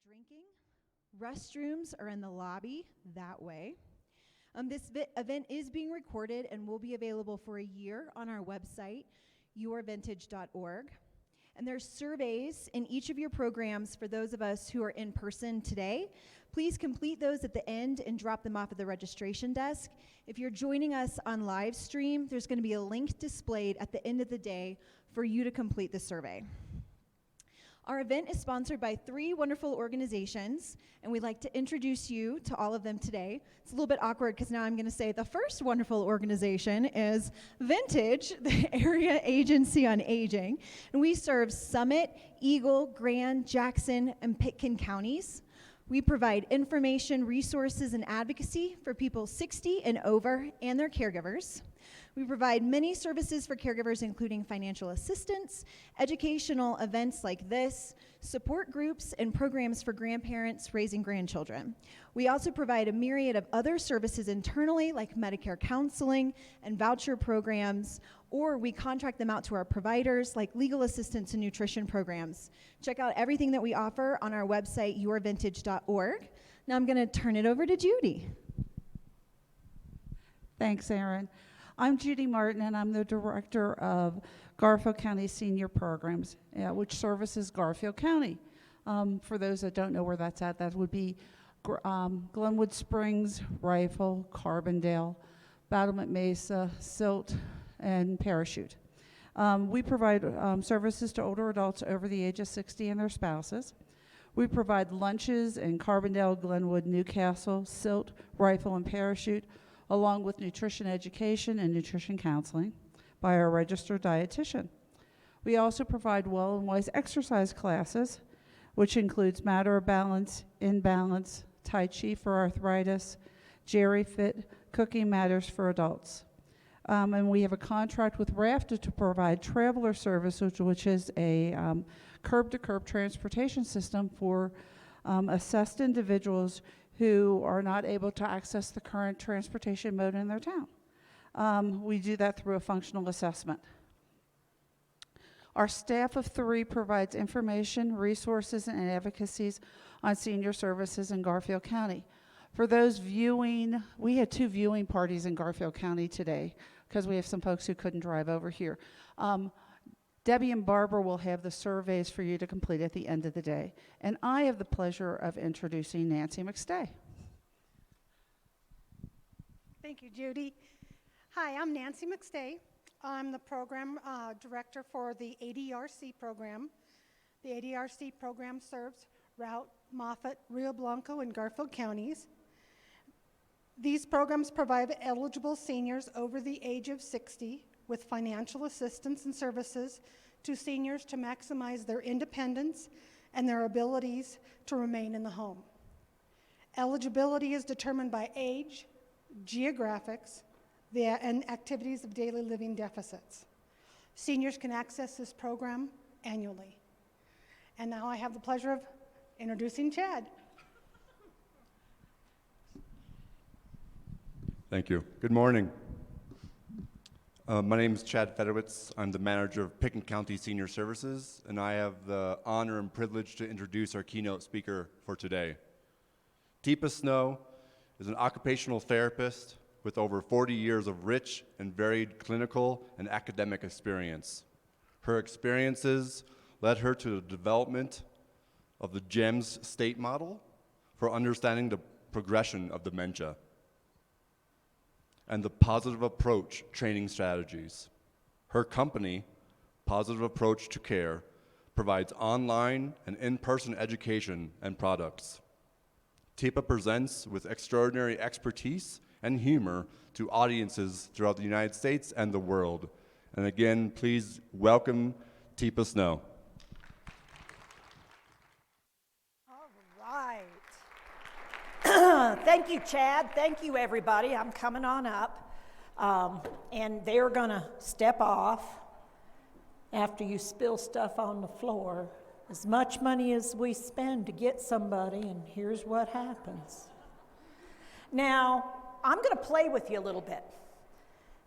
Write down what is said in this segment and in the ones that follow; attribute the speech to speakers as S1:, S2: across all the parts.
S1: drinking. Restrooms are in the lobby that way. This event is being recorded and will be available for a year on our website, yourvintage.org. And there's surveys in each of your programs for those of us who are in person today. Please complete those at the end and drop them off at the registration desk. If you're joining us on live stream, there's going to be a link displayed at the end of the day for you to complete the survey. Our event is sponsored by 3 wonderful organizations, and we'd like to introduce you to all of them today. It's a little bit awkward because now I'm going to say the first wonderful organization is Vintage, the Area Agency on Aging. And we serve Summit, Eagle, Grand, Jackson, and Pitkin counties. We provide information, resources, and advocacy for people 60 and over and their caregivers. We provide many services for caregivers, including financial assistance, educational events like this, support groups, and programs for grandparents raising grandchildren. We also provide a myriad of other services internally, like Medicare counseling and voucher programs, or we contract them out to our providers, like legal assistance and nutrition programs. Check out everything that we offer on our website, yourvintage.org. Now I'm going to turn it over to Judy.
S2: Thanks, Erin. I'm Judy Martin, and I'm the director of Garfield County Senior Programs, which services Garfield County. For those that don't know where that's at, that would be Glenwood Springs, Rifle, Carbondale, Battlement Mesa, Silt, and Parachute. We provide services to older adults over the age of 60 and their spouses. We provide lunches in Carbondale, Glenwood, Newcastle, Silt, Rifle, and Parachute, along with nutrition education and nutrition counseling by our registered dietitian. We also provide well and wise exercise classes, which includes matter of balance, imbalance, Tai Chi for arthritis, Jerry Fit, cooking matters for adults. And we have a contract with RAFTA to provide traveler service, which is a curb-to-curb transportation system for assessed individuals who are not able to access the current transportation mode in their town. We do that through a functional assessment. Our staff of 3 provides information, resources, and advocacies on senior services in Garfield County. For those viewing, we had 2 viewing parties in Garfield County today because we have some folks who couldn't drive over here. Debbie and Barbara will have the surveys for you to complete at the end of the day. And I have the pleasure of introducing Nancy McStay.
S3: Thank you, Judy. Hi, I'm Nancy McStay. I'm the program director for the ADRC program. The ADRC program serves Routt, Moffat, Rio Blanco, and Garfield counties. These programs provide eligible seniors over the age of 60 with financial assistance and services to seniors to maximize their independence and their abilities to remain in the home. Eligibility is determined by age, geographics, and activities of daily living deficits. Seniors can access this program annually. And now I have the pleasure of introducing Chad.
S4: Thank you. Good morning. My name is Chad Fedowitz. I'm the manager of Pitkin County Senior Services, and I have the honor and privilege to introduce our keynote speaker for today. Teepa Snow is an occupational therapist with over 40 years of rich and varied clinical and academic experience. Her experiences led her to the development of the GEMS state model for understanding the progression of dementia and the positive approach training strategies. Her company, Positive Approach to Care, provides online and in-person education and products. Teepa presents with extraordinary expertise and humor to audiences throughout the United States and the world. And again, please welcome Teepa Snow.
S5: All right. Thank you, Chad. Thank you, everybody. I'm coming on up. And they're going to step off after you spill stuff on the floor. As much money as we spend to get somebody, and here's what happens. Now, I'm going to play with you a little bit,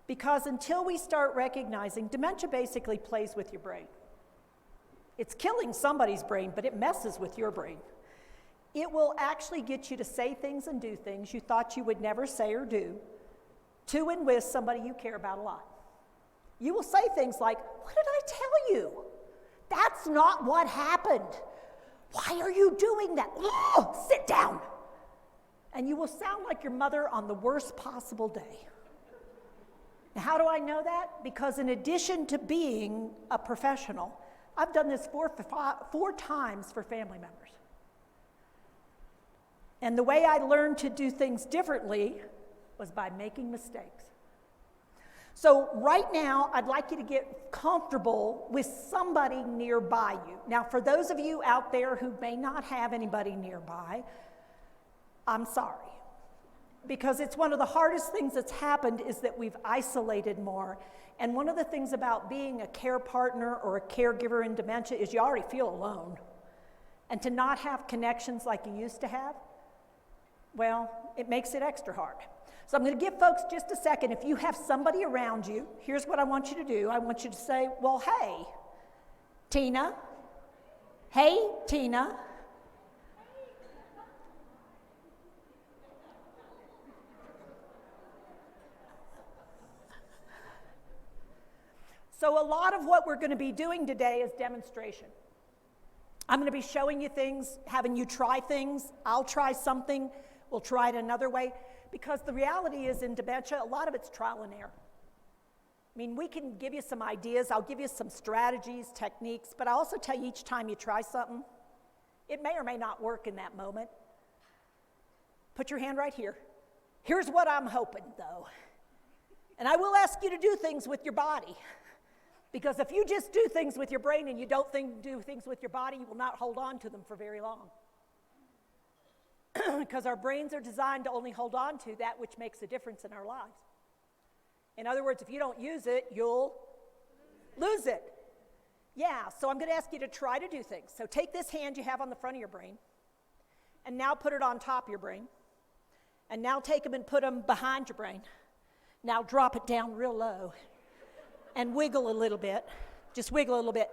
S5: because until we start recognizing, dementia basically plays with your brain. It's killing somebody's brain, but it messes with your brain. It will actually get you to say things and do things you thought you would never say or do to and with somebody you care about a lot. You will say things like, "What did I tell you? That's not what happened. Why are you doing that? Oh, sit down." And you will sound like your mother on the worst possible day. Now, how do I know that? Because in addition to being a professional, I've done this four times for family members. And the way I learned to do things differently was by making mistakes. So right now, I'd like you to get comfortable with somebody nearby you. Now, for those of you out there who may not have anybody nearby, I'm sorry. Because it's one of the hardest things that's happened is that we've isolated more. And one of the things about being a care partner or a caregiver in dementia is you already feel alone. And to not have connections like you used to have, well, it makes it extra hard. So I'm going to give folks just a second. If you have somebody around you, here's what I want you to do. I want you to say, "Well, hey, Tina. Hey, Tina." So a lot of what we're going to be doing today is demonstration. I'm going to be showing you things, having you try things. I'll try something. We'll try it another way. Because the reality is in dementia, a lot of it's trial and error. I mean, we can give you some ideas. I'll give you some strategies, techniques, but I also tell you each time you try something, it may or may not work in that moment. Put your hand right here. Here's what I'm hoping, though. And I will ask you to do things with your body. Because if you just do things with your brain and you don't do things with your body, you will not hold on to them for very long. Because our brains are designed to only hold on to that which makes a difference in our lives. In other words, if you don't use it, you'll lose it. Yeah, so I'm going to ask you to try to do things. So take this hand you have on the front of your brain, and now put it on top of your brain. And now take them and put them behind your brain. Now drop it down real low and wiggle a little bit. Just wiggle a little bit.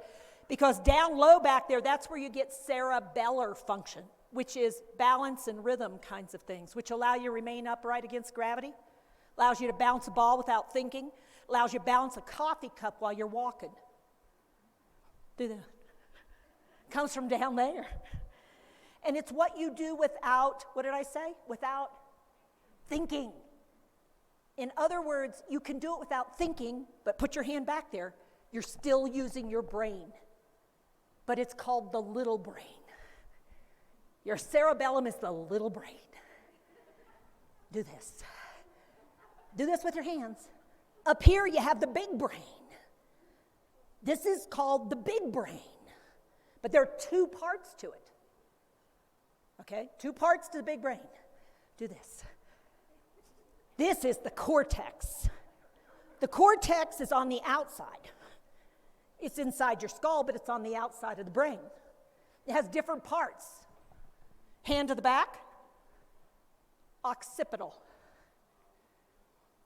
S5: Because down low back there, that's where you get cerebellar function, which is balance and rhythm kinds of things, which allow you to remain upright against gravity, allows you to bounce a ball without thinking, allows you to balance a coffee cup while you're walking. Do that. Comes from down there. And it's what you do without, what did I say? Without thinking. In other words, you can do it without thinking, but put your hand back there. You're still using your brain. But it's called the little brain. Your cerebellum is the little brain. Do this. Do this with your hands. Up here you have the big brain. This is called the big brain. But there are two parts to it. Okay? Two parts to the big brain. Do this. This is the cortex. The cortex is on the outside. It's inside your skull, but it's on the outside of the brain. It has different parts. Hand to the back, occipital.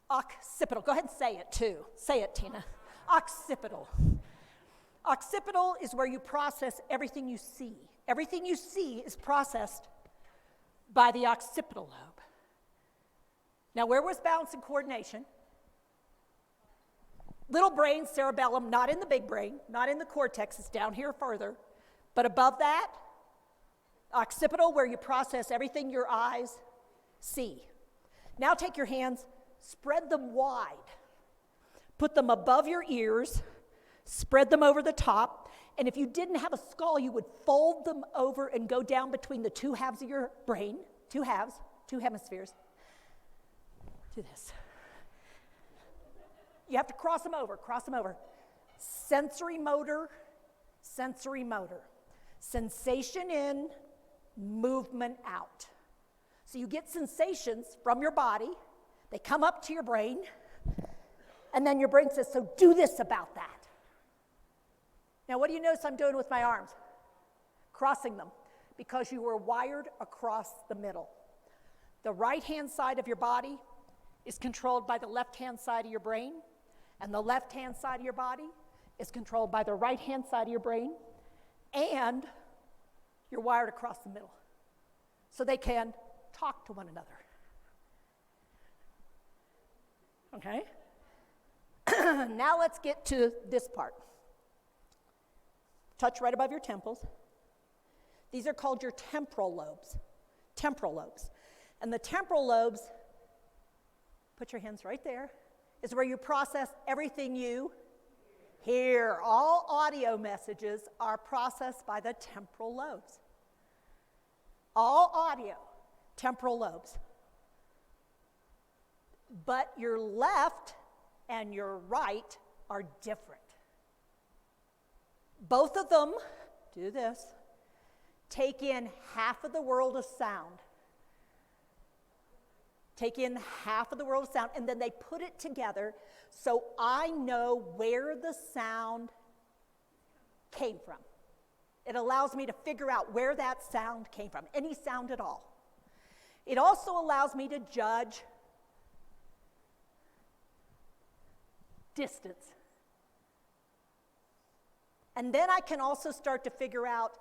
S5: Occipital. Go ahead and say it too. Say it, Tina. Occipital. Occipital is where you process everything you see. Everything you see is processed by the occipital lobe. Now, where was balance and coordination? Little brain, cerebellum, not in the big brain, not in the cortex, it's down here further. But above that, occipital, where you process everything your eyes see. Now take your hands, spread them wide. Put them above your ears, spread them over the top, and if you didn't have a skull, you would fold them over and go down between the two halves of your brain, two halves, two hemispheres. Do this. You have to cross them over, cross them over. Sensory motor, sensory motor. Sensation in, movement out. So you get sensations from your body, they come up to your brain, and then your brain says, so do this about that. Now what do you notice I'm doing with my arms? Crossing them, because you were wired across the middle. The right-hand side of your body is controlled by the left-hand side of your brain, and the left-hand side of your body is controlled by the right-hand side of your brain, and you're wired across the middle. so they can talk to one another. Okay? Now let's get to this part. Touch right above your temples. These are called your temporal lobes. Temporal lobes. And the temporal lobes, put your hands right there, is where you process everything you hear. All audio messages are processed by the temporal lobes. All audio, temporal lobes. But your left and your right are different. Both of them, do this, take in half of the world of sound. Take in half of the world of sound, and then they put it together so I know where the sound came from. It allows me to figure out where that sound came from, any sound at all. It also allows me to judge distance. And then I can also start to figure out,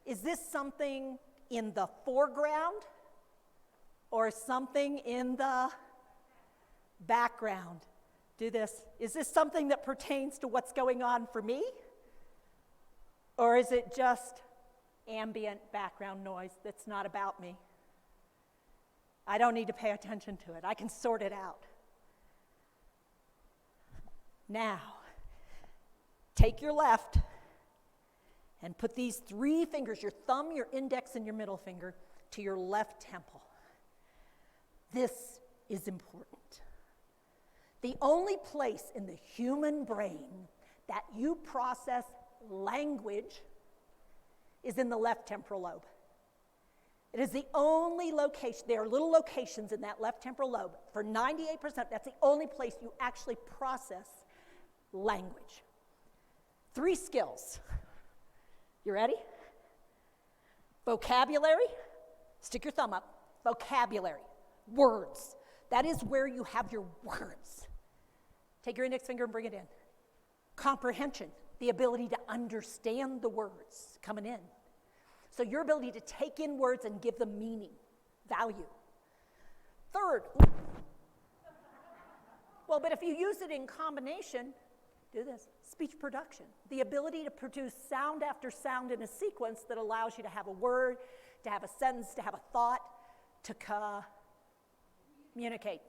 S5: is this something in the foreground or something in the background? Do this. Is this something that pertains to what's going on for me? Or is it just ambient background noise that's not about me? I don't need to pay attention to it. I can sort it out. Now, take your left and put these 3 fingers, your thumb, your index, and your middle finger, to your left temple. This is important. The only place in the human brain that you process language is in the left temporal lobe. It is the only location, there are little locations in that left temporal lobe. For 98%, that's the only place you actually process language. 3 skills. You ready? Vocabulary, stick your thumb up. Vocabulary, words. That is where you have your words. Take your index finger and bring it in. Comprehension, the ability to understand the words coming in. So your ability to take in words and give them meaning, value. Third, well, but if you use it in combination, do this, speech production. The ability to produce sound after sound in a sequence that allows you to have a word, to have a sentence, to have a thought, to communicate.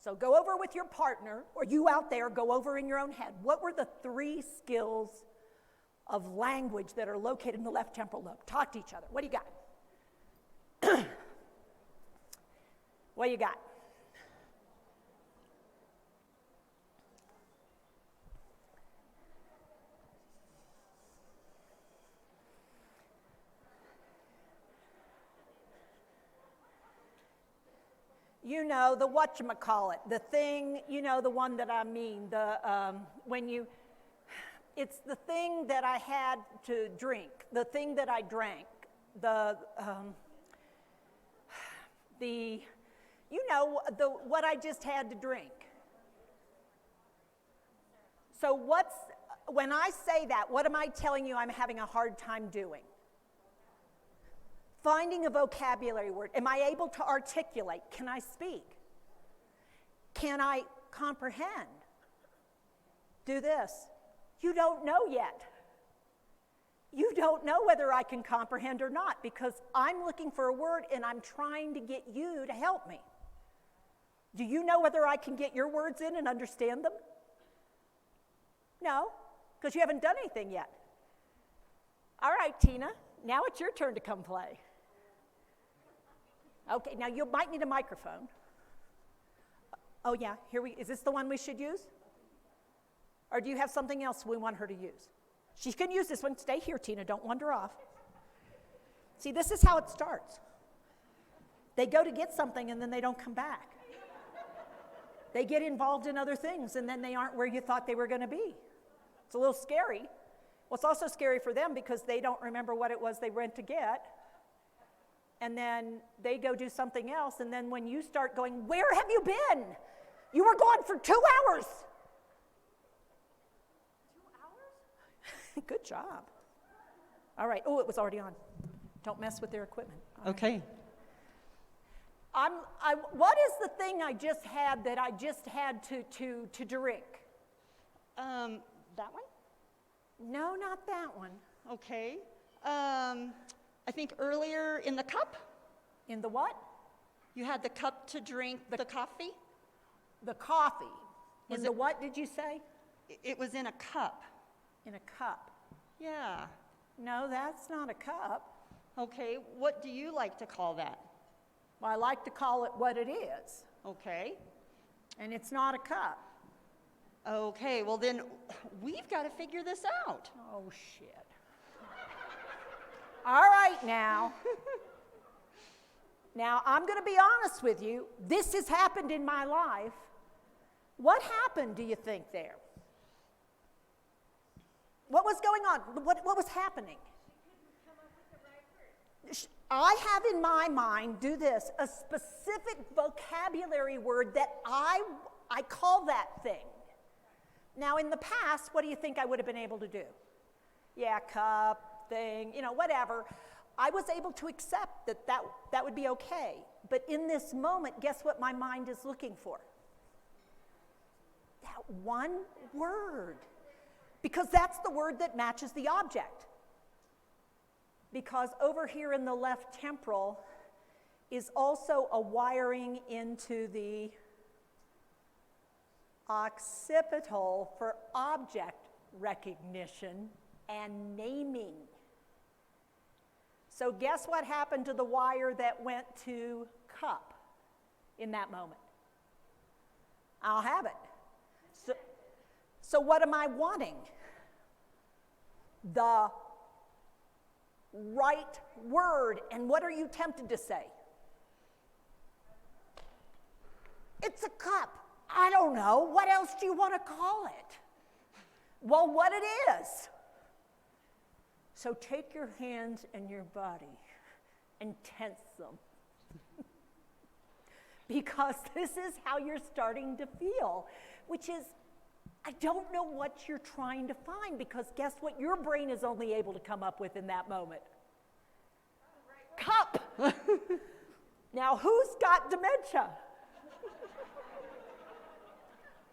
S5: So go over with your partner, or you out there, go over in your own head. What were the 3 skills of language that are located in the left temporal lobe? Talk to each other. What do you got? What do you got? You know, the whatchamacallit, the thing, you know, the one that I mean, it's the thing that I had to drink, the thing that I drank, what I just had to drink. So when I say that, what am I telling you I'm having a hard time doing? Finding a vocabulary word. Am I able to articulate? Can I speak? Can I comprehend? Do this. You don't know yet. You don't know whether I can comprehend or not because I'm looking for a word and I'm trying to get you to help me. Do you know whether I can get your words in and understand them? No, because you haven't done anything yet. All right, Tina, now it's your turn to come play. Okay, now you might need a microphone. Oh yeah, is this the one we should use? Or do you have something else we want her to use? She can use this one. Stay here, Tina, don't wander off. See, this is how it starts. They go to get something and then they don't come back. They get involved in other things and then they aren't where you thought they were going to be. It's a little scary. Well, it's also scary for them because they don't remember what it was they went to get. And then they go do something else, and then when you start going, where have you been? You were gone for 2 hours. 2 hours? Good job. All right. Oh, it was already on. Don't mess with their equipment. All right.
S6: Okay.
S5: What is the thing I just had that I just had to drink?
S6: That one?
S5: No, not that one.
S6: Okay. I think earlier in the cup,
S5: In the what?
S6: you had the cup to drink the coffee.
S5: The coffee.
S6: Was
S5: In the
S6: it-
S5: what did you say?
S6: It was in a cup.
S5: In a cup.
S6: Yeah.
S5: No, that's not a cup.
S6: Okay. What do you like to call that?
S5: Well, I like to call it what it is,
S6: Okay.
S5: and it's not a cup.
S6: Okay. Well, then we've got to figure this out.
S5: Oh, shit. All right, now. Now, I'm going to be honest with you. This has happened in my life. What happened, do you think, there? What was going on? What was happening? I have in my mind, do this, a specific vocabulary word that I call that thing. Now, in the past, what do you think I would have been able to do? Yeah, cup, thing, whatever. I was able to accept that would be okay. But in this moment, guess what my mind is looking for? That one word. Because that's the word that matches the object. Because over here in the left temporal is also a wiring into the occipital for object recognition and naming. So guess what happened to the wire that went to cup in that moment? I'll have it. So what am I wanting? The right word. And what are you tempted to say? It's a cup. I don't know. What else do you want to call it? Well, what it is. So take your hands and your body and tense them. Because this is how you're starting to feel, which is, I don't know what you're trying to find, because guess what your brain is only able to come up with in that moment? Cup. Now, who's got dementia?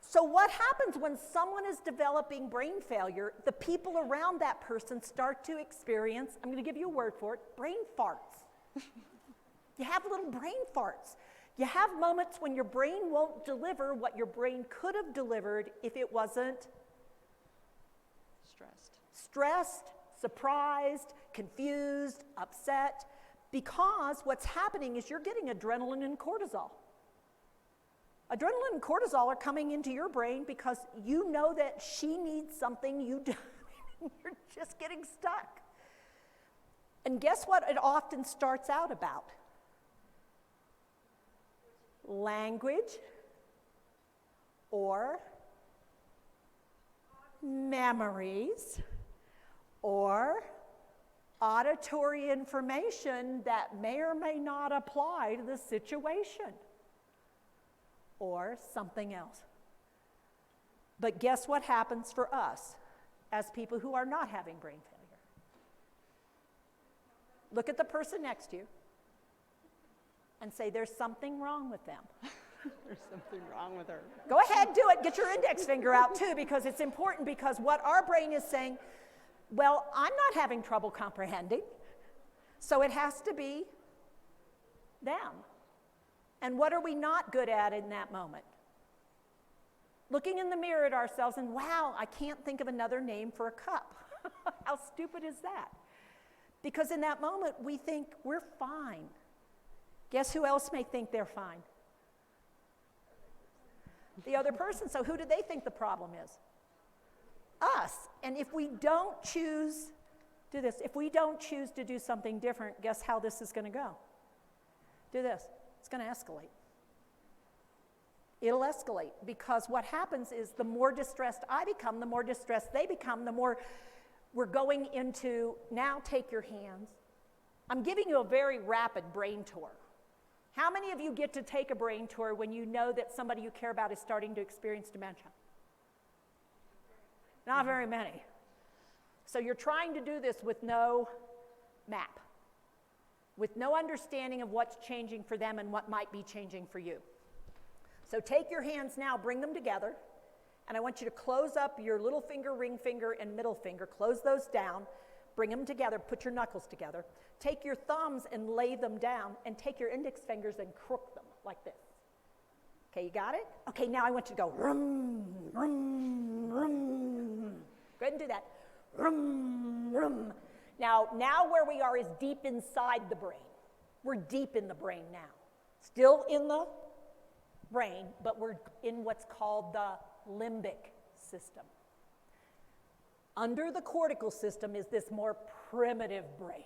S5: So what happens when someone is developing brain failure? The people around that person start to experience, I'm going to give you a word for it, brain farts. You have little brain farts. You have moments when your brain won't deliver what your brain could have delivered if it wasn't stressed, surprised, confused, upset, because what's happening is you're getting adrenaline and cortisol. Adrenaline and cortisol are coming into your brain because you know that she needs something you do. You're just getting stuck. And guess what it often starts out about? Language or memories or auditory information that may or may not apply to the situation or something else. But guess what happens for us as people who are not having brain failure? Look at the person next to you and say, there's something wrong with them.
S6: There's something wrong with her.
S5: Go ahead, do it. Get your index finger out too, because it's important, because what our brain is saying, well, I'm not having trouble comprehending, so it has to be them. And what are we not good at in that moment? Looking in the mirror at ourselves and, wow, I can't think of another name for a cup. How stupid is that? Because in that moment, we think we're fine. Guess who else may think they're fine? The other person. So who do they think the problem is? Us. And if we don't choose, do this, if we don't choose to do something different, guess how this is going to go? Do this. It's going to escalate. It'll escalate, because what happens is the more distressed I become, the more distressed they become, the more we're going into, now take your hands. I'm giving you a very rapid brain tour. How many of you get to take a brain tour when you know that somebody you care about is starting to experience dementia? Not very many. So you're trying to do this with no map. with no understanding of what's changing for them and what might be changing for you. So take your hands now, bring them together, and I want you to close up your little finger, ring finger, and middle finger. Close those down, bring them together, put your knuckles together. Take your thumbs and lay them down, and take your index fingers and crook them like this. Okay, you got it? Okay, now I want you to go rum, rum, rum. Go ahead and do that. Rum, rum. Now where we are is deep inside the brain. We're deep in the brain now. Still in the brain, but we're in what's called the limbic system. Under the cortical system is this more primitive brain.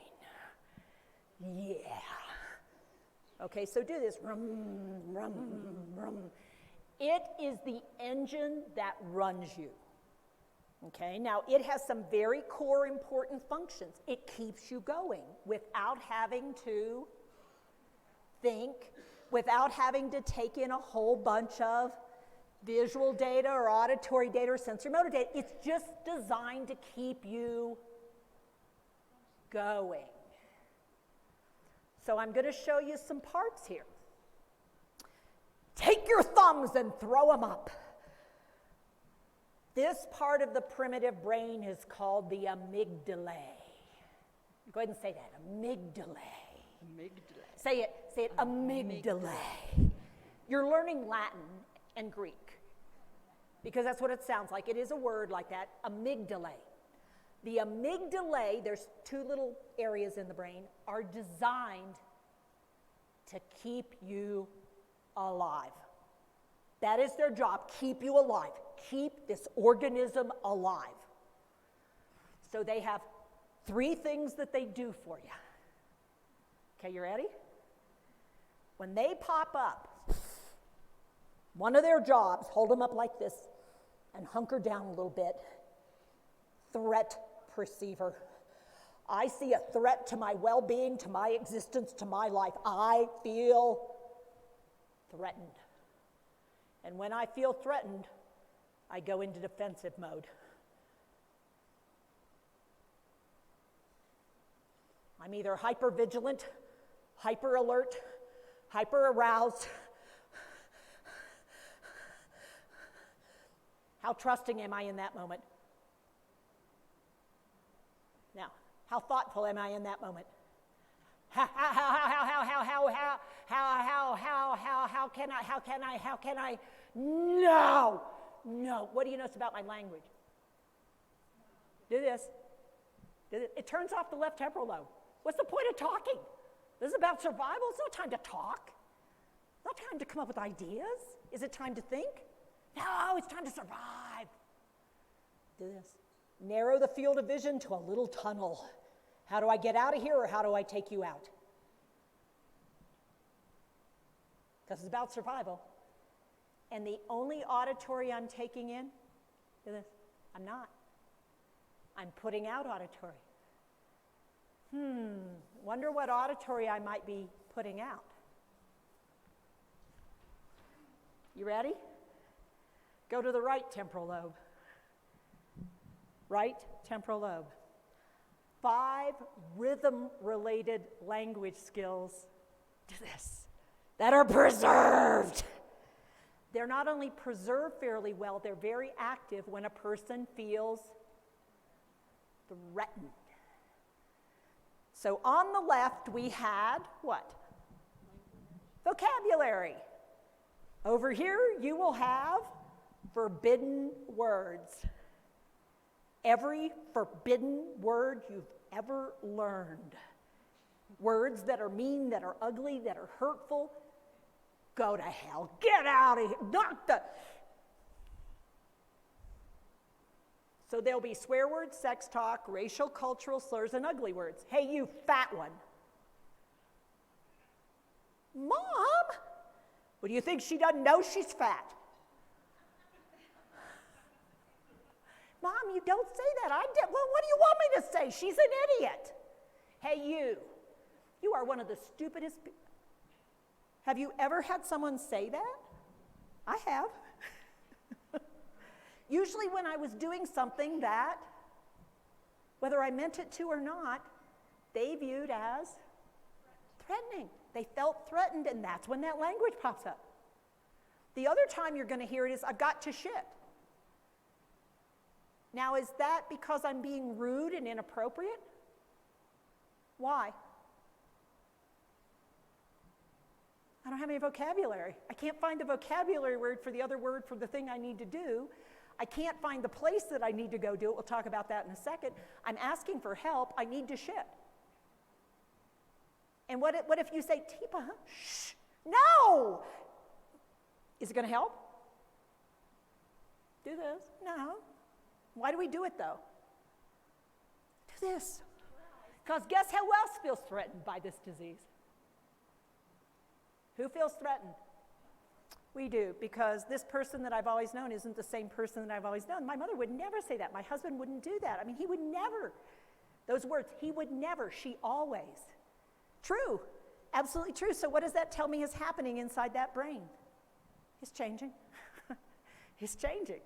S5: Yeah. Okay, so do this. Rum, rum, rum. It is the engine that runs you. Okay, now it has some very core important functions. It keeps you going without having to think, without having to take in a whole bunch of visual data or auditory data or sensory-motor data. It's just designed to keep you going. So I'm going to show you some parts here. Take your thumbs and throw them up. This part of the primitive brain is called the amygdala. Go ahead and say that, amygdala. Say it, amygdala. You're learning Latin and Greek because that's what it sounds like. It is a word like that, amygdala. The amygdala, there's two little areas in the brain, are designed to keep you alive. That is their job, keep you alive. Keep this organism alive. So they have 3 things that they do for you. Okay, you ready? When they pop up, one of their jobs, hold them up like this and hunker down a little bit. Threat perceiver. I see a threat to my well-being, to my existence, to my life. I feel threatened. And when I feel threatened, I go into defensive mode. I'm either hyper-vigilant, hyper-alert, hyper-aroused. How trusting am I in that moment? Now, how thoughtful am I in that moment? How can I? No. What do you notice about my language? Do this. It turns off the left temporal lobe. What's the point of talking? This is about survival. It's not time to talk. It's not time to come up with ideas. Is it time to think? No, it's time to survive. Do this. Narrow the field of vision to a little tunnel. How do I get out of here, or how do I take you out? Because it's about survival. And the only auditory I'm taking in, do this, I'm not. I'm putting out auditory. Wonder what auditory I might be putting out. You ready? Go to the right temporal lobe. Right temporal lobe. 5 rhythm-related language skills, do this, that are preserved. They're not only preserved fairly well, they're very active when a person feels threatened. So on the left, we had what? Vocabulary. Over here, you will have forbidden words. Every forbidden word you've ever learned. Words that are mean, that are ugly, that are hurtful. Go to hell. Get out of here. Not the. So there'll be swear words, sex talk, racial, cultural slurs, and ugly words. Hey, you fat one. Mom? What do you think? She doesn't know she's fat. Mom, you don't say that. I did. Well, what do you want me to say? She's an idiot. Hey, you are one of the stupidest. Have you ever had someone say that? I have. Usually when I was doing something that, whether I meant it to or not, they viewed as threatening. They felt threatened, and that's when that language pops up. The other time you're going to hear it is, I've got to shit. Now, is that because I'm being rude and inappropriate? Why? I don't have any vocabulary. I can't find the vocabulary word for the other word for the thing I need to do. I can't find the place that I need to go do it. We'll talk about that in a second. I'm asking for help. I need to shit. And what if you say, Teepa, huh? Shh, no! Is it going to help? Do this? No. Why do we do it, though? Do this. Because guess who else feels threatened by this disease? Who feels threatened? We do, because this person that I've always known isn't the same person that I've always known. My mother would never say that. My husband wouldn't do that. I mean, he would never. Those words, he would never, she always. True, absolutely true. So what does that tell me is happening inside that brain? It's changing. It's changing.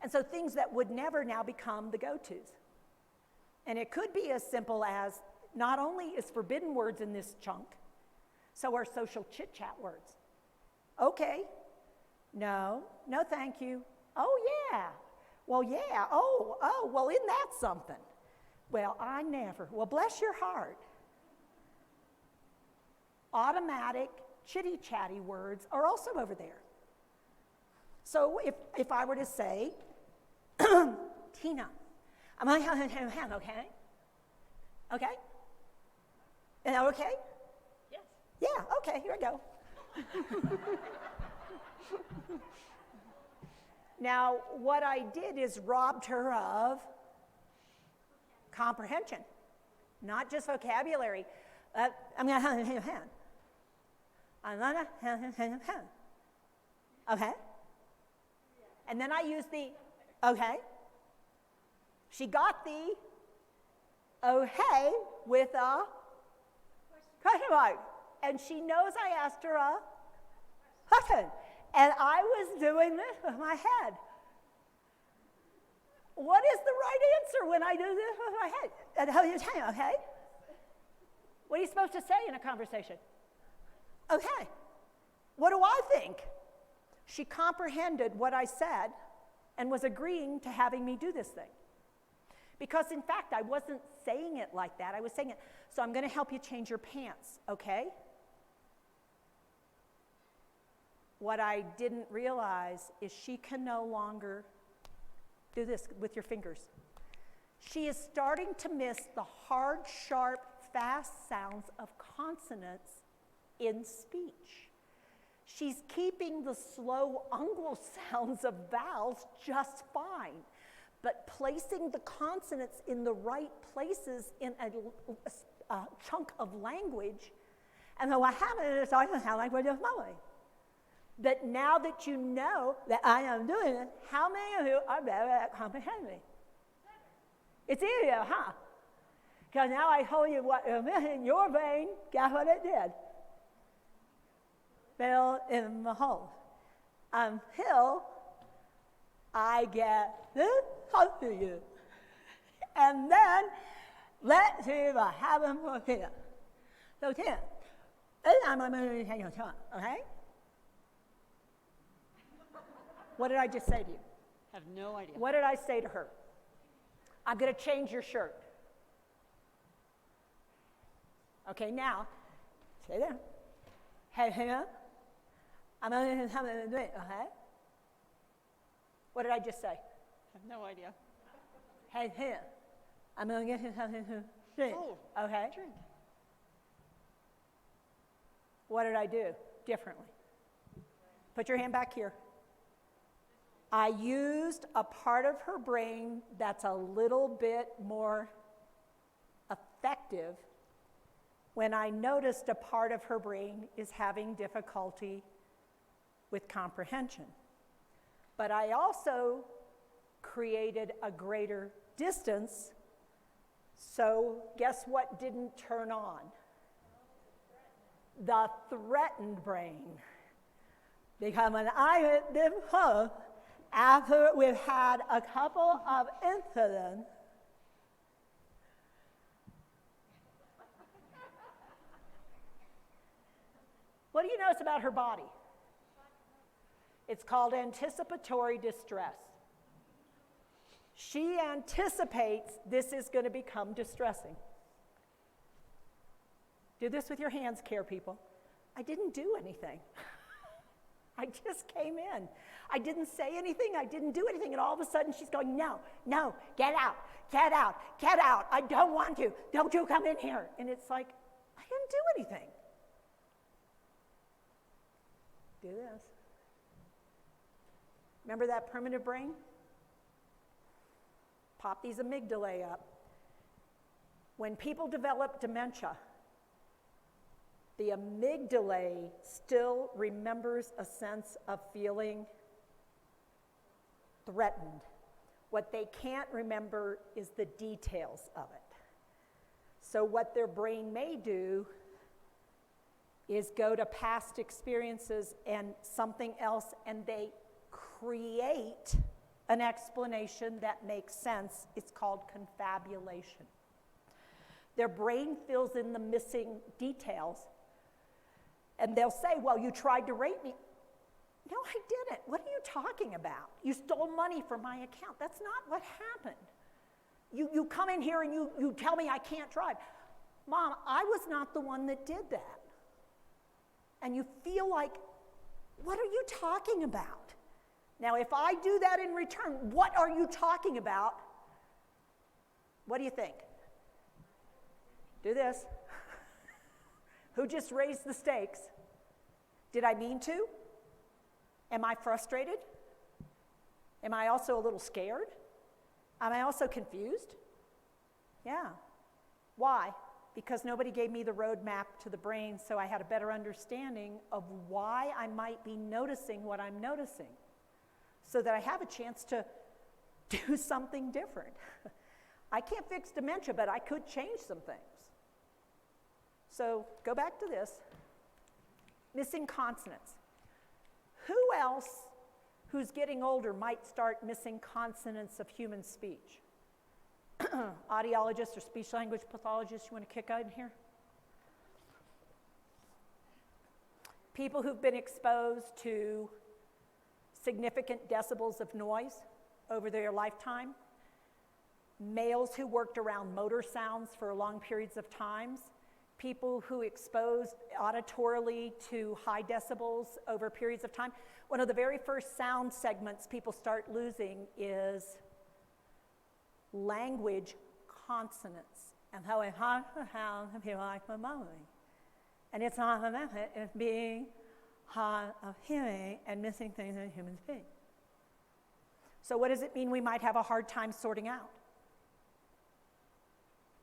S5: And so things that would never now become the go-tos. And it could be as simple as, not only is forbidden words in this chunk, so are social chit-chat words. Okay. No, no thank you. Oh yeah. Well yeah, oh, well isn't that something? Well, I never. Well, bless your heart. Automatic chitty-chatty words are also over there. So if I were to say, Tina, I'm going to hand, okay? Okay? Is that okay?
S6: Yes.
S5: Yeah, okay, here we go. Now, what I did is robbed her of comprehension, not just vocabulary. I'm going to hand your hand. I'm going to hand your hand. Okay? And then I use the okay. She got the okay with a question mark. And she knows I asked her a question. And I was doing this with my head. What is the right answer when I do this with my head? And how you say, okay? What are you supposed to say in a conversation? Okay. What do I think? She comprehended what I said and was agreeing to having me do this thing. Because in fact, I wasn't saying it like that. I was saying it, so I'm going to help you change your pants, okay? What I didn't realize is she can no longer do this with your fingers. She is starting to miss the hard, sharp, fast sounds of consonants in speech. She's keeping the slow ungual sounds of vowels just fine, but placing the consonants in the right places in a chunk of language, and then what happened is I don't have language of mine. But now that you know that I am doing it, how many of you are better at comprehending? It's easier, huh? Because now I told you what in your brain, guess what it did? Fell in the hole. Until I get this talk to you. And then let's see what happens for Tina. So Tina, this time I'm going to take your time, okay? What did I just say to you?
S6: Have no idea.
S5: What did I say to her? I'm going to change your shirt. Okay, now, stay there. Hey, hang on. I'm going to have to do it, okay? What did I just say?
S6: Have no idea.
S5: Hey, here. I'm going to get you something to drink,
S6: Oh,
S5: okay?
S6: drink.
S5: What did I do differently? Put your hand back here. I used a part of her brain that's a little bit more effective when I noticed a part of her brain is having difficulty with comprehension. But I also created a greater distance, so guess what didn't turn on? The threatened brain. Because when I hit them home, after we've had a couple of incidents, What do you notice about her body? It's called anticipatory distress. She anticipates this is going to become distressing. Do this with your hands, care people. I didn't do anything. I just came in. I didn't say anything. I didn't do anything. And all of a sudden she's going, no, no, get out, get out, get out. I don't want to. Don't you come in here. And it's like, I didn't do anything. Do this. Remember that primitive brain? Pop these amygdalae up. When people develop dementia, the amygdalae still remembers a sense of feeling threatened. What they can't remember is the details of it. So what their brain may do is go to past experiences and something else, and they create an explanation that makes sense. It's called confabulation. Their brain fills in the missing details, and they'll say, well, you tried to rape me. No, I didn't. What are you talking about? You stole money from my account. That's not what happened. You come in here and you tell me I can't drive. Mom, I was not the one that did that. And you feel like, what are you talking about? Now, if I do that in return, what are you talking about? What do you think? Do this. Who just raised the stakes? Did I mean to? Am I frustrated? Am I also a little scared? Am I also confused? Yeah. Why? Because nobody gave me the roadmap to the brain, so I had a better understanding of why I might be noticing what I'm noticing, so that I have a chance to do something different. I can't fix dementia, but I could change some things. So go back to this. Missing consonants. Who else who's getting older might start missing consonants of human speech? Audiologists or speech language pathologists, you want to kick out in here? People who've been exposed to significant decibels of noise over their lifetime. Males who worked around motor sounds for long periods of times. People who exposed auditorily to high decibels over periods of time. One of the very first sound segments people start losing is language consonants. And how I feel like my mommy. And it's not a method, it's being hard of hearing and missing things in human speech. So what does it mean we might have a hard time sorting out?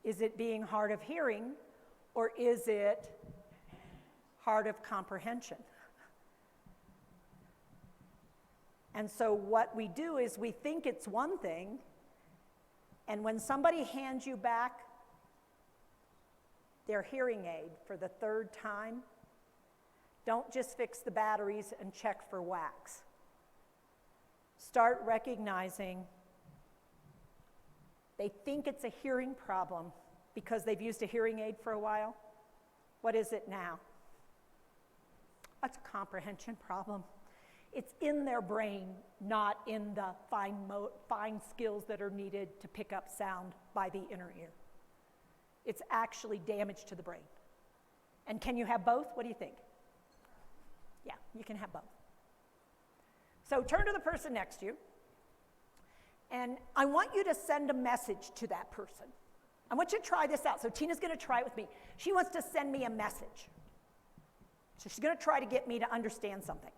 S5: Is it being hard of hearing, or is it hard of comprehension? And so what we do is we think it's one thing, and when somebody hands you back their hearing aid for the third time, don't just fix the batteries and check for wax. Start recognizing they think it's a hearing problem because they've used a hearing aid for a while. What is it now? That's a comprehension problem. It's in their brain, not in the fine skills that are needed to pick up sound by the inner ear. It's actually damage to the brain. And can you have both? What do you think? Yeah, you can have both. So turn to the person next to you, and I want you to send a message to that person. I want you to try this out. So Tina's going to try it with me. She wants to send me a message. So she's going to try to get me to understand something.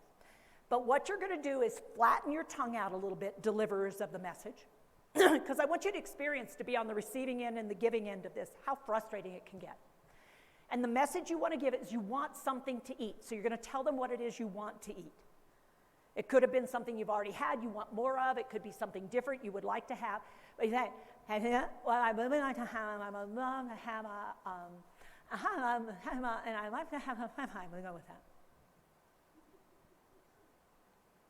S5: But what you're going to do is flatten your tongue out a little bit, deliverers of the message, because I want you to experience, to be on the receiving end and the giving end of this, how frustrating it can get. And the message you want to give is you want something to eat. So you're going to tell them what it is you want to eat. It could have been something you've already had, you want more of. It could be something different you would like to have. But you say, well, I would like to have, I would love to have and I like to have a, I'm going to go with that.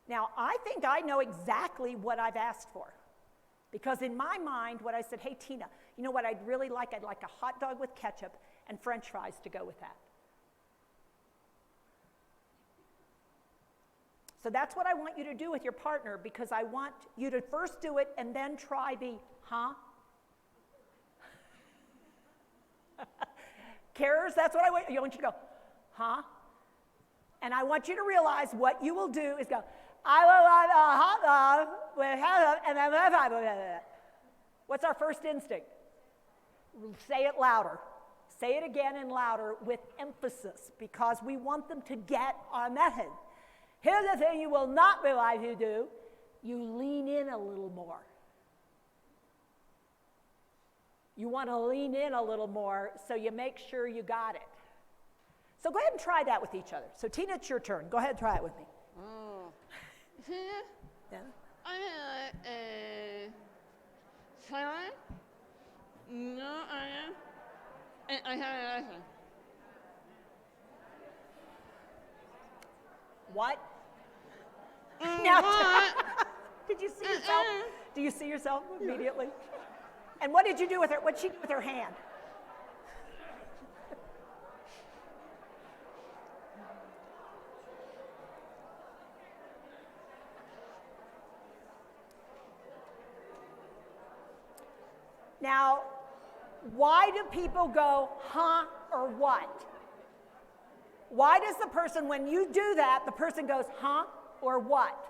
S5: Now, I think I know exactly what I've asked for. Because in my mind, what I said, hey, Tina, you know what I'd really like? I'd like a hot dog with ketchup and French fries to go with that. So that's what I want you to do with your partner, because I want you to first do it and then try the, huh? Carers, that's what I want you to go, huh? And I want you to realize what you will do is go, I will have a hot dog with and then what's our first instinct? Say it louder. Say it again and louder with emphasis, because we want them to get our method. Here's the thing you will not realize you do. You lean in a little more. You want to lean in a little more so you make sure you got it. So go ahead and try that with each other. So Tina, it's your turn. Go ahead and try it with me.
S7: Oh.
S5: Yeah.
S7: Silent? No, I am. And I have a lesson.
S5: What? Now, did you see yourself? Do you see yourself immediately? And what did you do with her? What did she do with her hand? Now, why do people go, huh, or what? Why does the person, when you do that, the person goes, huh, or what?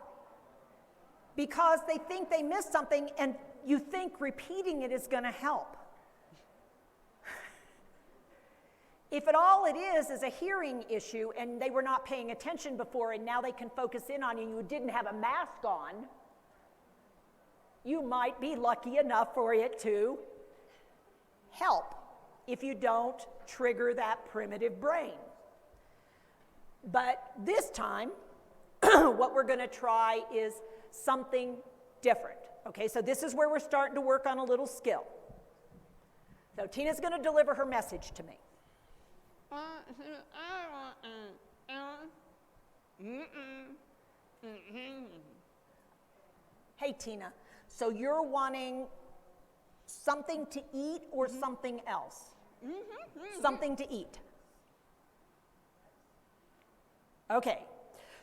S5: Because they think they missed something, and you think repeating it is going to help. If all it is a hearing issue, and they were not paying attention before, and now they can focus in on you, and you didn't have a mask on, you might be lucky enough for it to help if you don't trigger that primitive brain. But this time, what we're going to try is something different. Okay, so this is where we're starting to work on a little skill. So Tina's going to deliver her message to me. Hey, Tina, so you're wanting something to eat or something else? Something to eat. Okay,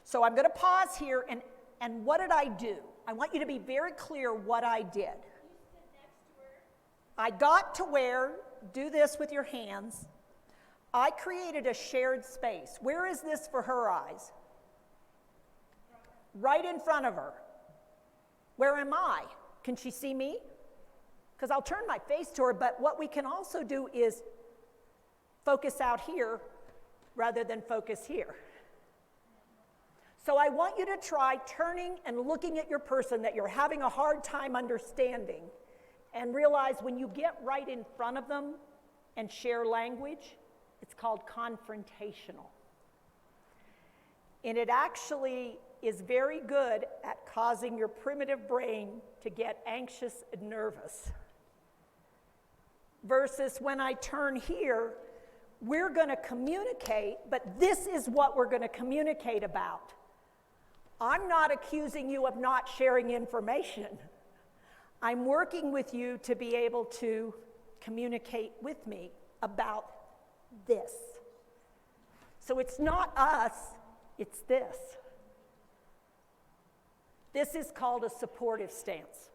S5: so I'm going to pause here, and what did I do? I want you to be very clear what I did. I got to where, do this with your hands. I created a shared space. Where is this for her eyes? Right in front of her. Where am I? Can she see me? Because I'll turn my face to her, but what we can also do is focus out here rather than focus here. So I want you to try turning and looking at your person that you're having a hard time understanding, and realize when you get right in front of them and share language, it's called confrontational. And it actually is very good at causing your primitive brain to get anxious and nervous. Versus when I turn here, we're going to communicate, but this is what we're going to communicate about. I'm not accusing you of not sharing information. I'm working with you to be able to communicate with me about this. So it's not us, it's this. This is called a supportive stance.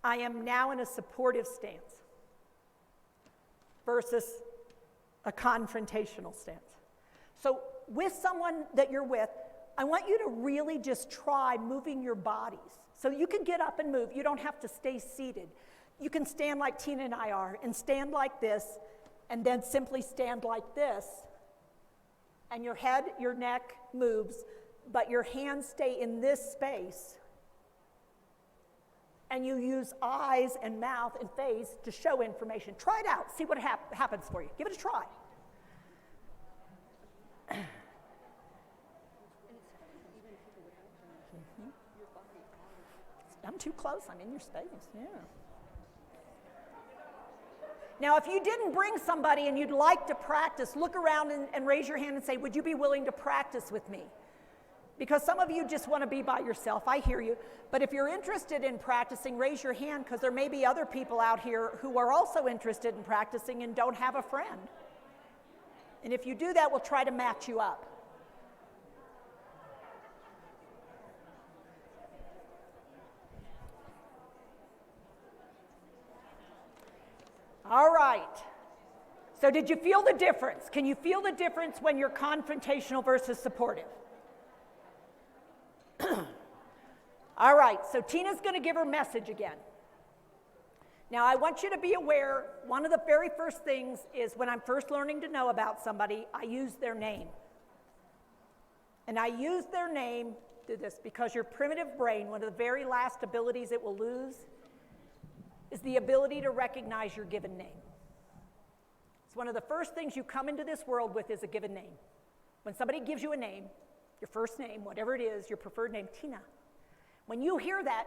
S5: I am now in a supportive stance versus a confrontational stance. So with someone that you're with, I want you to really just try moving your bodies. So you can get up and move. You don't have to stay seated. You can stand like Tina and I are, and stand like this, and then simply stand like this. And your head, your neck moves, but your hands stay in this space. And you use eyes and mouth and face to show information. Try it out. See what happens for you. Give it a try. I'm too close. I'm in your space. Yeah. Now, if you didn't bring somebody and you'd like to practice, look around and raise your hand and say, would you be willing to practice with me? Because some of you just want to be by yourself. I hear you. But if you're interested in practicing, raise your hand, because there may be other people out here who are also interested in practicing and don't have a friend. And if you do that, we'll try to match you up. All right. So did you feel the difference? Can you feel the difference when you're confrontational versus supportive? All right, so Tina's going to give her message again. Now, I want you to be aware, one of the very first things is when I'm first learning to know about somebody, I use their name. And I use their name, do this, because your primitive brain, one of the very last abilities it will lose, is the ability to recognize your given name. It's one of the first things you come into this world with is a given name. When somebody gives you a name, your first name, whatever it is, your preferred name, Tina, when you hear that,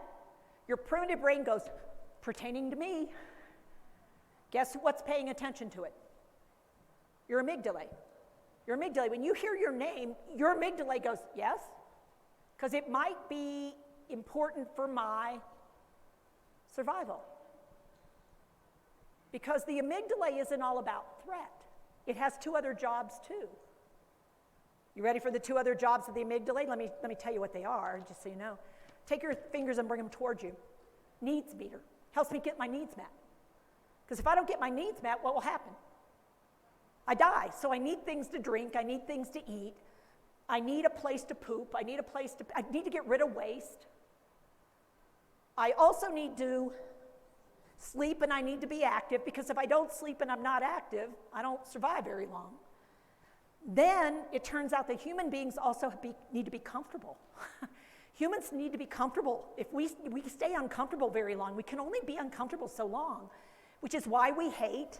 S5: your primitive brain goes, pertaining to me. Guess what's paying attention to it? Your amygdala. Your amygdala, when you hear your name, your amygdala goes, yes, because it might be important for my survival. Because the amygdala isn't all about threat. It has two other jobs too. You ready for the two other jobs of the amygdala? Let me tell you what they are, just so you know. Take your fingers and bring them towards you. Needs meter. Helps me get my needs met. Because if I don't get my needs met, what will happen? I die. So I need things to drink. I need things to eat. I need a place to poop. I need to get rid of waste. I also need to sleep, and I need to be active, because if I don't sleep and I'm not active, I don't survive very long. Then it turns out that human beings also need to be comfortable. Humans need to be comfortable. If we stay uncomfortable very long, we can only be uncomfortable so long, which is why we hate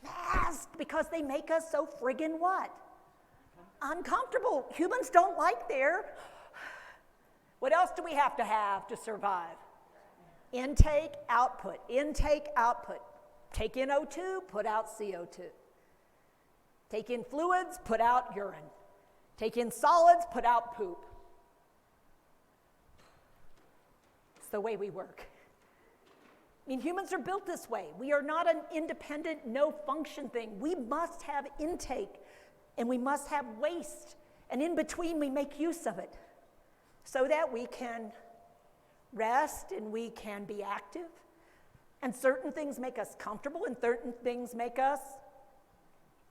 S5: masks, because they make us so friggin' what? Uncomfortable. Humans don't like their. What else do we have to survive? Intake, output. Intake, output. Take in O2, put out CO2. Take in fluids, put out urine. Take in solids, put out poop. It's the way we work. I mean, humans are built this way. We are not an independent, no-function thing. We must have intake, and we must have waste. And in between, we make use of it so that we can rest and we can be active. And certain things make us comfortable, and certain things make us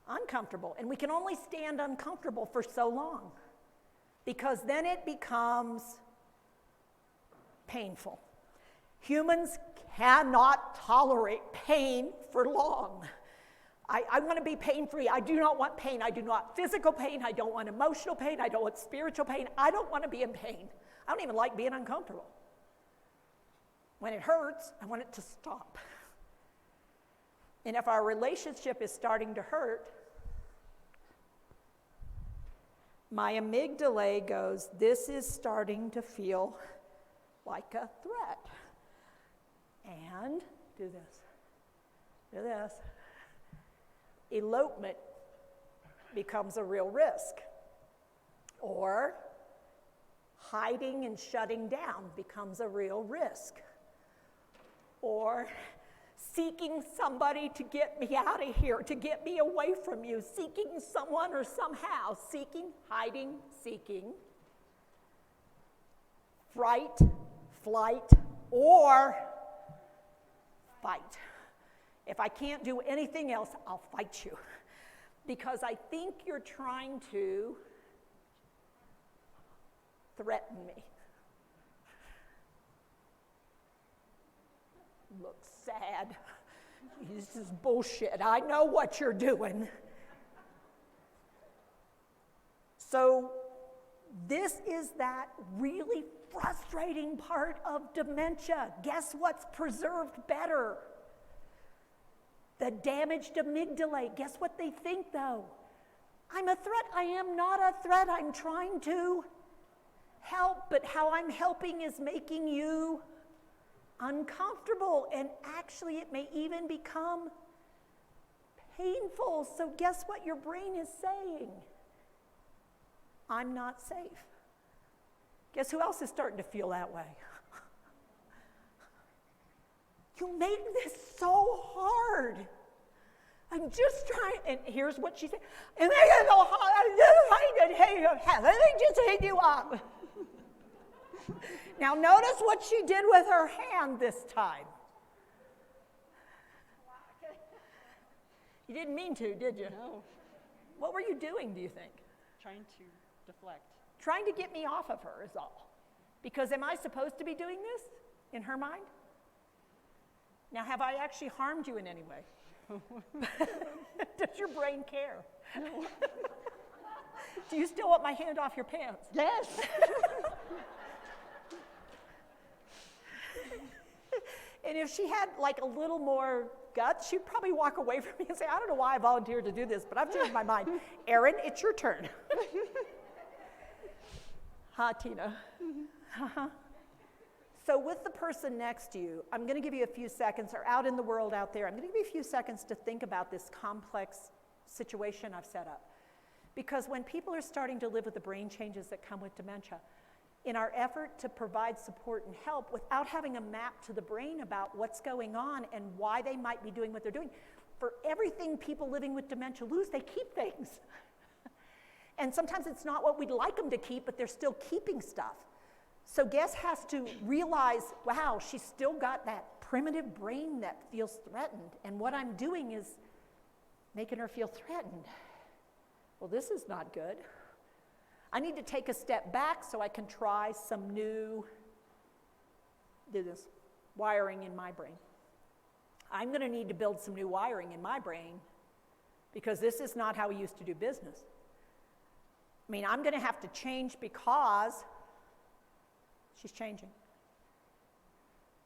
S5: uncomfortable. And we can only stand uncomfortable for so long, because then it becomes painful. Humans cannot tolerate pain for long. I want to be pain-free. I do not want pain. I do not want physical pain. I don't want emotional pain. I don't want spiritual pain. I don't want to be in pain. I don't even like being uncomfortable. When it hurts, I want it to stop. And if our relationship is starting to hurt, my amygdala goes, this is starting to feel like a threat. And do this. Elopement becomes a real risk. Or hiding and shutting down becomes a real risk. Or seeking somebody to get me out of here, to get me away from you, seeking someone or somehow, seeking, hiding, seeking, fright, flight, or fight. If I can't do anything else, I'll fight you, because I think you're trying to threaten me. Looks sad. This is bullshit. I know what you're doing. So this is that really frustrating part of dementia. Guess what's preserved better? The damaged amygdala. Guess what they think, though? I'm a threat. I am not a threat. I'm trying to help, but how I'm helping is making you uncomfortable, and actually it may even become painful. So guess what your brain is saying? I'm not safe. Guess who else is starting to feel that way? You made this so hard. I'm just trying, and here's what she said. And they get so hard, let me just hit you up. Now notice what she did with her hand this time. You didn't mean to, did you?
S7: No,
S5: What were you doing, do you think?
S7: trying to deflect.
S5: Trying to get me off of her is all. Because am I supposed to be doing this in her mind? Now, have I actually harmed you in any way? Does your brain care?
S7: No.
S5: Do you still want my hand off your pants?
S7: Yes.
S5: And if she had like a little more guts, she'd probably walk away from me and say, I don't know why I volunteered to do this, but I've changed my mind. Erin, it's your turn. Tina? So with the person next to you, I'm going to give you a few seconds, or out in the world out there, I'm going to give you a few seconds to think about this complex situation I've set up. Because when people are starting to live with the brain changes that come with dementia, in our effort to provide support and help without having a map to the brain about what's going on and why they might be doing what they're doing, for everything people living with dementia lose, they keep things. And sometimes it's not what we'd like them to keep, but they're still keeping stuff. So Guess has to realize, wow, she's still got that primitive brain that feels threatened, and what I'm doing is making her feel threatened. Well, this is not good. I need to take a step back so I can try some new, wiring in my brain. I'm going to need to build some new wiring in my brain because this is not how we used to do business. I mean, I'm going to have to change because she's changing.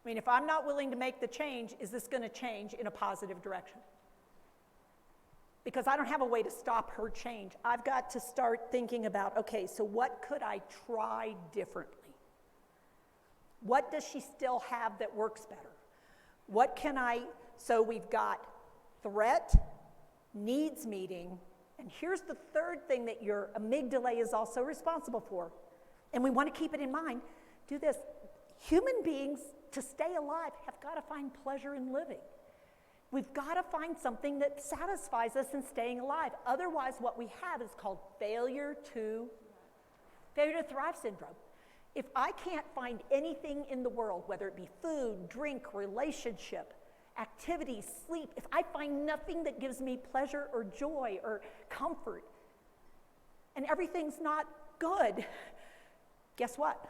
S5: I mean, if I'm not willing to make the change, is this going to change in a positive direction? Because I don't have a way to stop her change. I've got to start thinking about, okay, so what could I try differently? What does she still have that works better? What can I, so we've got threat, needs meeting, and here's the third thing that your amygdala is also responsible for. And we want to keep it in mind. Do this. Human beings, to stay alive, have got to find pleasure in living. We've got to find something that satisfies us in staying alive. Otherwise, what we have is called failure to thrive syndrome. If I can't find anything in the world, whether it be food, drink, relationship, activity, sleep, if I find nothing that gives me pleasure or joy or comfort, and everything's not good, guess what?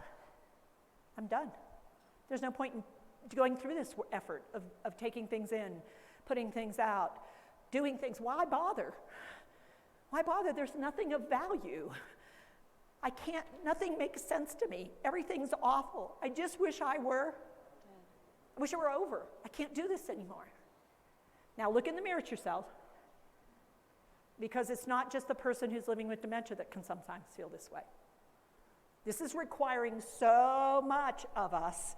S5: I'm done. There's no point in going through this effort of taking things in, putting things out, doing things. Why bother? Why bother? There's nothing of value. Nothing makes sense to me. Everything's awful. I just wish it were over. I can't do this anymore. Now look in the mirror at yourself, because it's not just the person who's living with dementia that can sometimes feel this way. This is requiring so much of us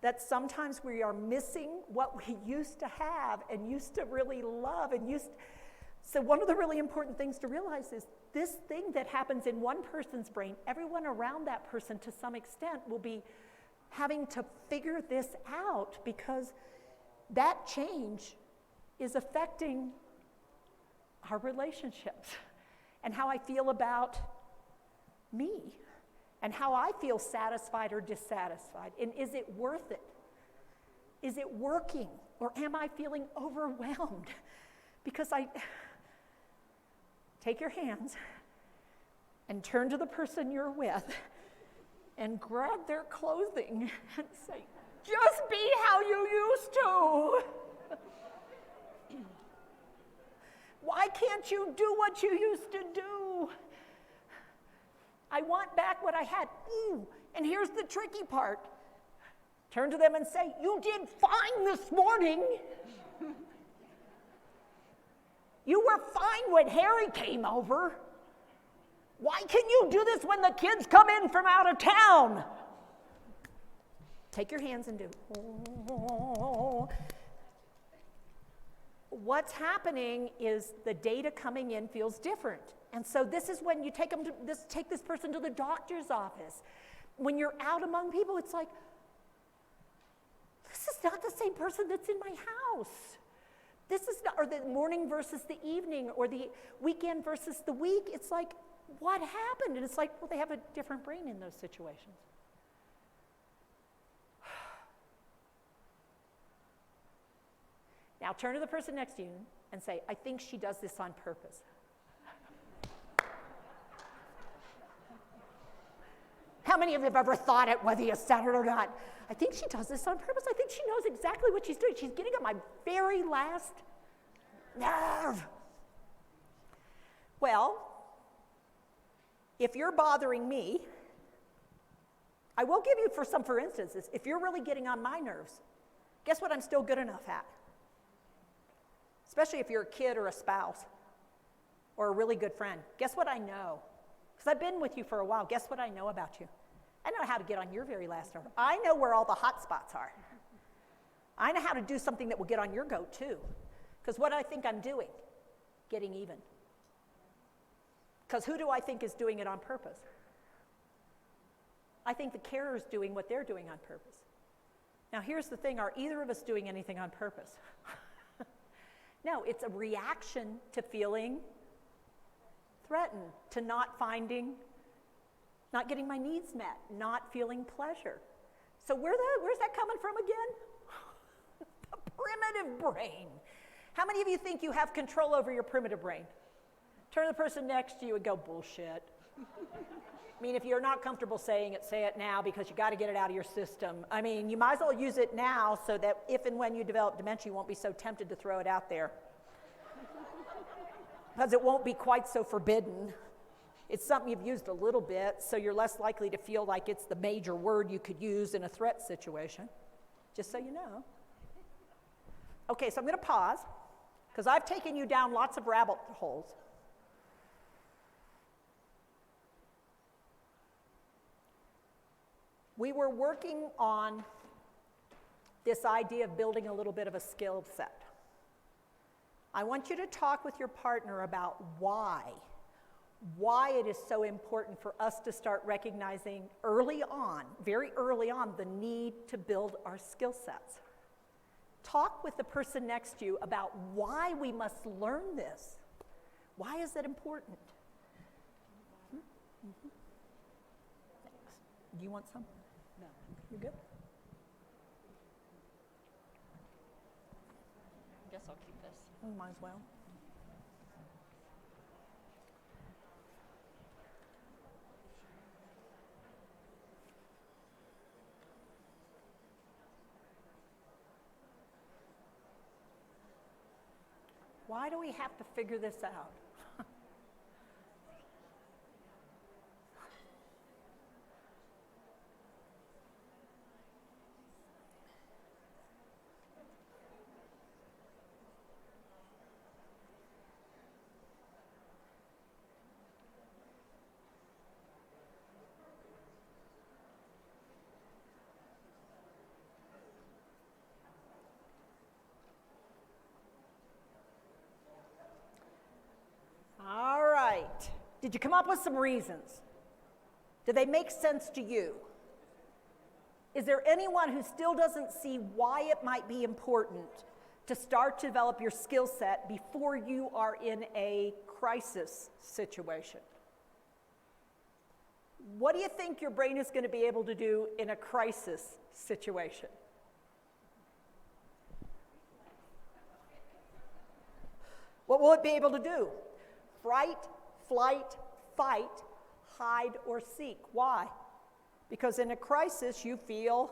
S5: that sometimes we are missing what we used to have and used to really love So one of the really important things to realize is this thing that happens in one person's brain, everyone around that person to some extent will be having to figure this out, because that change is affecting our relationships and how I feel about me and how I feel satisfied or dissatisfied. And is it worth it? Is it working? Or am I feeling overwhelmed? Because take your hands and turn to the person you're with and grab their clothing and say, just be how you used to. Why can't you do what you used to do? I want back what I had. Ooh, and here's the tricky part. Turn to them and say, you did fine this morning. You were fine when Harry came over. Why can you do this when the kids come in from out of town? Take your hands and do. What's happening is the data coming in feels different. And so this is when you take this person to the doctor's office. When you're out among people, it's like, this is not the same person that's in my house. This is not, or the morning versus the evening, or the weekend versus the week. It's like, what happened? And it's like, well, they have a different brain in those situations. Now, Now turn to the person next to you and say, I think she does this on purpose. How many of you have ever thought it, whether you said it or not? I think she does this on purpose. I think she knows exactly what she's doing. She's getting at my very last nerve. Well, if you're bothering me, I will give you for instances, if you're really getting on my nerves, guess what I'm still good enough at? Especially if you're a kid or a spouse or a really good friend. Guess what I know? Because I've been with you for a while. Guess what I know about you? I know how to get on your very last nerve. I know where all the hot spots are. I know how to do something that will get on your goat too. Because what I think I'm doing? Getting even. Because who do I think is doing it on purpose? I think the carer's doing what they're doing on purpose. Now here's the thing, are either of us doing anything on purpose? No, it's a reaction to feeling threatened, to not getting my needs met, not feeling pleasure. So where's that coming from again? The primitive brain. How many of you think you have control over your primitive brain? Turn to the person next to you and go, bullshit. I mean, if you're not comfortable saying it, say it now because you got to get it out of your system. I mean, you might as well use it now so that if and when you develop dementia, you won't be so tempted to throw it out there. Because it won't be quite so forbidden. It's something you've used a little bit, so you're less likely to feel like it's the major word you could use in a threat situation, just so you know. Okay, so I'm going to pause, because I've taken you down lots of rabbit holes. We were working on this idea of building a little bit of a skill set. I want you to talk with your partner about why it is so important for us to start recognizing early on, very early on, the need to build our skill sets. Talk with the person next to you about why we must learn this. Why is it important? Mm-hmm. Thanks. Do you want some? No. You good?
S6: Guess I'll keep this.
S5: We might as well. Why do we have to figure this out? All right. Did you come up with some reasons? Do they make sense to you? Is there anyone who still doesn't see why it might be important to start to develop your skill set before you are in a crisis situation? What do you think your brain is going to be able to do in a crisis situation? What will it be able to do? Fright, flight, fight, hide, or seek. Why? Because in a crisis, you feel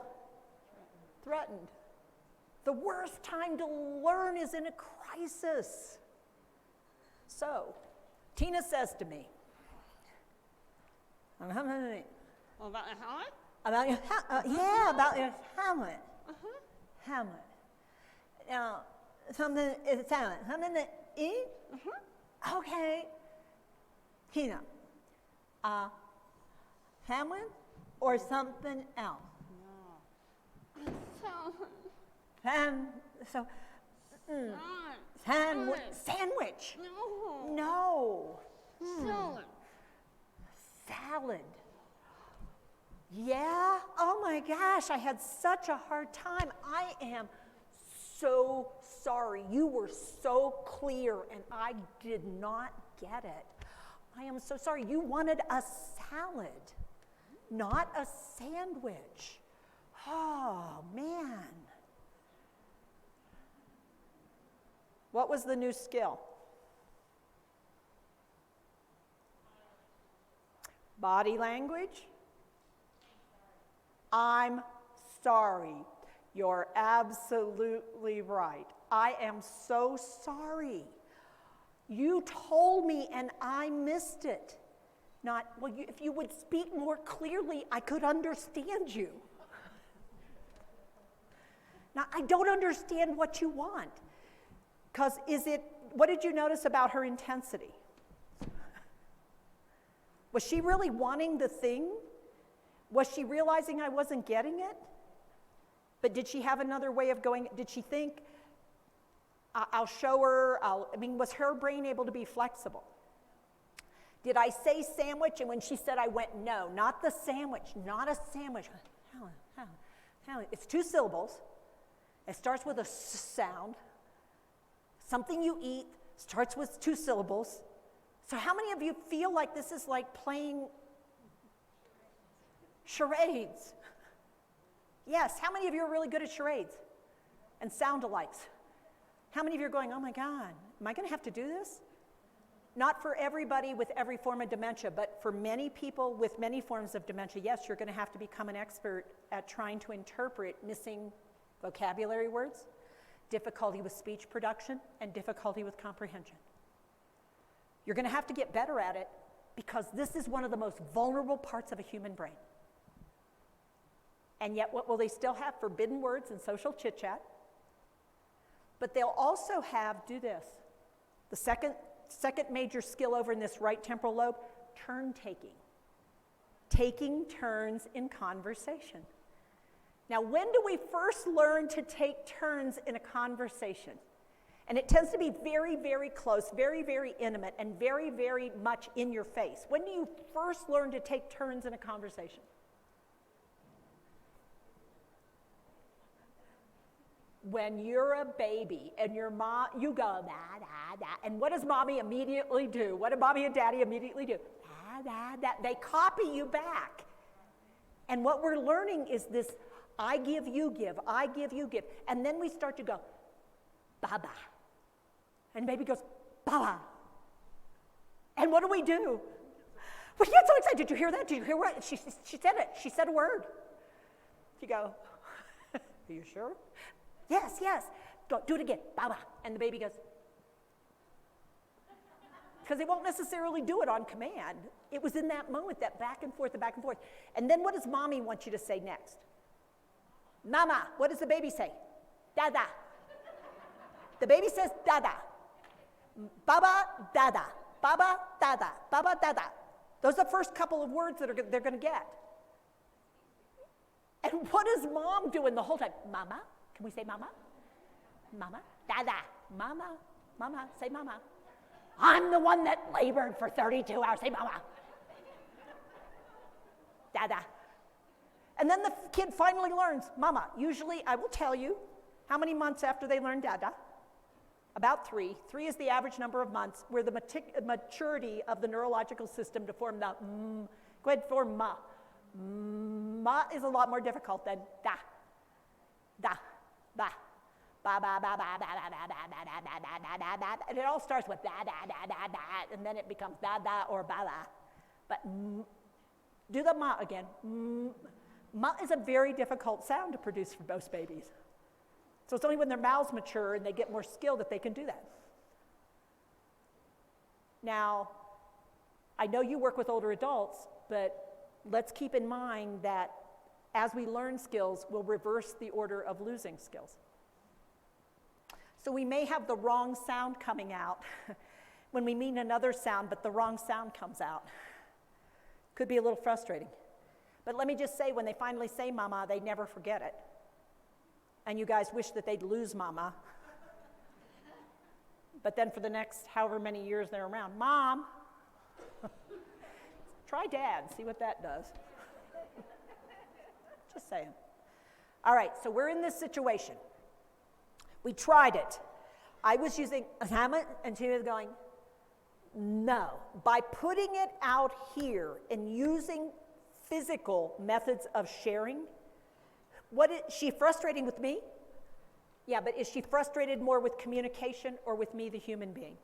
S5: threatened. The worst time to learn is in a crisis. So, Tina says to me,
S7: About your helmet?
S5: about your about your helmet. Helmet. Now, something is silent. Something that eat? Okay. Tina, Hamlin or something else?
S7: So,
S5: Sandwich.
S7: no.
S5: No.
S7: Salad.
S5: Salad. Yeah? Oh my gosh, I had such a hard time. I am so sorry. You were so clear and I did not get it. I am so sorry. You wanted a salad, not a sandwich. Oh, man. What was the new skill? Body language? I'm sorry. You're absolutely right. I am so sorry. You told me and I missed it. Not, well, if you would speak more clearly, I could understand you. Now, I don't understand what you want. Because what did you notice about her intensity? Was she really wanting the thing? Was she realizing I wasn't getting it? But did she have another way of going? Did she think, I'll show her, was her brain able to be flexible? Did I say sandwich? And when she said, I went, no, not the sandwich, not a sandwich. Helen, it's 2 syllables. It starts with a sound. Something you eat starts with 2 syllables. So how many of you feel like this is like playing charades? Yes, how many of you are really good at charades and sound-alikes? How many of you are going, oh my God, am I going to have to do this? Not for everybody with every form of dementia, but for many people with many forms of dementia, yes, you're going to have to become an expert at trying to interpret missing vocabulary words, difficulty with speech production, and difficulty with comprehension. You're going to have to get better at it because this is one of the most vulnerable parts of a human brain. And yet, what will they still have? Forbidden words and social chit-chat. But they'll also have, do this, the second major skill over in this right temporal lobe, turn taking. Taking turns in conversation. Now, when do we first learn to take turns in a conversation? And it tends to be very, very close, very, very intimate, and very, very much in your face. When do you first learn to take turns in a conversation? When you're a baby and your mom, you go, da, da, da. And what does mommy immediately do? What do mommy and daddy immediately do? Da, da, da. They copy you back. And what we're learning is this, I give, you give, I give, you give. And then we start to go, baba. And baby goes, baba. And what do? We get so excited. Did you hear that? Did you hear what? She said it. She said a word. You go, are you sure? Yes, yes. Go, do it again. Baba. And the baby goes, because they won't necessarily do it on command. It was in that moment, that back and forth, the back and forth. And then what does mommy want you to say next? Mama. What does the baby say? Dada. The baby says dada. Baba, dada. Baba, dada. Baba, dada. Those are the first couple of words that they're going to get. And what is mom doing the whole time? Mama. Can we say mama? Mama. Dada. Mama. Mama. Say mama. I'm the one that labored for 32 hours. Say mama. Dada. And then the kid finally learns mama. Usually, I will tell you how many months after they learn dada. About 3. 3 is the average number of months where the maturity of the neurological system to form the go ahead, form ma. Ma is a lot more difficult than da. Da. Ba. Ba ba ba ba ba ba ba ba ba ba ba ba. And it all starts with da da da da da, and then it becomes da da or ba da. But do the ma again. Ma is a very difficult sound to produce for most babies. So it's only when their mouths mature and they get more skill that they can do that. Now, I know you work with older adults, but let's keep in mind that as we learn skills, we'll reverse the order of losing skills. So we may have the wrong sound coming out when we mean another sound, but the wrong sound comes out. Could be a little frustrating. But let me just say, when they finally say mama, they never forget it. And you guys wish that they'd lose mama. But then for the next however many years they're around, mom. Try dad, see what that does. Just saying. All right, so we're in this situation. We tried it. I was using hammer, and she was going, no. By putting it out here and using physical methods of sharing, what is she frustrating with me? Yeah, but is she frustrated more with communication or with me, the human being?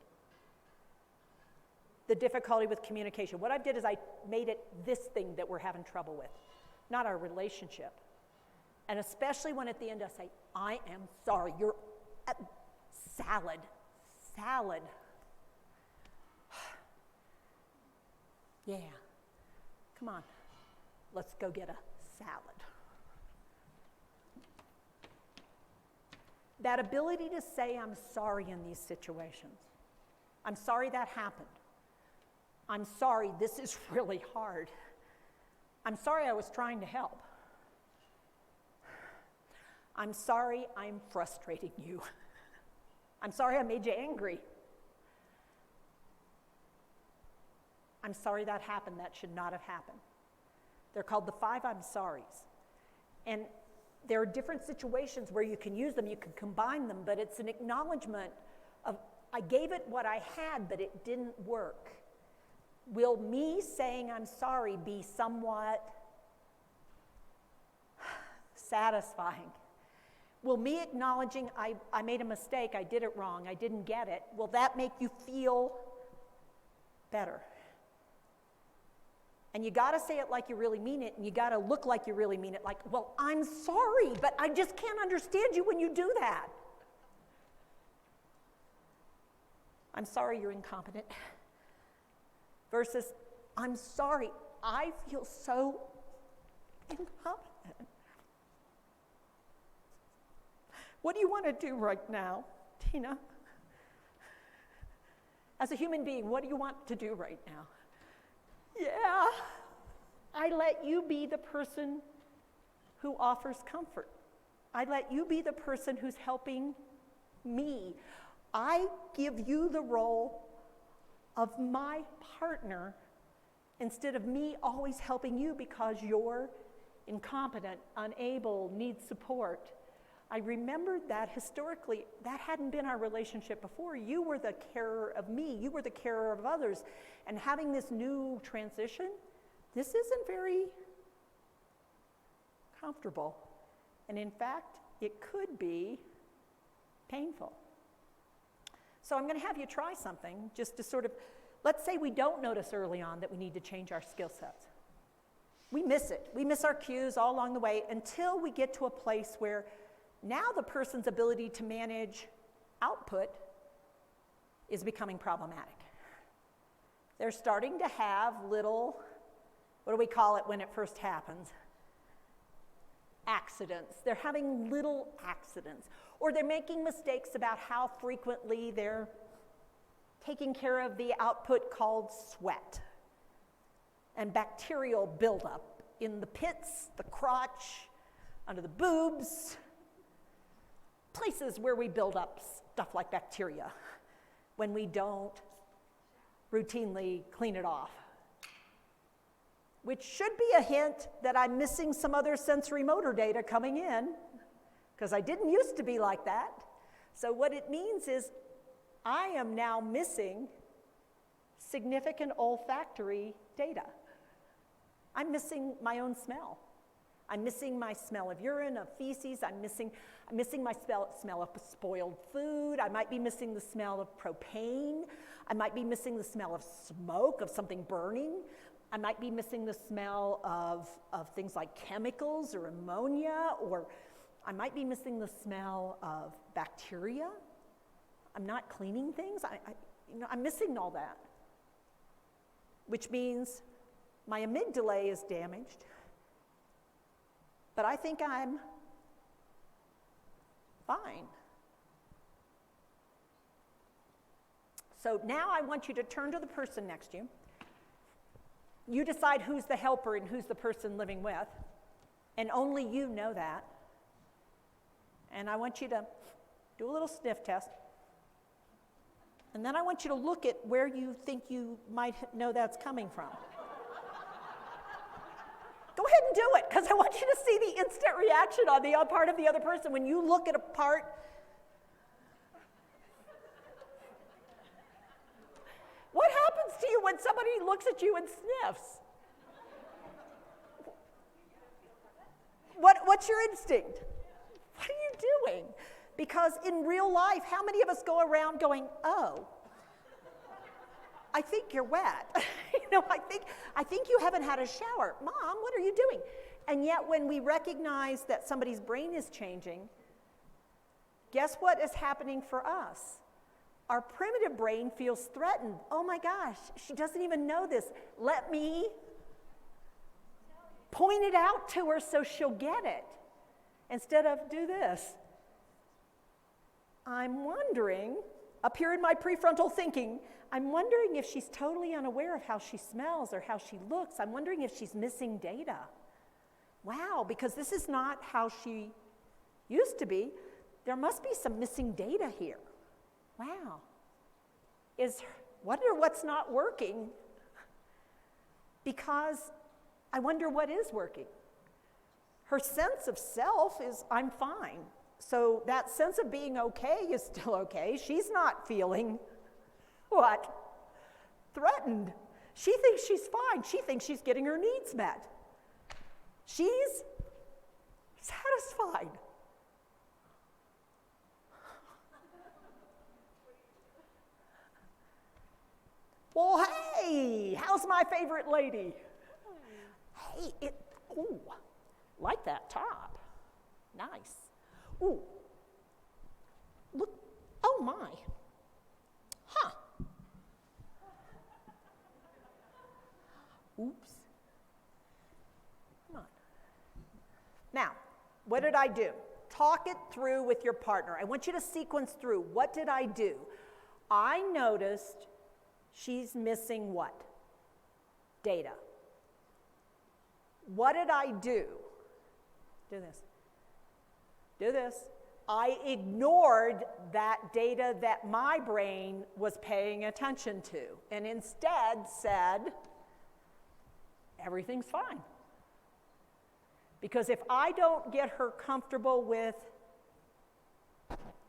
S5: The difficulty with communication. What I did is I made it this thing that we're having trouble with, not our relationship. And especially when at the end I say, I am sorry, you're salad. Yeah, come on, let's go get a salad. That ability to say I'm sorry in these situations. I'm sorry that happened. I'm sorry this is really hard. I'm sorry I was trying to help. I'm sorry I'm frustrating you. I'm sorry I made you angry. I'm sorry that happened. That should not have happened. They're called the 5 I'm sorries. And there are different situations where you can use them, you can combine them, but it's an acknowledgement of, I gave it what I had, but it didn't work. Will me saying I'm sorry be somewhat satisfying? Will me acknowledging I made a mistake, I did it wrong, I didn't get it, will that make you feel better? And you gotta say it like you really mean it, and you gotta look like you really mean it, like, well, I'm sorry, but I just can't understand you when you do that. I'm sorry you're incompetent. Versus, I'm sorry, I feel so incompetent. What do you want to do right now, Tina? As a human being, what do you want to do right now? Yeah, I let you be the person who offers comfort. I let you be the person who's helping me. I give you the role of my partner instead of me always helping you because you're incompetent, unable, need support. I remembered that historically, that hadn't been our relationship before. You were the carer of me, you were the carer of others. And having this new transition, this isn't very comfortable. And in fact, it could be painful. So I'm going to have you try something just to sort of, let's say we don't notice early on that we need to change our skill sets. We miss it. We miss our cues all along the way until we get to a place where now the person's ability to manage output is becoming problematic. They're starting to have little, what do we call it when it first happens? Accidents. They're having little accidents. Or they're making mistakes about how frequently they're taking care of the output called sweat and bacterial buildup in the pits, the crotch, under the boobs, places where we build up stuff like bacteria when we don't routinely clean it off. Which should be a hint that I'm missing some other sensory motor data coming in, because I didn't used to be like that. So what it means is I am now missing significant olfactory data. I'm missing my own smell. I'm missing my smell of urine, of feces. I'm missing my smell of spoiled food. I might be missing the smell of propane. I might be missing the smell of smoke, of something burning. I might be missing the smell of things like chemicals or ammonia, or I might be missing the smell of bacteria. I'm not cleaning things. I'm missing all that, which means my amygdala is damaged, but I think I'm fine. So now I want you to turn to the person next to you. You decide who's the helper and who's the person living with, and only you know that. And I want you to do a little sniff test. And then I want you to look at where you think you might know that's coming from. Go ahead and do it, because I want you to see the instant reaction on the part of the other person when you look at a part. What happens to you when somebody looks at you and sniffs? What's your instinct? What are you doing? Because in real life, how many of us go around going, oh, I think you're wet. I think you haven't had a shower. Mom, what are you doing? And yet when we recognize that somebody's brain is changing, guess what is happening for us? Our primitive brain feels threatened. Oh my gosh, she doesn't even know this. Let me point it out to her so she'll get it. Instead of do this. I'm wondering, up here in my prefrontal thinking, I'm wondering if she's totally unaware of how she smells or how she looks. I'm wondering if she's missing data. Wow, because this is not how she used to be. There must be some missing data here. Wow. Wonder what's not working, because I wonder what is working. Her sense of self is, I'm fine. So that sense of being okay is still okay. She's not feeling, what? Threatened. She thinks she's fine. She thinks she's getting her needs met. She's satisfied. Well, hey, how's my favorite lady? Hey, ooh, like that top. Nice. Ooh, look, oh my. Huh. Oops. Come on. Now, what did I do? Talk it through with your partner. I want you to sequence through. What did I do? I noticed she's missing what? Data. What did I do? Do this. Do this. I ignored that data that my brain was paying attention to and instead said, everything's fine. Because if I don't get her comfortable with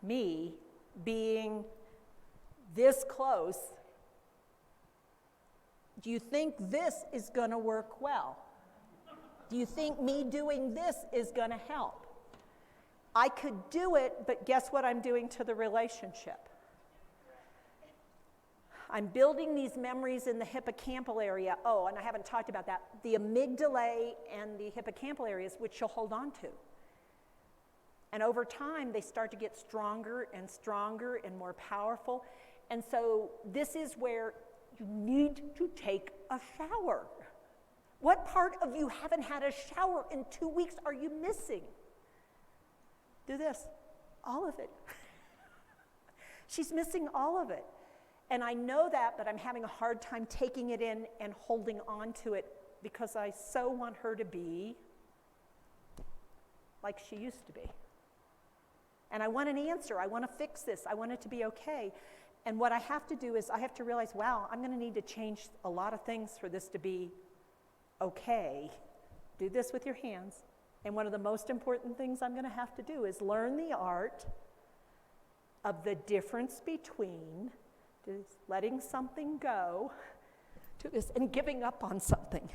S5: me being this close, do you think this is going to work well? Do you think me doing this is going to help? I could do it, but guess what I'm doing to the relationship? I'm building these memories in the hippocampal area. Oh, and I haven't talked about that. The amygdala and the hippocampal areas, which you'll hold on to. And over time, they start to get stronger and stronger and more powerful. And so this is where you need to take a shower. What part of you haven't had a shower in 2 weeks are you missing? Do this, all of it. She's missing all of it. And I know that, but I'm having a hard time taking it in and holding on to it because I so want her to be like she used to be. And I want an answer. I want to fix this. I want it to be okay. And what I have to do is I have to realize, wow, I'm going to need to change a lot of things for this to be okay. Do this with your hands. And one of the most important things I'm going to have to do is learn the art of the difference between just letting something go to this and giving up on something.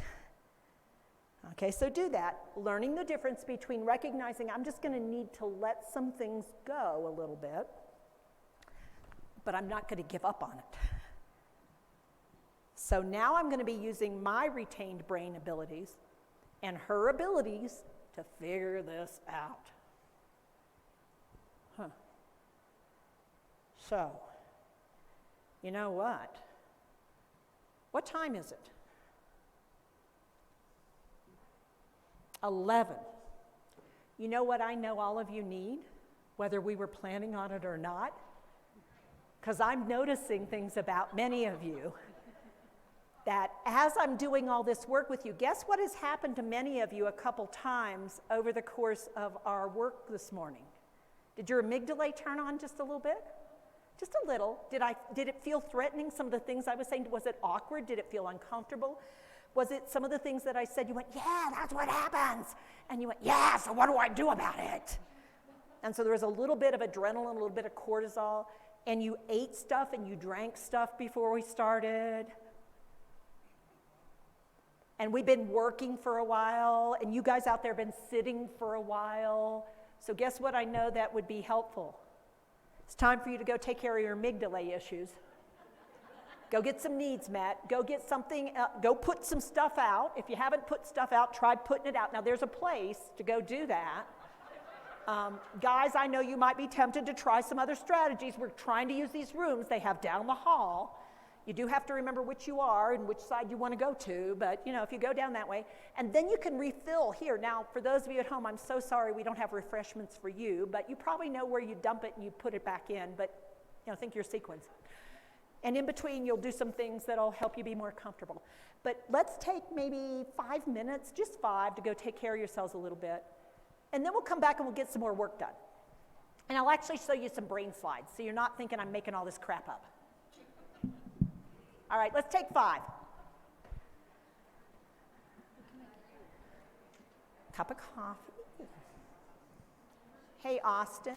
S5: Okay, so do that. Learning the difference between recognizing I'm just going to need to let some things go a little bit, but I'm not going to give up on it. So now I'm going to be using my retained brain abilities and her abilities to figure this out. So, you know what? What time is it? 11. You know what I know all of you need, whether we were planning on it or not? Because I'm noticing things about many of you that as I'm doing all this work with you, guess what has happened to many of you a couple times over the course of our work this morning? Did your amygdala turn on just a little bit? Just a little. Did it feel threatening, some of the things I was saying? Was it awkward? Did it feel uncomfortable? Was it some of the things that I said, you went, yeah, that's what happens. And you went, yeah, so what do I do about it? And so there was a little bit of adrenaline, a little bit of cortisol, and you ate stuff and you drank stuff before we started. And we've been working for a while, and you guys out there have been sitting for a while. So guess what I know that would be helpful? It's time for you to go take care of your amygdala issues. Go get some needs met. Go get something, go put some stuff out. If you haven't put stuff out, try putting it out. Now, there's a place to go do that. Guys, I know you might be tempted to try some other strategies. We're trying to use these rooms they have down the hall. You do have to remember which you are and which side you want to go to, but you know, if you go down that way, and then you can refill here. Now, for those of you at home, I'm so sorry we don't have refreshments for you, but you probably know where you dump it and you put it back in, but you know, think your sequence. And in between, you'll do some things that'll help you be more comfortable. But let's take maybe 5 minutes, just 5, to go take care of yourselves a little bit. And then we'll come back and we'll get some more work done. And I'll actually show you some brain slides, so you're not thinking I'm making all this crap up. All right, let's take 5. Cup of coffee. Hey, Austin.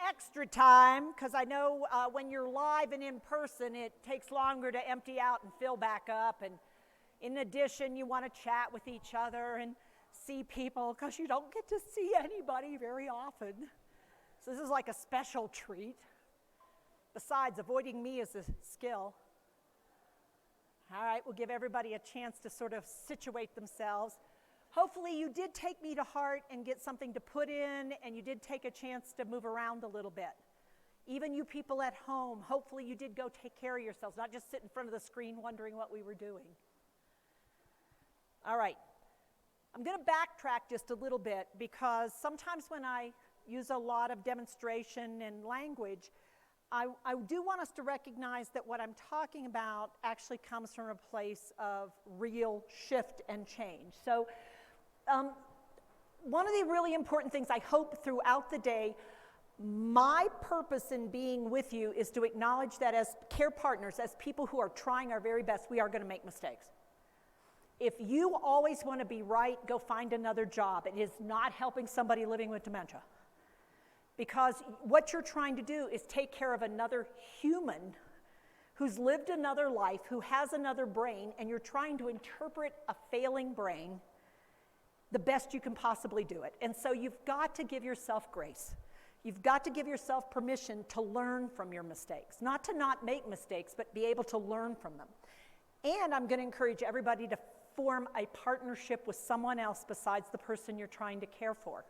S5: extra time, because I know when you're live and in person, it takes longer to empty out and fill back up. And in addition, you want to chat with each other and see people, because you don't get to see anybody very often. So this is like a special treat. Besides, avoiding me is a skill. All right, we'll give everybody a chance to sort of situate themselves. Hopefully you did take me to heart and get something to put in, and you did take a chance to move around a little bit. Even you people at home, hopefully you did go take care of yourselves, not just sit in front of the screen wondering what we were doing. All right, I'm going to backtrack just a little bit, because sometimes when I use a lot of demonstration and language, I do want us to recognize that what I'm talking about actually comes from a place of real shift and change. So one of the really important things I hope throughout the day, my purpose in being with you is to acknowledge that as care partners, as people who are trying our very best, we are going to make mistakes. If you always want to be right, go find another job. It is not helping somebody living with dementia. Because what you're trying to do is take care of another human who's lived another life, who has another brain, and you're trying to interpret a failing brain the best you can possibly do it. And so you've got to give yourself grace. You've got to give yourself permission to learn from your mistakes. Not to not make mistakes, but be able to learn from them. And I'm going to encourage everybody to form a partnership with someone else besides the person you're trying to care for.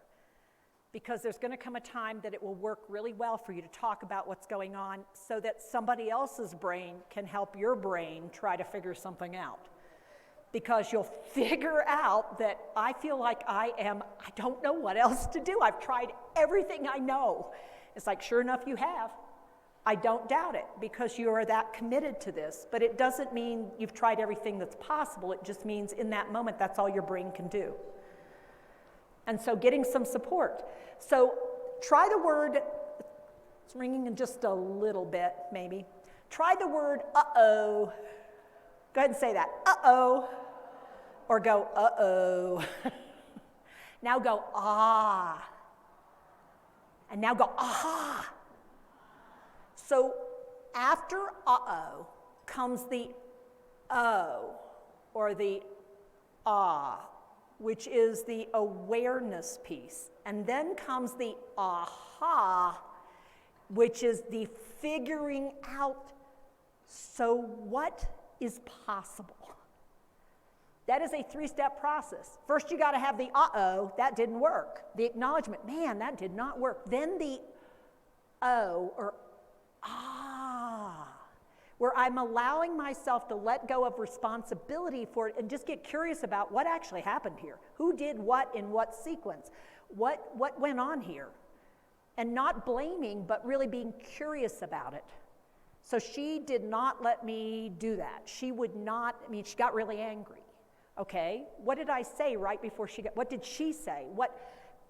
S5: Because there's going to come a time that it will work really well for you to talk about what's going on, so that somebody else's brain can help your brain try to figure something out. Because you'll figure out that I feel like I don't know what else to do. I've tried everything I know. It's like, sure enough, you have. I don't doubt it, because you are that committed to this. But it doesn't mean you've tried everything that's possible. It just means in that moment, that's all your brain can do. And so getting some support. So try the word, it's ringing in just a little bit, maybe. Try the word uh-oh. Go ahead and say that, uh-oh. Or go, uh-oh. Now go, ah. And now go, aha. So after uh-oh comes the oh, or the ah, which is the awareness piece. And then comes the aha, which is the figuring out, so what is possible? That is a three-step process. First, you got to have the uh-oh, that didn't work. The acknowledgement, man, that did not work. Then the oh, or ah, where I'm allowing myself to let go of responsibility for it and just get curious about what actually happened here. Who did what in what sequence? What went on here? And not blaming, but really being curious about it. So she did not let me do that. She would not, she got really angry. Okay, what did I say right before what did she say?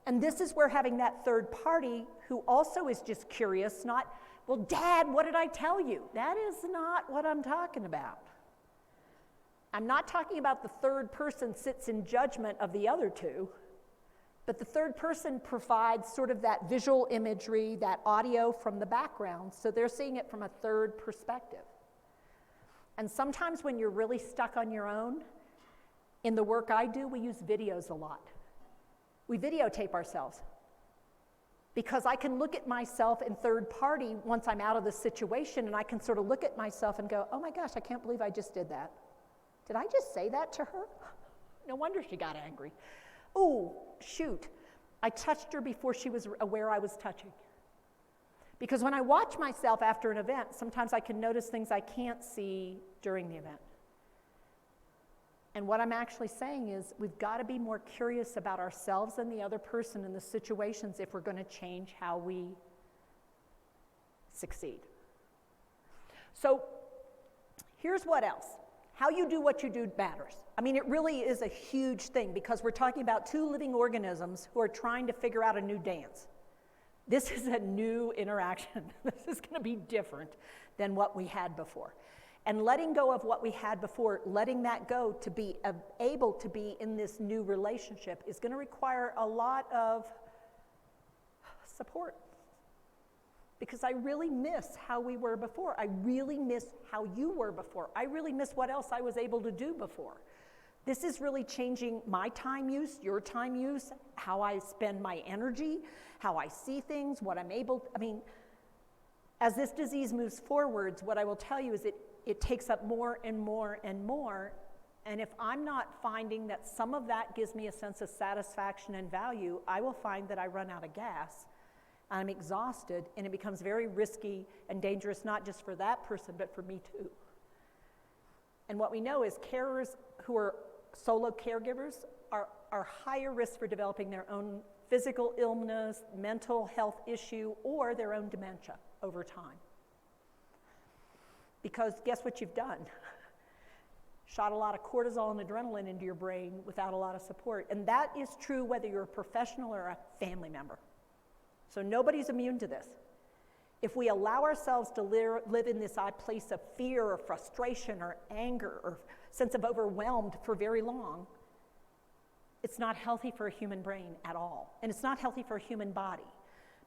S5: And this is where having that third party who also is just curious, not, well, Dad, what did I tell you? That is not what I'm talking about. I'm not talking about the third person sits in judgment of the other two, but the third person provides sort of that visual imagery, that audio from the background, so they're seeing it from a third perspective. And sometimes when you're really stuck on your own, in the work I do, we use videos a lot. We videotape ourselves. Because I can look at myself in third party once I'm out of the situation, and I can sort of look at myself and go, oh my gosh, I can't believe I just did that. Did I just say that to her? No wonder she got angry. Oh, shoot, I touched her before she was aware I was touching. Because when I watch myself after an event, sometimes I can notice things I can't see during the event. And what I'm actually saying is we've got to be more curious about ourselves and the other person in the situations if we're going to change how we succeed. So here's what else. How you do what you do matters. I mean, it really is a huge thing, because we're talking about two living organisms who are trying to figure out a new dance. This is a new interaction. This is going to be different than what we had before. And letting go of what we had before, letting that go to be able to be in this new relationship is going to require a lot of support. because I really miss how we were before. I really miss how you were before. I really miss what else I was able to do before. This is really changing my time use, your time use, how I spend my energy, how I see things, what I'm able, as this disease moves forwards, what I will tell you is it takes up more and more and more. And if I'm not finding that some of that gives me a sense of satisfaction and value, I will find that I run out of gas. I'm exhausted, and it becomes very risky and dangerous, not just for that person, but for me too. And what we know is carers who are solo caregivers are higher risk for developing their own physical illness, mental health issue, or their own dementia over time. Because guess what you've done? Shot a lot of cortisol and adrenaline into your brain without a lot of support. And that is true whether you're a professional or a family member. So nobody's immune to this. If we allow ourselves to live in this odd place of fear or frustration or anger or sense of overwhelmed for very long, it's not healthy for a human brain at all. And it's not healthy for a human body,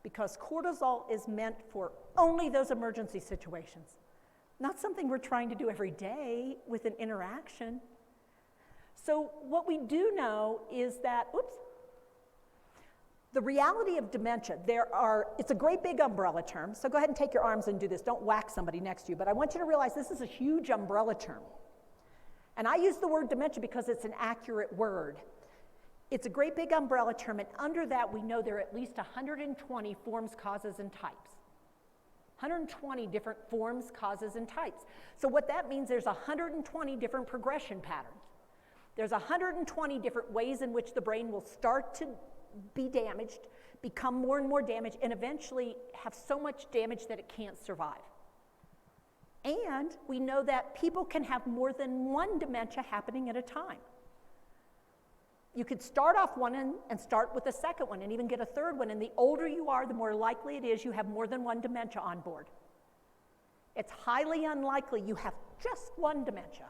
S5: because cortisol is meant for only those emergency situations, not something we're trying to do every day with an interaction. So what we do know is that, the reality of dementia, it's a great big umbrella term, so go ahead and take your arms and do this. Don't whack somebody next to you, but I want you to realize this is a huge umbrella term. And I use the word dementia because it's an accurate word. It's a great big umbrella term, and under that we know there are at least 120 forms, causes, and types. 120 different forms, causes, and types. So what that means, there's 120 different progression patterns. There's 120 different ways in which the brain will start to be damaged, become more and more damaged, and eventually have so much damage that it can't survive. And we know that people can have more than one dementia happening at a time. You could start off one and start with a second one and even get a third one, and the older you are, the more likely it is you have more than one dementia on board. It's highly unlikely you have just one dementia.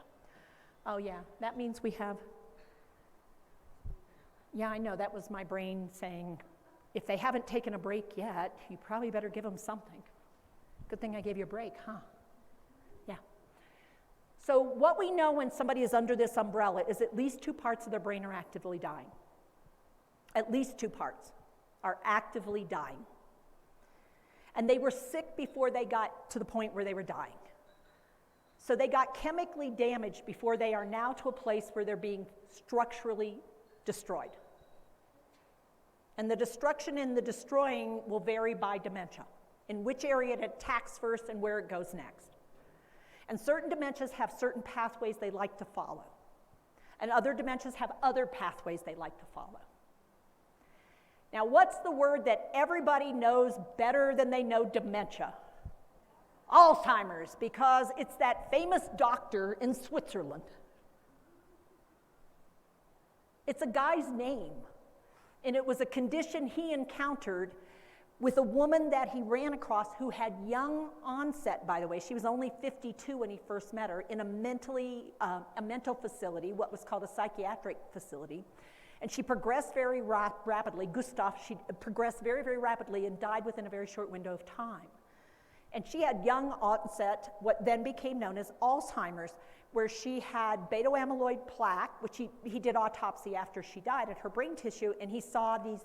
S5: Oh yeah, that means we have, yeah, I know, that was my brain saying, if they haven't taken a break yet, you probably better give them something. Good thing I gave you a break, huh? Yeah. So what we know when somebody is under this umbrella is at least 2 parts of their brain are actively dying. At least 2 parts are actively dying. And they were sick before they got to the point where they were dying. So they got chemically damaged before they are now to a place where they're being structurally destroyed. And the destruction and the destroying will vary by dementia, in which area it attacks first and where it goes next. And certain dementias have certain pathways they like to follow. And other dementias have other pathways they like to follow. Now, what's the word that everybody knows better than they know dementia? Alzheimer's, because it's that famous doctor in Switzerland. It's a guy's name, and it was a condition he encountered with a woman that he ran across who had young onset, by the way. She was only 52 when he first met her, in a mental facility, what was called a psychiatric facility. And she progressed very rapidly. She progressed very, very rapidly and died within a very short window of time. And she had young onset, what then became known as Alzheimer's, where she had beta-amyloid plaque, which he did autopsy after she died at her brain tissue, and he saw these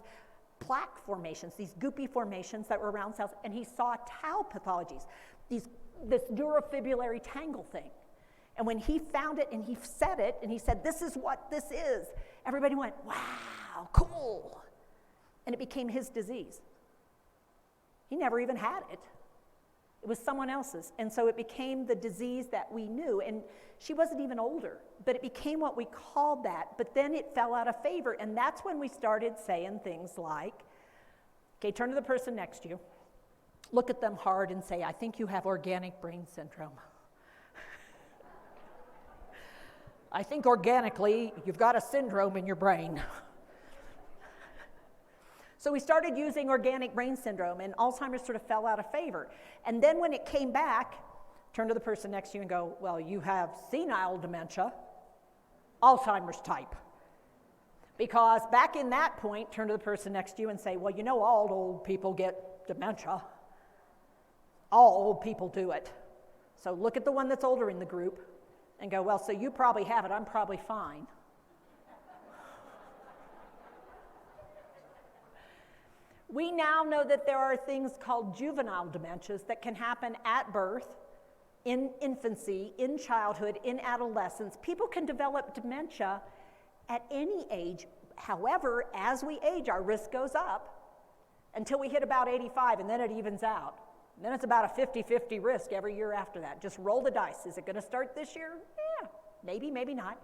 S5: plaque formations, these goopy formations that were around cells, and he saw tau pathologies, this neurofibrillary tangle thing. And when he found it and he said it, and he said, "This is what this is," everybody went, "Wow, cool." And it became his disease. He never even had it. It was someone else's. And so it became the disease that we knew. And she wasn't even older, but it became what we called that. But then it fell out of favor. And that's when we started saying things like, okay, turn to the person next to you, look at them hard and say, "I think you have organic brain syndrome." I think organically you've got a syndrome in your brain. So we started using organic brain syndrome, and Alzheimer's sort of fell out of favor. And then when it came back, turn to the person next to you and go, "Well, you have senile dementia, Alzheimer's type." Because back in that point, turn to the person next to you and say, "Well, you know all old people get dementia." All old people do it. So look at the one that's older in the group and go, well, so you probably have it, I'm probably fine. We now know that there are things called juvenile dementias that can happen at birth, in infancy, in childhood, in adolescence. People can develop dementia at any age. However, as we age, our risk goes up until we hit about 85, and then it evens out. And then it's about a 50-50 risk every year after that. Just roll the dice. Is it going to start this year? Yeah, maybe, maybe not.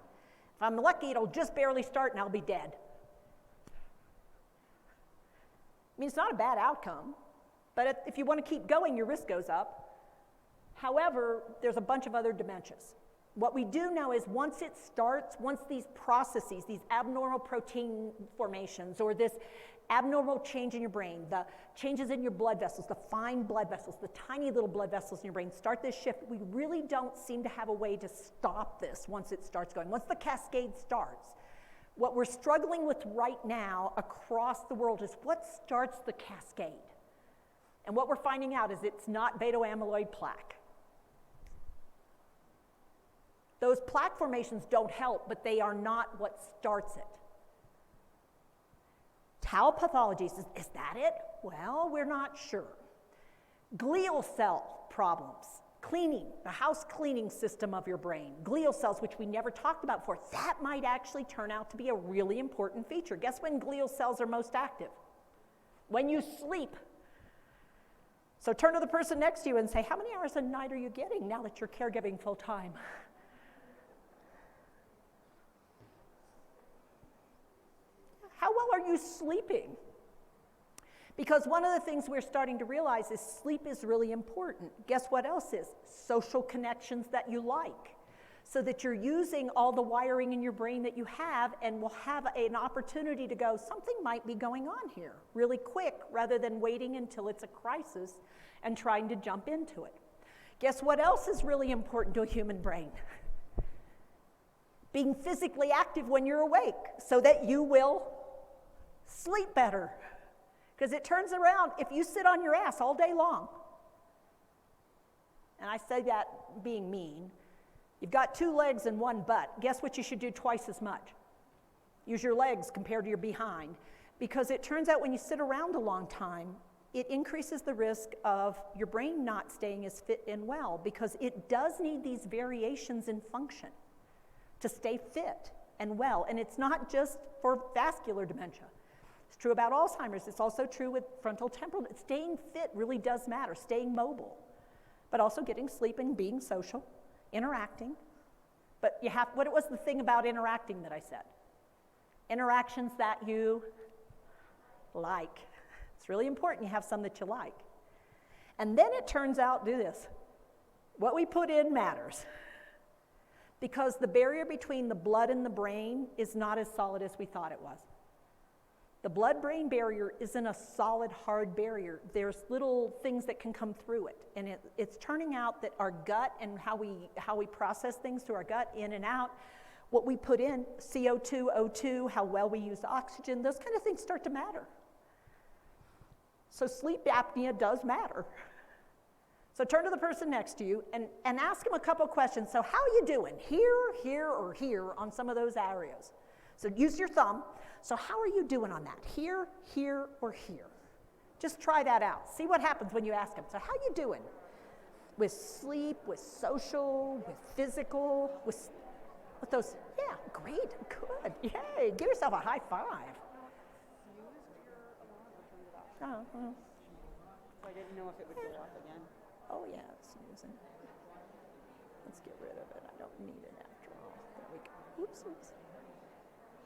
S5: If I'm lucky, it'll just barely start and I'll be dead. I mean, it's not a bad outcome, but if you want to keep going, your risk goes up. However, there's a bunch of other dementias. What we do know is once it starts, once these processes, these abnormal protein formations or this abnormal change in your brain, the changes in your blood vessels, the fine blood vessels, the tiny little blood vessels in your brain start this shift, we really don't seem to have a way to stop this once it starts going. Once the cascade starts, what we're struggling with right now across the world is what starts the cascade. And what we're finding out is it's not beta-amyloid plaque. Those plaque formations don't help, but they are not what starts it. Tau pathologies, is that it? Well, we're not sure. Glial cell problems, cleaning, the house cleaning system of your brain. Glial cells, which we never talked about before, that might actually turn out to be a really important feature. Guess when glial cells are most active? When you sleep. So turn to the person next to you and say, how many hours a night are you getting now that you're caregiving full time? How well are you sleeping? Because one of the things we're starting to realize is sleep is really important. Guess what else is? Social connections that you like. So that you're using all the wiring in your brain that you have and will have an opportunity to go, something might be going on here really quick rather than waiting until it's a crisis and trying to jump into it. Guess what else is really important to a human brain? Being physically active when you're awake so that you will sleep better. Because it turns around, if you sit on your ass all day long, and I say that being mean, you've got 2 legs and 1 butt, guess what you should do twice as much? Use your legs compared to your behind. Because it turns out when you sit around a long time, it increases the risk of your brain not staying as fit and well, because it does need these variations in function to stay fit and well. And it's not just for vascular dementia. It's true about Alzheimer's. It's also true with frontal temporal. Staying fit really does matter, staying mobile, but also getting sleep and being social, interacting. But you have, what was the thing about interacting that I said? Interactions that you like. It's really important you have some that you like. And then it turns out, do this, what we put in matters. Because the barrier between the blood and the brain is not as solid as we thought it was. The blood-brain barrier isn't a solid, hard barrier. There's little things that can come through it. And it's turning out that our gut and how we process things through our gut, in and out, what we put in, CO2, O2, how well we use oxygen, those kind of things start to matter. So sleep apnea does matter. So turn to the person next to you and ask them a couple questions. So how are you doing? Here, or here on some of those areas. So use your thumb. So how are you doing on that? Here, or here? Just try that out. See what happens when you ask them. So how you doing? With sleep, with social, with physical, with those? Yeah, great, good. Yay, give yourself a high five. Oh, well.
S6: I didn't know if it would go off again.
S5: Oh yeah, it's snoozing. Let's get rid of it. I don't need it after all. There we go. Oops.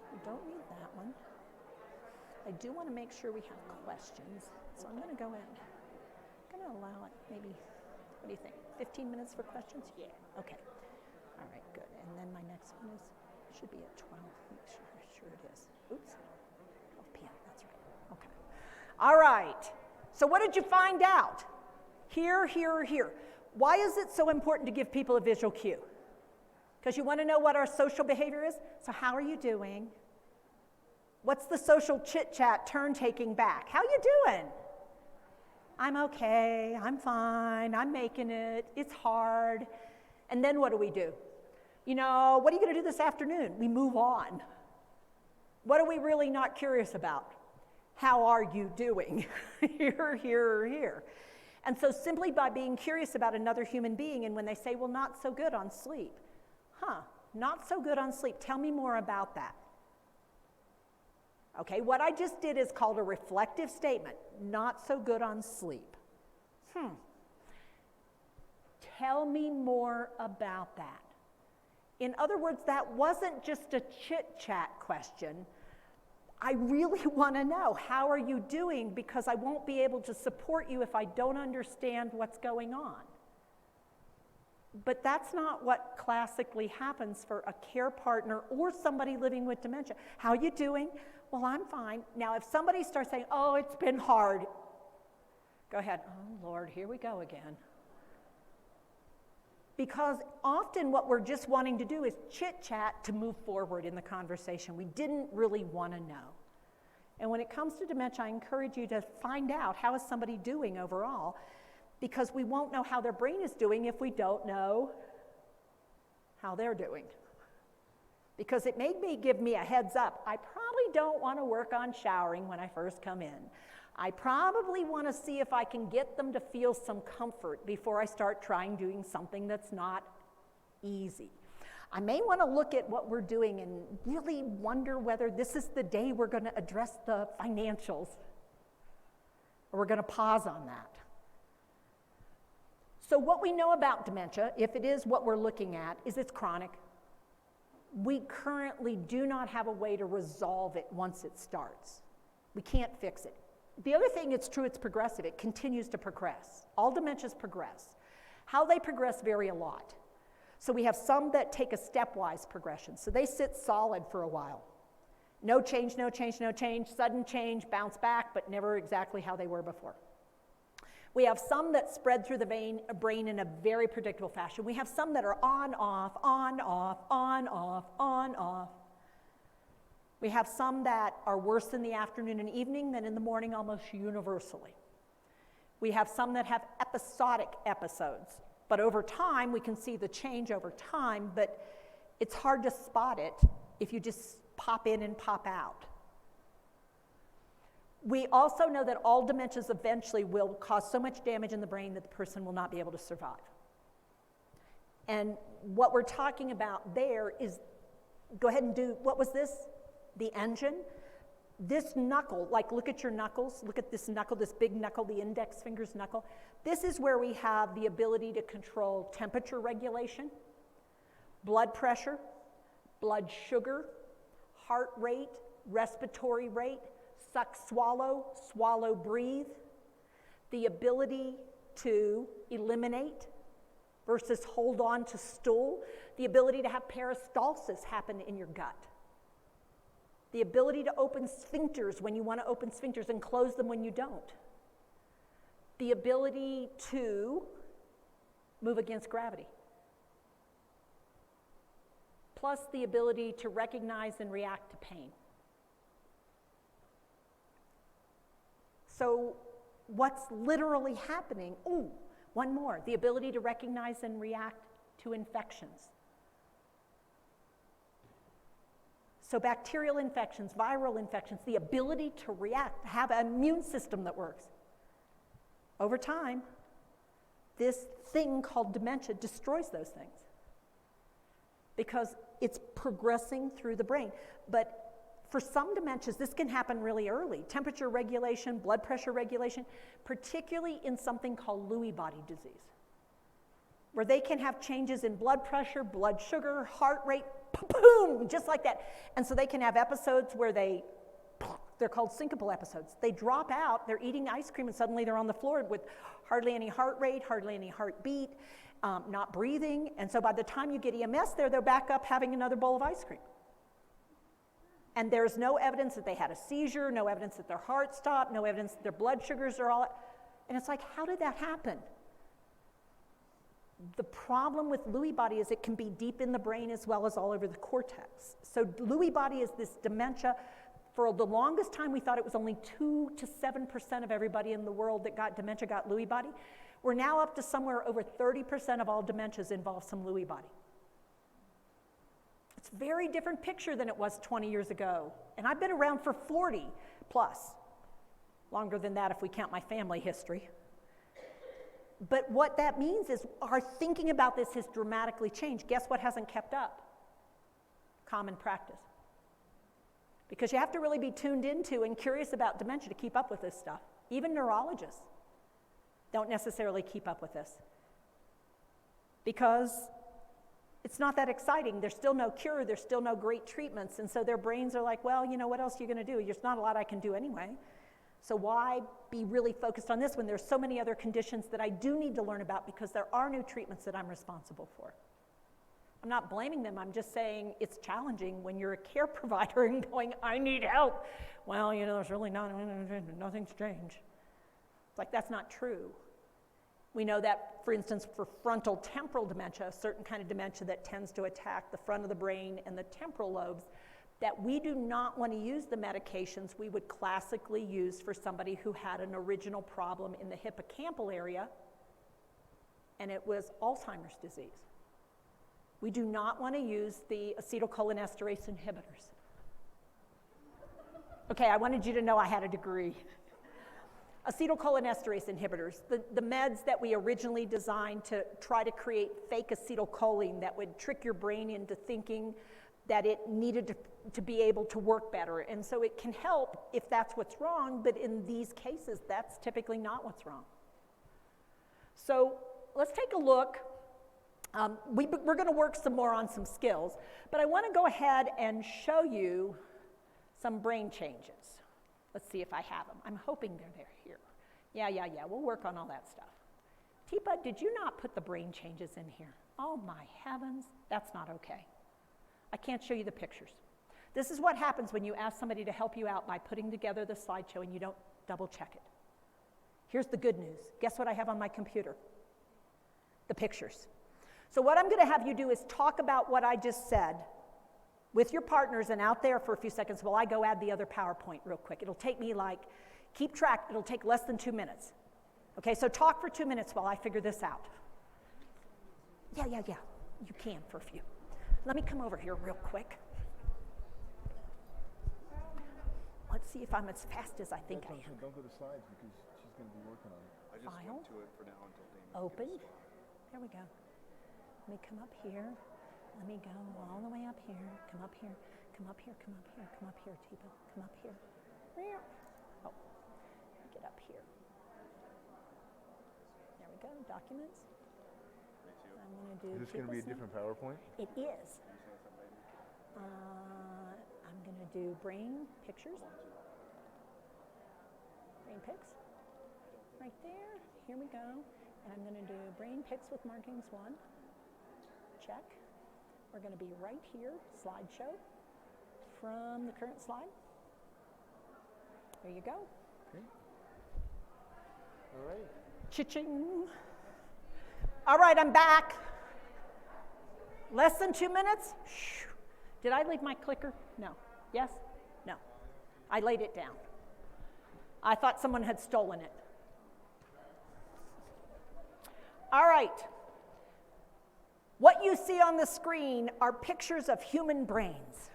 S5: We don't need that one. I do want to make sure we have questions, so I'm going to go in. I'm going to allow it maybe, what do you think, 15 minutes for questions? Yeah. Okay. All right, good. And then my next one should be at 12. Make sure it is. Oops. 12 p.m. That's right. Okay. All right. So what did you find out? Here, or here. Why is it so important to give people a visual cue? Because you want to know what our social behavior is? So how are you doing? What's the social chit-chat turn taking back? How you doing? I'm okay, I'm fine, I'm making it, it's hard. And then what do? You know, what are you going to do this afternoon? We move on. What are we really not curious about? How are you doing? Here, here, or here. And so simply by being curious about another human being, and when they say, well, not so good on sleep. Not so good on sleep. Tell me more about that. Okay, what I just did is called a reflective statement. Not so good on sleep. Tell me more about that. In other words, that wasn't just a chit-chat question. I really want to know, how are you doing? Because I won't be able to support you if I don't understand what's going on. But that's not what classically happens for a care partner or somebody living with dementia. How are you doing? Well, I'm fine. Now, if somebody starts saying, oh, it's been hard, go ahead. Oh, Lord, here we go again. Because often what we're just wanting to do is chit-chat to move forward in the conversation. We didn't really want to know. And when it comes to dementia, I encourage you to find out, how is somebody doing overall? Because we won't know how their brain is doing if we don't know how they're doing. Because it may give me a heads up. I probably don't want to work on showering when I first come in. I probably want to see if I can get them to feel some comfort before I start trying doing something that's not easy. I may want to look at what we're doing and really wonder whether this is the day we're going to address the financials, or we're going to pause on that. So what we know about dementia, if it is what we're looking at, is it's chronic. We currently do not have a way to resolve it once it starts. We can't fix it. The other thing, it's true, it's progressive. It continues to progress. All dementias progress. How they progress vary a lot. So we have some that take a stepwise progression. So they sit solid for a while. No change, no change, no change, sudden change, bounce back, but never exactly how they were before. We have some that spread through the brain in a very predictable fashion. We have some that are on, off, on, off, on, off, on, off. We have some that are worse in the afternoon and evening than in the morning almost universally. We have some that have episodic episodes, but over time we can see the change over time, but it's hard to spot it if you just pop in and pop out. We also know that all dementias eventually will cause so much damage in the brain that the person will not be able to survive. And what we're talking about there is, go ahead and do, what was this? The engine. This knuckle, like look at your knuckles, look at this knuckle, this big knuckle, the index finger's knuckle. This is where we have the ability to control temperature regulation, blood pressure, blood sugar, heart rate, respiratory rate, suck, swallow, swallow, breathe, the ability to eliminate versus hold on to stool, the ability to have peristalsis happen in your gut, the ability to open sphincters when you want to open sphincters and close them when you don't, the ability to move against gravity, plus the ability to recognize and react to pain. So what's literally happening? Oh, one more, the ability to recognize and react to infections. So bacterial infections, viral infections, the ability to react, have an immune system that works. Over time, this thing called dementia destroys those things because it's progressing through the brain. But for some dementias, this can happen really early. Temperature regulation, blood pressure regulation, particularly in something called Lewy body disease, where they can have changes in blood pressure, blood sugar, heart rate, boom, just like that. And so they can have episodes where they're called syncopal episodes. They drop out, they're eating ice cream, and suddenly they're on the floor with hardly any heart rate, hardly any heartbeat, not breathing. And so by the time you get EMS there, they're back up having another bowl of ice cream. And there's no evidence that they had a seizure, no evidence that their heart stopped, no evidence that their blood sugars are all, and it's like, how did that happen? The problem with Lewy body is it can be deep in the brain as well as all over the cortex. So Lewy body is this dementia For the longest time, we thought it was only 2 to 7% of everybody in the world that got dementia got Lewy body. We're now up to somewhere over 30% of all dementias involve some Lewy body. It's a very different picture than it was 20 years ago. And I've been around for 40 plus, longer than that if we count my family history. But what that means is our thinking about this has dramatically changed. Guess what hasn't kept up? Common practice. Because you have to really be tuned into and curious about dementia to keep up with this stuff. Even neurologists don't necessarily keep up with this. Because it's not that exciting. There's still no cure, there's still no great treatments, and so their brains are like, well, you know, what else are you going to do? There's not a lot I can do anyway. So why be really focused on this when there's so many other conditions that I do need to learn about because there are new treatments that I'm responsible for? I'm not blaming them, I'm just saying it's challenging when you're a care provider and going, I need help. Well, you know, there's really nothing's changed. It's like, that's not true. We know that, for instance, for frontal temporal dementia, a certain kind of dementia that tends to attack the front of the brain and the temporal lobes, that we do not want to use the medications we would classically use for somebody who had an original problem in the hippocampal area, and it was Alzheimer's disease. We do not want to use the acetylcholinesterase inhibitors. Okay, I wanted you to know I had a degree. Acetylcholinesterase inhibitors, the meds that we originally designed to try to create fake acetylcholine that would trick your brain into thinking that it needed to be able to work better. And so it can help if that's what's wrong, but in these cases, that's typically not what's wrong. So let's take a look. We're going to work some more on some skills, but I want to go ahead and show you some brain changes. Let's see if I have them. I'm hoping they're here. Yeah, we'll work on all that stuff. Teepa, did you not put the brain changes in here? Oh my heavens, that's not okay. I can't show you the pictures. This is what happens when you ask somebody to help you out by putting together the slideshow and you don't double check it. Here's the good news. Guess what I have on my computer? The pictures. So what I'm going to have you do is talk about what I just said with your partners and out there for a few seconds while I go add the other PowerPoint real quick. It'll take me keep track, it'll take less than 2 minutes. Okay, so talk for 2 minutes while I figure this out. Yeah, you can for a few. Let me come over here real quick. Let's see if I'm as fast as I think I am.
S8: Don't go to slides because she's going to be working on it.
S4: I just
S5: File.
S4: went to it for now until Damon
S5: Open.
S4: gets started.
S5: There we go. Let me come up here. Let me go all the way up here. Come up here. Come up here. Come up here. Come up here, Teepa. Come up here. Oh, get up here. There we go. Documents. I'm going to do.
S8: Is this going to be a different PowerPoint?
S5: It is. I'm going to do brain pictures. Brain pics. Right there. Here we go. And I'm going to do brain pics with markings 1. Check. We're going to be right here, slideshow, from the current slide. There you go.
S8: Okay. All right.
S5: Cha-ching. All right, I'm back. Less than 2 minutes? Shh. Did I leave my clicker? No. Yes? No. I laid it down. I thought someone had stolen it. All right. What you see on the screen are pictures of human brains.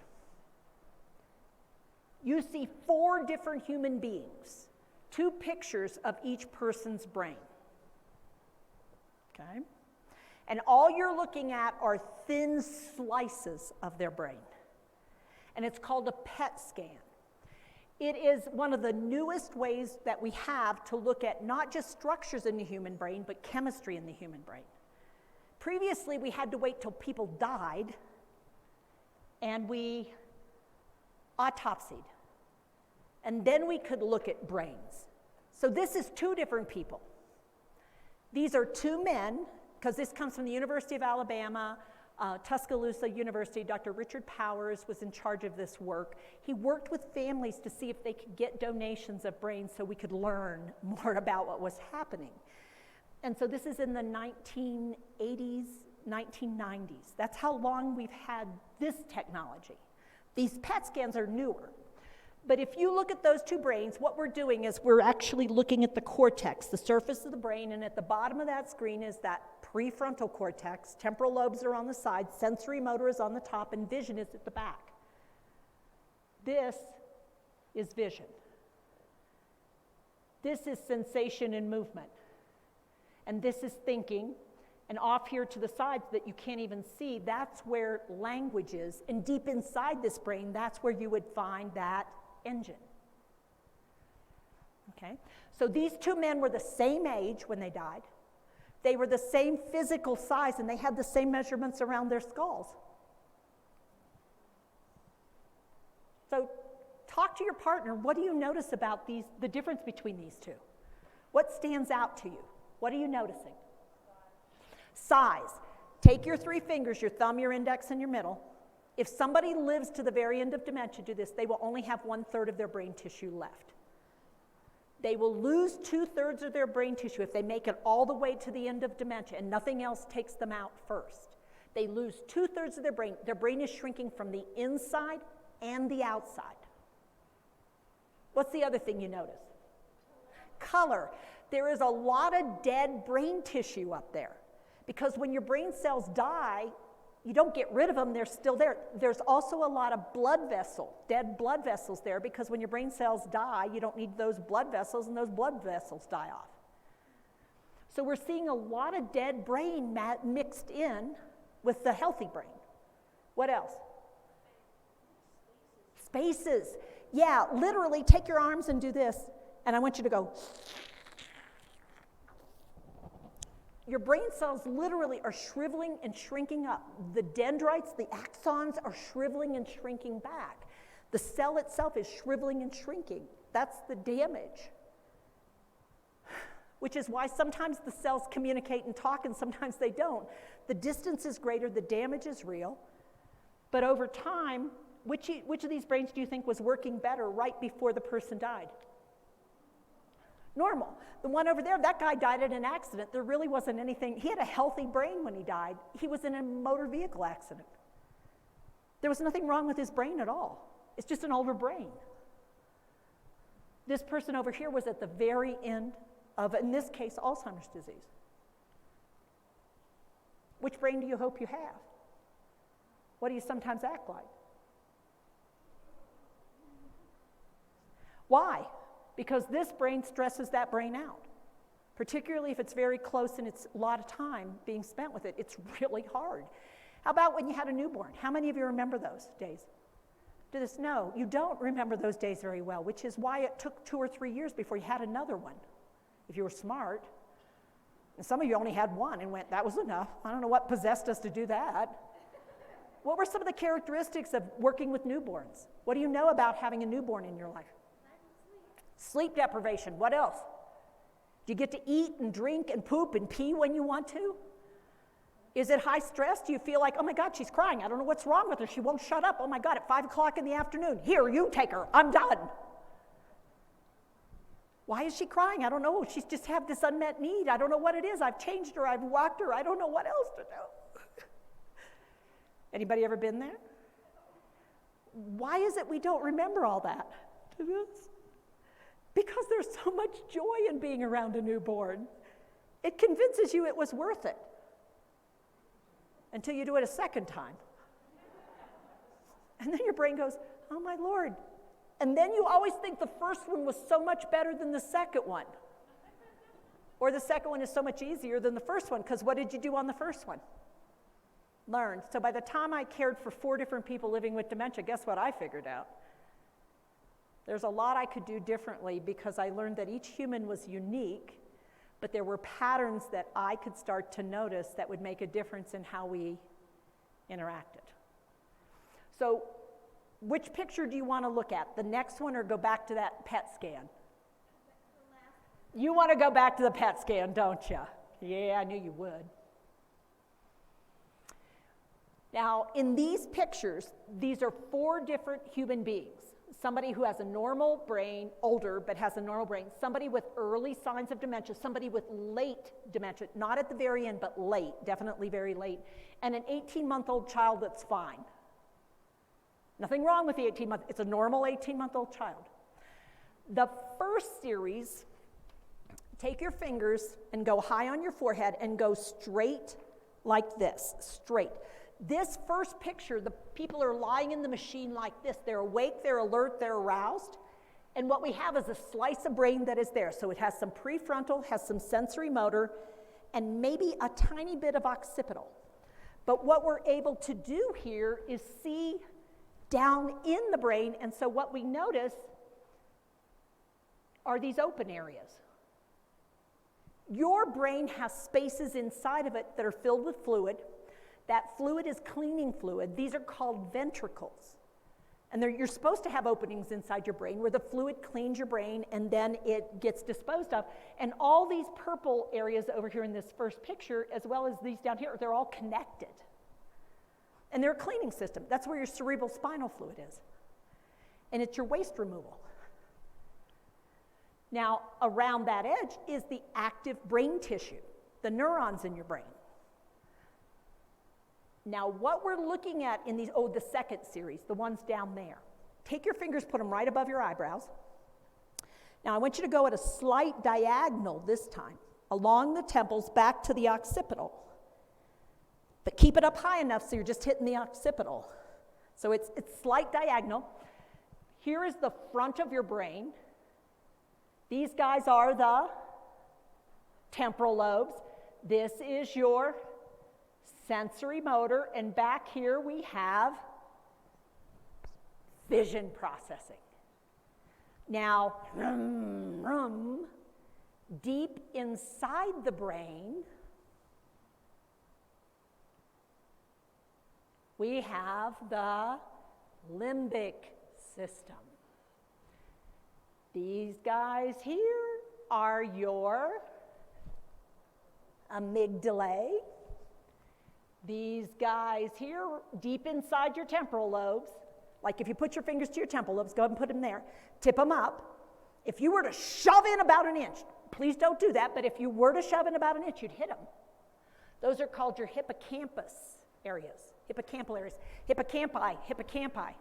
S5: You see 4 different human beings, 2 pictures of each person's brain. Okay? And all you're looking at are thin slices of their brain. And it's called a PET scan. It is one of the newest ways that we have to look at not just structures in the human brain, but chemistry in the human brain. Previously, we had to wait till people died, and we autopsied. And then we could look at brains. So this is 2 different people. These are 2 men, because this comes from the University of Alabama, Tuscaloosa University. Dr. Richard Powers was in charge of this work. He worked with families to see if they could get donations of brains so we could learn more about what was happening. And so this is in the 1980s, 1990s. That's how long we've had this technology. These PET scans are newer. But if you look at those two brains, what we're doing is we're actually looking at the cortex, the surface of the brain, and at the bottom of that screen is that prefrontal cortex. Temporal lobes are on the side, sensory motor is on the top, and vision is at the back. This is vision. This is sensation and movement. And this is thinking. And off here to the sides that you can't even see, that's where language is. And deep inside this brain, that's where you would find that engine. Okay? So these two men were the same age when they died. They were the same physical size, and they had the same measurements around their skulls. So talk to your partner. What do you notice about the difference between these two? What stands out to you? What are you noticing? Size. Take your three fingers, your thumb, your index, and your middle. If somebody lives to the very end of dementia, do this, they will only have 1/3 of their brain tissue left. They will lose 2/3 of their brain tissue if they make it all the way to the end of dementia and nothing else takes them out first. They lose 2/3 of their brain. Their brain is shrinking from the inside and the outside. What's the other thing you notice? Color. There is a lot of dead brain tissue up there because when your brain cells die, you don't get rid of them, they're still there. There's also a lot of dead blood vessels there because when your brain cells die, you don't need those blood vessels and those blood vessels die off. So we're seeing a lot of dead brain mixed in with the healthy brain. What else? Spaces. Yeah, literally take your arms and do this, and I want you to go. Your brain cells literally are shriveling and shrinking up. The dendrites, the axons are shriveling and shrinking back. The cell itself is shriveling and shrinking. That's the damage. Which is why sometimes the cells communicate and talk and sometimes they don't. The distance is greater, the damage is real. But over time, which of these brains do you think was working better right before the person died? Normal. The one over there, that guy died in an accident. There really wasn't anything. He had a healthy brain when he died. He was in a motor vehicle accident. There was nothing wrong with his brain at all. It's just an older brain. This person over here was at the very end of, in this case, Alzheimer's disease. Which brain do you hope you have? What do you sometimes act like? Why? Because this brain stresses that brain out, particularly if it's very close and it's a lot of time being spent with it. It's really hard. How about when you had a newborn? How many of you remember those days? Do this? No, you don't remember those days very well, which is why it took 2 or 3 years before you had another one, if you were smart. And some of you only had one and went, that was enough. I don't know what possessed us to do that. What were some of the characteristics of working with newborns? What do you know about having a newborn in your life? Sleep deprivation. What else? Do you get to eat and drink and poop and pee when you want to? Is it high stress? Do you feel like, oh my God, she's crying. I don't know what's wrong with her. She won't shut up. Oh my God, at 5 o'clock in the afternoon. Here, you take her. I'm done. Why is she crying? I don't know. She's just have this unmet need. I don't know what it is. I've changed her. I've walked her. I don't know what else to do. Anybody ever been there? Why is it we don't remember all that? Because there's so much joy in being around a newborn. It convinces you it was worth it until you do it a second time. And then your brain goes, oh my Lord. And then you always think the first one was so much better than the second one. Or the second one is so much easier than the first one, because what did you do on the first one? Learn. So by the time I cared for 4 different people living with dementia, guess what I figured out? There's a lot I could do differently because I learned that each human was unique, but there were patterns that I could start to notice that would make a difference in how we interacted. So which picture do you want to look at? The next one or go back to that PET scan? You want to go back to the PET scan, don't you? Yeah, I knew you would. Now, in these pictures, these are 4 different human beings. Somebody who has a normal brain, older, but has a normal brain. Somebody with early signs of dementia. Somebody with late dementia, not at the very end, but late, definitely very late. And an 18-month-old child that's fine. Nothing wrong with the 18-month, it's a normal 18-month-old child. The first series, take your fingers and go high on your forehead and go straight like this, straight. This first picture, the people are lying in the machine like this. They're awake, they're alert, they're aroused. And what we have is a slice of brain that is there. So it has some prefrontal, has some sensory motor, and maybe a tiny bit of occipital. But what we're able to do here is see down in the brain, and so what we notice are these open areas. Your brain has spaces inside of it that are filled with fluid. That fluid is cleaning fluid. These are called ventricles. And you're supposed to have openings inside your brain where the fluid cleans your brain and then it gets disposed of. And all these purple areas over here in this first picture, as well as these down here, they're all connected. And they're a cleaning system. That's where your cerebral spinal fluid is. And it's your waste removal. Now, around that edge is the active brain tissue, the neurons in your brain. Now, what we're looking at in these, the second series, the ones down there, take your fingers, put them right above your eyebrows. Now, I want you to go at a slight diagonal this time, along the temples, back to the occipital. But keep it up high enough so you're just hitting the occipital. So it's slight diagonal. Here is the front of your brain. These guys are the temporal lobes. This is your sensory motor, and back here we have vision processing. Now, deep inside the brain, we have the limbic system. These guys here are your amygdalae. These guys here, deep inside your temporal lobes, like if you put your fingers to your temporal lobes, go ahead and put them there, tip them up. If you were to shove in about an inch, please don't do that, but if you were to shove in about an inch, you'd hit them. Those are called your hippocampus areas, hippocampal areas, hippocampi.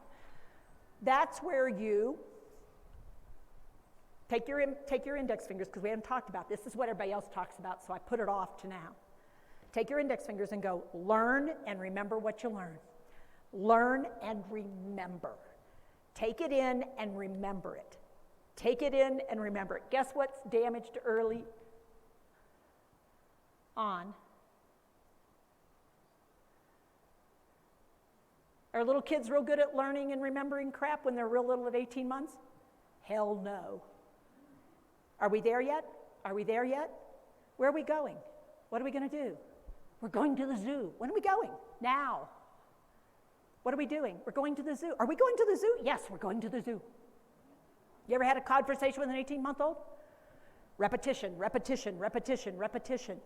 S5: That's where you take your index fingers, because we haven't talked about this. This is what everybody else talks about, so I put it off to now. Take your index fingers and go, learn and remember what you learn. Learn and remember. Take it in and remember it. Take it in and remember it. Guess what's damaged early on? Are little kids real good at learning and remembering crap when they're real little at 18 months? Hell no. Are we there yet? Are we there yet? Where are we going? What are we going to do? We're going to the zoo. When are we going? Now. What are we doing? We're going to the zoo. Are we going to the zoo? Yes, we're going to the zoo. You ever had a conversation with an 18-month-old? Repetition, repetition, repetition, repetition.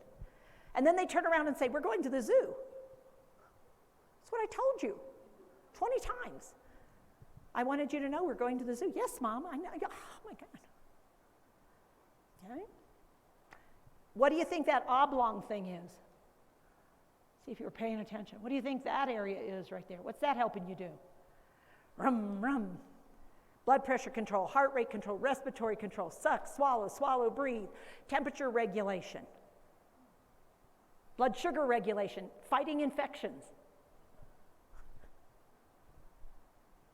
S5: And then they turn around and say, we're going to the zoo. That's what I told you 20 times. I wanted you to know we're going to the zoo. Yes, Mom. I know. Oh, my God. Okay. What do you think that oblong thing is? See if you were paying attention. What do you think that area is right there? What's that helping you do? Rum. Blood pressure control, heart rate control, respiratory control, suck, swallow, breathe, temperature regulation, blood sugar regulation, fighting infections.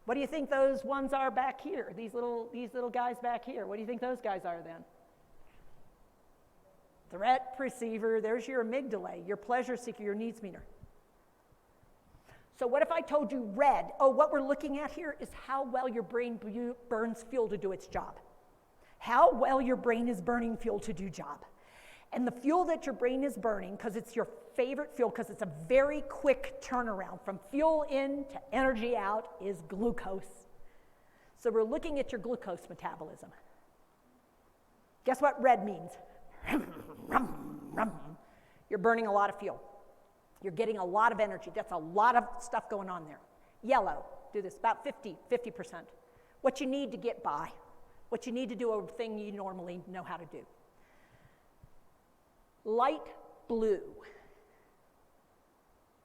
S5: What do you think those ones are back here? These little guys back here. What do you think those guys are then? Threat perceiver, there's your amygdala, your pleasure seeker, your needs meter. So what if I told you red? Oh, what we're looking at here is how well your brain burns fuel to do its job. How well your brain is burning fuel to do job. And the fuel that your brain is burning, because it's your favorite fuel, because it's a very quick turnaround from fuel in to energy out, is glucose. So we're looking at your glucose metabolism. Guess what red means? You're burning a lot of fuel. You're getting a lot of energy. That's a lot of stuff going on there. Yellow, do this, about 50%. What you need to get by. What you need to do a thing you normally know how to do. Light blue.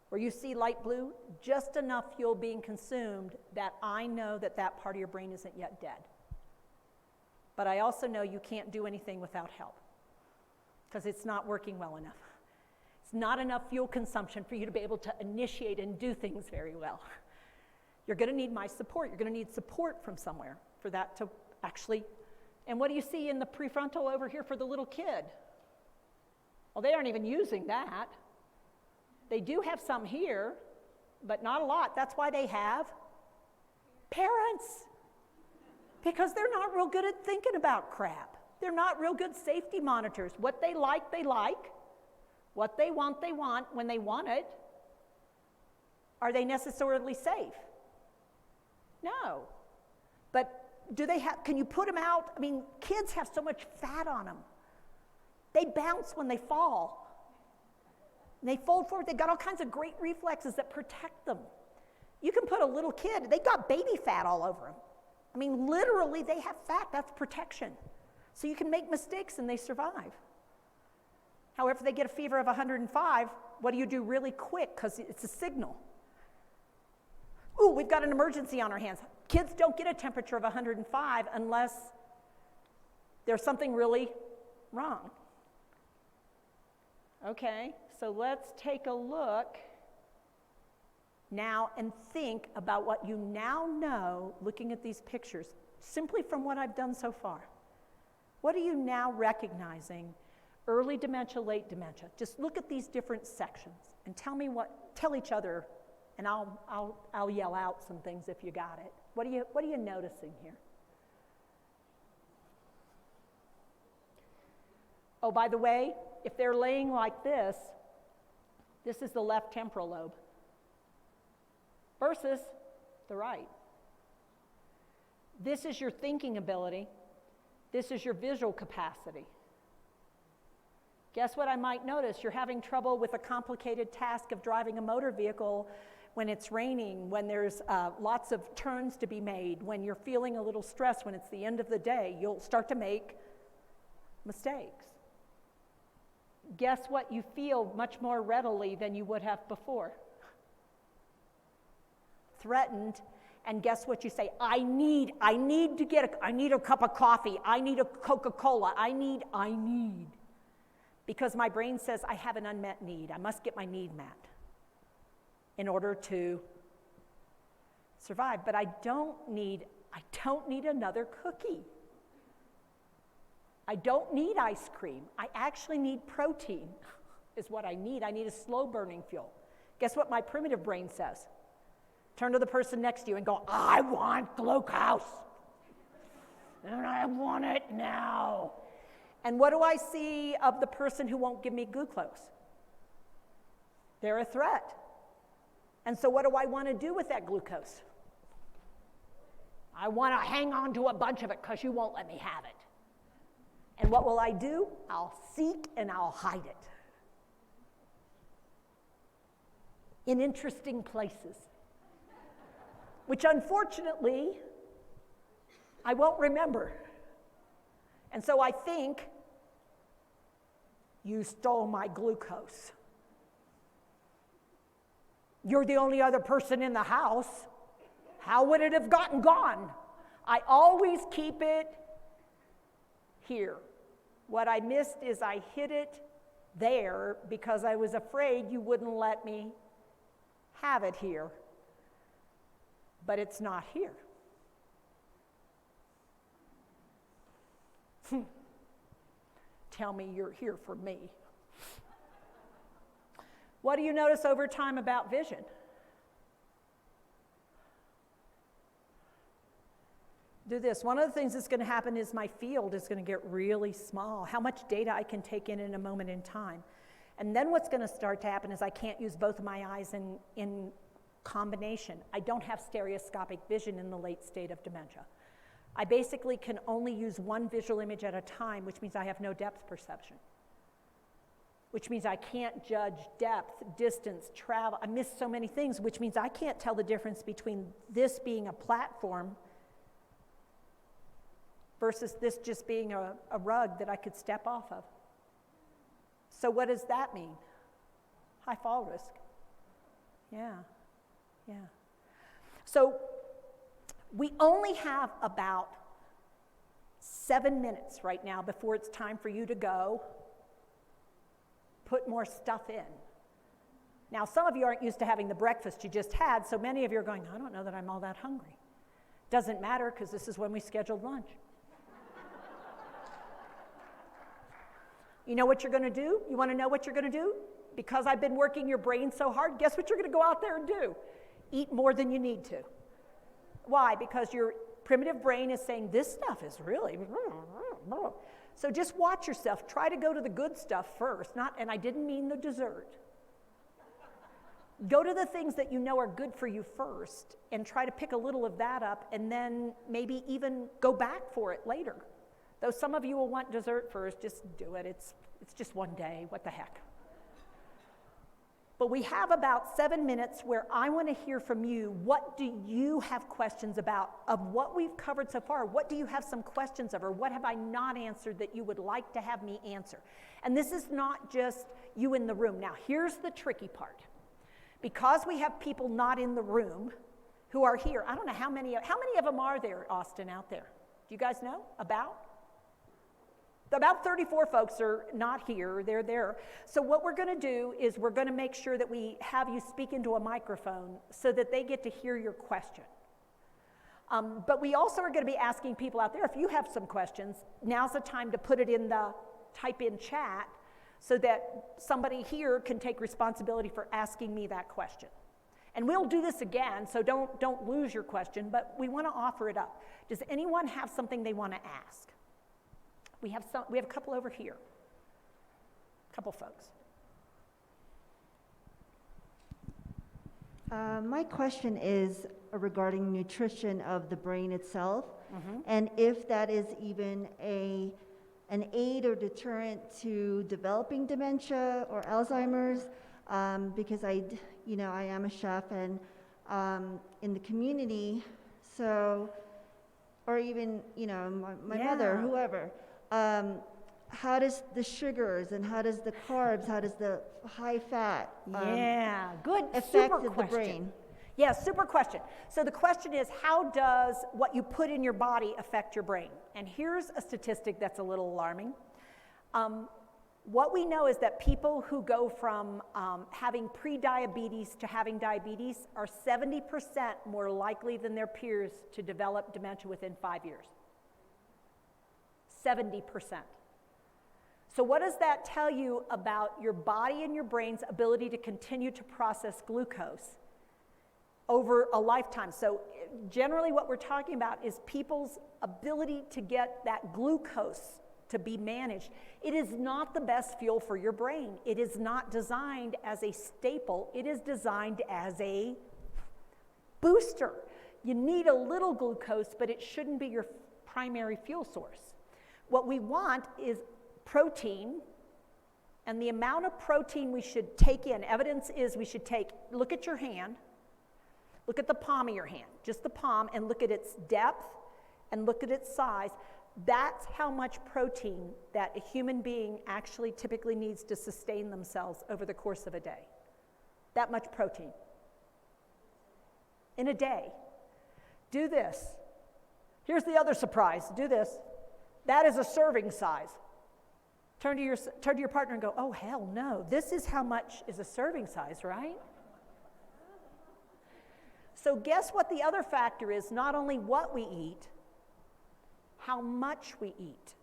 S5: Where you see light blue, just enough fuel being consumed that I know that that part of your brain isn't yet dead. But I also know you can't do anything without help because it's not working well enough. It's not enough fuel consumption for you to be able to initiate and do things very well. You're going to need my support. You're going to need support from somewhere for that to actually. And what do you see in the prefrontal over here for the little kid? Well, they aren't even using that. They do have some here, but not a lot. That's why they have parents. Because they're not real good at thinking about crap. They're not real good safety monitors. What they like, they like. What they want when they want it. Are they necessarily safe? No. But do they have, can you put them out? I mean, kids have so much fat on them. They bounce when they fall. And they fold forward. They've got all kinds of great reflexes that protect them. You can put a little kid, they got baby fat all over them. I mean, literally, they have fat. That's protection. So you can make mistakes and they survive. However, if they get a fever of 105, what do you do really quick? Because it's a signal. Ooh, we've got an emergency on our hands. Kids don't get a temperature of 105 unless there's something really wrong. Okay, so let's take a look now and think about what you now know looking at these pictures, simply from what I've done so far. What are you now recognizing? Early dementia, late dementia. Just look at these different sections and tell each other, and I'll yell out some things if you got it. What are you noticing here? Oh, by the way, if they're laying like this is the left temporal lobe versus the right. This is your thinking ability. This is your visual capacity. Guess what I might notice? You're having trouble with a complicated task of driving a motor vehicle when it's raining, when there's lots of turns to be made, when you're feeling a little stressed, when it's the end of the day. You'll start to make mistakes. Guess what you feel much more readily than you would have before? Threatened, and guess what you say? I need a cup of coffee. I need a Coca-Cola. I need. Because my brain says I have an unmet need. I must get my need met in order to survive. But I don't need another cookie. I don't need ice cream. I actually need protein, is what I need. I need a slow burning fuel. Guess what my primitive brain says? Turn to the person next to you and go, I want glucose. And I want it now. And what do I see of the person who won't give me glucose? They're a threat. And so what do I want to do with that glucose? I want to hang on to a bunch of it because you won't let me have it. And what will I do? I'll seek and I'll hide it. In interesting places. Which unfortunately, I won't remember. And so I think, you stole my glucose. You're the only other person in the house. How would it have gotten gone? I always keep it here. What I missed is I hid it there because I was afraid you wouldn't let me have it here. But it's not here. Tell me you're here for me. What do you notice over time about vision? Do this. One of the things that's going to happen is my field is going to get really small. How much data I can take in a moment in time. And then what's going to start to happen is I can't use both of my eyes in combination. I don't have stereoscopic vision in the late state of dementia. I basically can only use one visual image at a time, which means I have no depth perception. Which means I can't judge depth, distance, travel. I miss so many things, which means I can't tell the difference between this being a platform versus this just being a rug that I could step off of. So what does that mean? High fall risk. Yeah, yeah. So we only have about 7 minutes right now before it's time for you to go put more stuff in. Now, some of you aren't used to having the breakfast you just had, so many of you are going, I don't know that I'm all that hungry. Doesn't matter, because this is when we scheduled lunch. You know what you're going to do? You want to know what you're going to do? Because I've been working your brain so hard, guess what you're going to go out there and do? Eat more than you need to. Why? Because your primitive brain is saying, this stuff is really... So just watch yourself. Try to go to the good stuff first, and I didn't mean the dessert. Go to the things that you know are good for you first, and try to pick a little of that up, and then maybe even go back for it later. Though some of you will want dessert first, just do it. It's just one day, what the heck. But we have about 7 minutes where I want to hear from you. What do you have questions about of what we've covered so far? What do you have some questions of, or what have I not answered that you would like to have me answer? And this is not just you in the room. Now, here's the tricky part. Because we have people not in the room who are here, I don't know how many of them are there, Austin, out there? Do you guys know? About 34 folks are not here, they're there. So what we're going to do is we're going to make sure that we have you speak into a microphone so that they get to hear your question. But we also are going to be asking people out there, if you have some questions, now's the time to put it in the type-in chat so that somebody here can take responsibility for asking me that question. And we'll do this again, so don't lose your question, but we want to offer it up. Does anyone have something they want to ask? We have a couple over here. A couple folks.
S9: My question is regarding nutrition of the brain itself, and if that is even an aid or deterrent to developing dementia or Alzheimer's, because I am a chef and in the community, so, or even, my mother, whoever. How does the sugars and how does the carbs, how does the high fat
S5: good,
S9: affect
S5: super
S9: the
S5: question.
S9: brain?
S5: Yeah, super question. So the question is, how does what you put in your body affect your brain? And here's a statistic that's a little alarming. What we know is that people who go from having pre-diabetes to having diabetes are 70% more likely than their peers to develop dementia within 5 years. 70%. So what does that tell you about your body and your brain's ability to continue to process glucose over a lifetime? So generally what we're talking about is people's ability to get that glucose to be managed. It is not the best fuel for your brain. It is not designed as a staple. It is designed as a booster. You need a little glucose, but it shouldn't be your primary fuel source. What we want is protein, and the amount of protein we should take in, evidence is we should look at your hand, look at the palm of your hand, just the palm, and look at its depth and look at its size. That's how much protein that a human being actually typically needs to sustain themselves over the course of a day. That much protein. In a day. Do this. Here's the other surprise. Do this. That is a serving size. Turn to your partner and go, oh, hell no. This is how much is a serving size, right? So guess what the other factor is? Not only what we eat, how much we eat.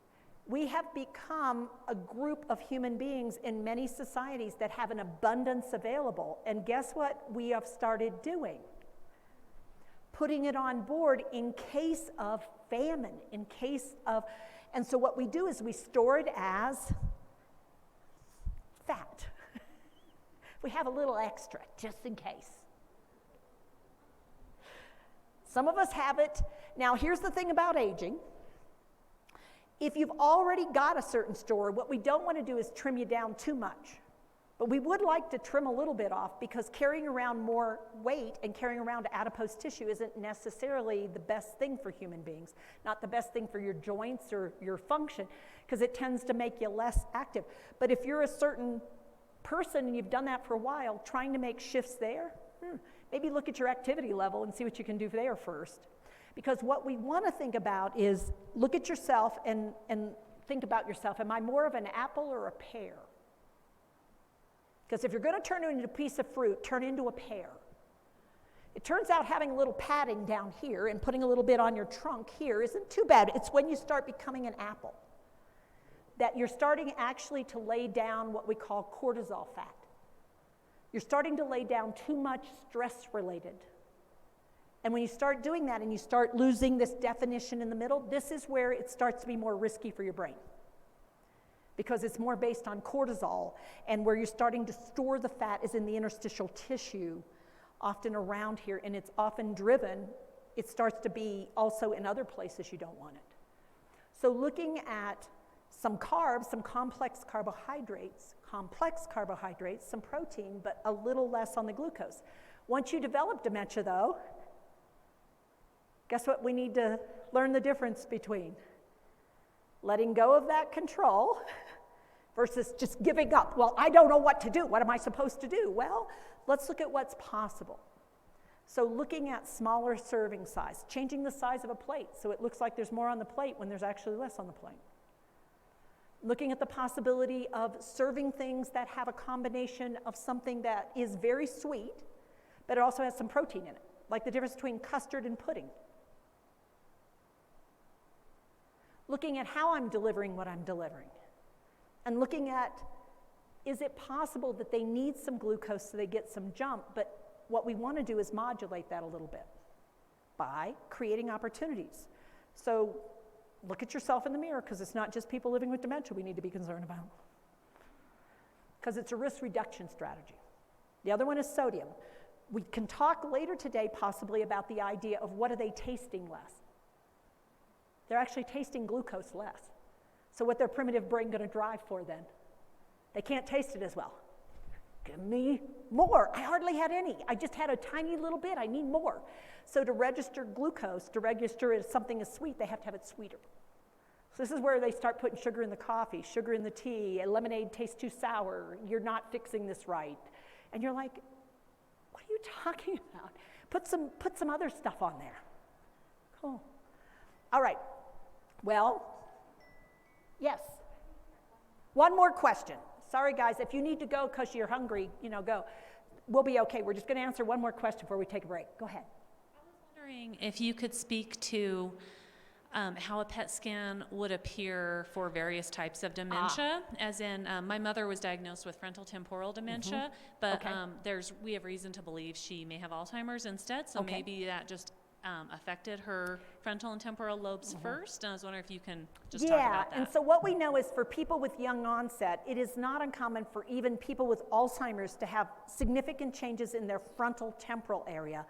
S5: We have become a group of human beings in many societies that have an abundance available. And guess what we have started doing? Putting it on board in case of famine, and so what we do is we store it as fat. We have a little extra, just in case. Some of us have it. Now, here's the thing about aging. If you've already got a certain store, what we don't want to do is trim you down too much. But we would like to trim a little bit off, because carrying around more weight and carrying around adipose tissue isn't necessarily the best thing for human beings, not the best thing for your joints or your function, because it tends to make you less active. But if you're a certain person and you've done that for a while, trying to make shifts there, maybe look at your activity level and see what you can do there first. Because what we want to think about is look at yourself and think about yourself. Am I more of an apple or a pear? Because if you're going to turn it into a piece of fruit, turn into a pear. It turns out having a little padding down here and putting a little bit on your trunk here isn't too bad. It's when you start becoming an apple that you're starting actually to lay down what we call cortisol fat. You're starting to lay down too much stress related. And when you start doing that and you start losing this definition in the middle, this is where it starts to be more risky for your brain. Because it's more based on cortisol, and where you're starting to store the fat is in the interstitial tissue, often around here, and it's often driven. It starts to be also in other places you don't want it. So looking at some carbs, some complex carbohydrates, some protein, but a little less on the glucose. Once you develop dementia, though, guess what we need to learn the difference between? Letting go of that control versus just giving up. Well, I don't know what to do. What am I supposed to do? Well, let's look at what's possible. So looking at smaller serving size, changing the size of a plate so it looks like there's more on the plate when there's actually less on the plate. Looking at the possibility of serving things that have a combination of something that is very sweet, but it also has some protein in it, like the difference between custard and pudding. Looking at how I'm delivering what I'm delivering. And looking at, is it possible that they need some glucose so they get some jump, but what we want to do is modulate that a little bit by creating opportunities. So look at yourself in the mirror, because it's not just people living with dementia we need to be concerned about. Because it's a risk reduction strategy. The other one is sodium. We can talk later today possibly about the idea of what are they tasting less. They're actually tasting glucose less. So what their primitive brain going to drive for then? They can't taste it as well. Give me more. I hardly had any. I just had a tiny little bit. I need more. So to register glucose, to register as something is sweet, they have to have it sweeter. So this is where they start putting sugar in the coffee, sugar in the tea, and lemonade tastes too sour. You're not fixing this right. And you're like, what are you talking about? Put some other stuff on there. Cool. All right. Well, yes. One more question. Sorry, guys, if you need to go because you're hungry, go. We'll be okay. We're just going to answer one more question before we take a break. Go ahead.
S10: I was wondering if you could speak to how a PET scan would appear for various types of dementia. As in, my mother was diagnosed with frontotemporal dementia, but
S5: Okay.
S10: We have reason to believe she may have Alzheimer's instead, so
S5: Okay.
S10: maybe that just affected her frontal and temporal lobes first. And I was wondering if you can just talk about that.
S5: And so what we know is for people with young onset, it is not uncommon for even people with Alzheimer's to have significant changes in their frontal temporal area,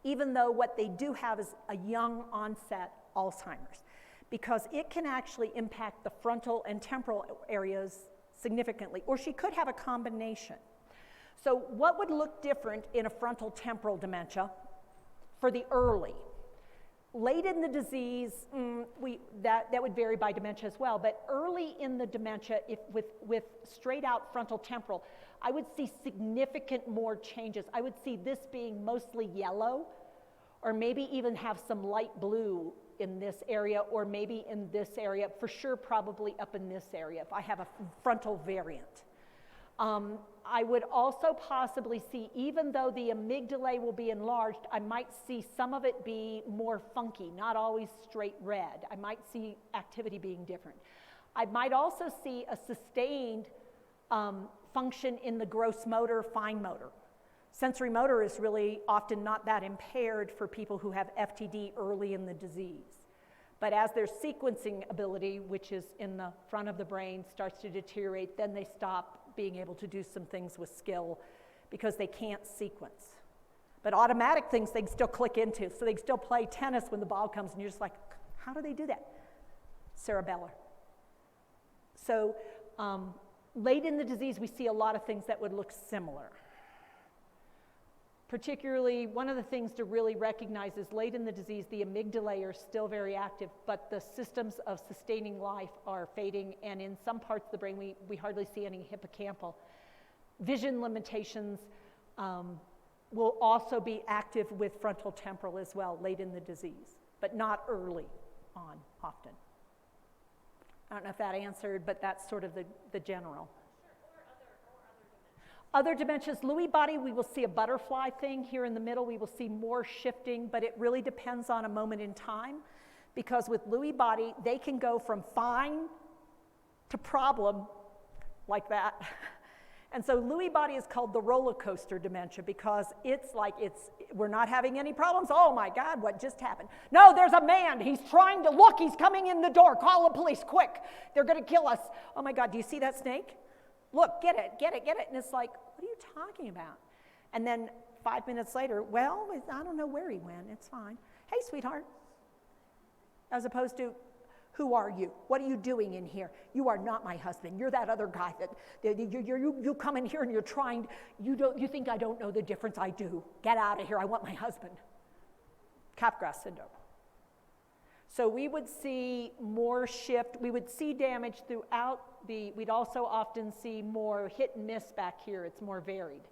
S5: even though what they do have is a young onset Alzheimer's, because it can actually impact the frontal and temporal areas significantly, or she could have a combination. So what would look different in a frontal temporal dementia for the early? Late in the disease, that would vary by dementia as well, but early in the dementia, if with straight out frontal temporal, I would see significant more changes. I would see this being mostly yellow, or maybe even have some light blue in this area, or maybe in this area, for sure probably up in this area if I have a frontal variant. I would also possibly see, even though the amygdala will be enlarged, I might see some of it be more funky, not always straight red. I might see activity being different. I might also see a sustained function in the gross motor, fine motor. Sensory motor is really often not that impaired for people who have FTD early in the disease. But as their sequencing ability, which is in the front of the brain, starts to deteriorate, then they stop being able to do some things with skill because they can't sequence. But automatic things they can still click into, so they can still play tennis when the ball comes, and you're just like, how do they do that? Cerebellar. So late in the disease, we see a lot of things that would look similar. Particularly, one of the things to really recognize is late in the disease, the amygdala are still very active, but the systems of sustaining life are fading, and in some parts of the brain, we hardly see any hippocampal. Vision limitations, will also be active with frontal temporal as well late in the disease, but not early on often. I don't know if that answered, but that's sort of the general. Other dementias, Lewy body, we will see a butterfly thing here in the middle. We will see more shifting, but it really depends on a moment in time, because with Lewy body, they can go from fine to problem like that. And so Lewy body is called the roller coaster dementia, because it's like we're not having any problems. Oh my God, what just happened? No, there's a man. He's trying to look. He's coming in the door. Call the police, quick. They're going to kill us. Oh my God, do you see that snake? Look, get it, get it, get it. And it's like, what are you talking about? And then 5 minutes later, well, I don't know where he went. It's fine. Hey, sweetheart. As opposed to, who are you? What are you doing in here? You are not my husband. You're that other guy that you come in here and you're trying. You think I don't know the difference? I do. Get out of here. I want my husband. Capgras syndrome. So we would see more shift. We would see damage throughout we'd also often see more hit and miss back here. It's more varied.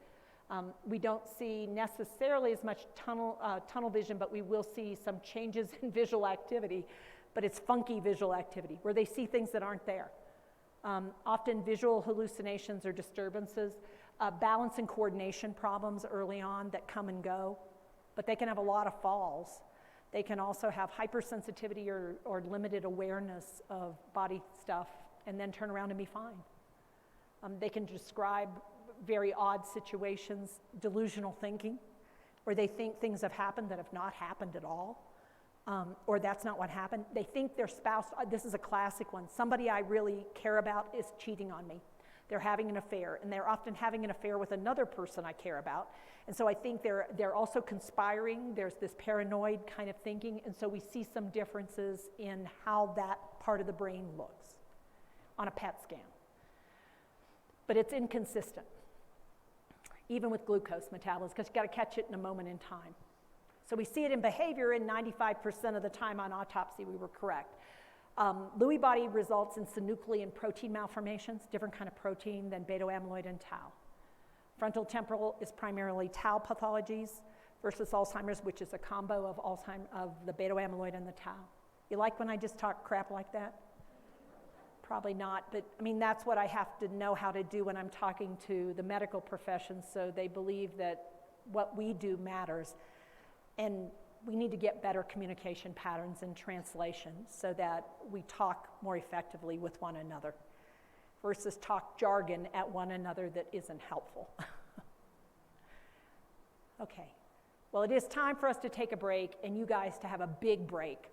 S5: We don't see necessarily as much tunnel vision, but we will see some changes in visual activity, but it's funky visual activity where they see things that aren't there. Often visual hallucinations or disturbances, balance and coordination problems early on that come and go, but they can have a lot of falls. They can also have hypersensitivity or limited awareness of body stuff and then turn around and be fine. They can describe very odd situations, delusional thinking, where they think things have happened that have not happened at all, or that's not what happened. They think their spouse, this is a classic one, somebody I really care about is cheating on me. They're having an affair, and they're often having an affair with another person I care about. And so I think they're also conspiring. There's this paranoid kind of thinking, and so we see some differences in how that part of the brain looks on a PET scan. But it's inconsistent, even with glucose metabolism, because you've got to catch it in a moment in time. So we see it in behavior, and 95% of the time on autopsy we were correct. Lewy body results in synuclein protein malformations, different kind of protein than beta amyloid and tau. Frontal temporal is primarily tau pathologies versus Alzheimer's, which is a combo of the beta amyloid and the tau. You like when I just talk crap like that? Probably not, but I mean, that's what I have to know how to do when I'm talking to the medical profession, so they believe that what we do matters. And we need to get better communication patterns and translation so that we talk more effectively with one another versus talk jargon at one another that isn't helpful. Okay, well, it is time for us to take a break and you guys to have a big break.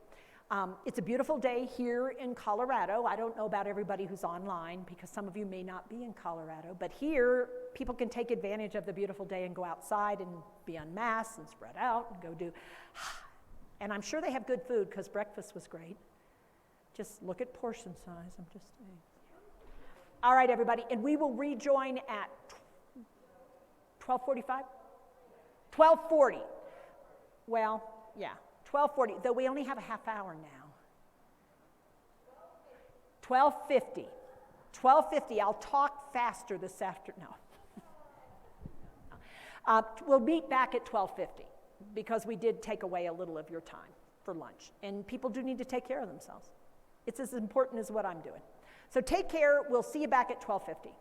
S5: It's a beautiful day here in Colorado. I don't know about everybody who's online because some of you may not be in Colorado, but here people can take advantage of the beautiful day and go outside and be unmasked and spread out and go do, and I'm sure they have good food because breakfast was great. Just look at portion size, I'm just saying. All right, everybody, and we will rejoin at 12:45? 12:40. Well, yeah. 12:40, though we only have a half hour now. 12:50. 12:50, I'll talk faster this afternoon. No. We'll meet back at 12:50 because we did take away a little of your time for lunch. And people do need to take care of themselves. It's as important as what I'm doing. So take care. We'll see you back at 12:50.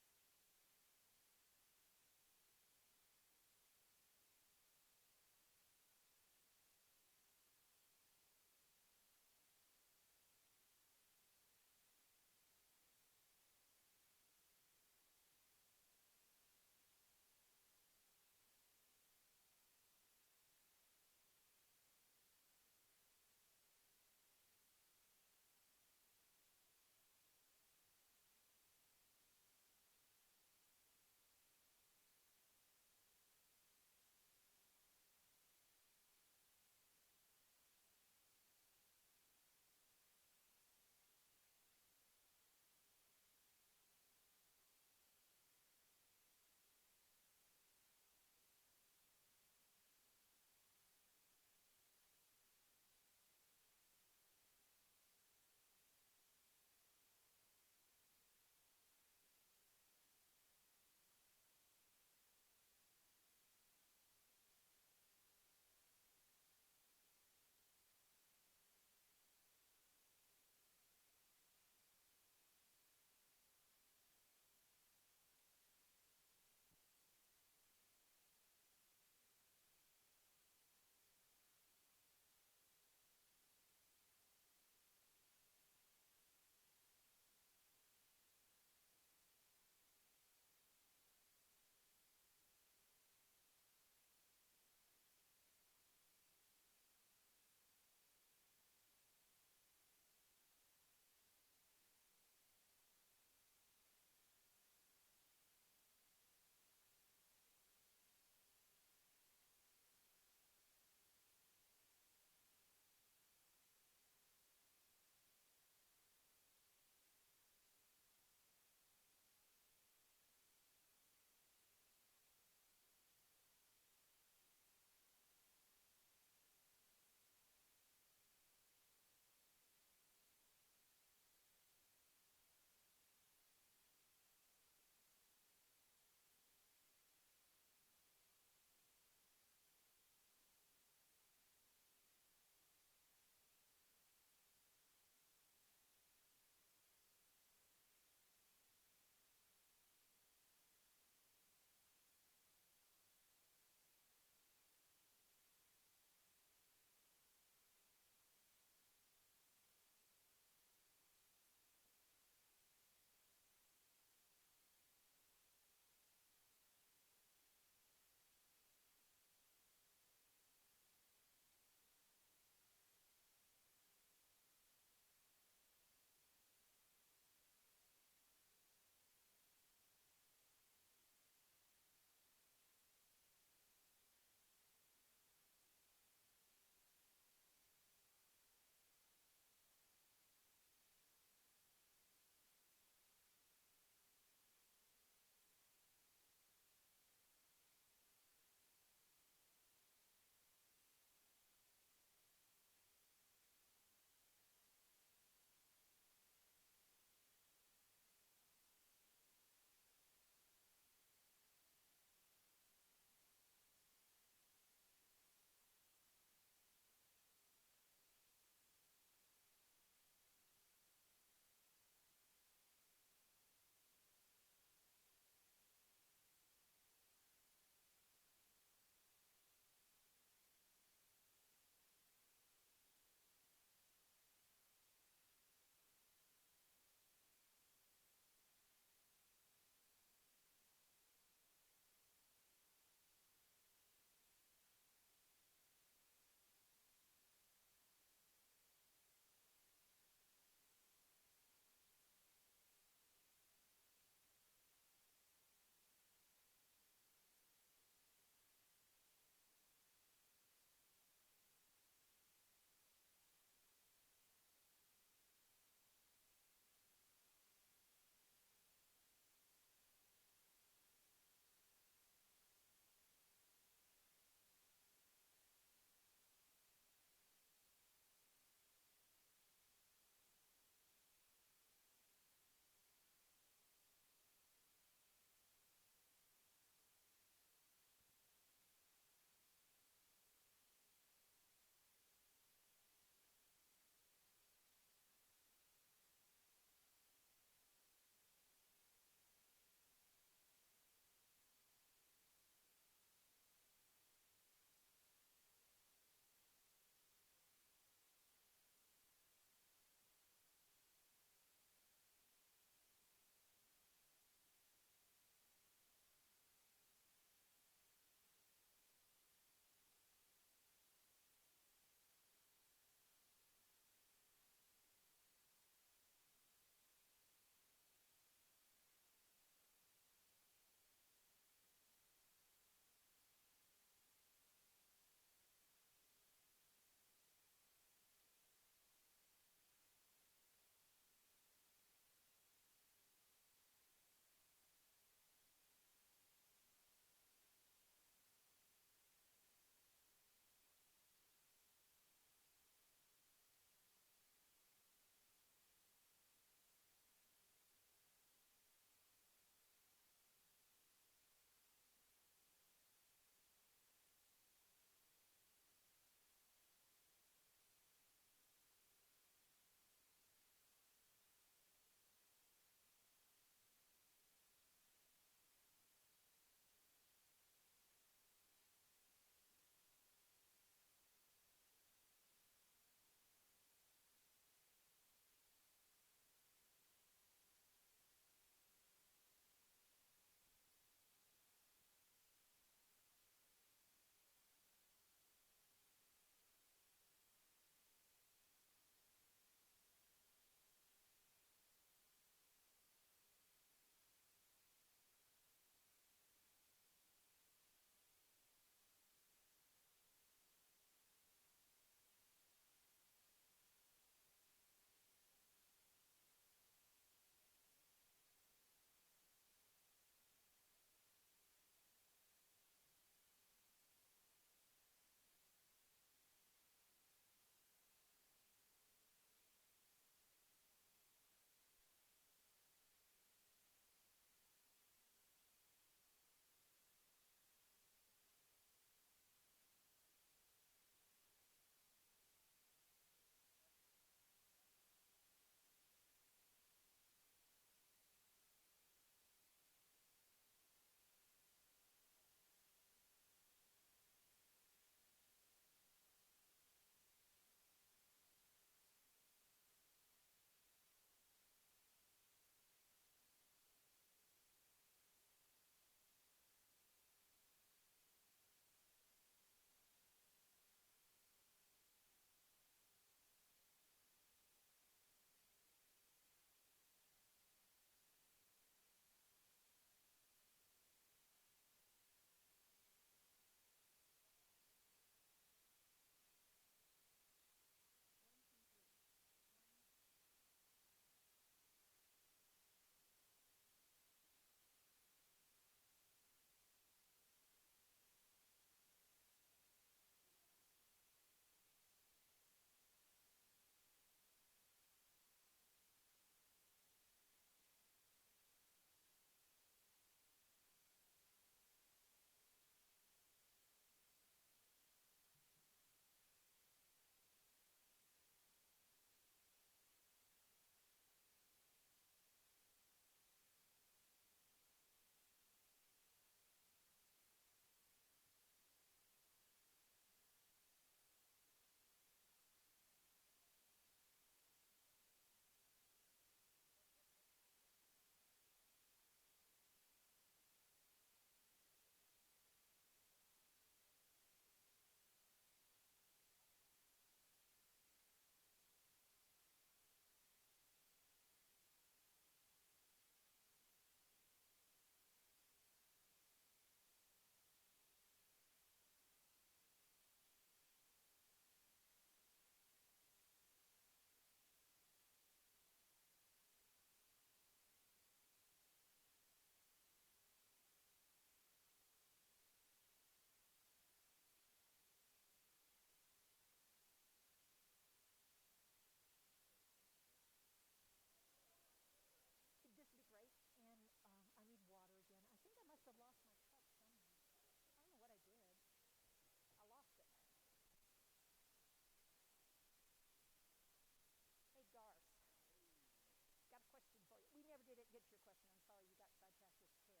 S5: didn't get to your question. I'm sorry, you got sidetracked with care.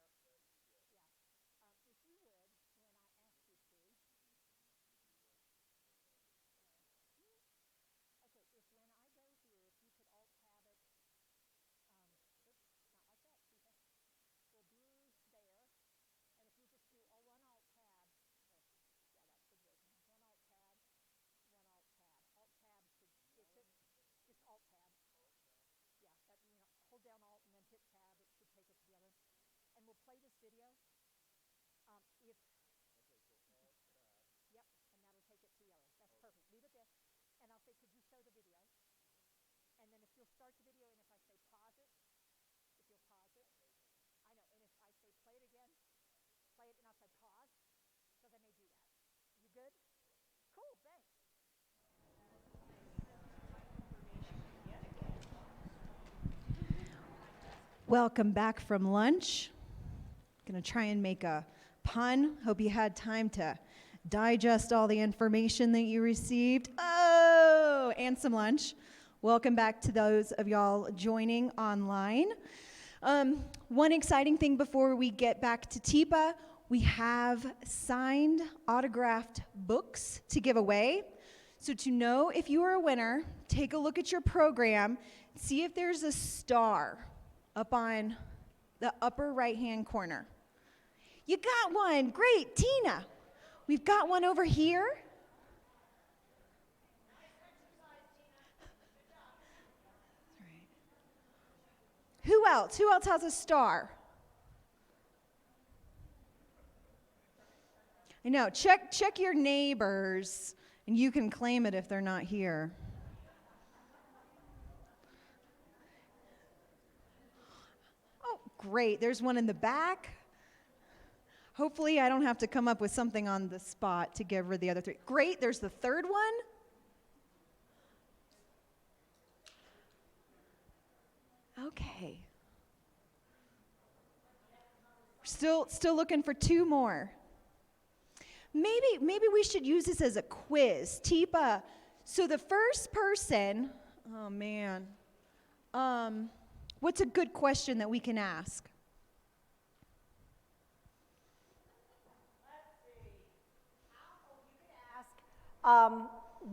S5: Yeah. If you would, when I ask you to. Okay, if when I go here, if you could alt-tab it, oops, not like that, Teepa. We'll blue there, and if you just do one alt-tab, yeah, that should work now. One alt-tab, one alt-tab. Alt-tab should, it should, just alt-tab. Yeah, that, hold down alt and then hit tab. It should take it to the other. And we'll play this video. If, yep, and that'll take it to the other. That's perfect. Leave it there. And I'll say, could you show the video? And then if you'll start the video, and if I say pause it, if you'll pause it, I know. And if I say play it again, play it, and I'll say pause, so then they do that. You good? Cool, thanks.
S1: Welcome back from lunch. Gonna try and make a pun. Hope you had time to digest all the information that you received. Oh, and some lunch. Welcome back to those of y'all joining online. One exciting thing before we get back to Teepa, we have signed, autographed books to give away. So to know if you are a winner, take a look at your program, see if there's a star up on the upper right-hand corner. You got one. Great, Tina. We've got one over here. Right. Who else? Who else has a star? I know. Check your neighbors, and you can claim it if they're not here. Oh, great. There's one in the back. Hopefully, I don't have to come up with something on the spot to give her the other three. Great, there's the third one. Okay. Still looking for two more. Maybe we should use this as a quiz. Teepa, so the first person, oh man, what's a good question that we can ask?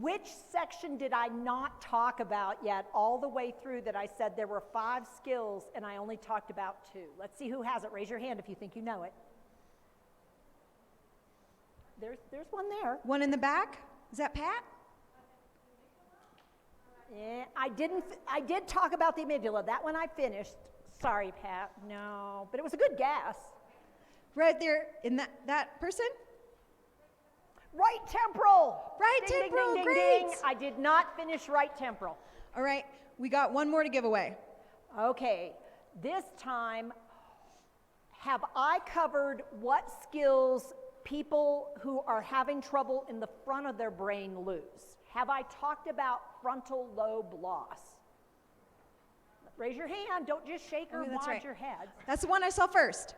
S5: Which section did I not talk about yet all the way through that I said there were 5 skills and I only talked about 2? Let's see who has it. Raise your hand if you think you know it. There's one there.
S1: One in the back? Is that Pat?
S5: Yeah, I did talk about the amygdala. That one I finished. Sorry, Pat. No, but it was a good guess.
S1: Right there in that person?
S5: Right temporal.
S1: Right
S5: ding,
S1: temporal,
S5: ding, ding,
S1: great.
S5: ding, ding. I did not finish right temporal.
S1: All right, we got one more to give away.
S5: Okay, this time, have I covered what skills people who are having trouble in the front of their brain lose? Have I talked about frontal lobe loss? Raise your hand, don't just shake or nod your head.
S1: That's the one I saw first.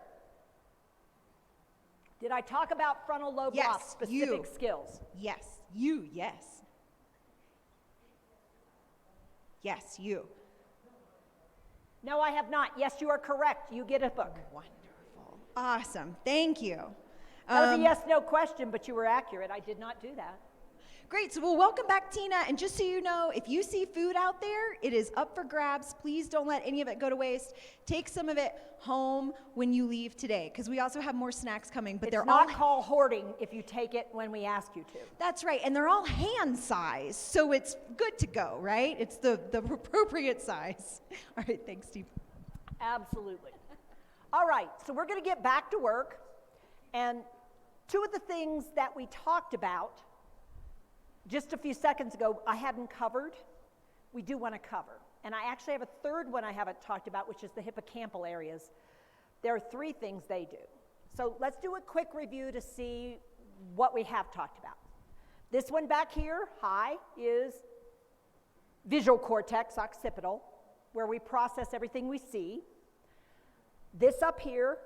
S5: Did I talk about frontal lobe loss, specific skills?
S1: Yes, you, yes. Yes, you.
S5: No, I have not. Yes, you are correct. You get a book.
S1: Wonderful. Awesome. Thank you.
S5: That was a yes-no question, but you were accurate. I did not do that.
S1: Great. So we'll welcome back Tina. And just so you know, if you see food out there, it is up for grabs. Please don't let any of it go to waste. Take some of it home when you leave today, because we also have more snacks coming. But
S5: it's not called hoarding if you take it when we ask you to.
S1: That's right. And they're all hand size, so it's good to go, right? It's the appropriate size. All right. Thanks, Steve.
S5: Absolutely. All right. So we're going to get back to work. And 2 of the things that we talked about just a few seconds ago, I hadn't covered, we do want to cover. And I actually have a third one I haven't talked about, which is the hippocampal areas. There are 3 things they do. So let's do a quick review to see what we have talked about. This one back here, high, is visual cortex, occipital, where we process everything we see. This up here,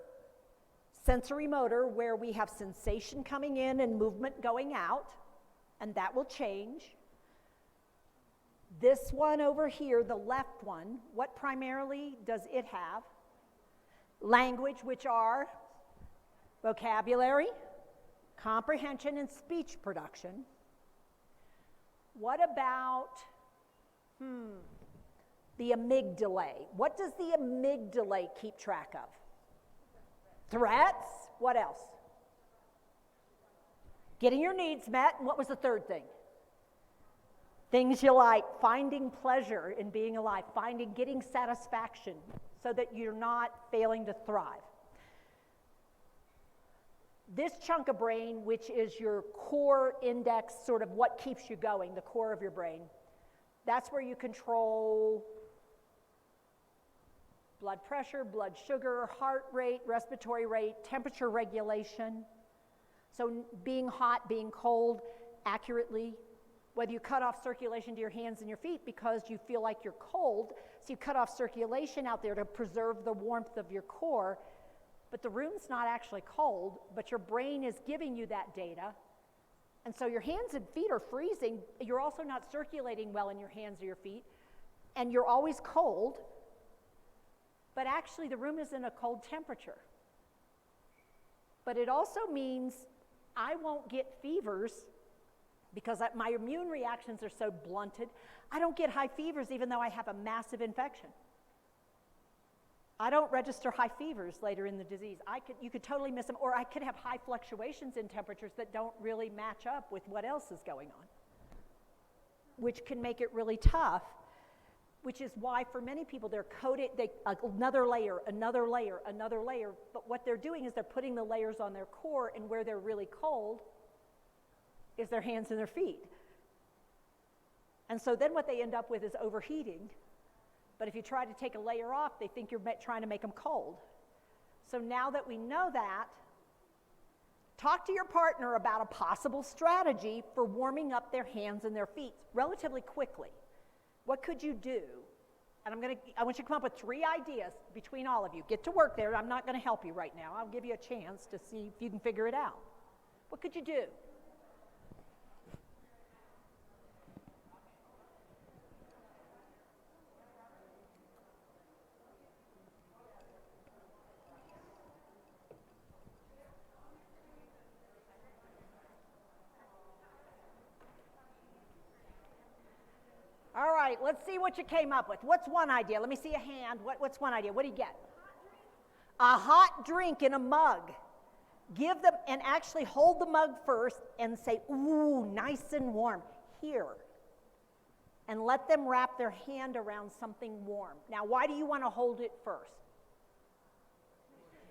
S5: sensory motor, where we have sensation coming in and movement going out. And that will change. This one over here, the left one, what primarily does it have? Language, which are vocabulary, comprehension, and speech production. What about, the amygdala? What does the amygdala keep track of? Threats. What else? Getting your needs met. And what was the third thing? Things you like, finding pleasure in being alive, getting satisfaction so that you're not failing to thrive. This chunk of brain, which is your core index, sort of what keeps you going, the core of your brain, that's where you control blood pressure, blood sugar, heart rate, respiratory rate, temperature regulation. So being hot, being cold accurately, whether you cut off circulation to your hands and your feet because you feel like you're cold, so you cut off circulation out there to preserve the warmth of your core, but the room's not actually cold, but your brain is giving you that data. And so your hands and feet are freezing, you're also not circulating well in your hands or your feet, and you're always cold, but actually the room is in a cold temperature. But it also means I won't get fevers because my immune reactions are so blunted. I don't get high fevers even though I have a massive infection. I don't register high fevers later in the disease. You could totally miss them, or I could have high fluctuations in temperatures that don't really match up with what else is going on, which can make it really tough, which is why for many people they're coated, another layer, another layer, another layer, but what they're doing is they're putting the layers on their core, and where they're really cold is their hands and their feet. And so then what they end up with is overheating. But if you try to take a layer off, they think you're trying to make them cold. So now that we know that, talk to your partner about a possible strategy for warming up their hands and their feet relatively quickly. What could you do? And I want you to come up with 3 ideas between all of you. Get to work there. I'm not going to help you right now. I'll give you a chance to see if you can figure it out. What could you do? All right, let's see what you came up with. What's one idea? Let me see a hand. What's one idea? What do you get? A hot drink in a mug. Give them, and actually hold the mug first and say, ooh, nice and warm. Here. And let them wrap their hand around something warm. Now, why do you want to hold it first?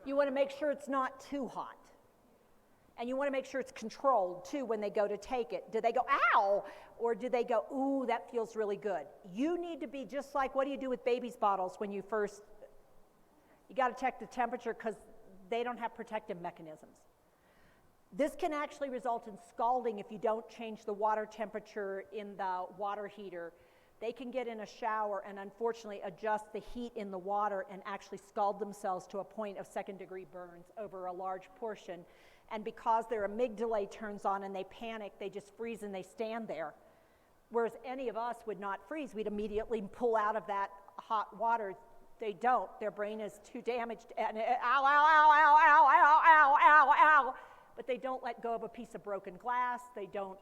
S5: You want to make sure it's not too hot. And you want to make sure it's controlled, too, when they go to take it. Do they go, ow? Or do they go, ooh, that feels really good? You need to be just like, what do you do with babies' bottles when you first, you got to check the temperature because they don't have protective mechanisms. This can actually result in scalding if you don't change the water temperature in the water heater. They can get in a shower and unfortunately adjust the heat in the water and actually scald themselves to a point of second-degree burns over a large portion. And because their amygdala turns on and they panic, they just freeze and they stand there. Whereas any of us would not freeze. We'd immediately pull out of that hot water. They don't. Their brain is too damaged. And ow, ow, ow, ow, ow, ow, ow, ow, ow. But they don't let go of a piece of broken glass. They don't,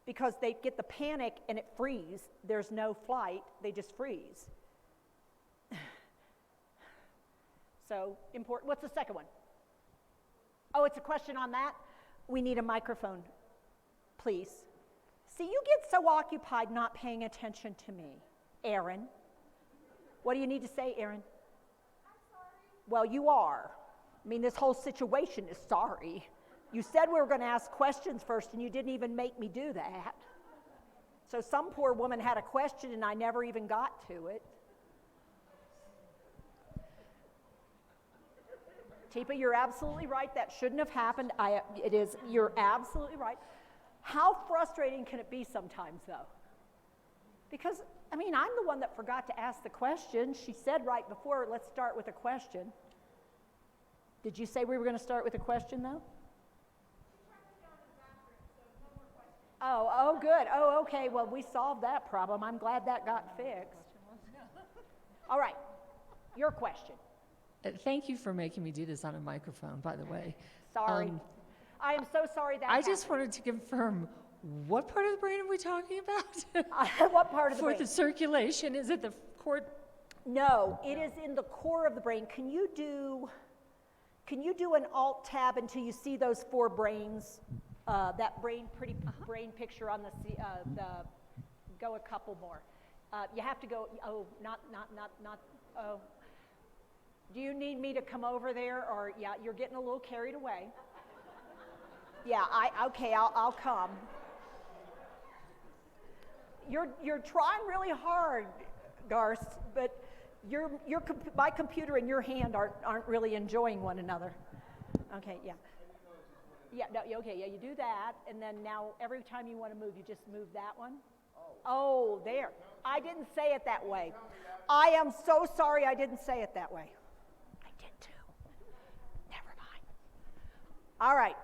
S5: because they get the panic and it freeze. There's no flight. They just freeze. So important. What's the second one? Oh, it's a question on that? We need a microphone, please. See, you get so occupied not paying attention to me. Aaron. What do you need to say, Aaron? I'm sorry. Well, you are. I mean, this whole situation is sorry. You said we were going to ask questions first, and you didn't even make me do that. So some poor woman had a question, and I never even got to it. Teepa, you're absolutely right. That shouldn't have happened. You're absolutely right. How frustrating can it be sometimes, though? Because, I mean, I'm the one that forgot to ask the question. She said right before, let's start with a question. Did you say we were going to start with a question, though? Oh, good. Oh, okay. Well, we solved that problem. I'm glad that got fixed. All right. Your question.
S11: Thank you for making me do this on a microphone, by the way.
S5: Sorry. I am so sorry that
S11: I just
S5: happened.
S11: wanted to confirm, what part of the brain are we talking about?
S5: What part of the
S11: For
S5: brain?
S11: the circulation, is it the cord?
S5: No, it is in the core of the brain. Can you do an Alt-Tab until you see those 4 brains? That brain picture on go a couple more. You have to go, do you need me to come over there, or, yeah, you're getting a little carried away. Yeah, okay, I'll come. You're trying really hard, Garth, but my computer and your hand aren't really enjoying one another. Okay, yeah. Yeah, no, okay, yeah, you do that, and then now every time you want to move, you just move that one. Oh, there. I didn't say it that way. I am so sorry I didn't say it that way. I did too. Never mind. All right.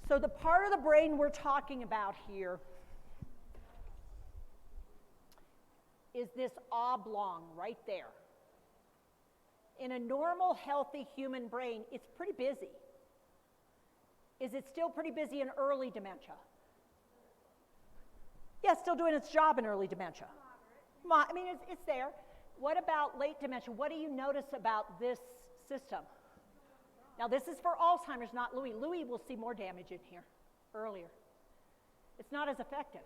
S5: So the part of the brain we're talking about here is this oblong right there. In a normal, healthy human brain, it's pretty busy. Is it still pretty busy in early dementia? Yeah, it's still doing its job in early dementia. I mean, it's there. What about late dementia? What do you notice about this system? Now, this is for Alzheimer's, not Lewy. Lewy will see more damage in here earlier. It's not as effective.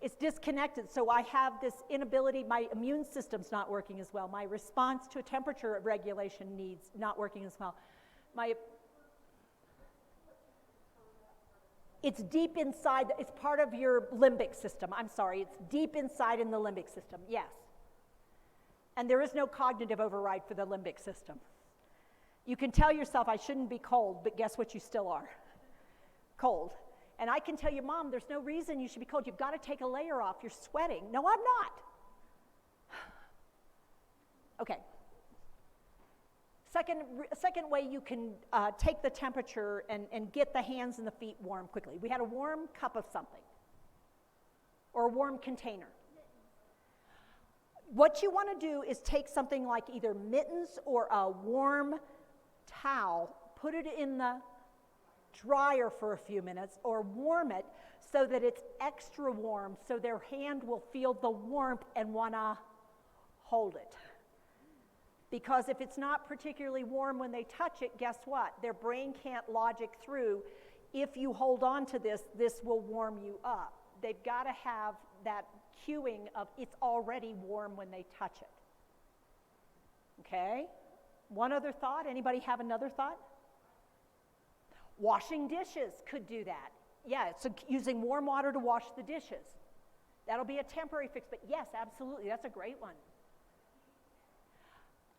S5: It's disconnected, so I have this inability, my immune system's not working as well. My response to temperature regulation needs not working as well. It's deep inside, it's part of your limbic system. I'm sorry, it's deep inside in the limbic system, yes. And there is no cognitive override for the limbic system. You can tell yourself, I shouldn't be cold, but guess what, you still are. Cold. And I can tell you, Mom, there's no reason you should be cold. You've got to take a layer off. You're sweating. No, I'm not. Okay. Second way you can take the temperature and get the hands and the feet warm quickly. We had a warm cup of something or a warm container. What you want to do is take something like either mittens or a warm towel, put it in the dryer for a few minutes, or warm it so that it's extra warm, so their hand will feel the warmth and want to hold it. Because if it's not particularly warm when they touch it, guess what? Their brain can't logic through, if you hold on to this, this will warm you up. They've got to have that cueing of it's already warm when they touch it. Okay? One other thought. Anybody have another thought? Washing dishes could do that. Yeah, so using warm water to wash the dishes. That'll be a temporary fix, but yes, absolutely, that's a great one.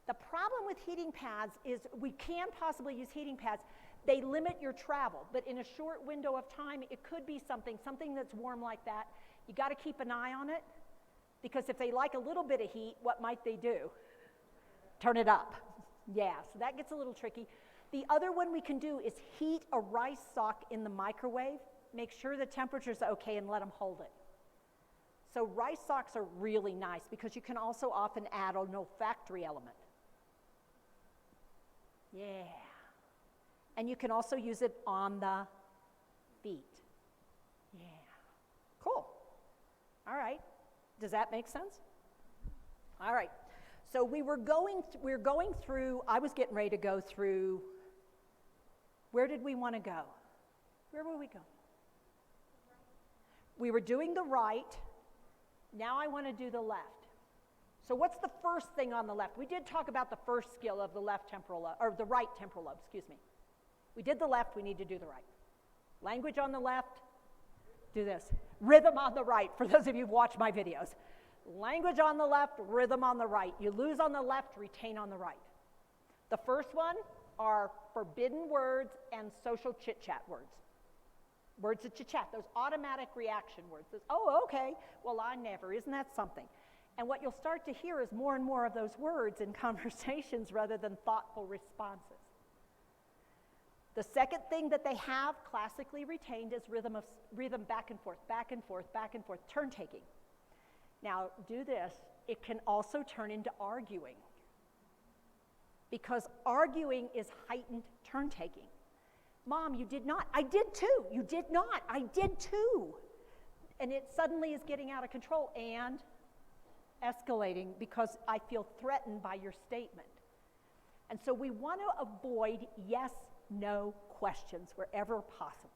S5: The problem with heating pads is we can possibly use heating pads. They limit your travel, but in a short window of time, it could be something that's warm like that. You got to keep an eye on it, because if they like a little bit of heat, what might they do? Turn it up. Yeah, so that gets a little tricky. The other one we can do is heat a rice sock in the microwave, make sure the temperature's okay, and let them hold it. So rice socks are really nice because you can also often add an olfactory element. Yeah. And you can also use it on the feet. Yeah. Cool. All right. Does that make sense? All right. So we were going through, I was getting ready to go through, where did we want to go? Where were we going? We were doing the right. Now I want to do the left. So what's the first thing on the left? We did talk about the first skill of the left temporal lobe, or the right temporal lobe, excuse me. We did the left, we need to do the right. Language on the left, do this. Rhythm on the right, for those of you who've watched my videos. Language on the left, rhythm on the right. You lose on the left, retain on the right. The first one are forbidden words and social chit-chat words. Words of chit-chat, those automatic reaction words. Those, oh, okay, well, I never, isn't that something? And what you'll start to hear is more and more of those words in conversations rather than thoughtful responses. The second thing that they have classically retained is rhythm back and forth, back and forth, back and forth, turn taking. Now, do this. It can also turn into arguing. because arguing is heightened turn-taking. Mom, you did not. I did too. You did not. I did too. And it suddenly is getting out of control and escalating because I feel threatened by your statement. And so we want to avoid yes, no questions wherever possible.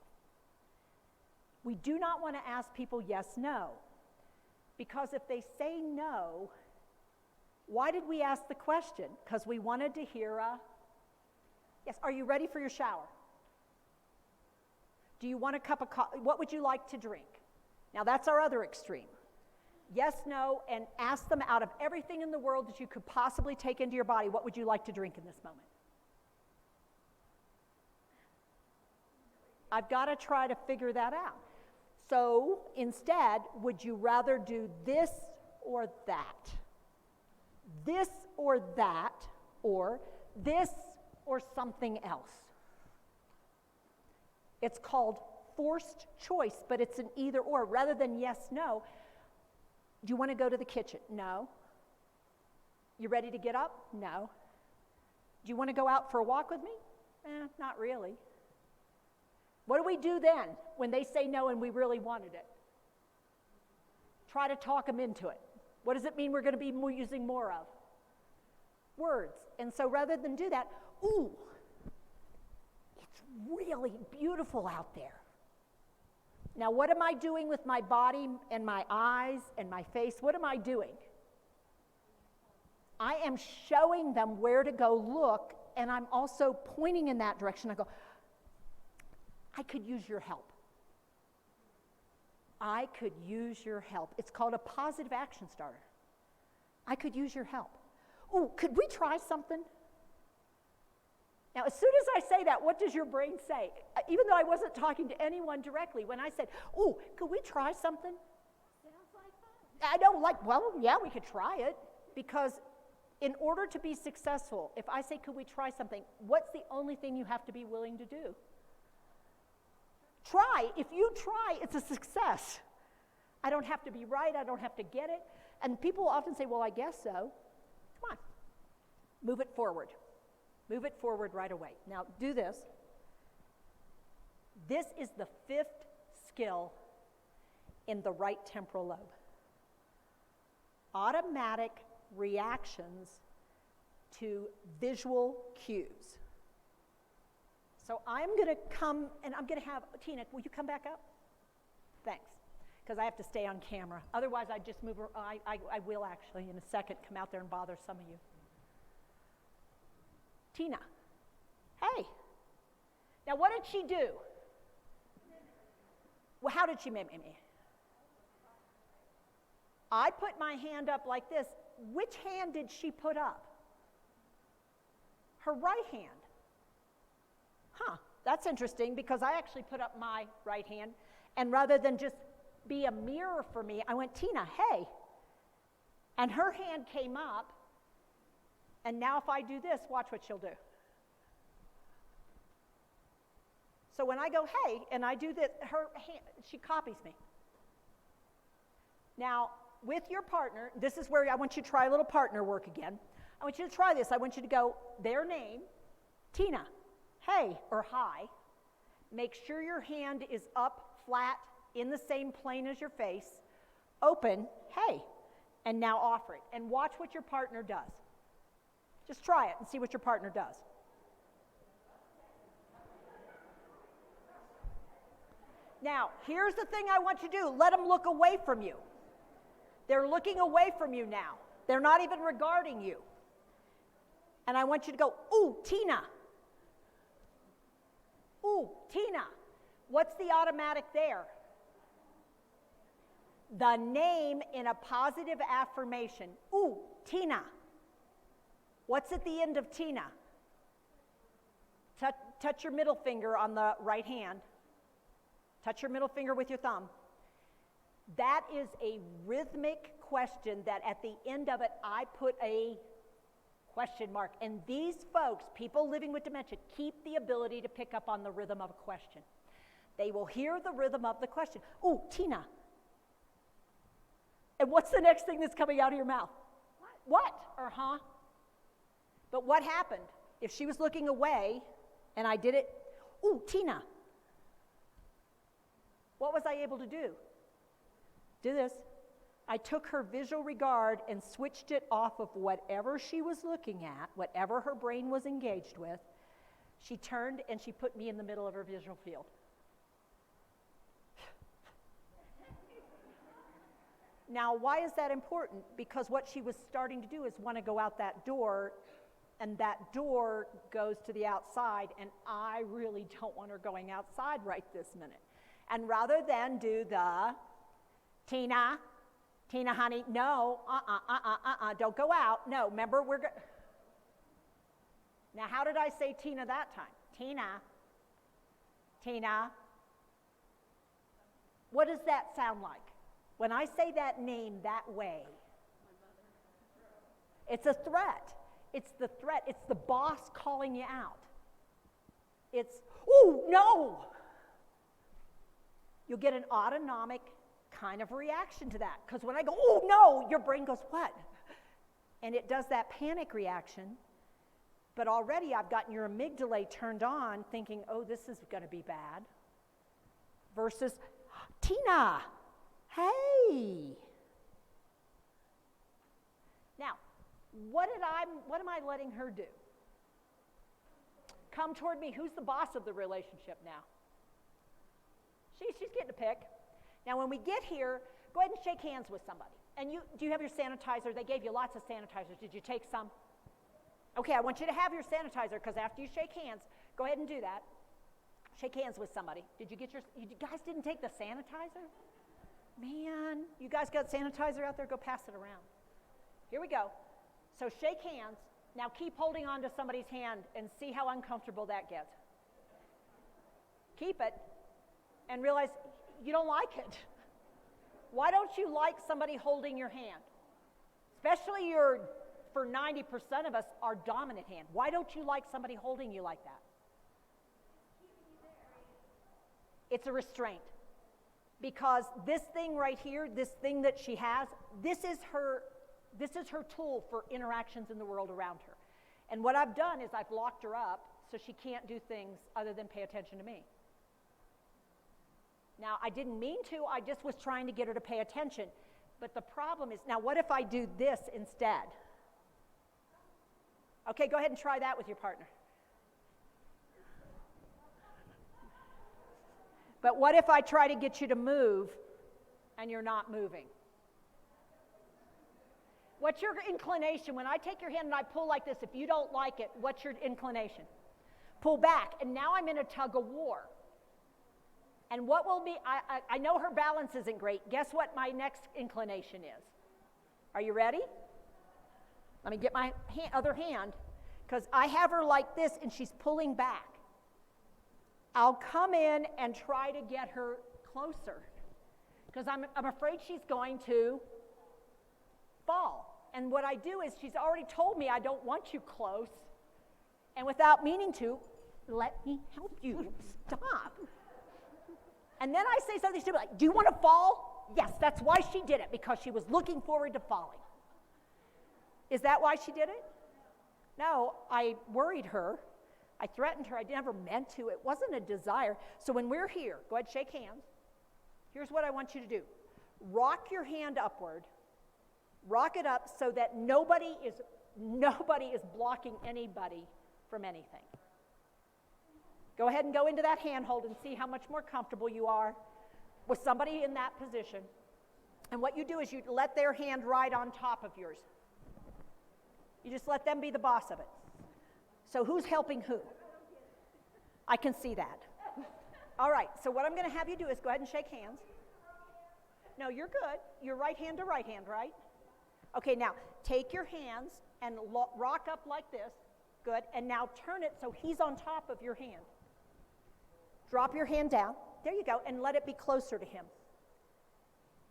S5: We do not want to ask people yes, no, because if they say no, why did we ask the question? Because we wanted to hear a yes. Are you ready for your shower? Do you want a cup of coffee? What would you like to drink? Now that's our other extreme. Yes, no, and ask them out of everything in the world that you could possibly take into your body, what would you like to drink in this moment? I've got to try to figure that out. So instead, would you rather do this or that? This or that, or this or something else? It's called forced choice, but it's an either or. Rather than yes, no, do you want to go to the kitchen? No. You ready to get up? No. Do you want to go out for a walk with me? Not really. What do we do then when they say no and we really wanted it? Try to talk them into it. What does it mean we're going to be using more of? Words. And so rather than do that, ooh, it's really beautiful out there. Now, what am I doing with my body and my eyes and my face? What am I doing? I am showing them where to go look, and I'm also pointing in that direction. I go, I could use your help. I could use your help. It's called a positive action starter. I could use your help. Ooh, could we try something? Now, as soon as I say that, what does your brain say? Even though I wasn't talking to anyone directly, when I said, ooh, could we try something? Sounds like fun. I don't like, well, yeah, we could try it. Because in order to be successful, if I say, could we try something, what's the only thing you have to be willing to do? Try. If you try, it's a success. I don't have to be right. I don't have to get it. And people often say, well, I guess so. Come on. Move it forward. Move it forward right away. Now, do this. This is the 5th skill in the right temporal lobe. Automatic reactions to visual cues. So I'm going to come and I'm going to have, Tina, will you come back up? Thanks. Because I have to stay on camera. Otherwise, I'd just move, I will actually in a second come out there and bother some of you. Tina, hey. Now, what did she do? Well, how did she mimic me? I put my hand up like this. Which hand did she put up? Her right hand. Huh, that's interesting because I actually put up my right hand, and rather than just be a mirror for me, I went, Tina, hey. And her hand came up, and now if I do this, watch what she'll do. So when I go, hey, and I do this, her hand, she copies me. Now, with your partner, this is where I want you to try a little partner work again. I want you to try this. I want you to go, their name, Tina, hey, or hi. Make sure your hand is up, flat, in the same plane as your face. Open, hey, and now offer it. And watch what your partner does. Just try it and see what your partner does. Now, here's the thing I want you to do. Let them look away from you. They're looking away from you now. They're not even regarding you. And I want you to go, ooh, Tina. Ooh, Tina. What's the automatic there? The name in a positive affirmation. Ooh, Tina. What's at the end of Tina? Touch your middle finger on the right hand. Touch your middle finger with your thumb. That is a rhythmic question that at the end of it, I put a question mark. And these folks, people living with dementia, keep the ability to pick up on the rhythm of a question. They will hear the rhythm of the question. Ooh, Tina. And what's the next thing that's coming out of your mouth? What? Or huh? But what happened? If she was looking away and I did it, ooh, Tina. What was I able to do? Do this. I took her visual regard and switched it off of whatever she was looking at, whatever her brain was engaged with. She turned and she put me in the middle of her visual field. Now, why is that important? Because what she was starting to do is want to go out that door, and that door goes to the outside, and I really don't want her going outside right this minute. And rather than do the, Tina, honey, no, don't go out. No, remember, we're going. Now, how did I say Tina that time? Tina. What does that sound like? When I say that name that way, it's a threat. It's the threat. It's the boss calling you out. It's, oh, no. You'll get an autonomic kind of reaction to that. Because when I go, oh, no, your brain goes, what? And it does that panic reaction. But already I've gotten your amygdala turned on thinking, oh, this is going to be bad. Versus, Tina, hey. Now, what am I letting her do? Come toward me. Who's the boss of the relationship now? She's getting to pick. Now, when we get here, go ahead and shake hands with somebody. And do you have your sanitizer? They gave you lots of sanitizers. Did you take some? Okay, I want you to have your sanitizer, because after you shake hands, go ahead and do that. Shake hands with somebody. You guys didn't take the sanitizer? Man, you guys got sanitizer out there? Go pass it around. Here we go. So shake hands. Now keep holding on to somebody's hand and see how uncomfortable that gets. Keep it and realize you don't like it. Why don't you like somebody holding your hand? Especially for 90% of us, our dominant hand. Why don't you like somebody holding you like that? It's a restraint. Because this thing right here, this thing that she has, this is her tool for interactions in the world around her. And what I've done is I've locked her up so she can't do things other than pay attention to me. Now, I didn't mean to, I just was trying to get her to pay attention. But the problem is, now what if I do this instead? Okay, go ahead and try that with your partner. But what if I try to get you to move and you're not moving? What's your inclination? When I take your hand and I pull like this, if you don't like it, what's your inclination? Pull back. And now I'm in a tug of war. And what will be, I know her balance isn't great. Guess what my next inclination is? Are you ready? Let me get my other hand, because I have her like this and she's pulling back. I'll come in and try to get her closer, because I'm afraid she's going to fall. And what I do is, she's already told me I don't want you close, and without meaning to, let me help you. Stop. And then I say something stupid like, do you want to fall? Yes, that's why she did it, because she was looking forward to falling. Is that why she did it? No, I worried her. I threatened her. I never meant to. It wasn't a desire. So when we're here, go ahead, shake hands. Here's what I want you to do. Rock your hand upward. Rock it up so that nobody is blocking anybody from anything. Go ahead and go into that handhold and see how much more comfortable you are with somebody in that position. And what you do is you let their hand ride on top of yours. You just let them be the boss of it. So who's helping who? I can see that. All right, so what I'm going to have you do is go ahead and shake hands. No, you're good. You're right hand to right hand, right? Okay, now take your hands and rock up like this. Good. And now turn it so he's on top of your hand. Drop your hand down. There you go. And let it be closer to him.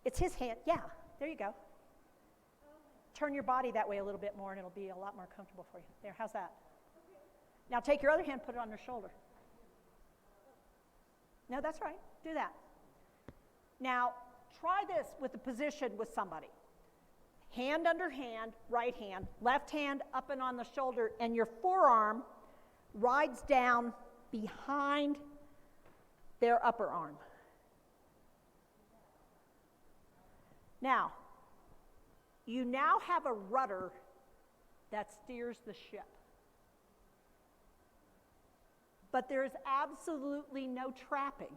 S5: It's his hand. Yeah, there you go. Turn your body that way a little bit more and it'll be a lot more comfortable for you. There, how's that? Now take your other hand, put it on her shoulder. No, that's right. Do that. Now, try this with a position with somebody. hand under hand, right hand, left hand up and on the shoulder, and your forearm rides down behind their upper arm. Now, you now have a rudder that steers the ship. But there's absolutely no trapping.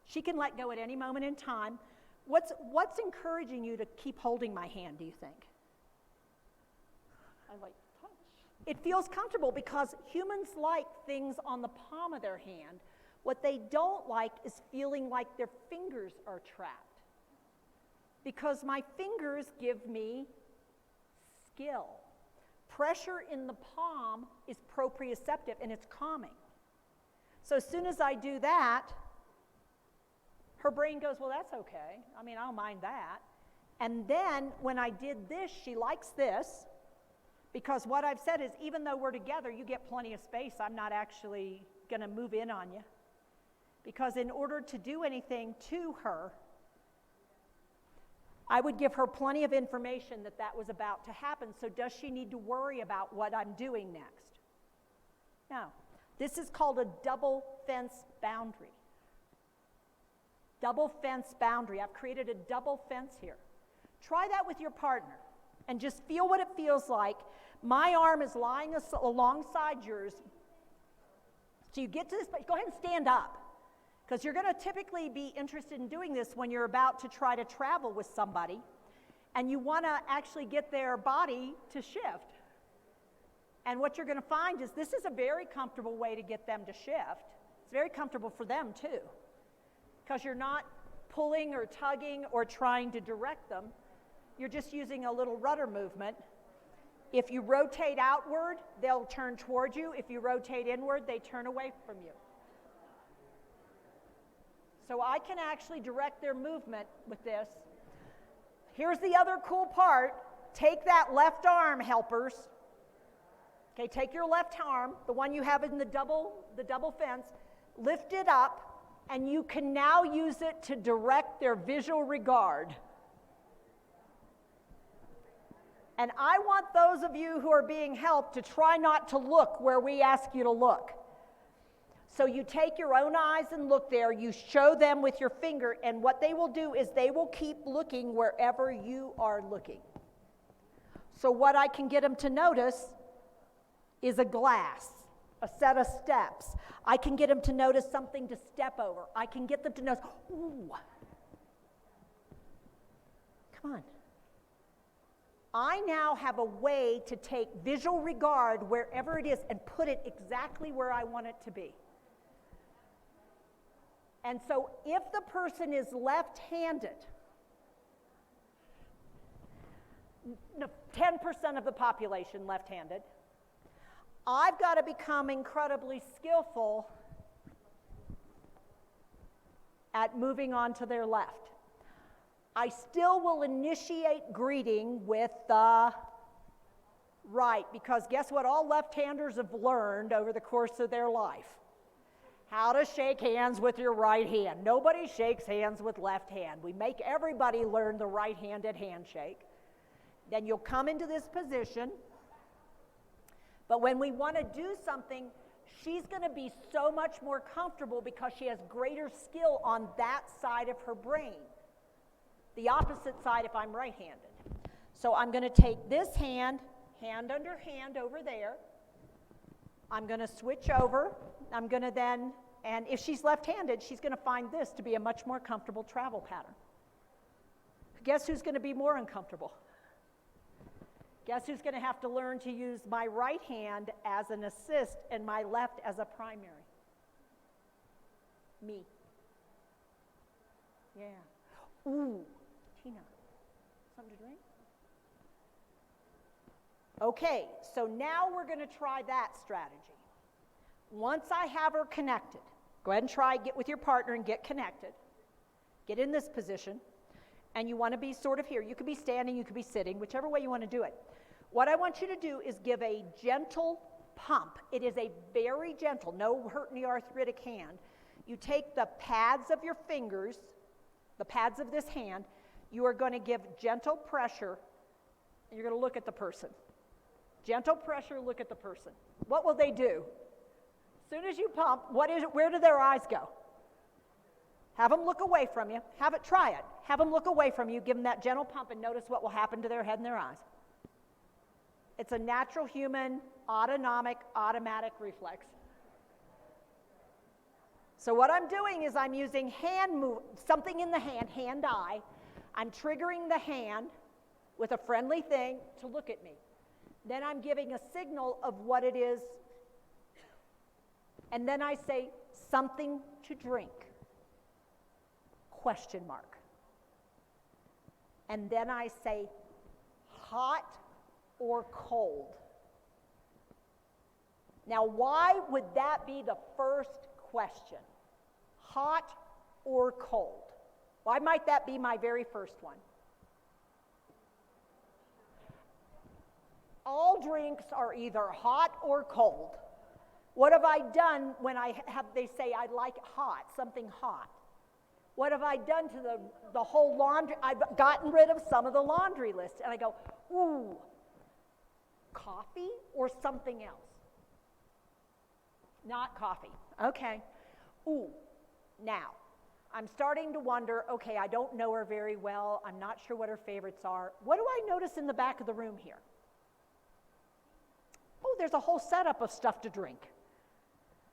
S5: She can let go at any moment in time. What's encouraging you to keep holding my hand, do you think?
S11: I like touch.
S5: It feels comfortable because humans like things on the palm of their hand. What they don't like is feeling like their fingers are trapped. Because my fingers give me skill. Pressure in the palm is proprioceptive and it's calming. So as soon as I do that, her brain goes, well, that's okay. I mean, I don't mind that. And then when I did this, she likes this, because what I've said is even though we're together, you get plenty of space. I'm not actually going to move in on you. Because in order to do anything to her, I would give her plenty of information that that was about to happen. So does she need to worry about what I'm doing next? No. This is called a double fence boundary. Double fence boundary. I've created a double fence here. Try that with your partner and just feel what it feels like. My arm is lying alongside yours. So you get to this place, go ahead and stand up. Because you're going to typically be interested in doing this when you're about to try to travel with somebody and you want to actually get their body to shift. And what you're going to find is this is a very comfortable way to get them to shift. It's very comfortable for them too, because you're not pulling or tugging or trying to direct them. You're just using a little rudder movement. If you rotate outward, they'll turn toward you. If you rotate inward, they turn away from you. So I can actually direct their movement with this. Here's the other cool part. Take that left arm, helpers. Okay, take your left arm, the one you have in the double fence, lift it up, and you can now use it to direct their visual regard. And I want those of you who are being helped to try not to look where we ask you to look. So you take your own eyes and look there, you show them with your finger, and what they will do is they will keep looking wherever you are looking. So what I can get them to notice is a glass, a set of steps. I can get them to notice something to step over. I can get them to notice, ooh, come on. I now have a way to take visual regard wherever it is and put it exactly where I want it to be. And so if the person is left-handed, 10% of the population left-handed, I've got to become incredibly skillful at moving on to their left. I still will initiate greeting with the right, because guess what all left-handers have learned over the course of their life? How to shake hands with your right hand. Nobody shakes hands with left hand. We make everybody learn the right-handed handshake. Then you'll come into this position. But when we want to do something, she's going to be so much more comfortable because she has greater skill on that side of her brain. The opposite side if I'm right-handed. So I'm going to take this hand under hand over there. I'm going to switch over. I'm going to then, and if she's left-handed, she's going to find this to be a much more comfortable travel pattern. Guess who's going to be more uncomfortable? Guess who's going to have to learn to use my right hand as an assist and my left as a primary? Me. Yeah. Ooh, Tina, something to drink? Okay, so now we're going to try that strategy. Once I have her connected, go ahead and try, get with your partner and get connected. Get in this position, and you want to be sort of here. You could be standing, you could be sitting, whichever way you want to do it. What I want you to do is give a gentle pump. It is a very gentle, no hurting the arthritic hand. You take the pads of your fingers, the pads of this hand, you are going to give gentle pressure and you're going to look at the person. Gentle pressure, look at the person. What will they do? As soon as you pump, where do their eyes go? Have them look away from you. Try it. Have them look away from you, give them that gentle pump, and notice what will happen to their head and their eyes. It's a natural human, automatic reflex. So what I'm doing is I'm using something in the hand-eye. I'm triggering the hand with a friendly thing to look at me. Then I'm giving a signal of what it is. And then I say, something to drink, ? And then I say, hot or cold? Now, why would that be the first question? Hot or cold? Why might that be my very first one? All drinks are either hot or cold. What have I done when they say I like hot, something hot? What have I done to the whole laundry? I've gotten rid of some of the laundry list, and I go, ooh, coffee or something else? Not coffee. Okay. Ooh, now, I'm starting to wonder, okay, I don't know her very well. I'm not sure what her favorites are. What do I notice in the back of the room here? Oh, there's a whole setup of stuff to drink.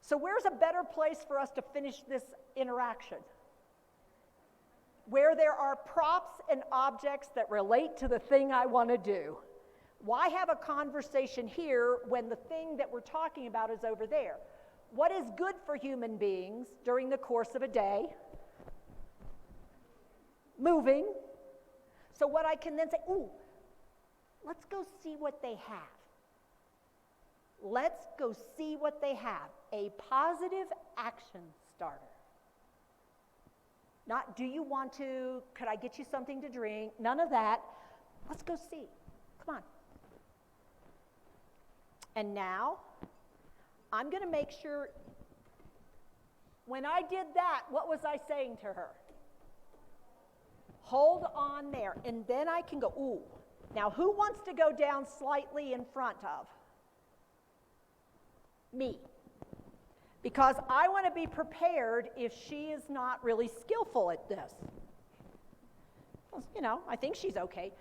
S5: So where's a better place for us to finish this interaction? Where there are props and objects that relate to the thing I want to do. Why have a conversation here when the thing that we're talking about is over there? What is good for human beings during the course of a day? Moving. So what I can then say, ooh, let's go see what they have. Let's go see what they have. A positive action starter. Not, do you want to, could I get you something to drink? None of that. Let's go see. Come on. And now, I'm going to make sure, when I did that, what was I saying to her? Hold on there. And then I can go, ooh. Now, who wants to go down slightly in front of? Me. Because I want to be prepared if she is not really skillful at this. Well, you know, I think she's okay.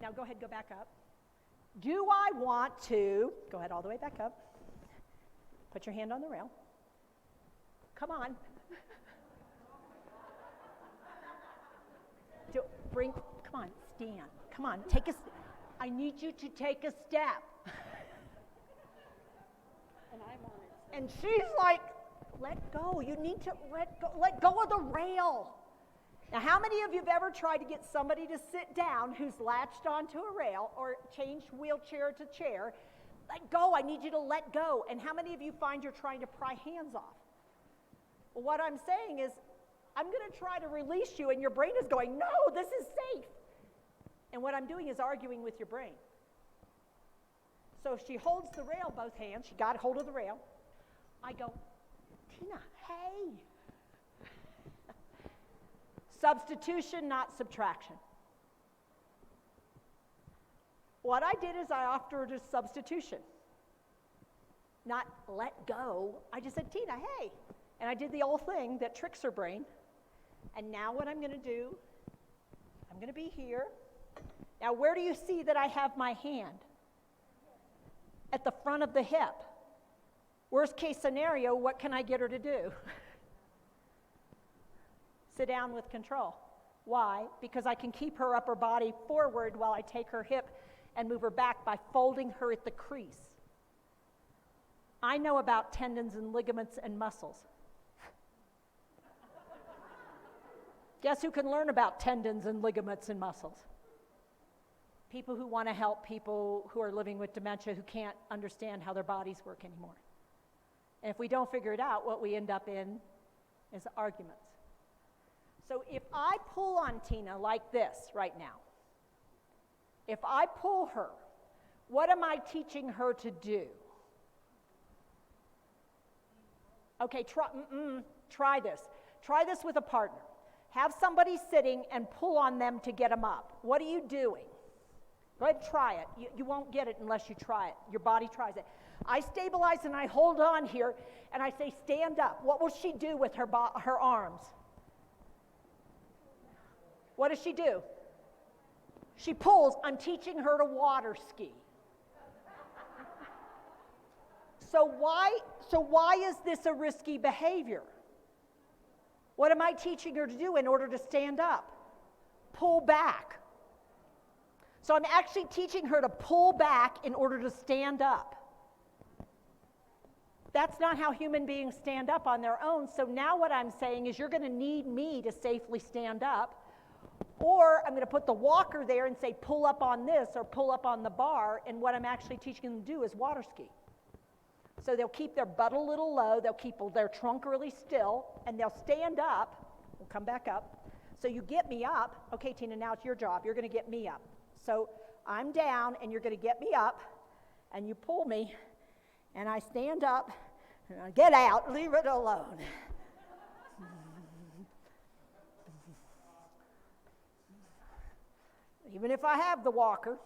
S5: Now go ahead, go back up. Do I want to, go ahead all the way back up. Put your hand on the rail. Come on. Come on, stand. Come on, I need you to take a step. And I'm on it. And she's like, let go. You need to let go of the rail. Now, how many of you have ever tried to get somebody to sit down who's latched onto a rail or changed wheelchair to chair? Let go. I need you to let go. And how many of you find you're trying to pry hands off? Well, what I'm saying is, I'm going to try to release you, and your brain is going, no, this is safe. And what I'm doing is arguing with your brain. So if she holds the rail, both hands, she got hold of the rail. I go, Tina, hey. Substitution, not subtraction. What I did is I offered a substitution. Not let go. I just said, Tina, hey. And I did the old thing that tricks her brain. And now what I'm going to do, I'm going to be here. Now, where do you see that I have my hand? At the front of the hip. Worst case scenario, what can I get her to do? Sit down with control. Why? Because I can keep her upper body forward while I take her hip and move her back by folding her at the crease. I know about tendons and ligaments and muscles. Guess who can learn about tendons and ligaments and muscles? People who want to help people who are living with dementia who can't understand how their bodies work anymore. And if we don't figure it out, what we end up in is arguments. So if I pull on Tina like this right now, if I pull her, what am I teaching her to do? Okay, try this. Try this with a partner. Have somebody sitting and pull on them to get them up. What are you doing? Go ahead and try it. You won't get it unless you try it. Your body tries it. I stabilize and I hold on here, and I say, stand up. What will she do with her arms? What does she do? She pulls. I'm teaching her to water ski. So why is this a risky behavior? What am I teaching her to do in order to stand up? Pull back. So I'm actually teaching her to pull back in order to stand up. That's not how human beings stand up on their own. So now what I'm saying is you're going to need me to safely stand up, or I'm going to put the walker there and say pull up on this or pull up on the bar, and what I'm actually teaching them to do is water ski. So they'll keep their butt a little low, they'll keep their trunk really still, and they'll stand up. We'll come back up. So you get me up. Okay, Tina, now it's your job. You're going to get me up. So I'm down, and you're going to get me up, and you pull me, and I stand up, and I get out, leave it alone. Even if I have the walker.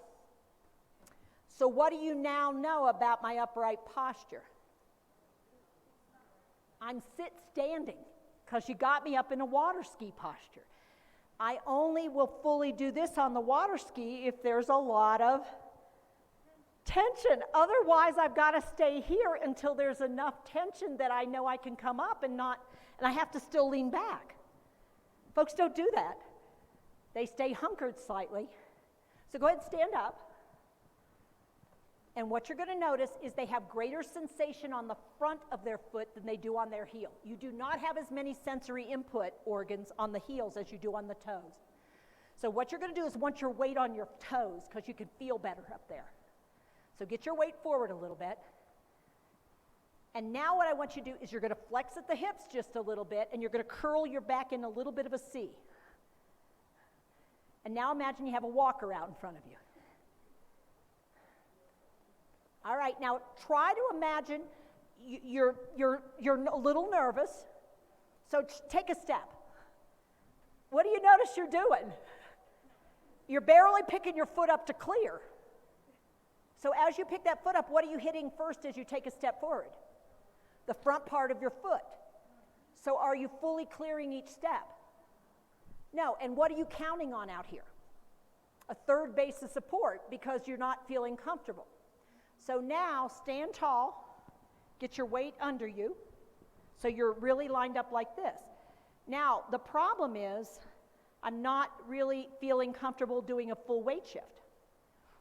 S5: So what do you now know about my upright posture? I'm standing, because you got me up in a water ski posture. I only will fully do this on the water ski if there's a lot of tension. Otherwise, I've got to stay here until there's enough tension that I know I can come up and I have to still lean back. Folks don't do that. They stay hunkered slightly. So go ahead and stand up. And what you're going to notice is they have greater sensation on the front of their foot than they do on their heel. You do not have as many sensory input organs on the heels as you do on the toes. So what you're going to do is want your weight on your toes, because you can feel better up there. So get your weight forward a little bit. And now what I want you to do is you're going to flex at the hips just a little bit, and you're going to curl your back in a little bit of a C. And now imagine you have a walker out in front of you. All right, now try to imagine you're a little nervous, so take a step. What do you notice you're doing? You're barely picking your foot up to clear. So as you pick that foot up, what are you hitting first as you take a step forward? The front part of your foot. So are you fully clearing each step? No, and what are you counting on out here? A third base of support, because you're not feeling comfortable. So now stand tall, get your weight under you, so you're really lined up like this. Now, the problem is I'm not really feeling comfortable doing a full weight shift.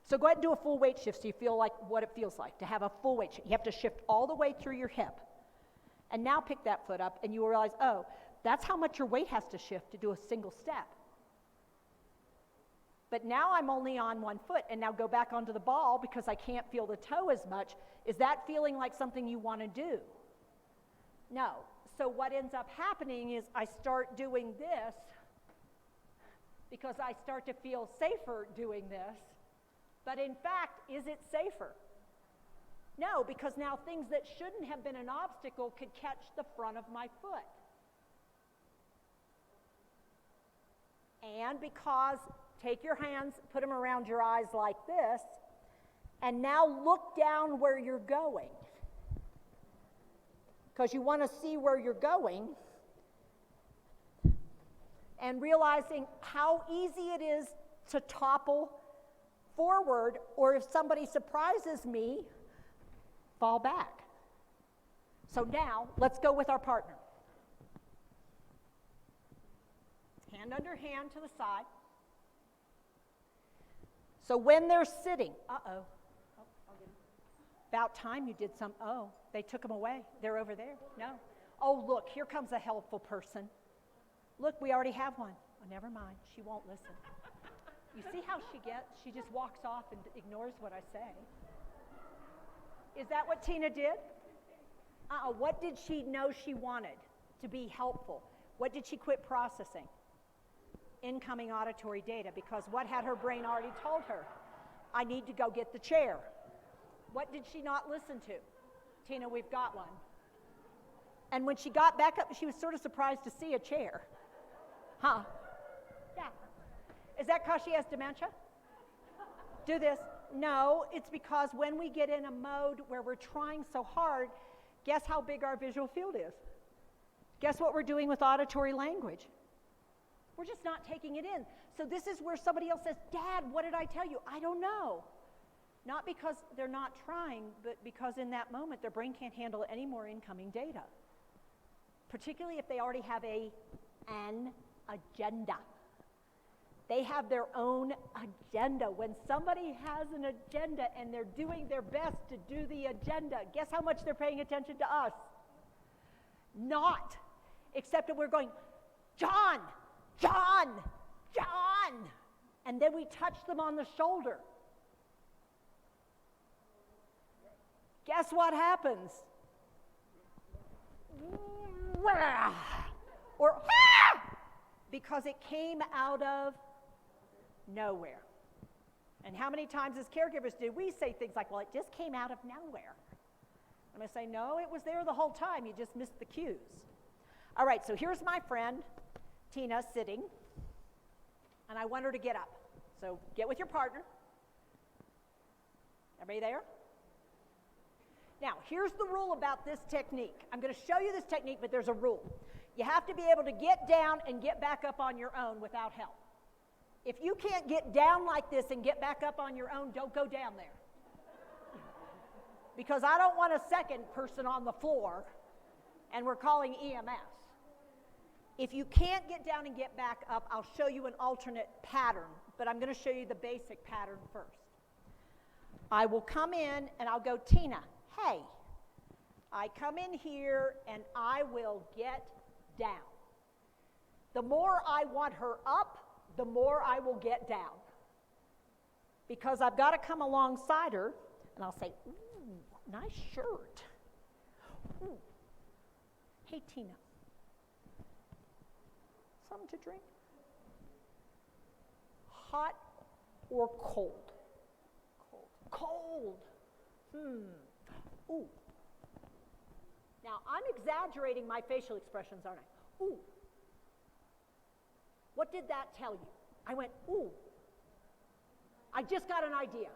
S5: So go ahead and do a full weight shift so you feel like what it feels like to have a full weight shift. You have to shift all the way through your hip. And now pick that foot up, and you will realize, oh, that's how much your weight has to shift to do a single step. But now I'm only on one foot, and now go back onto the ball because I can't feel the toe as much. Is that feeling like something you want to do? No. So what ends up happening is I start doing this because I start to feel safer doing this. But in fact, is it safer? No, because now things that shouldn't have been an obstacle could catch the front of my foot. And because, take your hands, put them around your eyes like this, and now look down where you're going. Because you want to see where you're going, and realizing how easy it is to topple forward, or if somebody surprises me, fall back. So now, let's go with our partner. Hand under hand to the side. So when they're sitting, about time you did some, they took them away. They're over there. No. Oh, look, here comes a helpful person. Look, we already have one. Oh, never mind. She won't listen. You see how she gets? She just walks off and ignores what I say. Is that what Tina did? What did she know she wanted to be helpful? What did she quit processing? Incoming auditory data, because what had her brain already told her? I need to go get the chair. What did she not listen to? Tina, we've got one. And when she got back up, she was sort of surprised to see a chair. Huh? Yeah. Is that because she has dementia? Do this. No, it's because when we get in a mode where we're trying so hard, guess how big our visual field is? Guess what we're doing with auditory language? We're just not taking it in. So this is where somebody else says, Dad, what did I tell you? I don't know. Not because they're not trying, but because in that moment their brain can't handle any more incoming data. Particularly if they already have an agenda. They have their own agenda. When somebody has an agenda and they're doing their best to do the agenda, guess how much they're paying attention to us? Not. Except that we're going, John, John, John. And then we touch them on the shoulder. Guess what happens? Or, because it came out of nowhere. And how many times as caregivers did we say things like, well, it just came out of nowhere? I'm going to say, no, it was there the whole time. You just missed the cues. All right, so here's my friend, Tina, sitting. And I want her to get up. So get with your partner. Everybody there? Now, here's the rule about this technique. I'm going to show you this technique, but there's a rule. You have to be able to get down and get back up on your own without help. If you can't get down like this and get back up on your own, don't go down there. Because I don't want a second person on the floor, and we're calling EMS. If you can't get down and get back up, I'll show you an alternate pattern, but I'm going to show you the basic pattern first. I will come in and I'll go, Tina, hey. I come in here and I will get down. The more I want her up, the more I will get down. Because I've got to come alongside her and I'll say, ooh, nice shirt. Ooh. Hey, Tina, something to drink? Hot or cold? Cold. Ooh. Now, I'm exaggerating my facial expressions, aren't I? Ooh. What did that tell you? I went, ooh. I just got an idea.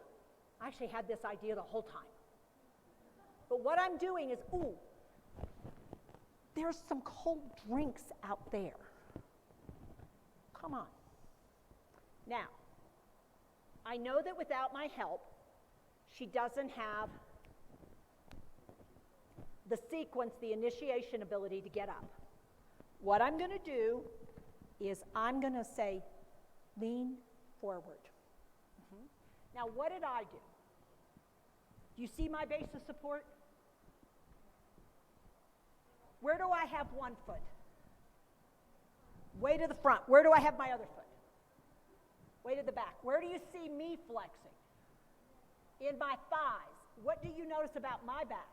S5: I actually had this idea the whole time. But what I'm doing is, ooh, there's some cold drinks out there. Come on. Now, I know that without my help, she doesn't have the sequence, the initiation ability to get up. What I'm going to do is I'm going to say, lean forward. Now, what did I do? Do you see my base of support? Where do I have one foot? Way to the front. Where do I have my other foot? Way to the back. Where do you see me flexing? In my thighs. What do you notice about my back?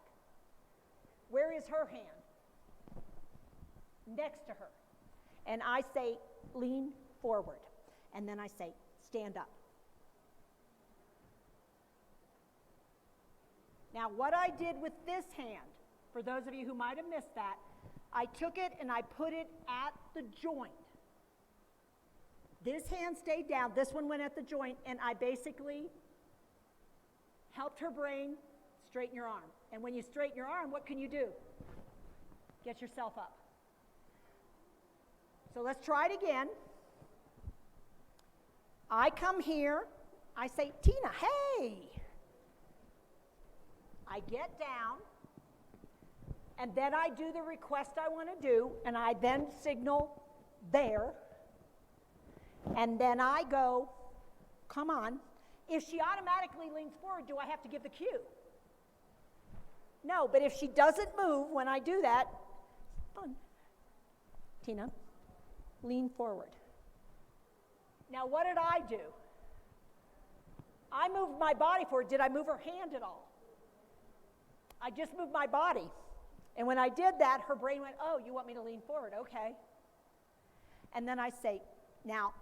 S5: Where is her hand? Next to her. And I say, lean forward. And then I say, stand up. Now, what I did with this hand, for those of you who might have missed that, I took it and I put it at the joint. This hand stayed down, this one went at the joint, and I basically helped her brain straighten your arm. And when you straighten your arm, what can you do? Get yourself up. So let's try it again. I come here, I say, Tina, hey. I get down, and then I do the request I want to do, and I then signal there, and then I go, come on. If she automatically leans forward, do I have to give the cue? No, but if she doesn't move when I do that, Tina, lean forward. Now, what did I do? I moved my body forward. Did I move her hand at all? I just moved my body. And when I did that, her brain went, oh, you want me to lean forward? Okay. And then I say, now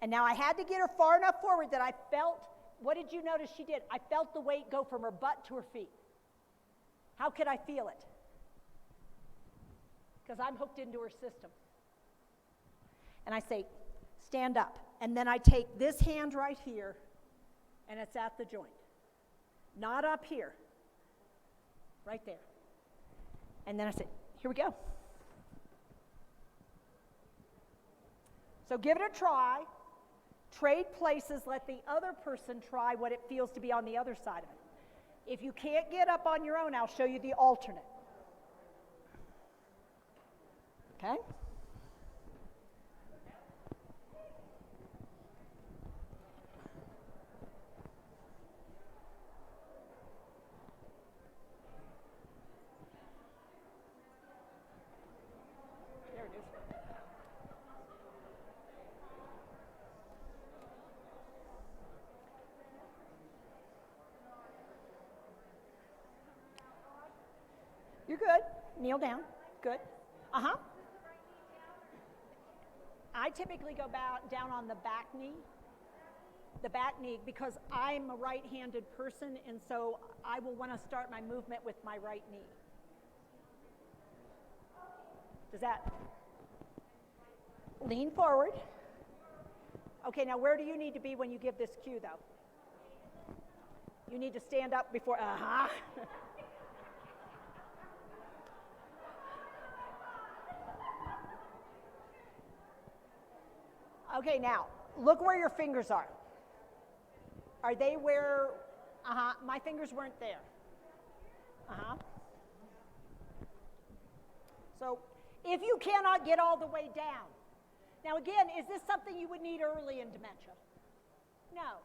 S5: I had to get her far enough forward that I felt, what did you notice she did? I felt the weight go from her butt to her feet. How could I feel it? Because I'm hooked into her system. And I say, stand up. And then I take this hand right here, and it's at the joint. Not up here, right there. And then I say, here we go. So give it a try. Trade places, let the other person try what it feels to be on the other side of it. If you can't get up on your own, I'll show you the alternate. Okay? There it is. You're good. Kneel down. Good. Uh-huh. I typically go down on the back knee. The back knee, because I'm a right-handed person, and so I will want to start my movement with my right knee. Does that? Lean forward. Okay, now where do you need to be when you give this cue, though? You need to stand up before, uh-huh. Okay, now, look where your fingers are. Are they where, my fingers weren't there. So, if you cannot get all the way down. Now again, is this something you would need early in dementia? No.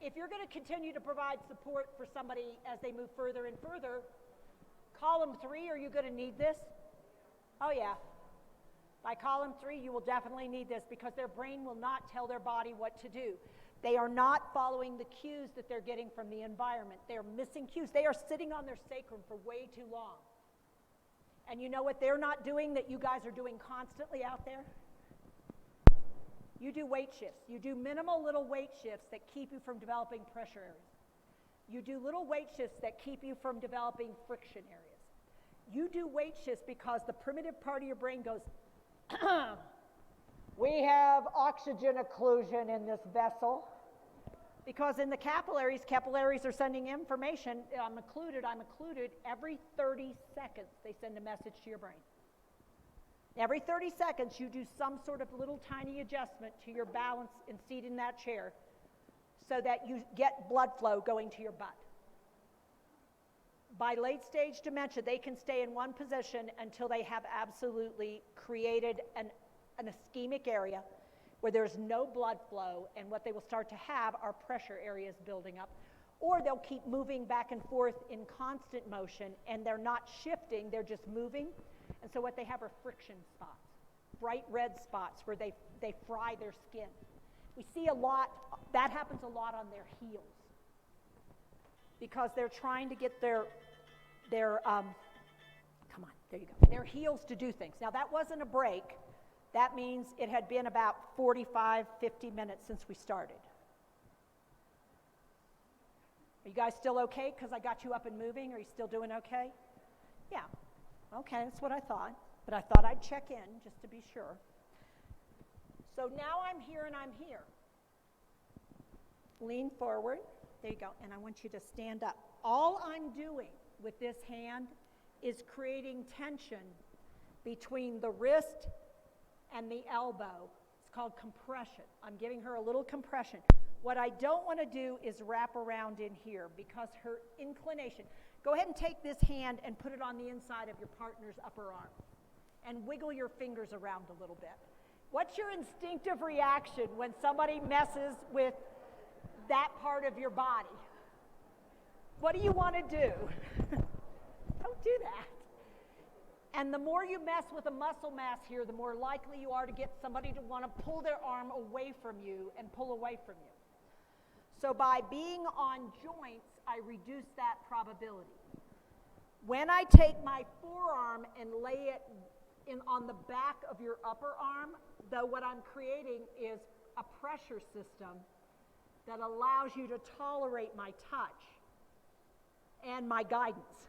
S5: If you're going to continue to provide support for somebody as they move further and further, column 3, are you going to need this? Oh yeah. By column 3, you will definitely need this because their brain will not tell their body what to do. They are not following the cues that they're getting from the environment. They're missing cues. They are sitting on their sacrum for way too long. And you know what they're not doing that you guys are doing constantly out there? You do weight shifts. You do minimal little weight shifts that keep you from developing pressure areas. You do little weight shifts that keep you from developing friction areas. You do weight shifts because the primitive part of your brain goes, we have oxygen occlusion in this vessel. Because in the capillaries are sending information, I'm occluded, every 30 seconds they send a message to your brain. Every 30 seconds you do some sort of little tiny adjustment to your balance and seat in that chair so that you get blood flow going to your butt. By late stage dementia, they can stay in one position until they have absolutely created an ischemic area where there's no blood flow, and what they will start to have are pressure areas building up. Or they'll keep moving back and forth in constant motion, and they're not shifting, they're just moving. And so what they have are friction spots, bright red spots where they fry their skin. We see a lot, that happens a lot on their heels because they're trying to get their heels to do things. Now that wasn't a break. That means it had been about 45, 50 minutes since we started. Are you guys still okay? Because I got you up and moving. Are you still doing okay? Yeah. Okay, that's what I thought. But I thought I'd check in just to be sure. So now I'm here and I'm here. Lean forward. There you go. And I want you to stand up. All I'm doing with this hand is creating tension between the wrist and the elbow. It's called compression. I'm giving her a little compression. What I don't want to do is wrap around in here because her inclination. Go ahead and take this hand and put it on the inside of your partner's upper arm and wiggle your fingers around a little bit. What's your instinctive reaction when somebody messes with that part of your body? What do you want to do? Don't do that. And the more you mess with a muscle mass here, the more likely you are to get somebody to want to pull their arm away from you and pull away from you. So by being on joints, I reduce that probability. When I take my forearm and lay it on the back of your upper arm, though what I'm creating is a pressure system that allows you to tolerate my touch and my guidance.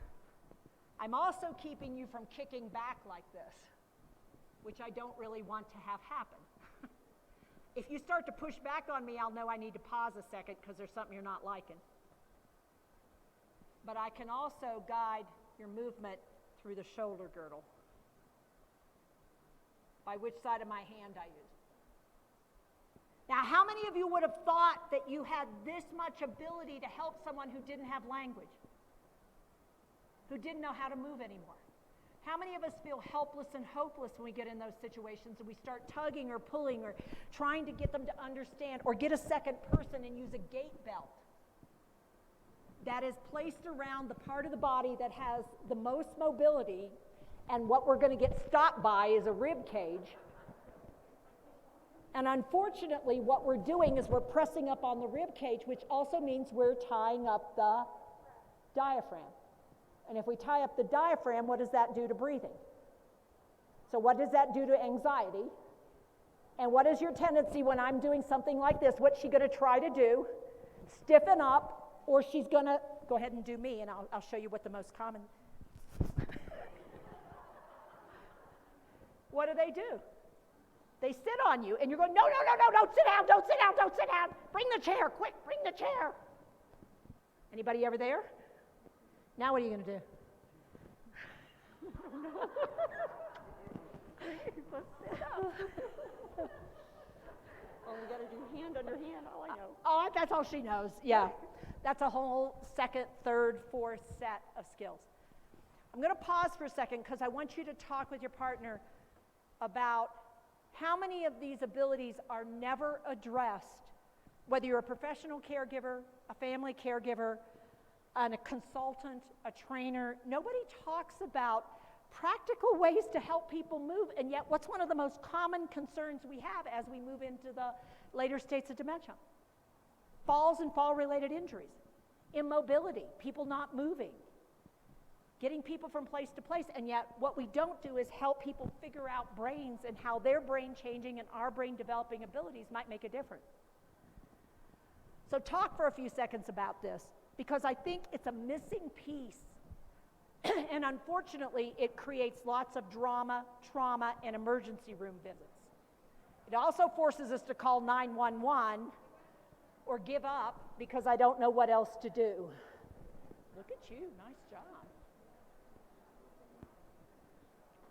S5: I'm also keeping you from kicking back like this, which I don't really want to have happen. If you start to push back on me, I'll know I need to pause a second because there's something you're not liking. But I can also guide your movement through the shoulder girdle. By which side of my hand I use. Now, how many of you would have thought that you had this much ability to help someone who didn't have language? Who didn't know how to move anymore? How many of us feel helpless and hopeless when we get in those situations and we start tugging or pulling or trying to get them to understand or get a second person and use a gait belt that is placed around the part of the body that has the most mobility, and what we're going to get stopped by is a rib cage. And unfortunately, what we're doing is we're pressing up on the rib cage, which also means we're tying up the diaphragm. And if we tie up the diaphragm, what does that do to breathing? So what does that do to anxiety? And what is your tendency when I'm doing something like this? What's she going to try to do? Stiffen up, or she's going to go ahead and do me, and I'll show you what the most common. What do? They sit on you, and you're going, no, don't sit down, don't sit down, don't sit down. Bring the chair, quick, bring the chair. Anybody ever there? Now what are you going to do?
S6: Oh, we gotta do hand under hand, all I know.
S5: Oh, that's all she knows, yeah. That's a whole second, third, fourth set of skills. I'm going to pause for a second because I want you to talk with your partner about how many of these abilities are never addressed, whether you're a professional caregiver, a family caregiver, a consultant, a trainer. Nobody talks about practical ways to help people move, and yet what's one of the most common concerns we have as we move into the later states of dementia? Falls and fall-related injuries, immobility, people not moving, getting people from place to place, and yet what we don't do is help people figure out brains and how their brain changing and our brain developing abilities might make a difference. So talk for a few seconds about this, because I think it's a missing piece, and unfortunately it creates lots of drama, trauma, and emergency room visits. It also forces us to call 911 or give up because I don't know what else to do. Look at you, nice job.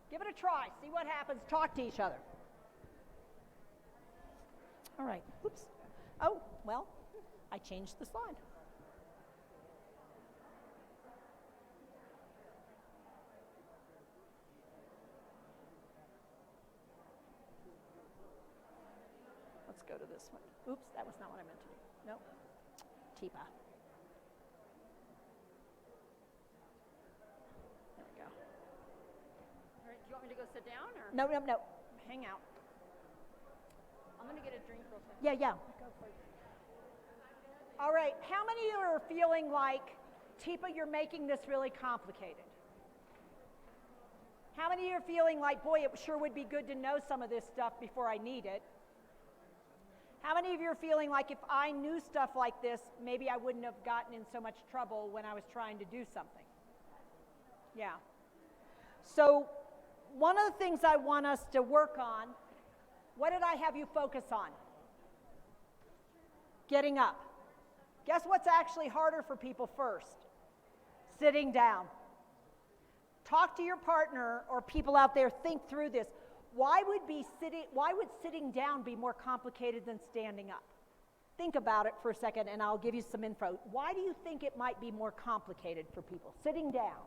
S5: Give it a try, see what happens, talk to each other. All right, oops. Oh, well, I changed the slide. Let's go to this one. Oops, that was not what I meant to do. Nope. Teepa. There we go.
S6: All right, do you want me to go sit down, or?
S5: No. Hang out.
S6: I'm gonna get a drink real quick.
S5: Yeah. Go for it. All right, how many of you are feeling like, Teepa, you're making this really complicated? How many of you are feeling like, boy, it sure would be good to know some of this stuff before I need it? How many of you are feeling like if I knew stuff like this, maybe I wouldn't have gotten in so much trouble when I was trying to do something? Yeah. So one of the things I want us to work on, what did I have you focus on? Getting up. Guess what's actually harder for people first? Sitting down. Talk to your partner or people out there, think through this. Why would sitting down be more complicated than standing up? Think about it for a second and I'll give you some info. Why do you think it might be more complicated for people? Sitting down.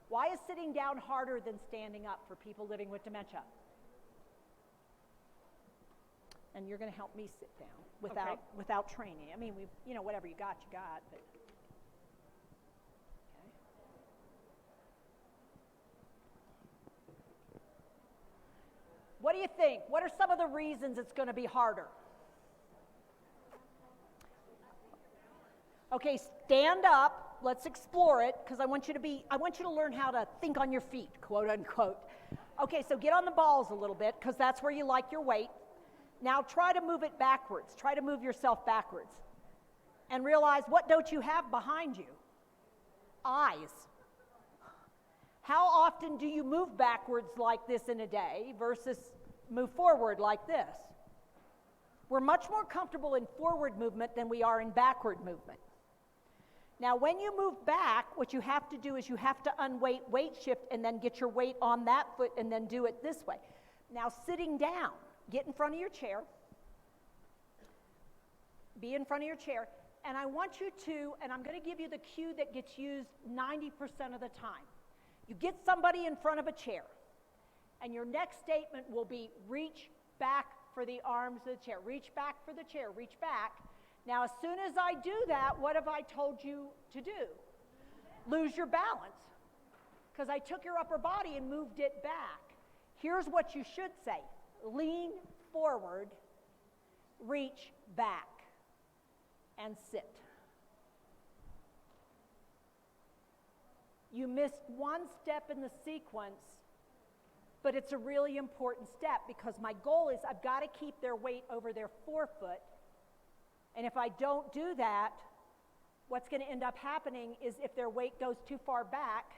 S5: Why is sitting down harder than standing up for people living with dementia? And you're going to help me sit down without training. I mean, whatever you got, But. Okay. What do you think? What are some of the reasons it's going to be harder? Okay, stand up. Let's explore it, because I want you to learn how to think on your feet, quote unquote. Okay, so get on the balls a little bit, because that's where you like your weight. Now try to move it backwards. Try to move yourself backwards. And realize, what don't you have behind you? Eyes. How often do you move backwards like this in a day versus move forward like this? We're much more comfortable in forward movement than we are in backward movement. Now, when you move back, what you have to do is you have to unweight, weight shift, and then get your weight on that foot and then do it this way. Now, sitting down, get in front of your chair. Be in front of your chair. And I want you to, and I'm going to give you the cue that gets used 90% of the time. You get somebody in front of a chair, and your next statement will be reach back for the arms of the chair. Reach back for the chair. Reach back. Now, as soon as I do that, what have I told you to do? Lose your balance. Because I took your upper body and moved it back. Here's what you should say. Lean forward, reach back, and sit. You missed one step in the sequence, but it's a really important step because my goal is I've got to keep their weight over their forefoot. And if I don't do that, what's going to end up happening is if their weight goes too far back,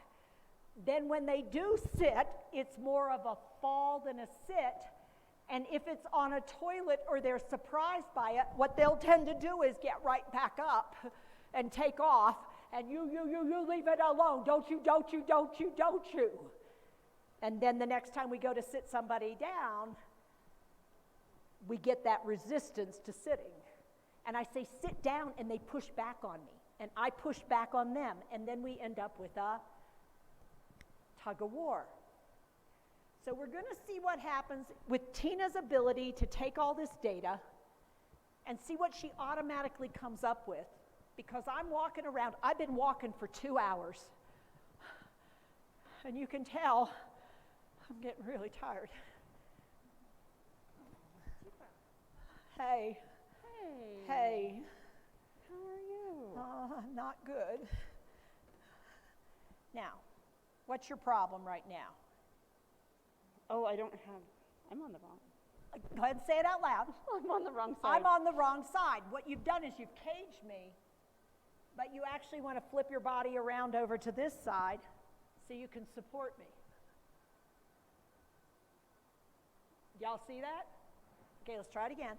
S5: then when they do sit, it's more of a fall than a sit. And if it's on a toilet or they're surprised by it, what they'll tend to do is get right back up and take off. And you leave it alone. Don't you. And then the next time we go to sit somebody down, we get that resistance to sitting. And I say, sit down, and they push back on me. And I push back on them. And then we end up with a tug of war. So we're going to see what happens with Tina's ability to take all this data and see what she automatically comes up with. Because I'm walking around, I've been walking for 2 hours. And you can tell I'm getting really tired. Hey. Hey. How are you? Not good. Now, what's your problem right now?
S7: Oh, I'm on the wrong.
S5: Go ahead and say it out loud.
S7: I'm on the wrong side.
S5: I'm on the wrong side. What you've done is you've caged me, but you actually want to flip your body around over to this side so you can support me. Y'all see that? Okay, let's try it again.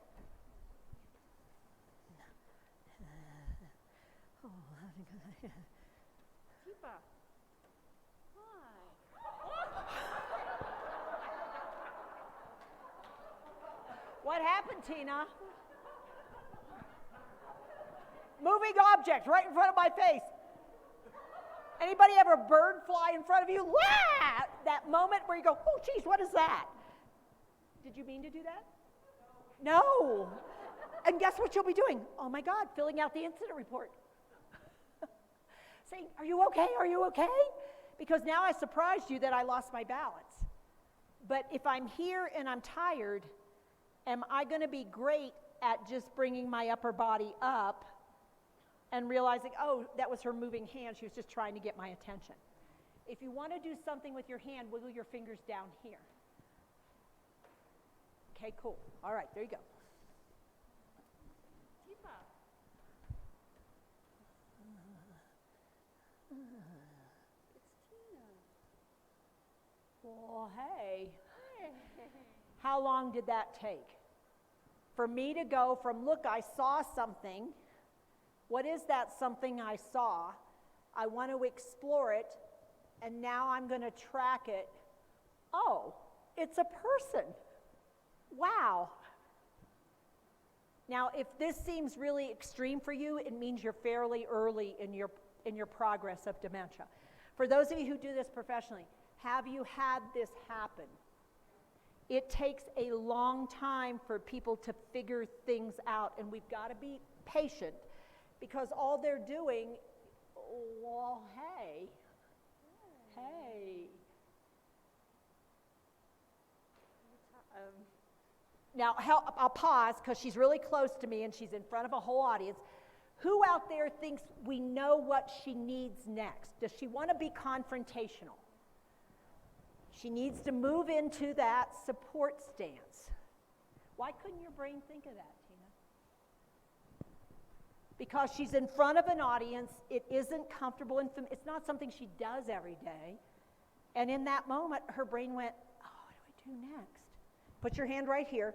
S7: Teepa. Hi.
S5: What happened, Tina? Moving object right in front of my face. Anybody ever a bird fly in front of you? Wah! That moment where you go, oh, geez, what is that? Did you mean to do that? No. And guess what you'll be doing? Oh, my God, filling out the incident report. Saying, are you okay? Are you okay? Because now I surprised you that I lost my balance. But if I'm here and I'm tired, am I going to be great at just bringing my upper body up and realizing, oh, that was her moving hand. She was just trying to get my attention. If you want to do something with your hand, wiggle your fingers down here. Okay, cool. All right, there you go.
S7: Teepa. It's Tina.
S5: Well, hey.
S7: Hey.
S5: How long did that take? For me to go from, look, I saw something. What is that something I saw? I want to explore it, and now I'm going to track it. Oh, it's a person. Wow. Now, if this seems really extreme for you, it means you're fairly early in your progress of dementia. For those of you who do this professionally, have you had this happen? It takes a long time for people to figure things out, and we've got to be patient because all they're doing, well, hey. Now, I'll pause because she's really close to me and she's in front of a whole audience. Who out there thinks we know what she needs next? Does she want to be confrontational? She needs to move into that support stance. Why couldn't your brain think of that, Tina? Because she's in front of an audience, it isn't comfortable, it's not something she does every day. And in that moment, her brain went, oh, what do I do next? Put your hand right here.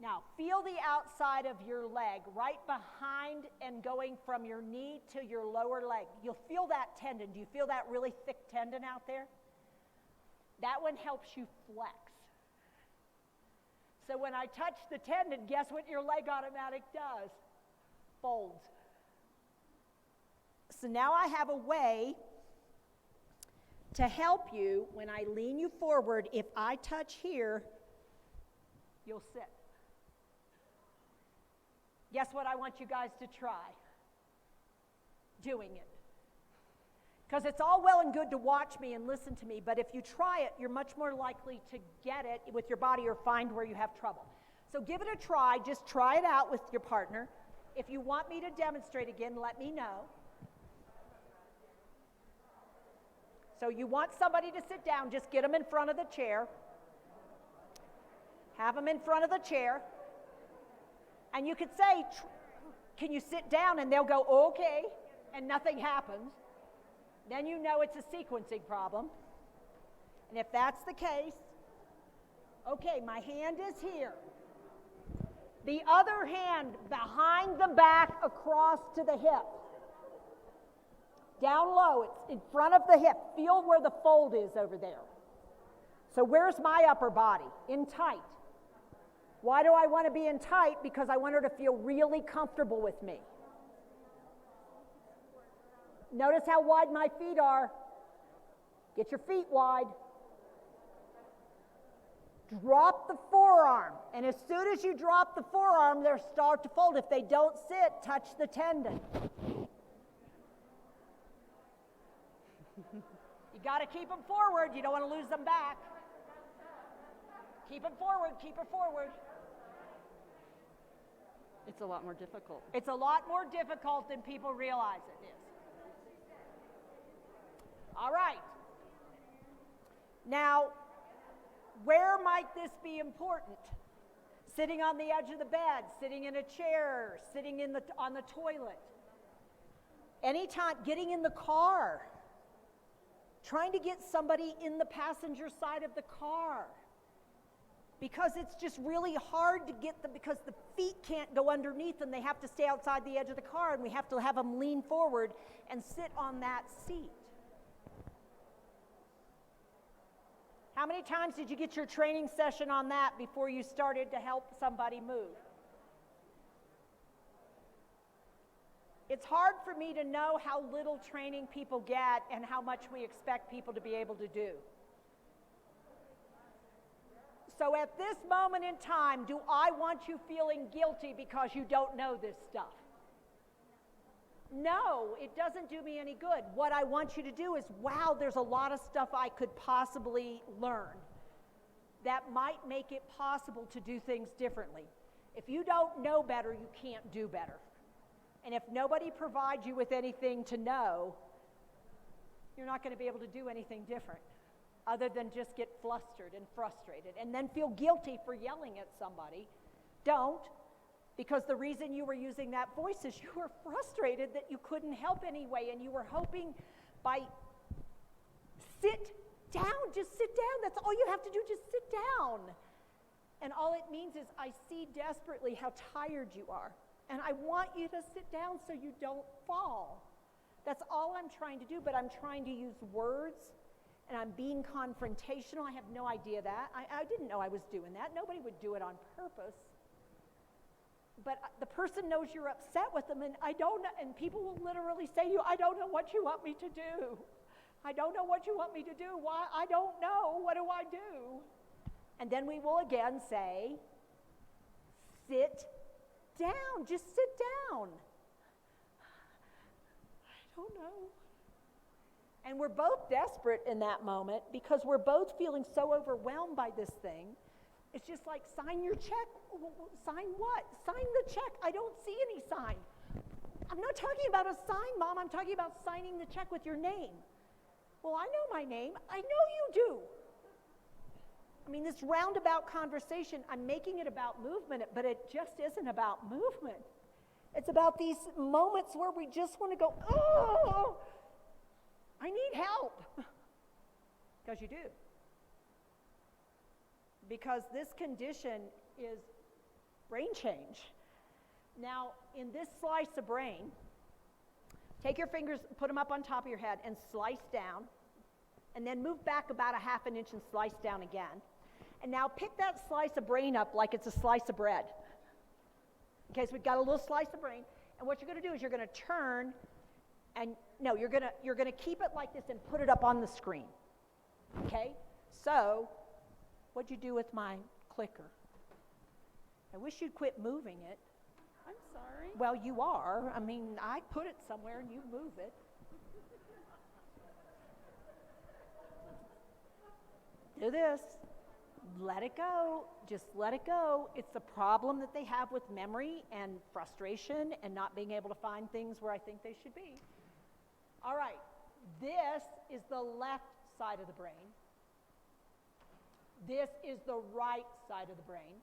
S5: Now, feel the outside of your leg, right behind and going from your knee to your lower leg. You'll feel that tendon. Do you feel that really thick tendon out there? That one helps you flex. So when I touch the tendon, guess what your leg automatic does? Folds. So now I have a way to help you when I lean you forward. If I touch here, you'll sit. Guess what I want you guys to try? Doing it. Because it's all well and good to watch me and listen to me, but if you try it, you're much more likely to get it with your body or find where you have trouble. So give it a try. Just try it out with your partner. If you want me to demonstrate again, let me know. So you want somebody to sit down, just get them in front of the chair. Have them in front of the chair. And you could say, can you sit down? And they'll go, okay, and nothing happens. Then you know it's a sequencing problem. And if that's the case, okay, my hand is here. The other hand behind the back across to the hip. Down low, it's in front of the hip. Feel where the fold is over there. So where's my upper body? In tight. Why do I want to be in tight? Because I want her to feel really comfortable with me. Notice how wide my feet are. Get your feet wide. Drop the forearm. And as soon as you drop the forearm, they'll start to fold. If they don't sit, touch the tendon. You got to keep them forward. You don't want to lose them back. Keep them forward. Keep her forward.
S6: It's a lot more difficult.
S5: It's a lot more difficult than people realize it is. All right. Now, where might this be important? Sitting on the edge of the bed, sitting in a chair, sitting on the toilet. Anytime, getting in the car. Trying to get somebody in the passenger side of the car. Because it's just really hard to get them, because the feet can't go underneath and they have to stay outside the edge of the car, and we have to have them lean forward and sit on that seat. How many times did you get your training session on that before you started to help somebody move? It's hard for me to know how little training people get and how much we expect people to be able to do. So at this moment in time, do I want you feeling guilty because you don't know this stuff? No, it doesn't do me any good. What I want you to do is, wow, there's a lot of stuff I could possibly learn that might make it possible to do things differently. If you don't know better, you can't do better. And if nobody provides you with anything to know, you're not going to be able to do anything different other than just get flustered and frustrated and then feel guilty for yelling at somebody. Don't. Because the reason you were using that voice is you were frustrated that you couldn't help anyway, and you were hoping by sit down, just sit down. That's all you have to do, just sit down. And all it means is I see desperately how tired you are, and I want you to sit down so you don't fall. That's all I'm trying to do, but I'm trying to use words, and I'm being confrontational. I have no idea that. I didn't know I was doing that. Nobody would do it on purpose. But the person knows you're upset with them, and I don't know, and people will literally say to you, I don't know what you want me to do. I don't know what you want me to do. Why? I don't know. What do I do? And then we will again say, sit down. Just sit down. I don't know. And we're both desperate in that moment because we're both feeling so overwhelmed by this thing. It's just like, sign your check. Sign what? Sign the check. I don't see any sign. I'm not talking about a sign, Mom. I'm talking about signing the check with your name. Well, I know my name. I know you do. I mean, this roundabout conversation, I'm making it about movement, but it just isn't about movement. It's about these moments where we just want to go, oh, I need help. Because you do. Because this condition is brain change. Now, in this slice of brain, take your fingers, put them up on top of your head, and slice down, and then move back about a half an inch and slice down again. And now pick that slice of brain up like it's a slice of bread. Okay, so we've got a little slice of brain, and what you're going to do is you're going to turn, and no, you're going to keep it like this and put it up on the screen. Okay, so what'd you do with my clicker? I wish you'd quit moving it.
S7: I'm sorry.
S5: Well, you are. I mean, I put it somewhere and you move it. Do this. Let it go. Just let it go. It's the problem that they have with memory and frustration and not being able to find things where I think they should be. All right. This is the left side of the brain. This is the right side of the brain.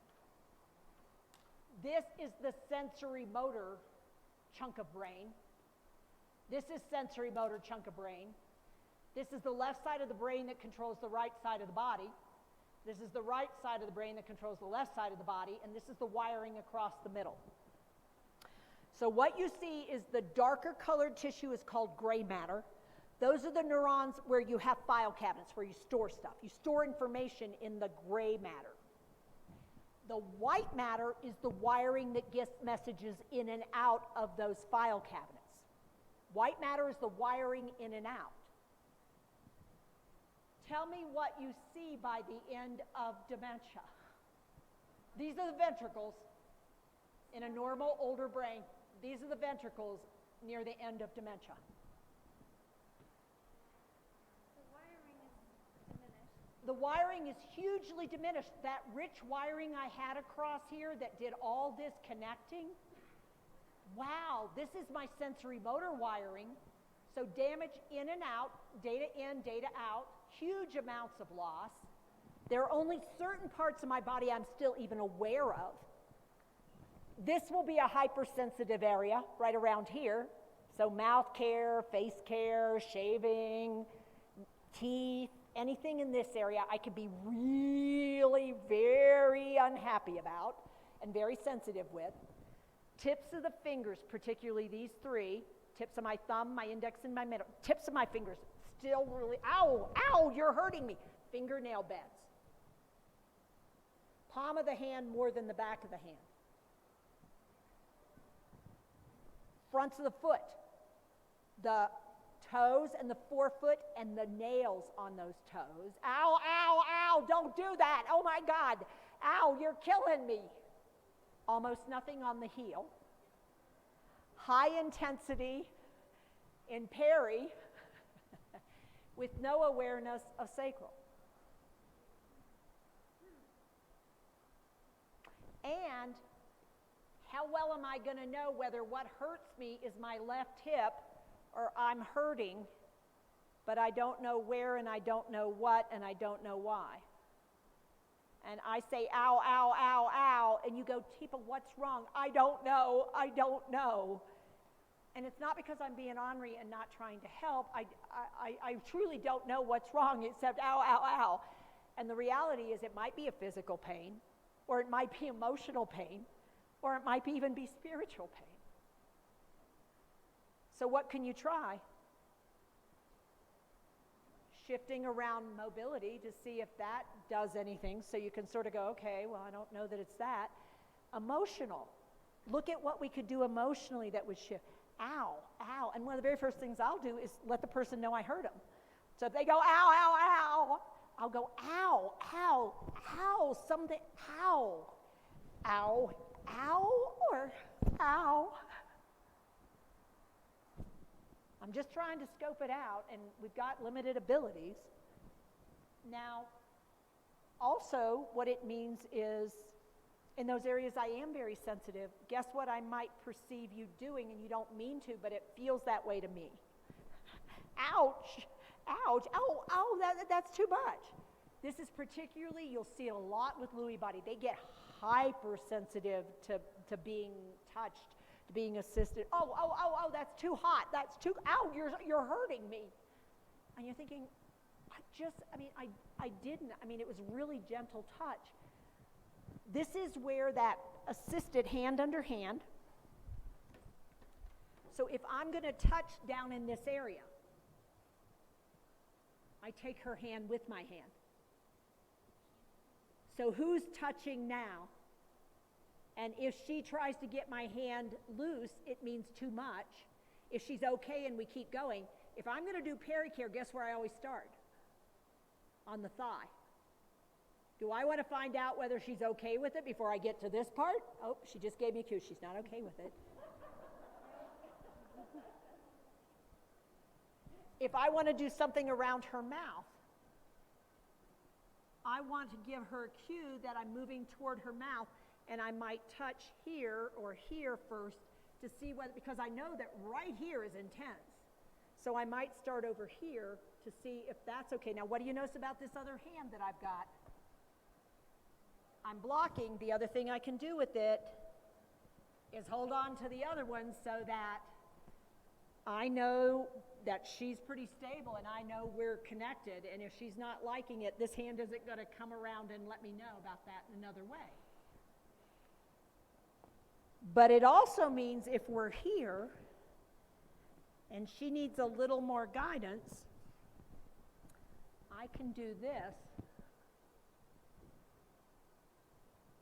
S5: This is the sensory motor chunk of brain. This is sensory motor chunk of brain. This is the left side of the brain that controls the right side of the body. This is the right side of the brain that controls the left side of the body, and this is the wiring across the middle. So what you see is the darker colored tissue is called gray matter. Those are the neurons where you have file cabinets, where you store stuff. You store information in the gray matter. The white matter is the wiring that gets messages in and out of those file cabinets. White matter is the wiring in and out. Tell me what you see by the end of dementia. These are the ventricles in a normal older brain. These are the ventricles near the end of dementia. The wiring is hugely diminished. That rich wiring I had across here that did all this connecting, wow, this is my sensory motor wiring. So damage in and out, data in, data out, huge amounts of loss. There are only certain parts of my body I'm still even aware of. This will be a hypersensitive area right around here. So mouth care, face care, shaving, teeth, anything in this area I could be really very unhappy about and very sensitive with. Tips of the fingers, particularly these three, tips of my thumb, my index, and my middle, tips of my fingers, still really, ow, ow, you're hurting me. Fingernail bends. Palm of the hand more than the back of the hand. Fronts of the foot, the toes and the forefoot and the nails on those toes. Ow, ow, ow, don't do that. Oh my God. Ow, you're killing me. Almost nothing on the heel. High intensity in peri with no awareness of sacral. And how well am I going to know whether what hurts me is my left hip or I'm hurting, but I don't know where and I don't know what and I don't know why? And I say, ow, ow, ow, ow, and you go, Teepa, what's wrong? I don't know, I don't know. And it's not because I'm being ornery and not trying to help. I truly don't know what's wrong except ow, ow, ow. And the reality is it might be a physical pain, or it might be emotional pain, or it might even be spiritual pain. So what can you try? Shifting around mobility to see if that does anything, so you can sort of go, okay, well, I don't know that it's that. Emotional. Look at what we could do emotionally that would shift. Ow, ow. And one of the very first things I'll do is let the person know I hurt them. So if they go, ow, ow, ow, I'll go, ow, ow, ow, something, ow, ow, ow, or ow. I'm just trying to scope it out, and we've got limited abilities. Now, also, what it means is, in those areas I am very sensitive, guess what I might perceive you doing, and you don't mean to, but it feels that way to me. Ouch, ouch, oh, oh, that's too much. This is particularly, you'll see it a lot with Lewy body. They get hypersensitive to being touched, to being assisted. Oh, oh, oh, oh, that's too hot. That's too, ow, you're hurting me. And you're thinking, I didn't. I mean, it was really gentle touch. This is where that assisted hand under hand. So if I'm going to touch down in this area, I take her hand with my hand. So who's touching now? And if she tries to get my hand loose, it means too much. If she's okay and we keep going, if I'm going to do pericare, guess where I always start? On the thigh. Do I want to find out whether she's okay with it before I get to this part? Oh, she just gave me a cue. She's not okay with it. If I want to do something around her mouth, I want to give her a cue that I'm moving toward her mouth, and I might touch here or here first to see whether, because I know that right here is intense. So I might start over here to see if that's okay. Now, what do you notice about this other hand that I've got? I'm blocking. The other thing I can do with it is hold on to the other one so that I know that she's pretty stable and I know we're connected. And if she's not liking it, this hand isn't going to come around and let me know about that in another way. But it also means if we're here and she needs a little more guidance, I can do this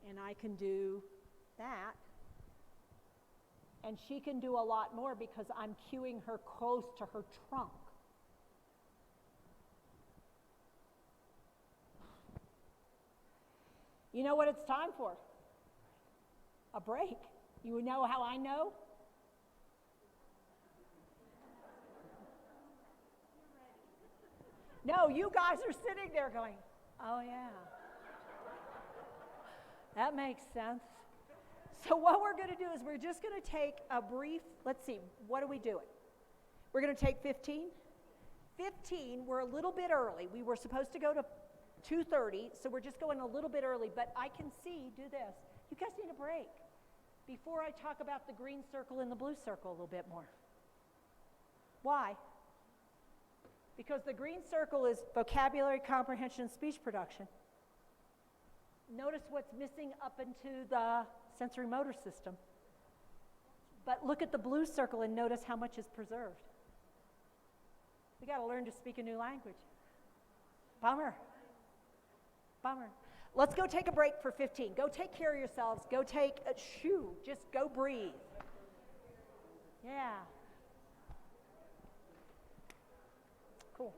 S5: and I can do that. And she can do a lot more because I'm cueing her close to her trunk. You know what it's time for? A break. You know how I know? No, you guys are sitting there going, oh yeah. That makes sense. So what we're going to do is we're just going to take a brief, let's see, what are we doing? We're going to take 15. 15, we're a little bit early. We were supposed to go to 2:30, so we're just going a little bit early, but I can see, do this. You guys need a break before I talk about the green circle and the blue circle a little bit more. Why? Because the green circle is vocabulary, comprehension, and speech production. Notice what's missing up into the sensory motor system. But look at the blue circle and notice how much is preserved. We got to learn to speak a new language. Bummer. Bummer. Let's go take a break for 15. Go take care of yourselves. Go take a just go breathe. Yeah. Cool.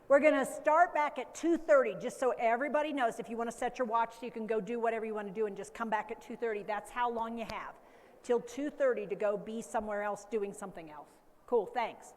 S5: We're going to start back at 2:30, just so everybody knows. If you want to set your watch so you can go do whatever you want to do and just come back at 2:30, that's how long you have, till 2:30 to go be somewhere else doing something else. Cool, thanks.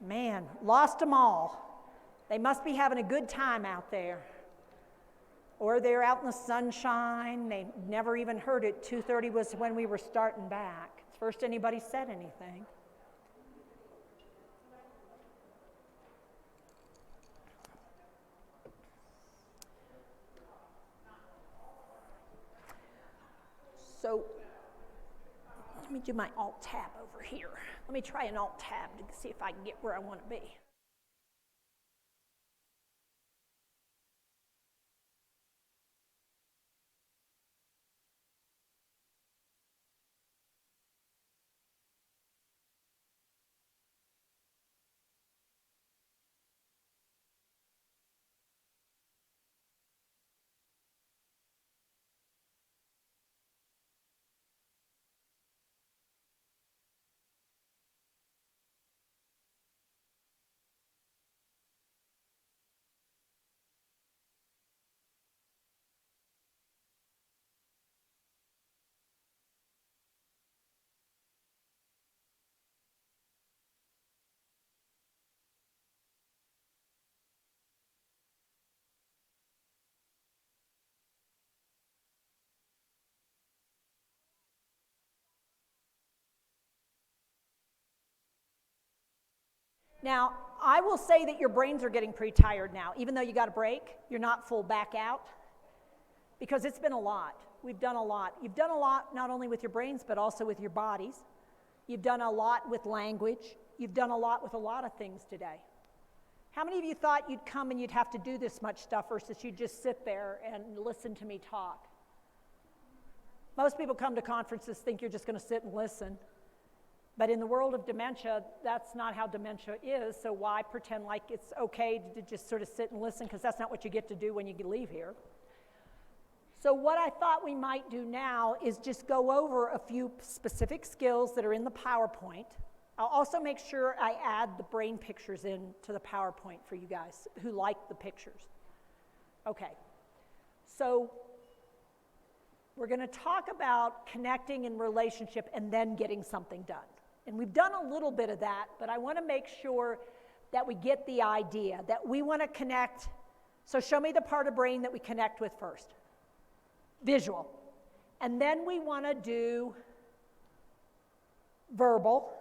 S5: Man, lost them all. They must be having a good time out there. Or they're out in the sunshine. They never even heard it. 2:30 was when we were starting back. It's first anybody said anything. So let me do my Alt-Tab over here. Let me try an Alt-Tab to see if I can get where I want to be. Now, I will say that your brains are getting pretty tired now. Even though you got a break, you're not full back out because it's been a lot. We've done a lot. You've done a lot not only with your brains, but also with your bodies. You've done a lot with language. You've done a lot with a lot of things today. How many of you thought you'd come and you'd have to do this much stuff versus you'd just sit there and listen to me talk? Most people come to conferences think you're just going to sit and listen. But in the world of dementia, that's not how dementia is, so why pretend like it's okay to just sort of sit and listen, because that's not what you get to do when you leave here. So what I thought we might do now is just go over a few specific skills that are in the PowerPoint. I'll also make sure I add the brain pictures into the PowerPoint for you guys who like the pictures. Okay, so we're going to talk about connecting in relationship and then getting something done. And we've done a little bit of that, but I want to make sure that we get the idea that we want to connect. So show me the part of brain that we connect with first. Visual. And then we want to do verbal.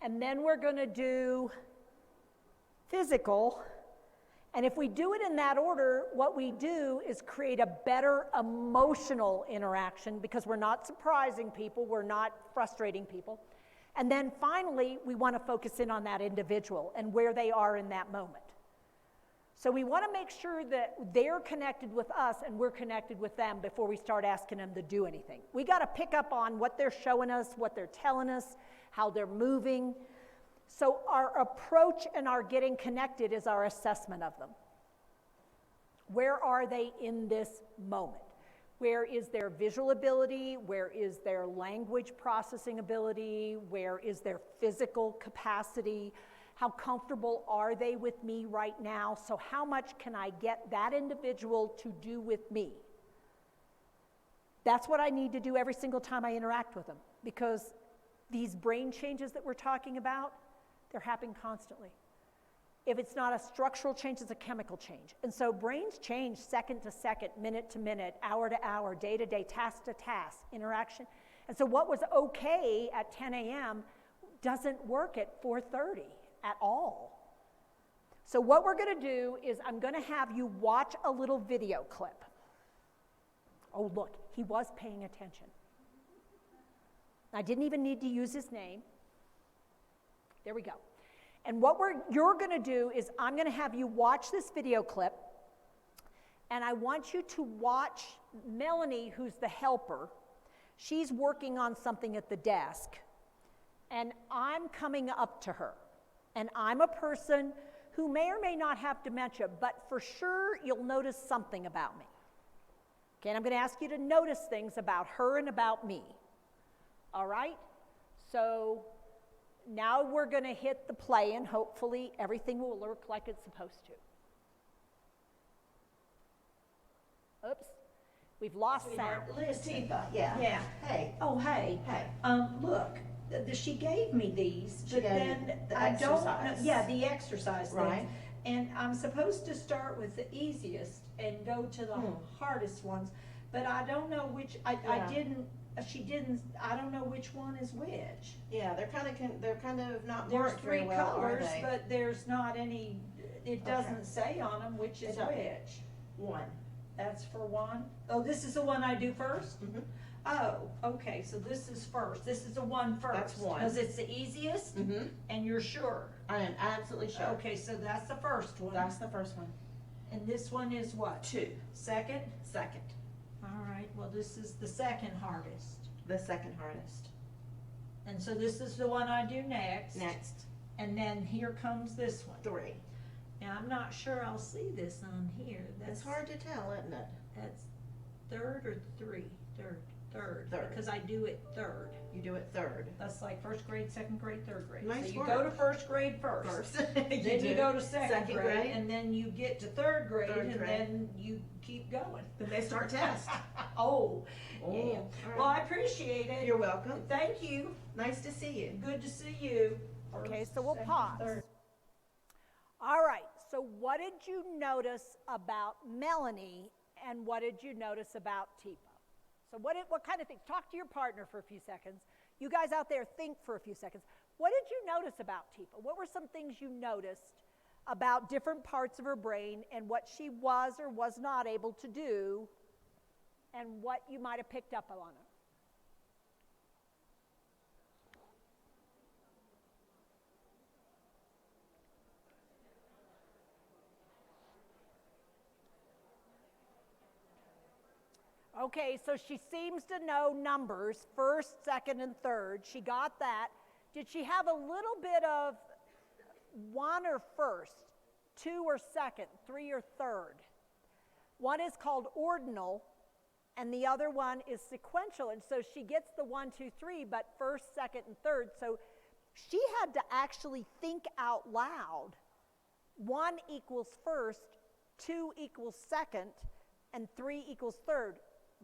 S5: And then we're going to do physical. And if we do it in that order, what we do is create a better emotional interaction because we're not surprising people, we're not frustrating people. And then finally, we want to focus in on that individual and where they are in that moment. So we want to make sure that they're connected with us and we're connected with them before we start asking them to do anything. We got to pick up on what they're showing us, what they're telling us, how they're moving. So our approach and our getting connected is our assessment of them. Where are they in this moment? Where is their visual ability? Where is their language processing ability? Where is their physical capacity? How comfortable are they with me right now? So how much can I get that individual to do with me? That's what I need to do every single time I interact with them, because these brain changes that we're talking about, they're happening constantly. If it's not a structural change, it's a chemical change. And so brains change second to second, minute to minute, hour to hour, day to day, task to task, interaction. And so what was okay at 10 a.m. doesn't work at 4:30 at all. So what we're going to do is I'm going to have you watch a little video clip. Oh, look, he was paying attention. I didn't even need to use his name. There we go. And what you're going to do is I'm going to have you watch this video clip, and I want you to watch Melanie, who's the helper. She's working on something at the desk, and I'm coming up to her. And I'm a person who may or may not have dementia, but for sure you'll notice something about me. Okay, and I'm going to ask you to notice things about her and about me. All right? So now we're going to hit the play, and hopefully everything will work like it's supposed to. Oops, we've lost sound.
S12: Liz, Teepa, yeah.
S5: Yeah.
S12: Hey.
S5: Oh, hey.
S12: Hey. Look,
S5: She gave me these,
S12: She
S5: but
S12: gave you
S5: then
S12: the
S5: I don't know.
S12: exercise.
S5: Yeah, the exercise things.
S12: Right.
S5: And I'm supposed to start with the easiest and go to the hardest ones, but I don't know which. I
S12: Yeah.
S5: didn't. She didn't. I don't know which one is which.
S12: Yeah, they're kind of not
S5: There's
S12: marked very
S5: three
S12: well, are
S5: colors,
S12: they?
S5: but there's not any. It doesn't say on them which is
S12: It doesn't.
S5: which.
S12: One.
S5: That's for one. Oh, this is the one I do first?
S12: Mhm.
S5: Oh, okay, so this is first. This is the one first.
S12: That's one.
S5: Because it's the easiest,
S12: Mm-hmm.
S5: and you're sure.
S12: I am absolutely sure.
S5: Okay, so that's the first one.
S12: That's the first one.
S5: And this one is what?
S12: 2.
S5: Second?
S12: Second.
S5: All right, well, this is the second hardest.
S12: The second hardest.
S5: And so this is the one I do next.
S12: Next.
S5: And then here comes this one.
S12: 3.
S5: Now, I'm not sure I'll see this on here.
S12: It's hard to tell, isn't it?
S5: That's third or three? Third.
S12: Third.
S5: Because I do it third.
S12: You do it third.
S5: That's like first grade, second grade, third grade.
S12: Nice
S5: So you
S12: work.
S5: go to first grade first.
S12: First.
S5: Then you
S12: do.
S5: go to second grade,
S12: grade.
S5: and then you get to third grade,
S12: Third
S5: and
S12: grade.
S5: then you keep going.
S12: Then they start test.
S5: Oh,
S12: Oh,
S5: yeah.
S12: all right.
S5: Well, I appreciate it.
S12: You're welcome.
S5: Thank you.
S12: Nice to see you.
S5: Good to see you.
S13: Okay,
S5: First,
S13: so we'll
S5: second,
S13: pause.
S5: third.
S13: All right, so what did you notice about Melanie, and what did you notice about Teepa? So what kind of things? Talk to your partner for a few seconds. You guys out there, think for a few seconds. What did you notice about Teepa? What were some things you noticed about different parts of her brain and what she was or was not able to do, and what you might have picked up on her? Okay, so she seems to know numbers, first, second, and third. She got that. Did she have a little bit of one or first, two or second, three or third? One is called ordinal, and the other one is sequential. And so she gets the 1, 2, 3, but first, second, and third. So she had to actually think out loud. 1 equals first, 2 equals second, and 3 equals third.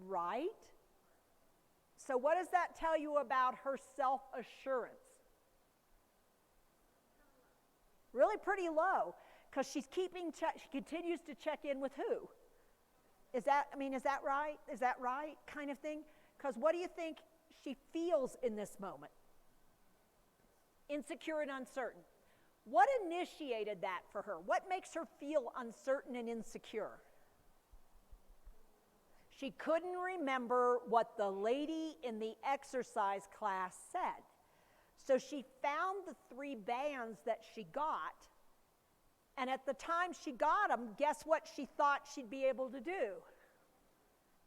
S13: Right? So what does that tell you about her self-assurance? Really pretty low, because she continues to check in with who? Is that right? Is that right kind of thing? Because what do you think she feels in this moment? Insecure and uncertain. What initiated that for her? What makes her feel uncertain and insecure? She couldn't remember what the lady in the exercise class said. So she found the 3 bands that she got, and at the time she got them, guess what she thought she'd be able to do?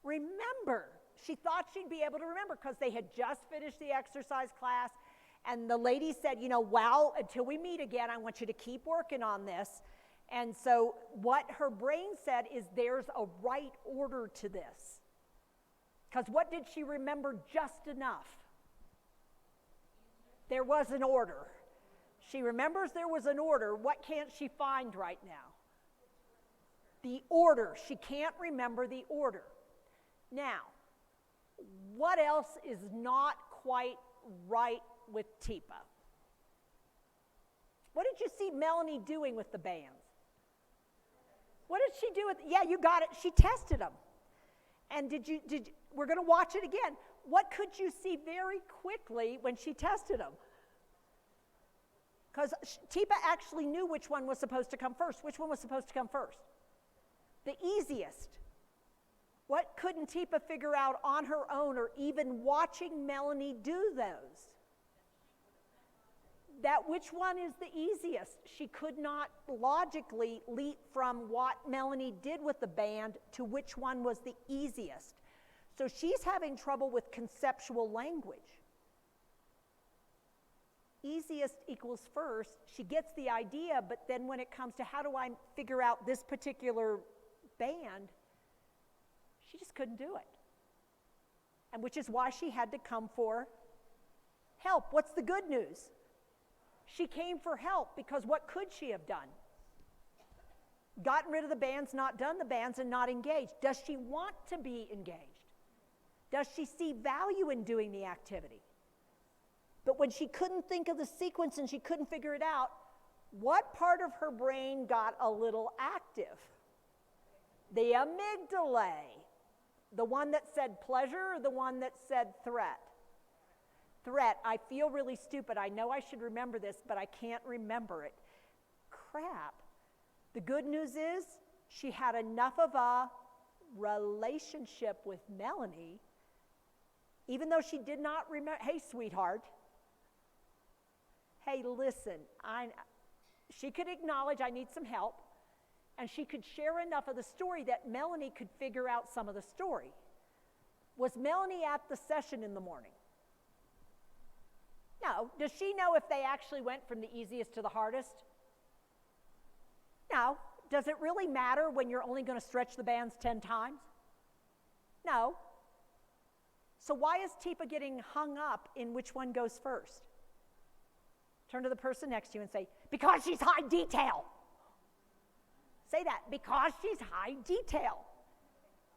S13: Remember. She thought she'd be able to remember because they had just finished the exercise class, and the lady said, well, until we meet again, I want you to keep working on this. And so what her brain said is there's a right order to this. Because what did she remember just enough? There was an order. She remembers there was an order. What can't she find right now? The order. She can't remember the order. Now, what else is not quite right with Teepa? What did you see Melanie doing with the bands? What did she do with, yeah, you got it, she tested them. And we're gonna watch it again. What could you see very quickly when she tested them? Because Teepa actually knew which one was supposed to come first. Which one was supposed to come first? The easiest. What couldn't Teepa figure out on her own or even watching Melanie do those? That which one is the easiest? She could not logically leap from what Melanie did with the band to which one was the easiest. So she's having trouble with conceptual language. Easiest equals first. She gets the idea, but then when it comes to how do I figure out this particular band, she just couldn't do it. And which is why she had to come for help. What's the good news? She came for help because what could she have done? Gotten rid of the bands, not done the bands, and not engaged. Does she want to be engaged? Does she see value in doing the activity? But when she couldn't think of the sequence and she couldn't figure it out, what part of her brain got a little active? The amygdala. The one that said pleasure or the one that said threat? Threat. I feel really stupid. I know I should remember this, but I can't remember it. Crap. The good news is she had enough of a relationship with Melanie, even though she did not remember. Hey, sweetheart. Hey, listen. She could acknowledge I need some help, and she could share enough of the story that Melanie could figure out some of the story. Was Melanie at the session in the morning? No. Does she know if they actually went from the easiest to the hardest? No. Does it really matter when you're only going to stretch the bands 10 times? No. So why is Teepa getting hung up in which one goes first? Turn to the person next to you and say, because she's high detail. Say that, because she's high detail.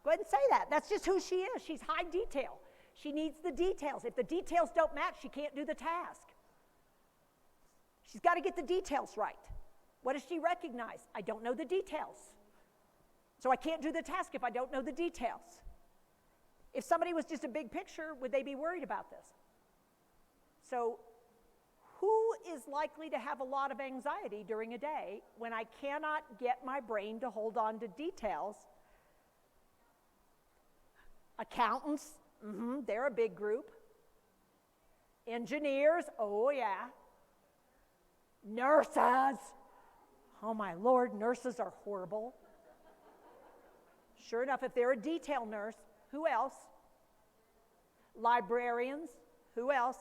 S13: Go ahead and say that. That's just who she is. She's high detail. She needs the details. If the details don't match, she can't do the task. She's got to get the details right. What does she recognize? I don't know the details. So I can't do the task if I don't know the details. If somebody was just a big picture, would they be worried about this? So who is likely to have a lot of anxiety during a day when I cannot get my brain to hold on to details? Accountants, they're a big group. Engineers, oh yeah. Nurses, oh my Lord, nurses are horrible. Sure enough, if they're a detail nurse, who else? Librarians, who else?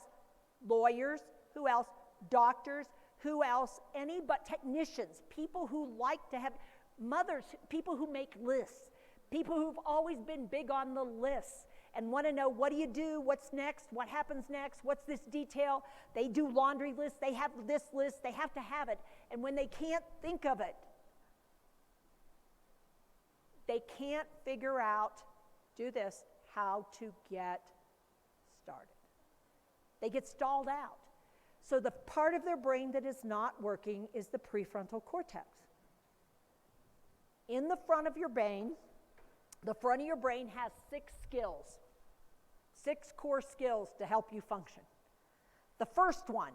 S13: Lawyers, who else? Doctors, who else? Any but technicians, people who like to have, mothers, people who make lists, people who've always been big on the lists and want to know, what do you do, what's next, what happens next, what's this detail? They do laundry lists, they have this list, they have to have it. And when they can't think of it, they can't figure out, do this, how to get started. They get stalled out. So the part of their brain that is not working is the prefrontal cortex. In the front of your brain, the front of your brain has 6 skills, 6 core skills to help you function. The first one,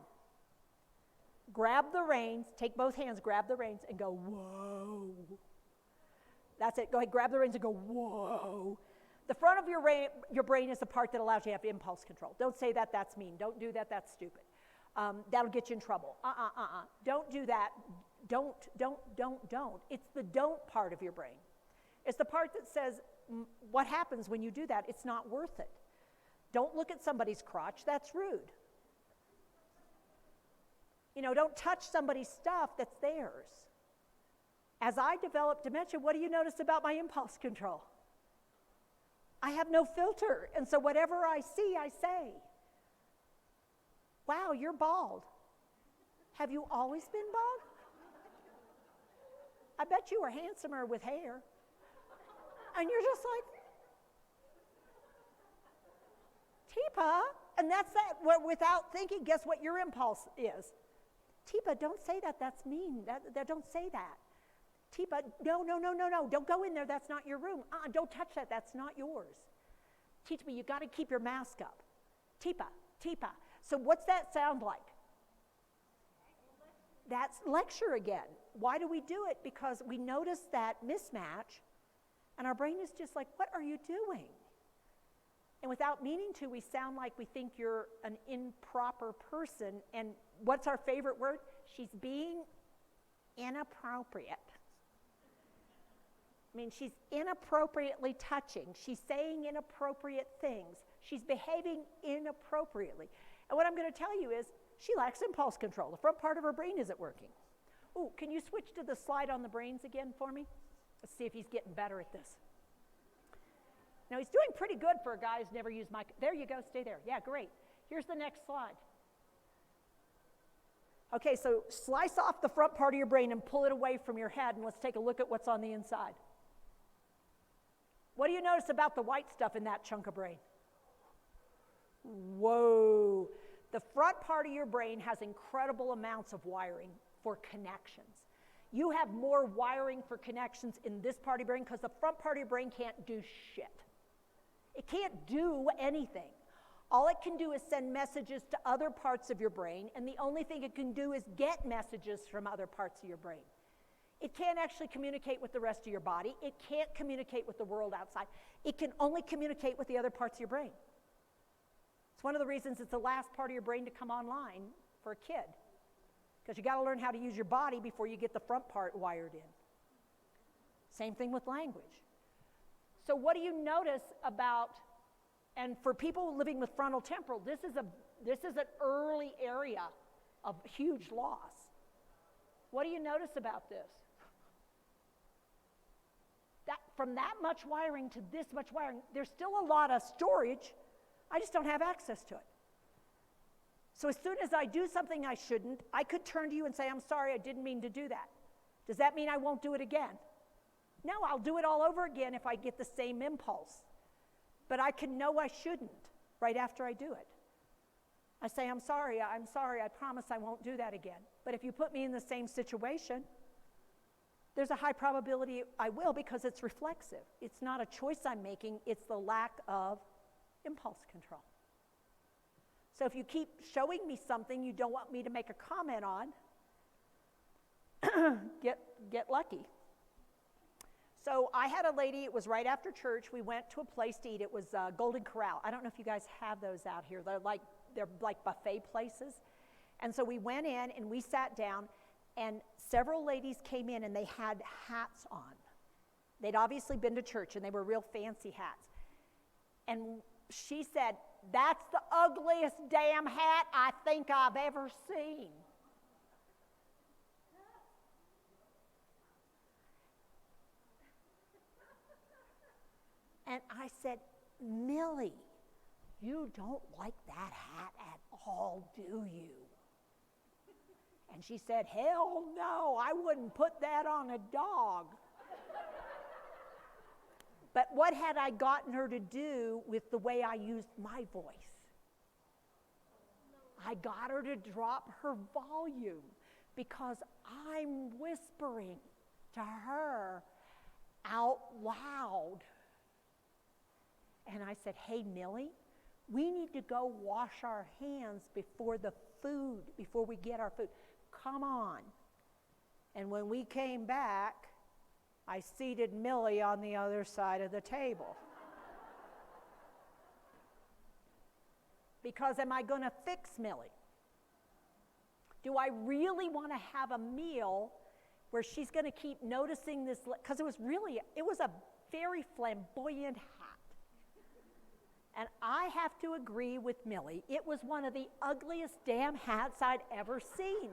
S13: grab the reins, take both hands, grab the reins, and go, whoa. That's it. Go ahead, grab the reins and go, whoa. The front of your brain is the part that allows you to have impulse control. Don't say that, that's mean. Don't do that, that's stupid. That'll get you in trouble. Don't do that. Don't. It's the don't part of your brain. It's the part that says, what happens when you do that? It's not worth it. Don't look at somebody's crotch, that's rude. You know, don't touch somebody's stuff that's theirs. As I develop dementia, what do you notice about my impulse control? I have no filter, and so whatever I see, I say. Wow, you're bald. Have you always been bald? I bet you were handsomer with hair. And you're just like, Teepa, and that's that. Well, without thinking, guess what your impulse is? Teepa, don't say that, that's mean. Don't say that. Teepa, no, don't go in there, that's not your room. Don't touch that, that's not yours. Teach me, you got to keep your mask up. Teepa. So what's that sound like? That's lecture again. Why do we do it? Because we notice that mismatch, and our brain is just like, what are you doing? And without meaning to, we sound like we think you're an improper person. And what's our favorite word? She's being inappropriate. I mean, she's inappropriately touching. She's saying inappropriate things. She's behaving inappropriately. And what I'm going to tell you is she lacks impulse control. The front part of her brain isn't working. Ooh, can you switch to the slide on the brains again for me? Let's see if he's getting better at this. Now, he's doing pretty good for a guy who's never used my... There you go, stay there. Yeah, great. Here's the next slide. Okay, so slice off the front part of your brain and pull it away from your head, and let's take a look at what's on the inside. What do you notice about the white stuff in that chunk of brain? Whoa. The front part of your brain has incredible amounts of wiring for connections. You have more wiring for connections in this part of your brain because the front part of your brain can't do shit. It can't do anything. All it can do is send messages to other parts of your brain, and the only thing it can do is get messages from other parts of your brain. It can't actually communicate with the rest of your body. It can't communicate with the world outside. It can only communicate with the other parts of your brain. It's one of the reasons it's the last part of your brain to come online for a kid, because you got to learn how to use your body before you get the front part wired in. Same thing with language. So what do you notice about, and for people living with frontal temporal, this is an early area of huge loss. What do you notice about this? That from that much wiring to this much wiring, there's still a lot of storage. I just don't have access to it. So as soon as I do something I shouldn't, I could turn to you and say, I'm sorry, I didn't mean to do that. Does that mean I won't do it again? No, I'll do it all over again if I get the same impulse. But I can know I shouldn't right after I do it. I say, I'm sorry, I promise I won't do that again. But if you put me in the same situation, there's a high probability I will, because it's reflexive. It's not a choice I'm making, it's the lack of impulse control. So if you keep showing me something you don't want me to make a comment on, get lucky. So I had a lady, it was right after church, we went to a place to eat. It was Golden Corral. I don't know if you guys have those out here. They're like buffet places. And so we went in and we sat down, and several ladies came in and they had hats on. They'd obviously been to church and they were real fancy hats. And she said, "That's the ugliest damn hat I think I've ever seen." And I said, "Millie, you don't like that hat at all, do you?" And she said, "Hell no, I wouldn't put that on a dog." But what had I gotten her to do with the way I used my voice? I got her to drop her volume, because I'm whispering to her out loud. And I said, "Hey, Millie, we need to go wash our hands before we get our food. Come on." And when we came back, I seated Millie on the other side of the table. Because am I going to fix Millie? Do I really want to have a meal where she's going to keep noticing this? Because it was a very flamboyant hat. And I have to agree with Millie. It was one of the ugliest damn hats I'd ever seen.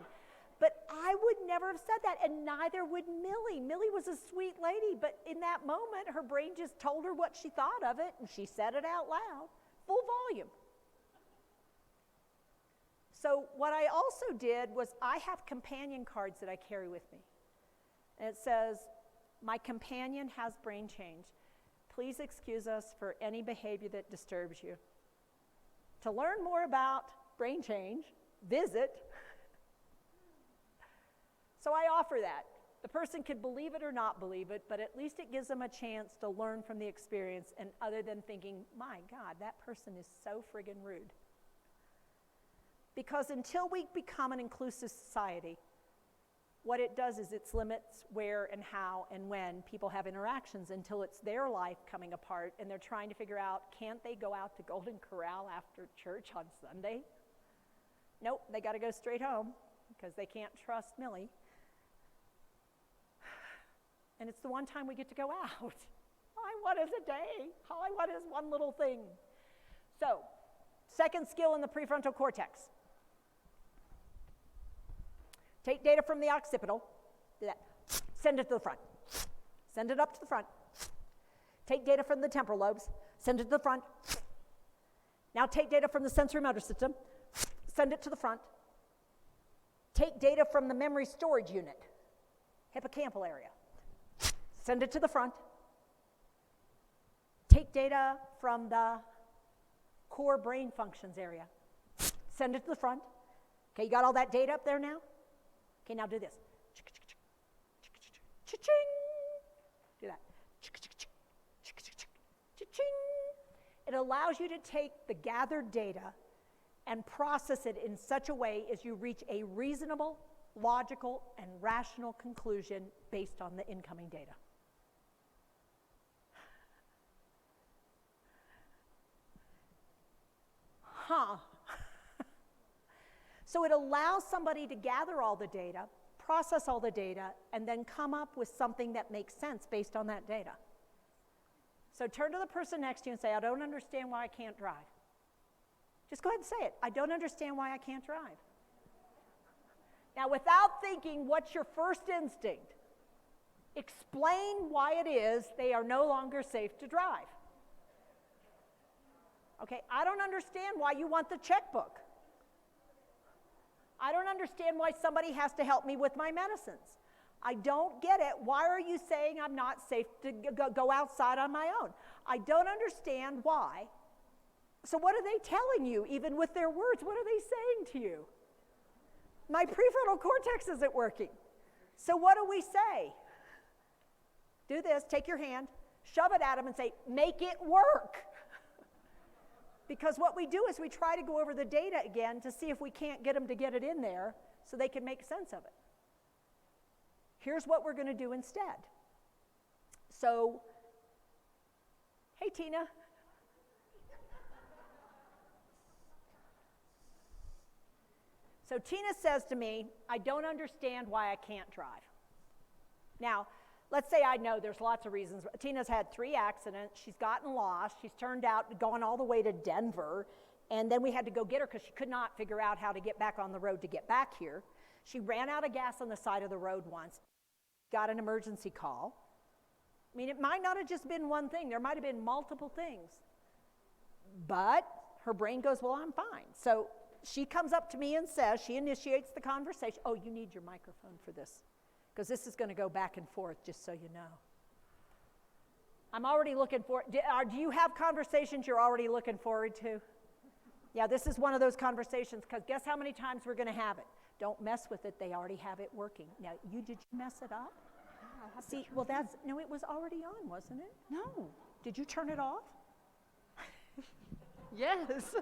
S13: But I would never have said that, and neither would Millie. Millie was a sweet lady, but in that moment, her brain just told her what she thought of it, and she said it out loud, full volume. So what I also did was, I have companion cards that I carry with me. And it says, "My companion has brain change. Please excuse us for any behavior that disturbs you. To learn more about brain change, visit." So I offer that. The person could believe it or not believe it, but at least it gives them a chance to learn from the experience, and other than thinking, "My God, that person is so friggin' rude." Because until we become an inclusive society, what it does is it limits where and how and when people have interactions, until it's their life coming apart and they're trying to figure out, can't they go out to Golden Corral after church on Sunday? Nope, they got to go straight home because they can't trust Millie. And it's the one time we get to go out. All I want is a day. All I want is one little thing. So, second skill in the prefrontal cortex. Take data from the occipital, do that, send it to the front, send it up to the front. Take data from the temporal lobes, send it to the front. Now take data from the sensory motor system, send it to the front. Take data from the memory storage unit, hippocampal area, send it to the front. Take data from the core brain functions area, Send it to the front. Okay, you got all that data up there now? Okay, now do this. Cha-ching. Do that. Cha-ching. It allows you to take the gathered data and process it in such a way as you reach a reasonable, logical, and rational conclusion based on the incoming data. So it allows somebody to gather all the data, process all the data, and then come up with something that makes sense based on that data. So turn to the person next to you and say, I don't understand why I can't drive. Just go ahead and say it. I don't understand why I can't drive. Now, without thinking, what's your first instinct? Explain why it is they are no longer safe to drive. Okay, I don't understand why you want the checkbook. I don't understand why somebody has to help me with my medicines. I don't get it. Why are you saying I'm not safe to go outside on my own? I don't understand why. So what are they telling you, even with their words? What are they saying to you? My prefrontal cortex isn't working. So what do we say? Do this, take your hand, shove it at them and say, make it work. Because what we do is we try to go over the data again to see if we can't get them to get it in there so they can make sense of it. Here's what we're going to do instead. So, hey Tina. So Tina says to me, I don't understand why I can't drive. Now, let's say I know there's lots of reasons. Tina's had 3 accidents. She's gotten lost. She's turned out, gone all the way to Denver. And then we had to go get her because she could not figure out how to get back on the road to get back here. She ran out of gas on the side of the road once, got an emergency call. I mean, it might not have just been one thing. There might have been multiple things. But her brain goes, well, I'm fine. So she comes up to me and says, she initiates the conversation. Oh, you need your microphone for this, because this is going to go back and forth, just so you know. I'm already looking for, do you have conversations you're already looking forward to? Yeah, this is one of those conversations, because guess how many times we're going to have it? Don't mess with it, they already have it working. Now, did you mess it up? See, well no, it was already on, wasn't it? No. Did you turn it off? Yes.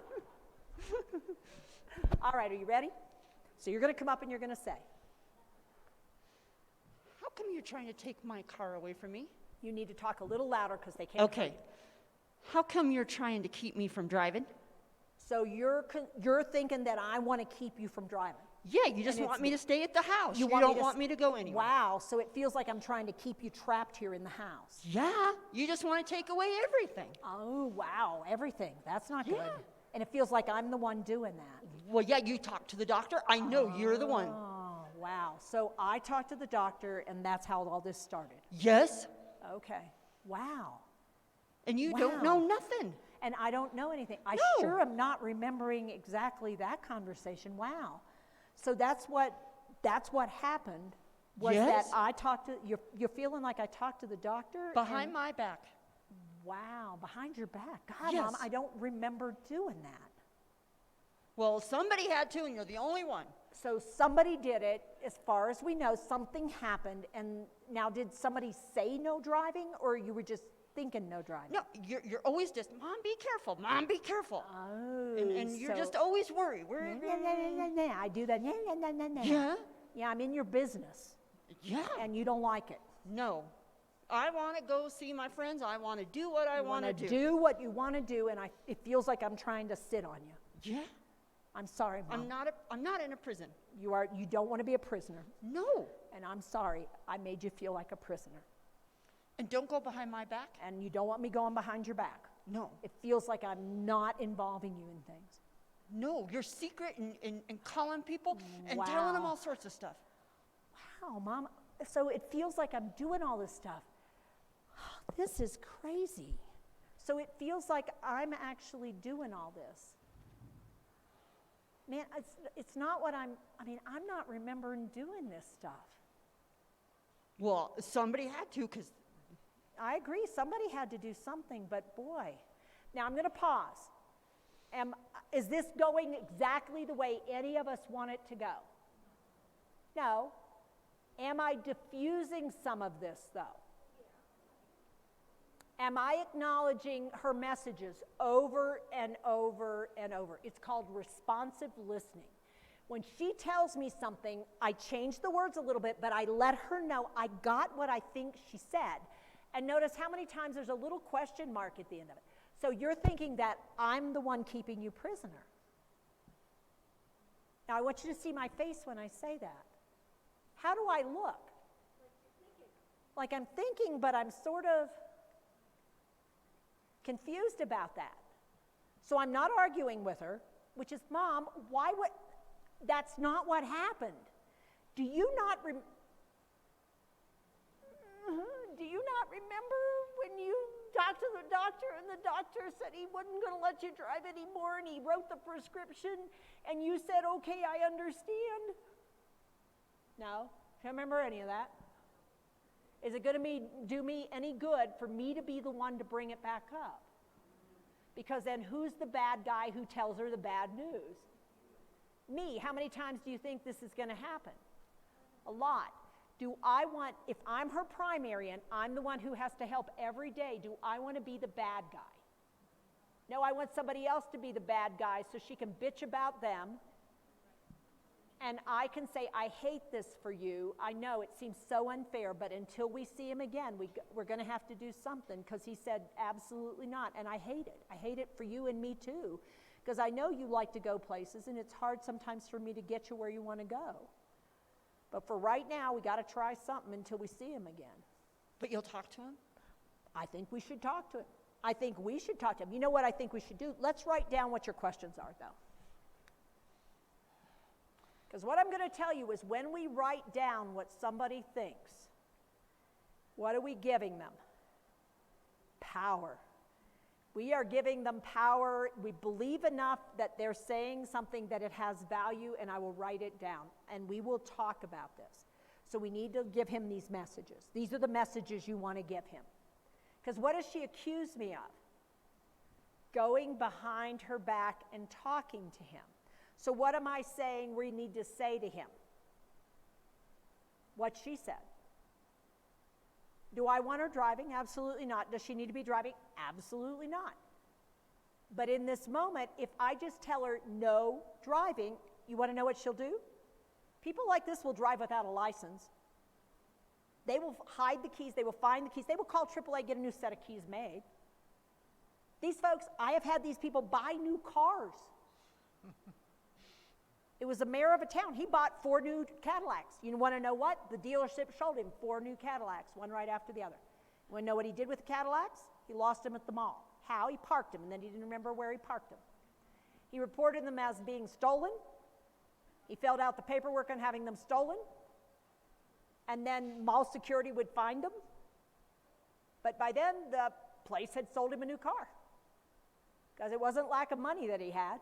S13: All right, are you ready? So you're going to come up and you're going to say,
S6: How come you're trying to take my car away from me?
S13: you need to talk a little louder because they can't hear
S6: Okay.
S13: you.
S6: How come you're trying to keep me from driving?
S13: So you're thinking that I want to keep you from driving.
S6: Yeah, you just
S13: And
S6: want
S13: it's-
S6: me to stay at the house. You
S13: want
S6: don't want me to go anywhere.
S13: Wow, so it feels like I'm trying to keep you trapped here in the house.
S6: Yeah, you just want to take away everything.
S13: Oh, wow, everything. That's not
S6: Yeah.
S13: good. And it feels like I'm the one doing that.
S6: Well, yeah, you talked to the doctor. I know you're the one.
S13: Oh, wow. So I talked to the doctor, and that's how all this started.
S6: Yes.
S13: Okay. Wow.
S6: And you
S13: Wow.
S6: don't know nothing.
S13: And I don't know anything. I
S6: No.
S13: sure am not remembering exactly that conversation. Wow. So that's what happened. Was
S6: Yes.
S13: that I talked to you're feeling like I talked to the doctor
S6: Behind
S13: and-
S6: my back.
S13: Wow, behind your back. God,
S6: Yes.
S13: Mom, I don't remember doing that.
S6: Well, somebody had to, and you're the only one.
S13: So somebody did it. As far as we know, something happened. And now, did somebody say no driving, or you were just thinking no driving?
S6: No, you're always just, Mom, be careful. Mom, be careful.
S13: Oh,
S6: And you're
S13: so-
S6: just always worried.
S13: I do that.
S6: Yeah.
S13: Yeah, I'm in your business,
S6: Yeah.
S13: and you don't like it.
S6: No. I want to go see my friends. I want to do what I
S13: You
S6: want to do.
S13: do what you want to do, and it feels like I'm trying to sit on you.
S6: Yeah.
S13: I'm sorry, Mom.
S6: I'm not in a prison.
S13: You don't want to be a prisoner,
S6: No.
S13: and I'm sorry. I made you feel like a prisoner,
S6: And don't go behind my back.
S13: and you don't want me going behind your back.
S6: No.
S13: It feels like I'm not involving you in things.
S6: No, you're secret and calling people and telling them
S13: Wow.
S6: all sorts of stuff.
S13: Wow, Mom. So it feels like I'm doing all this stuff. This is crazy. So it feels like I'm actually doing all this. Man, it's not what I'm not remembering doing this stuff.
S6: Well, somebody had to, because
S13: I agree, somebody had to do something, but boy. Now I'm going to pause. Is this going exactly the way any of us want it to go? No. Am I diffusing some of this, though? Am I acknowledging her messages over and over and over? It's called responsive listening. When she tells me something, I change the words a little bit, but I let her know I got what I think she said. And notice how many times there's a little question mark at the end of it. So you're thinking that I'm the one keeping you prisoner. Now I want you to see my face when I say that. How do I look? Like I'm thinking, but I'm sort of confused about that. So I'm not arguing with her, which is, Mom, why would, that's not what happened. Do you not remember when you talked to the doctor and the doctor said he wasn't going to let you drive anymore and he wrote the prescription and you said, okay, I understand? No, can't remember any of that. Is it going to do me any good for me to be the one to bring it back up? Because then who's the bad guy who tells her the bad news? Me. How many times do you think this is going to happen? A lot. Do I want, if I'm her primary and I'm the one who has to help every day, do I want to be the bad guy? No, I want somebody else to be the bad guy so she can bitch about them. And I can say, I hate this for you. I know it seems so unfair, but until we see him again, we're going to have to do something because he said absolutely not. And I hate it. I hate it for you and me too, because I know you like to go places and it's hard sometimes for me to get you where you want to go. But for right now, we got to try something until we see him again.
S6: But you'll talk to him?
S13: I think we should talk to him. I think we should talk to him. You know what I think we should do? Let's write down what your questions are, though. Because what I'm going to tell you is when we write down what somebody thinks, what are we giving them? Power. We are giving them power. We believe enough that they're saying something that it has value, and I will write it down. And we will talk about this. So we need to give him these messages. These are the messages you want to give him. Because what does she accuse me of? Going behind her back and talking to him. So what am I saying we need to say to him? What she said. Do I want her driving? Absolutely not. Does she need to be driving? Absolutely not. But in this moment, if I just tell her no driving, you want to know what she'll do? People like this will drive without a license. They will hide the keys. They will find the keys. They will call AAA, get a new set of keys made. These folks, I have had these people buy new cars. It was the mayor of a town. He bought 4 new Cadillacs. You want to know what? The dealership showed him 4 new Cadillacs, one right after the other. You want to know what he did with the Cadillacs? He lost them at the mall. How? He parked them, and then he didn't remember where he parked them. He reported them as being stolen. He filled out the paperwork on having them stolen. And then mall security would find them. But by then, the place had sold him a new car. Because it wasn't lack of money that he had.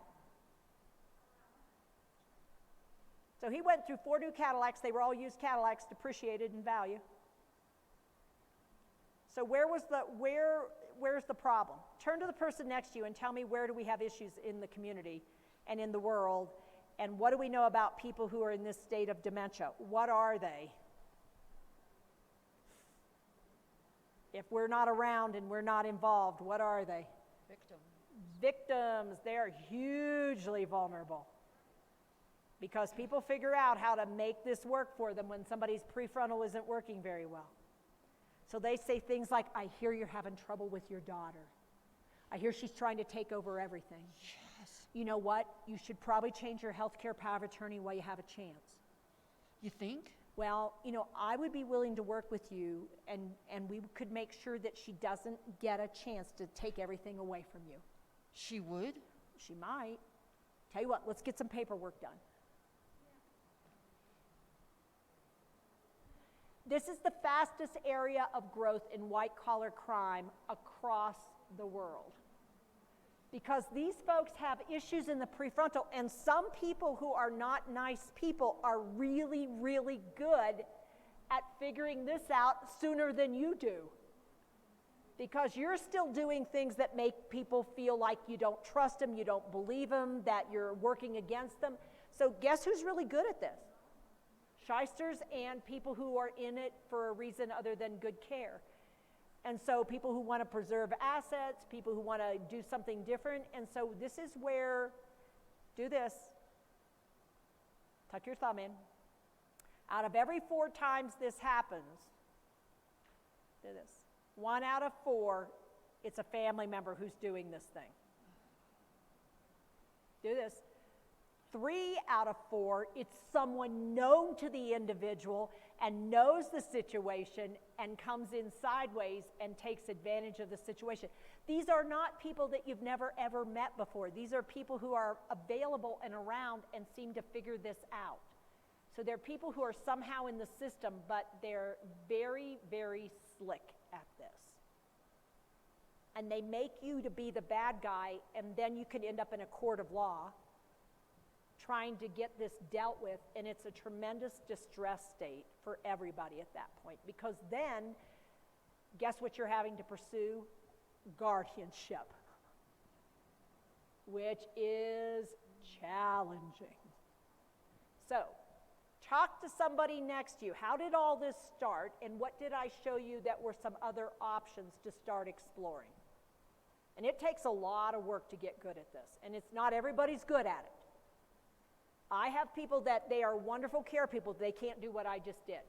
S13: So he went through 4 new Cadillacs. They were all used Cadillacs, depreciated in value. So where's the problem? Turn to the person next to you and tell me, where do we have issues in the community and in the world, and what do we know about people who are in this state of dementia? What are they? If we're not around and we're not involved, what are they?
S6: Victims.
S13: Victims. They're hugely vulnerable. Because people figure out how to make this work for them when somebody's prefrontal isn't working very well. So they say things like, I hear you're having trouble with your daughter. I hear she's trying to take over everything.
S6: Yes.
S13: You know what? You should probably change your health care power of attorney while you have a chance.
S6: You think?
S13: Well, you know, I would be willing to work with you, and we could make sure that she doesn't get a chance to take everything away from you.
S6: She would?
S13: She might. Tell you what, let's get some paperwork done. This is the fastest area of growth in white-collar crime across the world. Because these folks have issues in the prefrontal, and some people who are not nice people are really, really good at figuring this out sooner than you do. because you're still doing things that make people feel like you don't trust them, you don't believe them, that you're working against them. So guess who's really good at this? Shysters and people who are in it for a reason other than good care. And so people who want to preserve assets, people who want to do something different. And so this is where, do this, tuck your thumb in. Out of every 4 times this happens, do this. 1 out of 4, it's a family member who's doing this thing. Do this. 3 out of 4, it's someone known to the individual and knows the situation and comes in sideways and takes advantage of the situation. These are not people that you've never ever met before. These are people who are available and around and seem to figure this out. So they're people who are somehow in the system, but they're very, very slick at this. And they make you to be the bad guy, and then you can end up in a court of law trying to get this dealt with, and it's a tremendous distress state for everybody at that point, because then, guess what you're having to pursue? Guardianship, which is challenging. So, talk to somebody next to you. How did all this start, and what did I show you that were some other options to start exploring? And it takes a lot of work to get good at this, and it's not everybody's good at it. I have people that they are wonderful care people, they can't do what I just did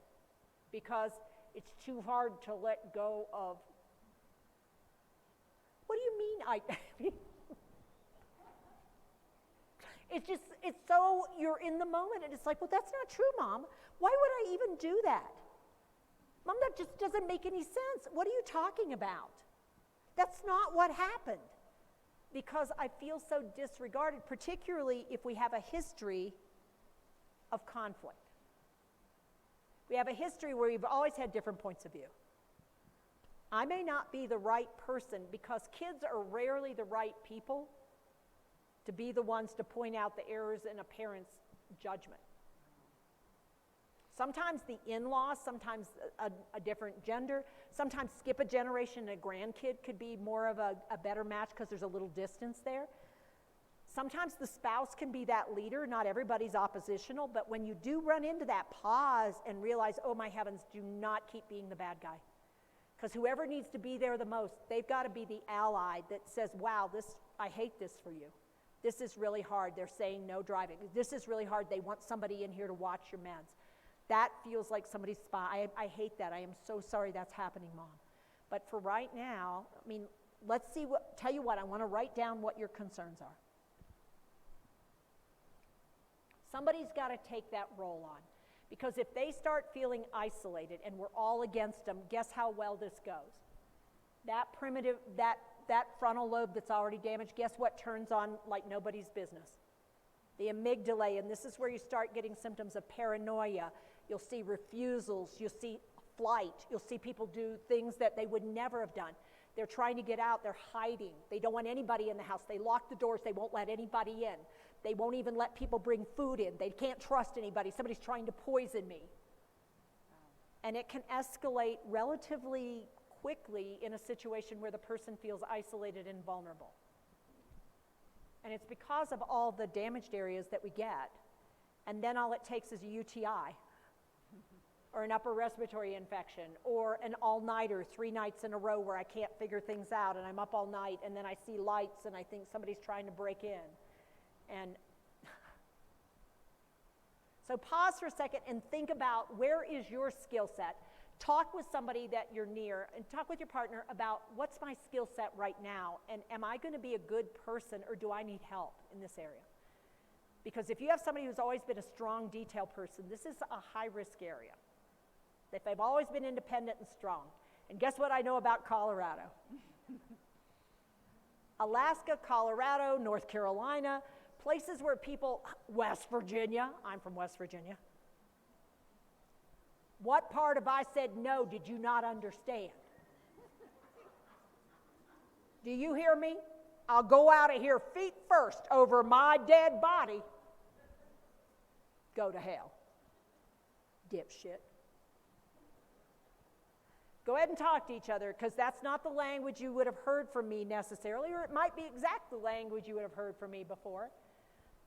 S13: because it's too hard to let go of. What do you mean it's so, you're in the moment, and it's like, well, that's not true, Mom. Why would I even do that? Mom, that just doesn't make any sense. What are you talking about? That's not what happened. Because I feel so disregarded, particularly if we have a history of conflict. We have a history where we've always had different points of view. I may not be the right person because kids are rarely the right people to be the ones to point out the errors in a parent's judgment. Sometimes the in-laws, sometimes a different gender, sometimes skip a generation and a grandkid could be more of a better match because there's a little distance there. Sometimes the spouse can be that leader. Not everybody's oppositional, but when you do run into that, pause and realize, oh my heavens, do not keep being the bad guy. Because whoever needs to be there the most, they've got to be the ally that says, wow, I hate this for you. This is really hard. They're saying no driving. This is really hard. They want somebody in here to watch your meds. That feels like somebody's spy. I hate that. I am so sorry that's happening, Mom. But for right now, I mean, let's see tell you what, I want to write down what your concerns are. Somebody's got to take that role on. Because if they start feeling isolated and we're all against them, guess how well this goes? That primitive, that frontal lobe that's already damaged, guess what turns on like nobody's business? The amygdala, and this is where you start getting symptoms of paranoia. You'll see refusals, you'll see flight, you'll see people do things that they would never have done. They're trying to get out, they're hiding. They don't want anybody in the house. They lock the doors, they won't let anybody in. They won't even let people bring food in. They can't trust anybody. Somebody's trying to poison me. And it can escalate relatively quickly in a situation where the person feels isolated and vulnerable. And it's because of all the damaged areas that we get. And then all it takes is a UTI or an upper respiratory infection or an all-nighter 3 nights in a row where I can't figure things out and I'm up all night and then I see lights and I think somebody's trying to break in. And so pause for a second and think about where is your skill set. Talk with somebody that you're near and talk with your partner about what's my skill set right now and am I going to be a good person or do I need help in this area? Because if you have somebody who's always been a strong detail person, this is a high-risk area. If they've always been independent and strong. And guess what I know about Colorado? Alaska, Colorado, North Carolina, places where people, West Virginia, I'm from West Virginia. What part of I said no did you not understand? Do you hear me? I'll go out of here feet first over my dead body. Go to hell. Dipshit. Go ahead and talk to each other, because that's not the language you would have heard from me necessarily, or it might be exact the language you would have heard from me before.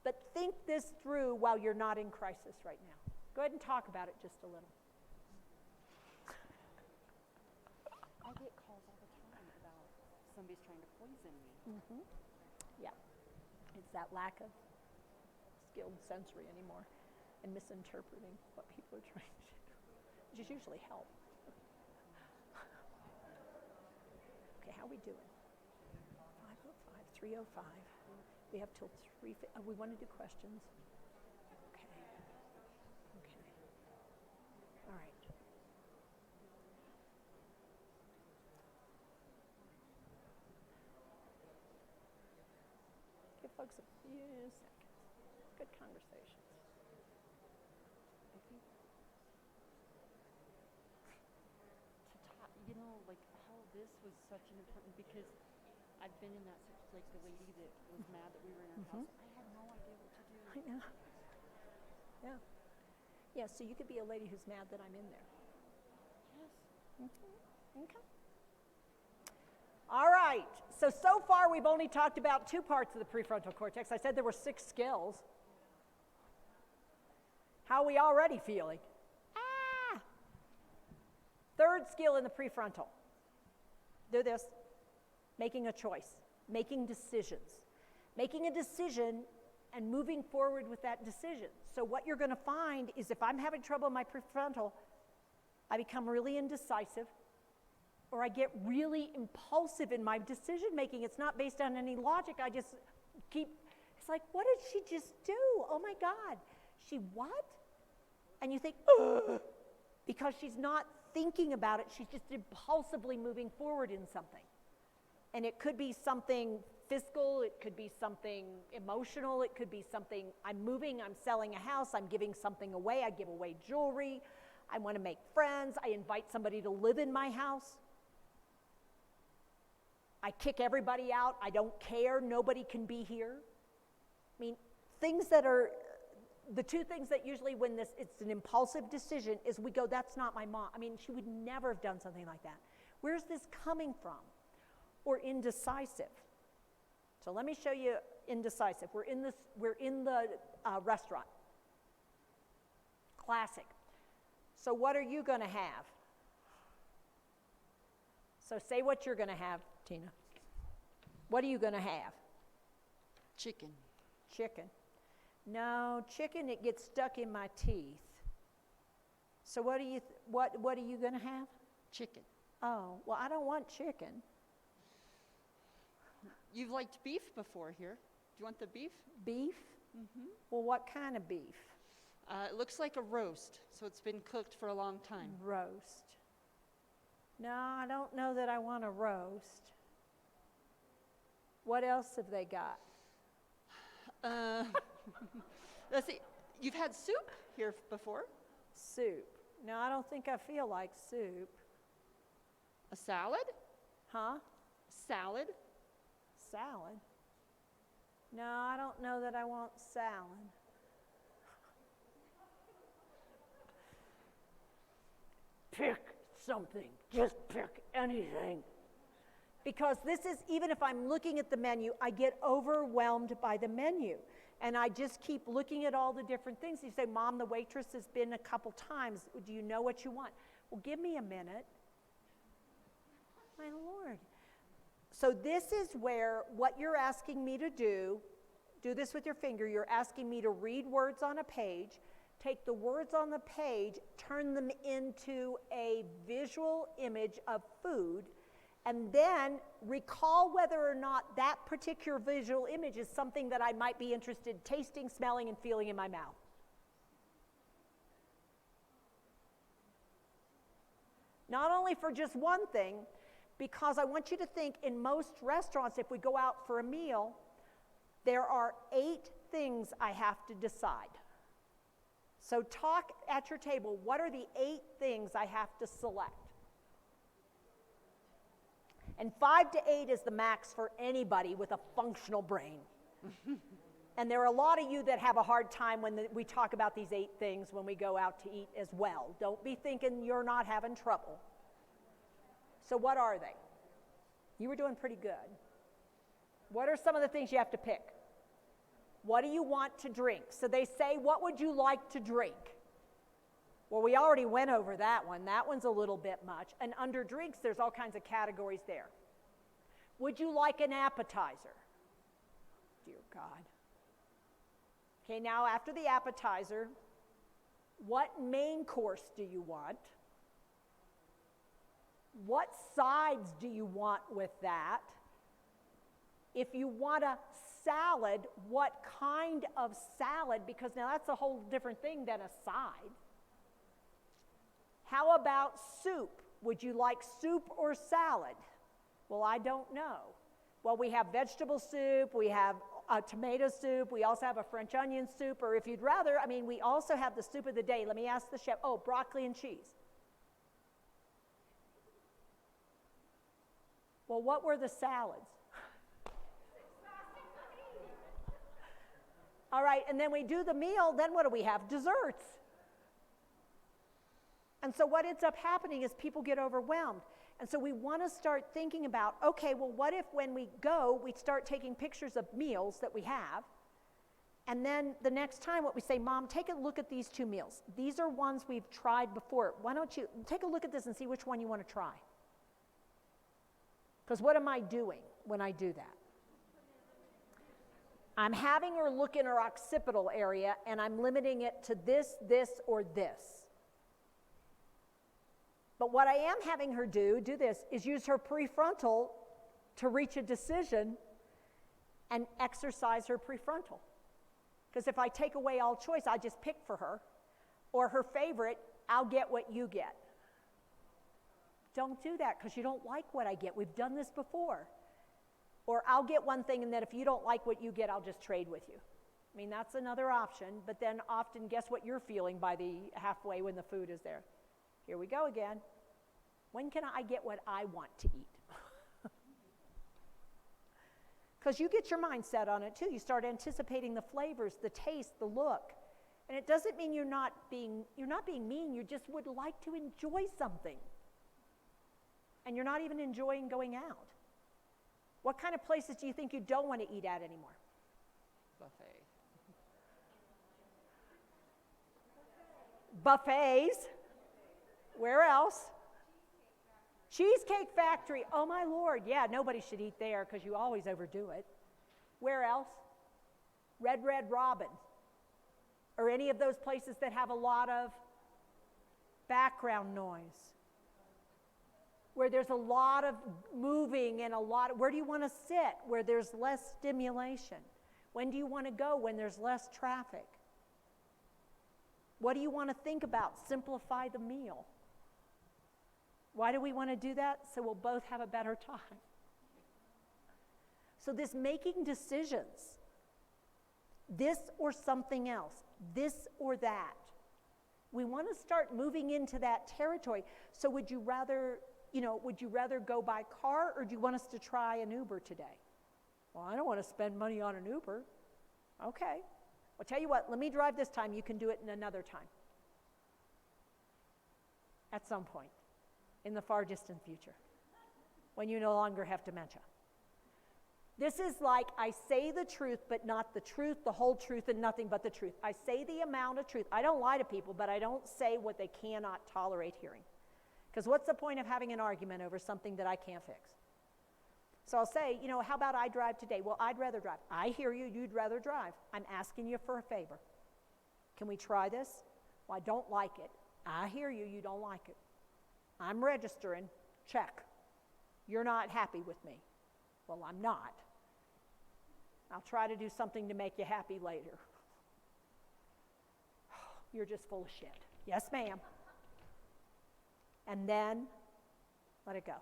S13: But think this through while you're not in crisis right now. Go ahead and talk about it just a little.
S14: I get calls all the time about somebody's trying to poison me.
S13: Yeah, it's that lack of skilled sensory anymore and misinterpreting what people are trying to do, which is usually help. Okay, how are we doing? 5:05, 3:05. We have till 3. We want to do questions. Okay. Okay. All right. Give folks a few seconds. Good conversations.
S14: You know, like how this was such an important, because I've been in that, like the lady that was mad that we were in her house. I had no idea what to do.
S13: I know. Yeah. Yeah, so you could be a lady who's mad that I'm in there.
S14: Yes.
S13: Okay. All right. So far we've only talked about 2 parts of the prefrontal cortex. I said there were 6 skills. How are we already feeling? Third skill in the prefrontal. Do this. Making a choice. Making decisions. Making a decision and moving forward with that decision. So what you're going to find is if I'm having trouble in my prefrontal, I become really indecisive, or I get really impulsive in my decision making. It's not based on any logic. I just keep, it's like, what did she just do? Oh my God. She what? And you think, ugh, because she's not thinking about it, she's just impulsively moving forward in something. And it could be something physical, it could be something emotional, it could be something, I'm moving, I'm selling a house, I'm giving something away, I give away jewelry, I want to make friends, I invite somebody to live in my house. I kick everybody out, I don't care, nobody can be here. I mean, things that are, the 2 things that usually when this, it's an impulsive decision is we go, that's not my mom. I mean, she would never have done something like that. Where's this coming from? Or indecisive. So let me show you indecisive. We're in the restaurant. Classic. So what are you going to have? So say what you're going to have, Tina. What are you going to have?
S14: Chicken.
S13: Chicken. No, chicken, it gets stuck in my teeth. So what are you going to have?
S14: Chicken.
S13: Oh, well, I don't want chicken.
S14: You've liked beef before here. Do you want the beef?
S13: Beef?
S14: Mm-hmm.
S13: Well, what kind of beef?
S14: It looks like a roast, so it's been cooked for a long time.
S13: Roast. No, I don't know that I want a roast. What else have they got?
S14: Let's see. You've had soup here before?
S13: Soup. No, I don't think I feel like soup.
S14: A salad?
S13: Huh?
S14: Salad?
S13: Salad? No, I don't know that I want salad. Pick something. Just pick anything. Because this is, even if I'm looking at the menu, I get overwhelmed by the menu. And I just keep looking at all the different things. You say, Mom, the waitress has been a couple times. Do you know what you want? Well, give me a minute. My Lord. So this is where what you're asking me to do this with your finger, you're asking me to read words on a page, take the words on the page, turn them into a visual image of food, and then recall whether or not that particular visual image is something that I might be interested in tasting, smelling, and feeling in my mouth. Not only for just one thing, because I want you to think in most restaurants, if we go out for a meal, there are 8 things I have to decide. So talk at your table, what are the 8 things I have to select? And 5 to 8 is the max for anybody with a functional brain. And there are a lot of you that have a hard time when we talk about these 8 things when we go out to eat as well. Don't be thinking you're not having trouble. So what are they? You were doing pretty good. What are some of the things you have to pick? What do you want to drink? So they say, what would you like to drink? Well, we already went over that one. That one's a little bit much. And under drinks, there's all kinds of categories there. Would you like an appetizer? Dear God. Okay, now after the appetizer, what main course do you want? What sides do you want with that? If you want a salad, what kind of salad? Because now that's a whole different thing than a side. How about soup? Would you like soup or salad? Well, I don't know. Well, we have vegetable soup, we have a tomato soup, we also have a French onion soup, or if you'd rather, we also have the soup of the day. Let me ask the chef. Oh, broccoli and cheese. Well, what were the salads? All right, and then we do the meal, then what do we have? Desserts. And so what ends up happening is people get overwhelmed. And so we want to start thinking about, okay, well, what if when we go, we start taking pictures of meals that we have, and then the next time what we say, Mom, take a look at these 2 meals. These are ones we've tried before. Why don't you take a look at this and see which one you want to try? Because what am I doing when I do that? I'm having her look in her occipital area, and I'm limiting it to this, this, or this. But what I am having her do this, is use her prefrontal to reach a decision and exercise her prefrontal. Because if I take away all choice, I just pick for her, or her favorite, I'll get what you get. Don't do that because you don't like what I get. We've done this before. Or I'll get one thing, and then if you don't like what you get, I'll just trade with you. That's another option, but then often guess what you're feeling by the halfway when the food is there? Here we go again. When can I get what I want to eat? Because you get your mind set on it too. You start anticipating the flavors, the taste, the look. And it doesn't mean you're not being mean, you just would like to enjoy something. And you're not even enjoying going out. What kind of places do you think you don't want to eat at anymore?
S11: Buffet.
S13: Buffets. Where else? Cheesecake Factory. Oh my Lord. Yeah, nobody should eat there because you always overdo it. Where else? Red Robin. Or any of those places that have a lot of background noise. Where there's a lot of moving and where do you want to sit? Where there's less stimulation. When do you want to go? When there's less traffic. What do you want to think about? Simplify the meal. Why do we want to do that? So we'll both have a better time. So this making decisions, this or something else, this or that, we want to start moving into that territory. So would you rather go by car, or do you want us to try an Uber today? Well, I don't want to spend money on an Uber. Okay. Well, tell you what, let me drive this time. You can do it in another time. At some point in the far distant future, when you no longer have dementia. This is like I say the truth, but not the truth, the whole truth, and nothing but the truth. I say the amount of truth. I don't lie to people, but I don't say what they cannot tolerate hearing. Because what's the point of having an argument over something that I can't fix? So I'll say, how about I drive today? Well, I'd rather drive. I hear you, you'd rather drive. I'm asking you for a favor. Can we try this? Well, I don't like it. I hear you, you don't like it. I'm registering, check. You're not happy with me. Well, I'm not. I'll try to do something to make you happy later. You're just full of shit. Yes, ma'am. And then let it go.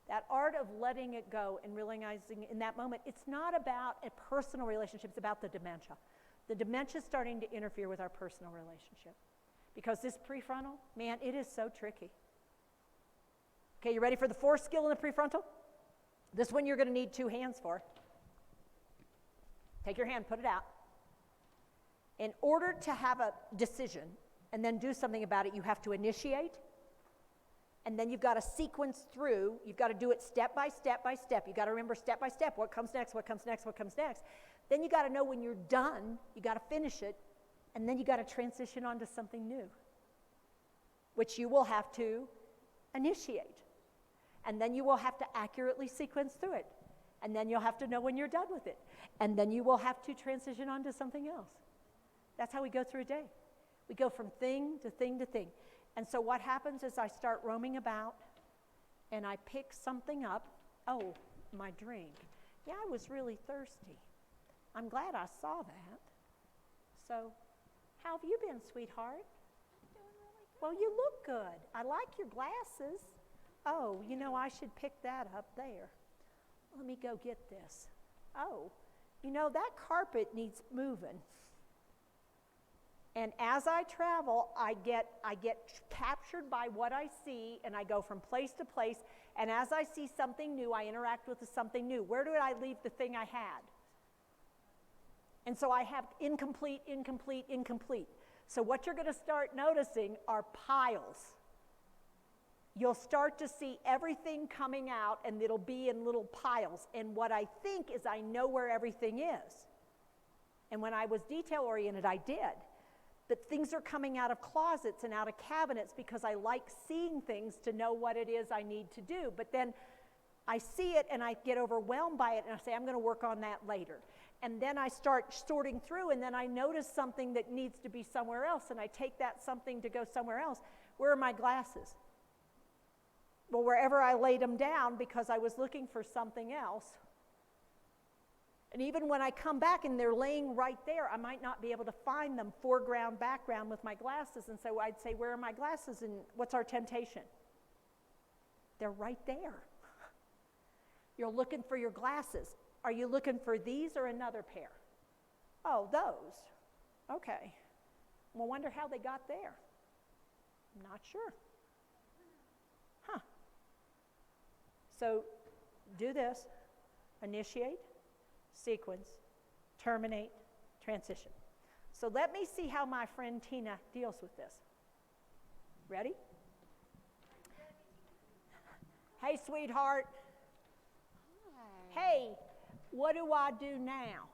S13: That art of letting it go and realizing in that moment, it's not about a personal relationship, it's about the dementia. The dementia is starting to interfere with our personal relationship. Because this prefrontal, man, it is so tricky. Okay, you ready for the fourth skill in the prefrontal? This one you're going to need 2 hands for. Take your hand, put it out. In order to have a decision and then do something about it, you have to initiate, And then you've got to sequence through. You've got to do it step by step by step. You've got to remember step by step what comes next, what comes next, what comes next. Then you got to know when you're done, you got to finish it, and then you got to transition on to something new, which you will have to initiate. And then you will have to accurately sequence through it. And then you'll have to know when you're done with it. And then you will have to transition on to something else. That's how we go through a day. We go from thing to thing to thing. And so what happens is I start roaming about and I pick something up. Oh, my drink. Yeah, I was really thirsty. I'm glad I saw that. So, how have you been, sweetheart? Doing really good. Well, you look good. I like your glasses. Oh, you know, I should pick that up there. Let me go get this. Oh, you know, that carpet needs moving. And as I travel, I get captured by what I see, and I go from place to place. And as I see something new, I interact with something new. Where did I leave the thing I had? And so I have incomplete, incomplete, incomplete. So what you're going to start noticing are piles. You'll start to see everything coming out, and it'll be in little piles. And what I think is I know where everything is. And when I was detail-oriented, I did. But things are coming out of closets and out of cabinets because I like seeing things to know what it is I need to do. But then I see it and I get overwhelmed by it and I say, I'm going to work on that later. And then I start sorting through and then I notice something that needs to be somewhere else and I take that something to go somewhere else. Where are my glasses? Well, wherever I laid them down because I was looking for something else. And even when I come back and they're laying right there, I might not be able to find them foreground, background with my glasses. And so I'd say, where are my glasses? And what's our temptation? They're right there. You're looking for your glasses. Are you looking for these or another pair? Oh, those. Okay. Well, wonder how they got there. I'm not sure. Huh. So do this. Initiate. Sequence, terminate, transition. So let me see how my friend Tina deals with this. Ready? Hey, sweetheart. Hi. Hey, what do I do now?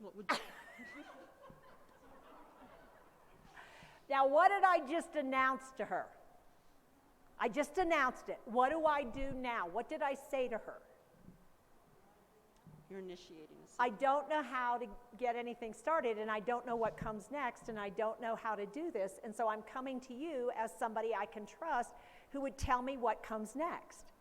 S6: What would you...
S13: Now, what did I just announce to her? I just announced it. What do I do now? What did I say to her?
S6: You're initiating a sequence.
S13: I don't know how to get anything started, and I don't know what comes next, and I don't know how to do this, and so I'm coming to you as somebody I can trust who would tell me what comes next.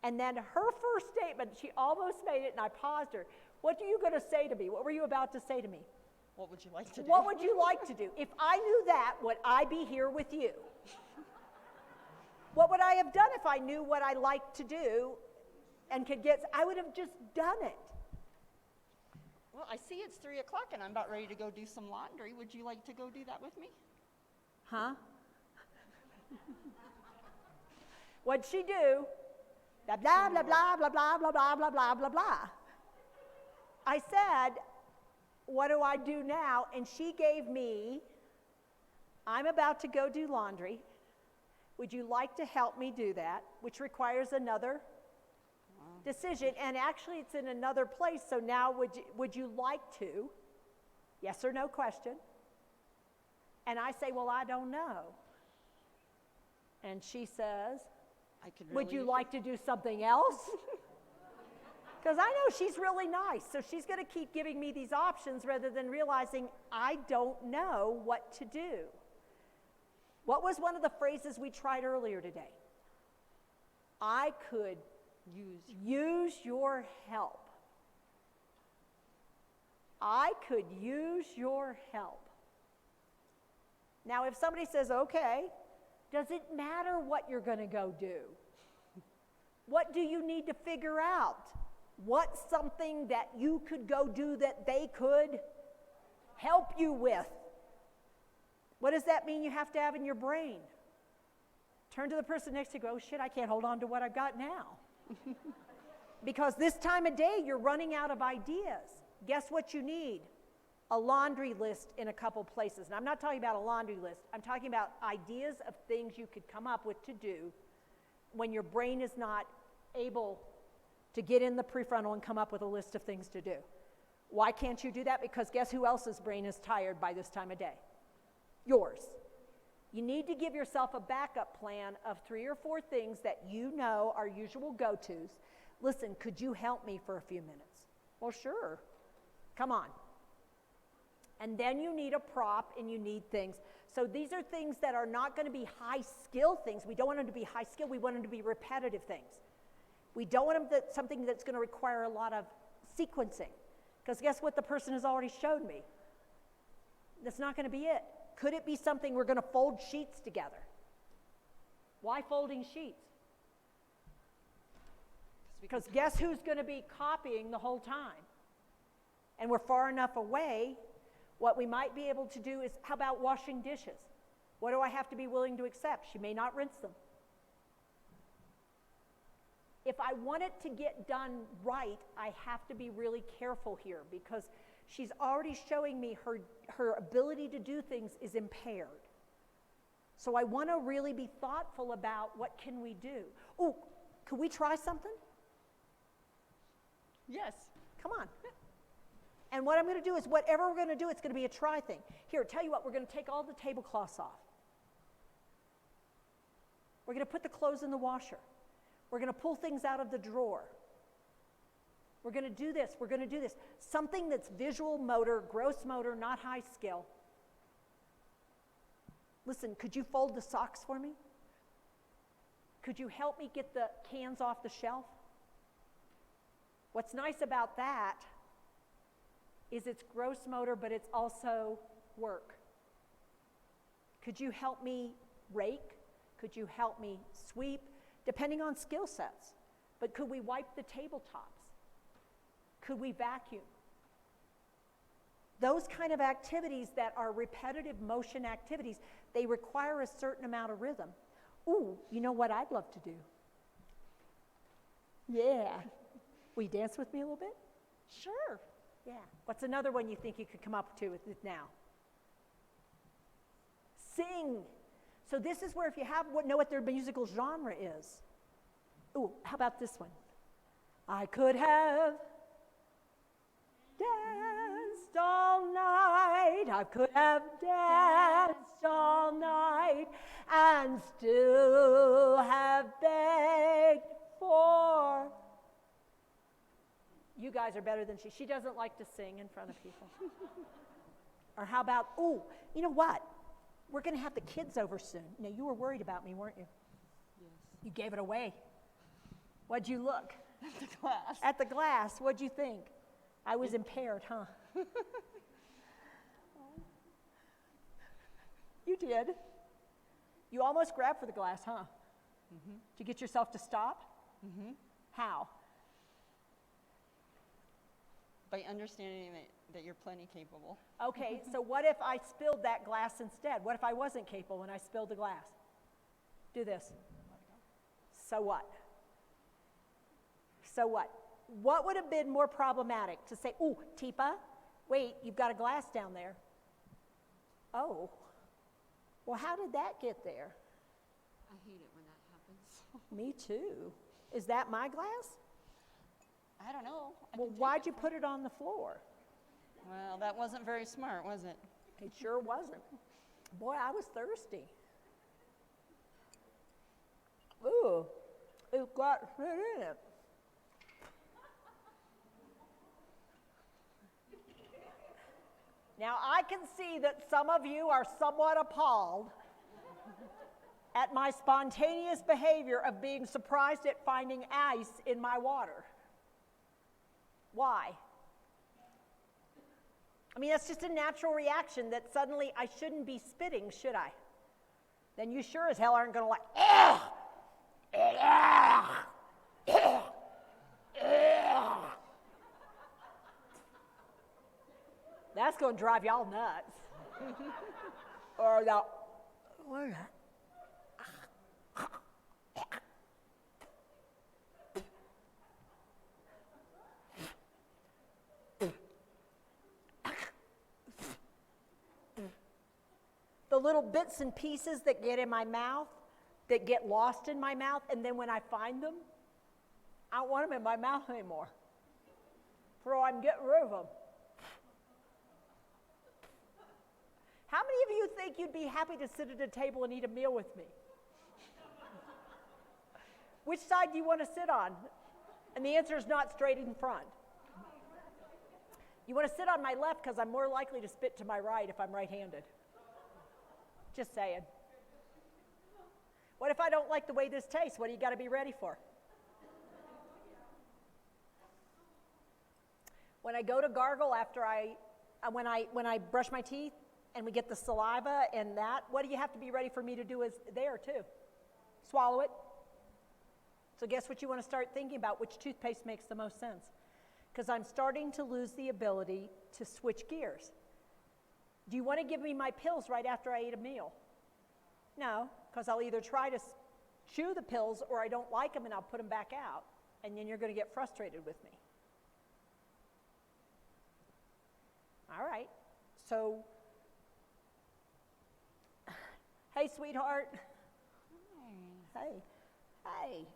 S13: And then her first statement, she almost made it, and I paused her. What are you going to say to me? What were you about to say to me?
S6: What would you like to do?
S13: What would you like to do? If I knew that, would I be here with you? What would I have done if I knew what I liked to do and could get, I would have just done it.
S6: Well, I see it's 3 o'clock and I'm about ready to go do some laundry. Would you like to go do that with me?
S13: Huh? What'd she do? Blah, blah, blah, blah, blah, blah, blah, blah, blah, blah, blah, blah. I said, what do I do now? And she gave me, I'm about to go do laundry. Would you like to help me do that? Which requires another decision. And actually, it's in another place. So now, would you like to? Yes or no question. And I say, well, I don't know. And she says, would you like to do something else? Because I know she's really nice. So she's going to keep giving me these options rather than realizing I don't know what to do. What was one of the phrases we tried earlier today? I could use your help. I could use your help. Now, if somebody says, okay, does it matter what you're going to go do? What do you need to figure out? What's something that you could go do that they could help you with? What does that mean you have to have in your brain? Turn to the person next to you and go, oh shit, I can't hold on to what I've got now. Because this time of day, you're running out of ideas. Guess what you need? a laundry list in a couple places. And I'm not talking about a laundry list. I'm talking about ideas of things you could come up with to do when your brain is not able to get in the prefrontal and come up with a list of things to do. Why can't you do that? Because guess who else's brain is tired by this time of day? Yours. You need to give yourself a backup plan of 3 or 4 things that you know are usual go-tos. Listen, could you help me for a few minutes? Well, sure. Come on. And then you need a prop and you need things. So these are things that are not going to be high skill things. We don't want them to be high skill. We want them to be repetitive things. We don't want them to something that's going to require a lot of sequencing. Because guess what the person has already showed me? That's not going to be it. Could it be something we're going to fold sheets together? Why folding sheets? Because guess who's going to be copying the whole time? And we're far enough away. What we might be able to do is, how about washing dishes? What do I have to be willing to accept? She may not rinse them. If I want it to get done right, I have to be really careful here because she's already showing me her ability to do things is impaired. So I want to really be thoughtful about what can we do. Oh, could we try something?
S6: Yes.
S13: Come on. And what I'm going to do is whatever we're going to do, it's going to be a try thing. Here, tell you what, we're going to take all the tablecloths off. We're going to put the clothes in the washer. We're going to pull things out of the drawer. We're going to do this. We're going to do this. Something that's visual motor, gross motor, not high skill. Listen, could you fold the socks for me? Could you help me get the cans off the shelf? What's nice about that is it's gross motor, but it's also work. Could you help me rake? Could you help me sweep? Depending on skill sets. But could we wipe the tabletops? Could we vacuum? Those kind of activities that are repetitive motion activities, they require a certain amount of rhythm. Ooh, you know what I'd love to do? Yeah. Will you dance with me a little bit?
S6: Sure.
S13: Yeah. What's another one you think you could come up to with it now? Sing. So this is where if you know what their musical genre is. Ooh, how about this one? I could have danced all night. I could have danced all night and still have begged for. You guys are better than she. She doesn't like to sing in front of people. Or how about, ooh, you know what? We're going to have the kids over soon. Now, you were worried about me, weren't you?
S6: Yes.
S13: You gave it away. What'd you look?
S6: At the glass.
S13: At the glass. What'd you think? I was impaired, huh? You did. You almost grabbed for the glass, huh?
S6: Mm-hmm.
S13: Did you get yourself to stop?
S6: Mm-hmm.
S13: How?
S6: By understanding that you're plenty capable.
S13: Okay, so what if I spilled that glass instead? What if I wasn't capable and I spilled the glass? Do this. So what? So what? What would have been more problematic to say, ooh, Teepa, wait, you've got a glass down there. Oh, well, how did that get there?
S14: I hate it when that happens.
S13: Me too. Is that my glass?
S6: I don't know.
S13: Well, why'd you put it on the floor?
S6: Well, that wasn't very smart, was it?
S13: It sure wasn't. Boy, I was thirsty. Ooh, it got right in it. Now, I can see that some of you are somewhat appalled at my spontaneous behavior of being surprised at finding ice in my water. Why? I mean, that's just a natural reaction that suddenly I shouldn't be spitting, should I? Then you sure as hell aren't going to like, ugh, ugh, ugh, ugh. That's going to drive y'all nuts. Or the, what is that? little bits and pieces that get in my mouth, that get lost in my mouth, and then when I find them, I don't want them in my mouth anymore. So I'm getting rid of them. How many of you think you'd be happy to sit at a table and eat a meal with me? Which side do you want to sit on? And the answer is not straight in front. You want to sit on my left because I'm more likely to spit to my right if I'm right-handed. Just saying. What if I don't like the way this tastes? What do you got to be ready for? When I go to gargle after when I brush my teeth and we get the saliva and that, what do you have to be ready for me to do is there too? Swallow it. So guess what you want to start thinking about? Which toothpaste makes the most sense? Because I'm starting to lose the ability to switch gears. Do you want to give me my pills right after I eat a meal? No, because I'll either try to chew the pills or I don't like them and I'll put them back out, and then you're going to get frustrated with me. All right, so, hey, sweetheart. Hey, hey.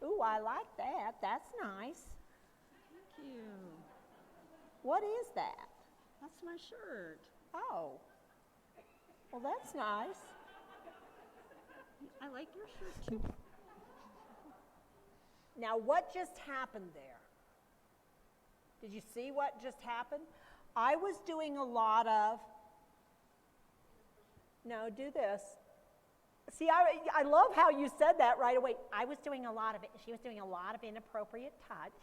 S13: Ooh, I like that. That's nice.
S6: Thank you.
S13: What is that?
S6: That's my shirt.
S13: Oh, well, that's nice.
S6: I like your shirt too.
S13: Now, what just happened there? Did you see what just happened? I was doing a lot of, no, do this. See, I love how you said that right away. I was doing a lot of it. She was doing a lot of inappropriate touch.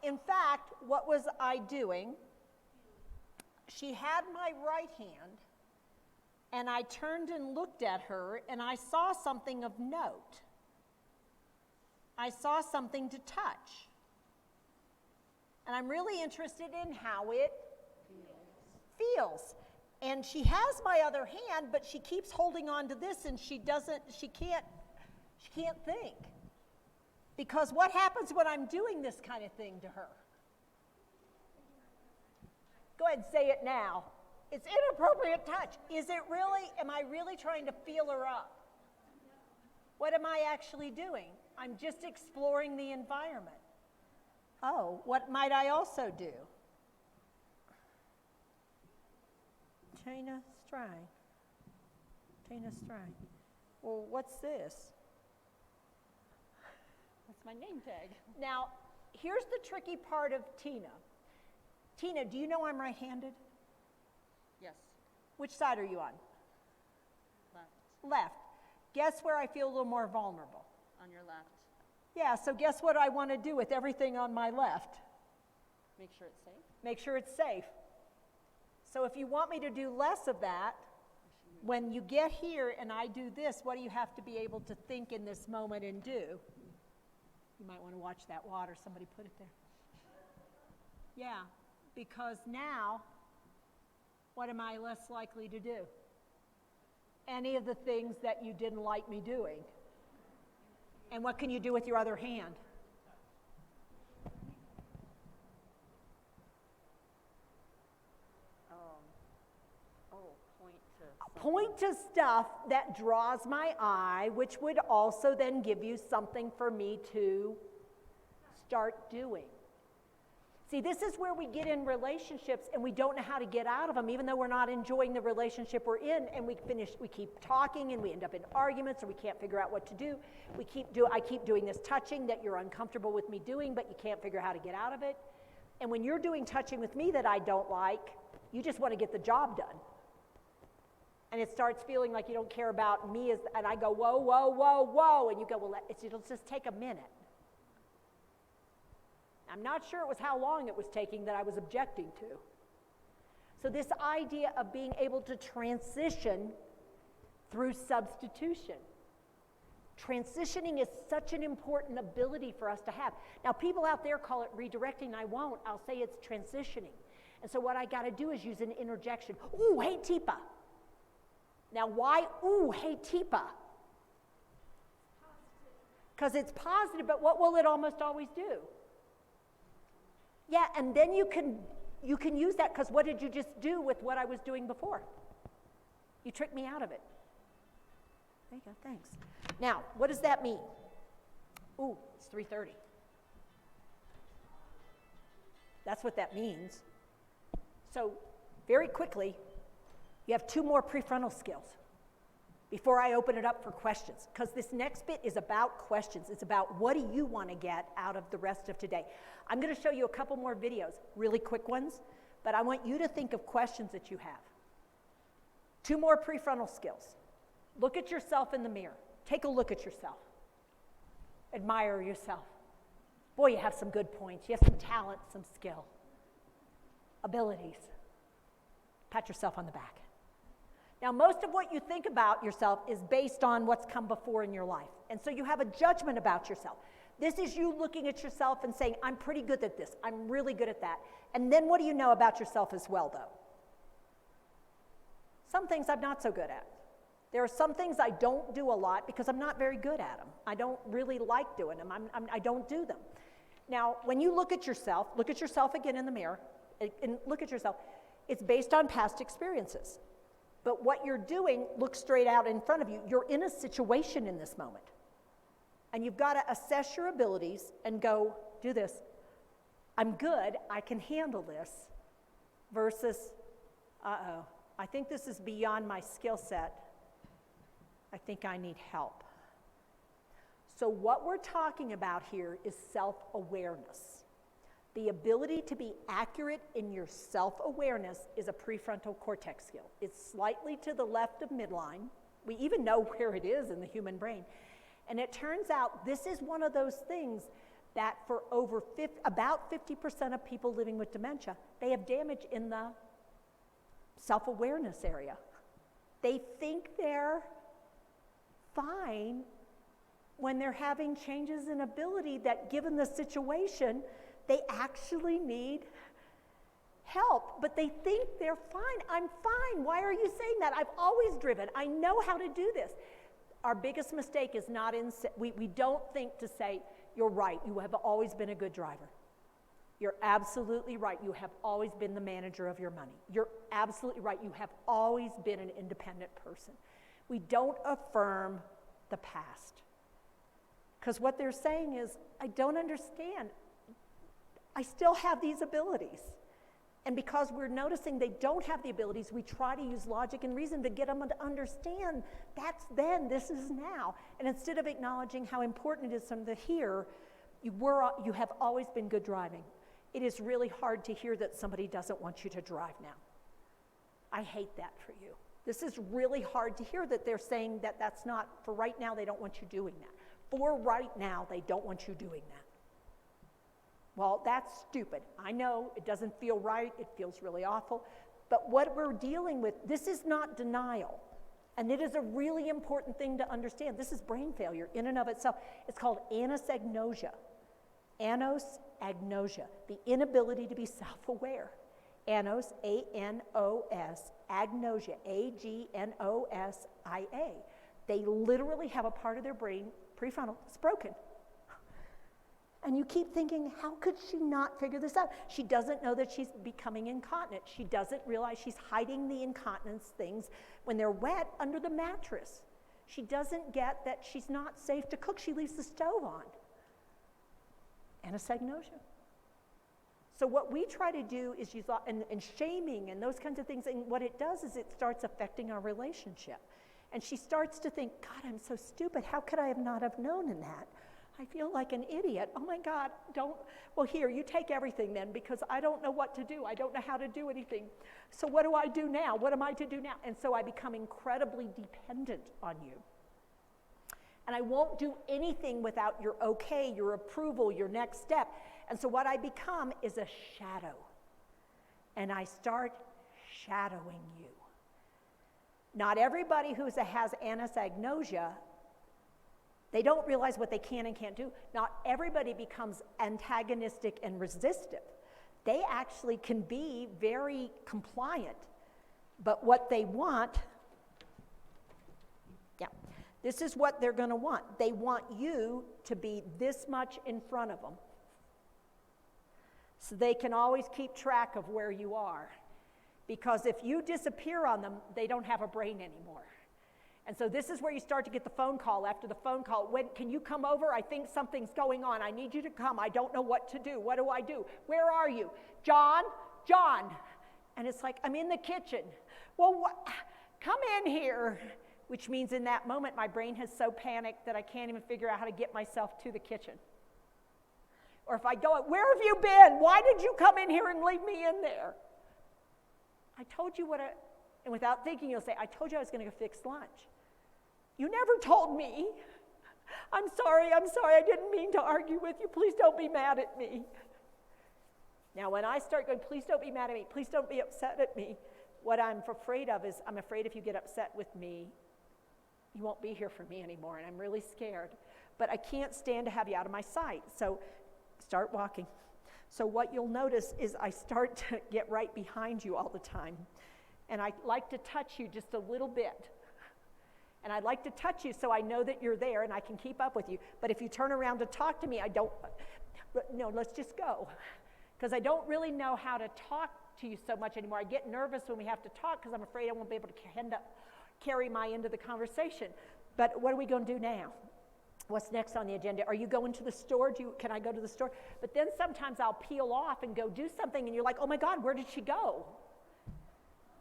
S13: In fact, what was I doing? She had my right hand, and I turned and looked at her, and I saw something of note. I saw something to touch. And I'm really interested in how it feels. And she has my other hand, but she keeps holding on to this, and she can't think. Because what happens when I'm doing this kind of thing to her? Go ahead and say it now. It's inappropriate touch. Is it really? Am I really trying to feel her up? What am I actually doing? I'm just exploring the environment. Oh, what might I also do? Tina Strang. Tina Strang. Well, what's this?
S6: That's my name tag.
S13: Now, here's the tricky part of Tina. Tina, do you know I'm right-handed?
S6: Yes.
S13: Which side are you on?
S6: Left.
S13: Left. Guess where I feel a little more vulnerable?
S6: On your left.
S13: Yeah, so guess what I want to do with everything on my left?
S6: Make sure it's safe.
S13: Make sure it's safe. So if you want me to do less of that, when you get here and I do this, what do you have to be able to think in this moment and do? You might want to watch that water. Somebody put it there. Yeah, because now, what am I less likely to do? Any of the things that you didn't like me doing. And what can you do with your other hand? Point to stuff that draws my eye, which would also then give you something for me to start doing. See, this is where we get in relationships and we don't know how to get out of them, even though we're not enjoying the relationship we're in, and we keep talking and we end up in arguments, or we can't figure out what to do. I keep doing this touching that you're uncomfortable with me doing, but you can't figure out how to get out of it. And when you're doing touching with me that I don't like, you just want to get the job done. And it starts feeling like you don't care about me, and I go, whoa, whoa, whoa, whoa, and you go, well, it'll just take a minute. I'm not sure it was how long it was taking that I was objecting to. So this idea of being able to transition through substitution. Transitioning is such an important ability for us to have. Now, people out there call it redirecting. I won't. I'll say it's transitioning. And so what I got to do is use an interjection. Ooh, hey, Teepa. Now, why, ooh, hey, Teepa? Because it's positive, but what will it almost always do? Yeah, and then you can use that, because what did you just do with what I was doing before? You tricked me out of it. There you go, thanks. Now, what does that mean? Ooh, it's 3:30. That's what that means. So, very quickly, you have 2 more prefrontal skills before I open it up for questions, because this next bit is about questions. It's about what do you want to get out of the rest of today. I'm going to show you a couple more videos, really quick ones, but I want you to think of questions that you have. 2 more prefrontal skills. Look at yourself in the mirror. Take a look at yourself. Admire yourself. Boy, you have some good points. You have some talent, some skill, abilities. Pat yourself on the back. Now, most of what you think about yourself is based on what's come before in your life. And so you have a judgment about yourself. This is you looking at yourself and saying, I'm pretty good at this. I'm really good at that. And then what do you know about yourself as well, though? Some things I'm not so good at. There are some things I don't do a lot because I'm not very good at them. I don't really like doing them. I don't do them. Now, when you look at yourself again in the mirror, and look at yourself, it's based on past experiences. But what you're doing, look straight out in front of you. You're in a situation in this moment. And you've got to assess your abilities and go, do this. I'm good, I can handle this, versus, I think this is beyond my skill set. I think I need help. So what we're talking about here is self-awareness. The ability to be accurate in your self-awareness is a prefrontal cortex skill. It's slightly to the left of midline. We even know where it is in the human brain. And it turns out this is one of those things that for about 50% of people living with dementia, they have damage in the self-awareness area. They think they're fine when they're having changes in ability that, given the situation, they actually need help, but they think they're fine. I'm fine. Why are you saying that? I've always driven. I know how to do this. Our biggest mistake is not we don't think to say, you're right, you have always been a good driver. You're absolutely right, you have always been the manager of your money. You're absolutely right, you have always been an independent person. We don't affirm the past. Because what they're saying is, I don't understand. I still have these abilities. And because we're noticing they don't have the abilities, we try to use logic and reason to get them to understand that's then, this is now. And instead of acknowledging how important it is for them to hear, you have always been good driving. It is really hard to hear that somebody doesn't want you to drive now. I hate that for you. This is really hard to hear that they're saying that that's not, for right now, they don't want you doing that. For right now, they don't want you doing that. Well, that's stupid. I know it doesn't feel right. It feels really awful. But what we're dealing with, this is not denial. And it is a really important thing to understand. This is brain failure in and of itself. It's called anosagnosia. Anosagnosia, the inability to be self-aware. Anos, A-N-O-S, agnosia, A-G-N-O-S-I-A. They literally have a part of their brain, prefrontal, that's broken. And you keep thinking, how could she not figure this out? She doesn't know that she's becoming incontinent. She doesn't realize she's hiding the incontinence things when they're wet under the mattress. She doesn't get that she's not safe to cook. She leaves the stove on. Anosagnosia. So what we try to do is use, and shaming and those kinds of things, and what it does is it starts affecting our relationship. And she starts to think, God, I'm so stupid. How could I not have known in that? I feel like an idiot. Oh my God, well here, you take everything then, because I don't know what to do. I don't know how to do anything. So what do I do now? What am I to do now? And so I become incredibly dependent on you. And I won't do anything without your okay, your approval, your next step. And so what I become is a shadow. And I start shadowing you. Not everybody who has anosagnosia, they don't realize what they can and can't do. Not everybody becomes antagonistic and resistive. They actually can be very compliant. But what they want, this is what they're going to want. They want you to be this much in front of them, so they can always keep track of where you are. Because if you disappear on them, they don't have a brain anymore. And so this is where you start to get the phone call after the phone call. When can you come over? I think something's going on. I need you to come. I don't know what to do. What do I do? Where are you? John? John. And it's like, I'm in the kitchen. Well, come in here. Which means in that moment, my brain has so panicked that I can't even figure out how to get myself to the kitchen. Or if I go, where have you been? Why did you come in here and leave me in there? I told you and without thinking, you'll say, I told you I was going to go fix lunch. You never told me. I'm sorry, I didn't mean to argue with you. Please don't be mad at me. Now, when I start going, please don't be mad at me, please don't be upset at me, what I'm afraid of is, I'm afraid if you get upset with me, you won't be here for me anymore, and I'm really scared. But I can't stand to have you out of my sight, so start walking. So what you'll notice is I start to get right behind you all the time. And I like to touch you just a little bit. And I like to touch you so I know that you're there and I can keep up with you. But if you turn around to talk to me, no, let's just go. Because I don't really know how to talk to you so much anymore. I get nervous when we have to talk because I'm afraid I won't be able to carry my end of the conversation. But what are we going to do now? What's next on the agenda? Are you going to the store? Can I go to the store? But then sometimes I'll peel off and go do something and you're like, oh my God, where did she go?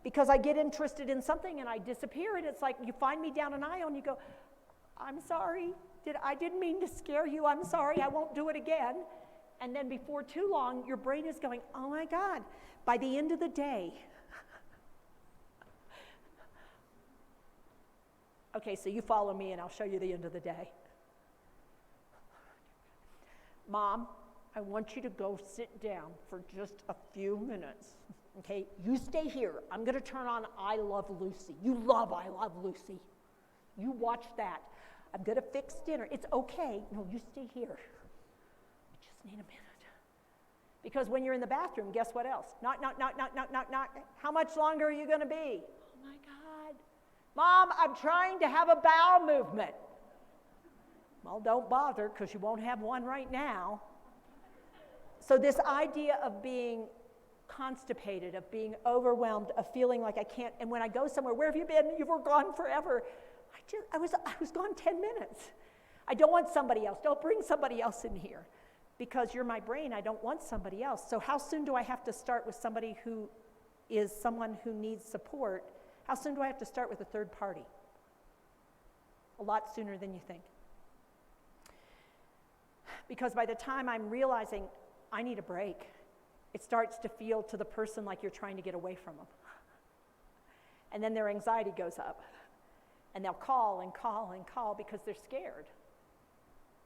S13: Because I get interested in something and I disappear and it's like you find me down an aisle and you go, I'm sorry, I didn't mean to scare you, I'm sorry, I won't do it again. And then before too long, your brain is going, oh my God, by the end of the day. Okay, so you follow me and I'll show you the end of the day. Mom, I want you to go sit down for just a few minutes, okay? You stay here. I'm going to turn on I Love Lucy. You love I Love Lucy. You watch that. I'm going to fix dinner. It's okay. No, you stay here. I just need a minute. Because when you're in the bathroom, guess what else? Knock, knock, knock, knock, knock, knock, knock. How much longer are you going to be? Oh, my God. Mom, I'm trying to have a bowel movement. Well, don't bother because you won't have one right now. So this idea of being constipated, of being overwhelmed, of feeling like I can't, and when I go somewhere, where have you been? You were gone forever. I was gone 10 minutes. I don't want somebody else. Don't bring somebody else in here because you're my brain. I don't want somebody else. So how soon do I have to start with somebody who is someone who needs support? How soon do I have to start with a third party? A lot sooner than you think. Because by the time I'm realizing I need a break, it starts to feel to the person like you're trying to get away from them. And then their anxiety goes up. And they'll call and call and call because they're scared.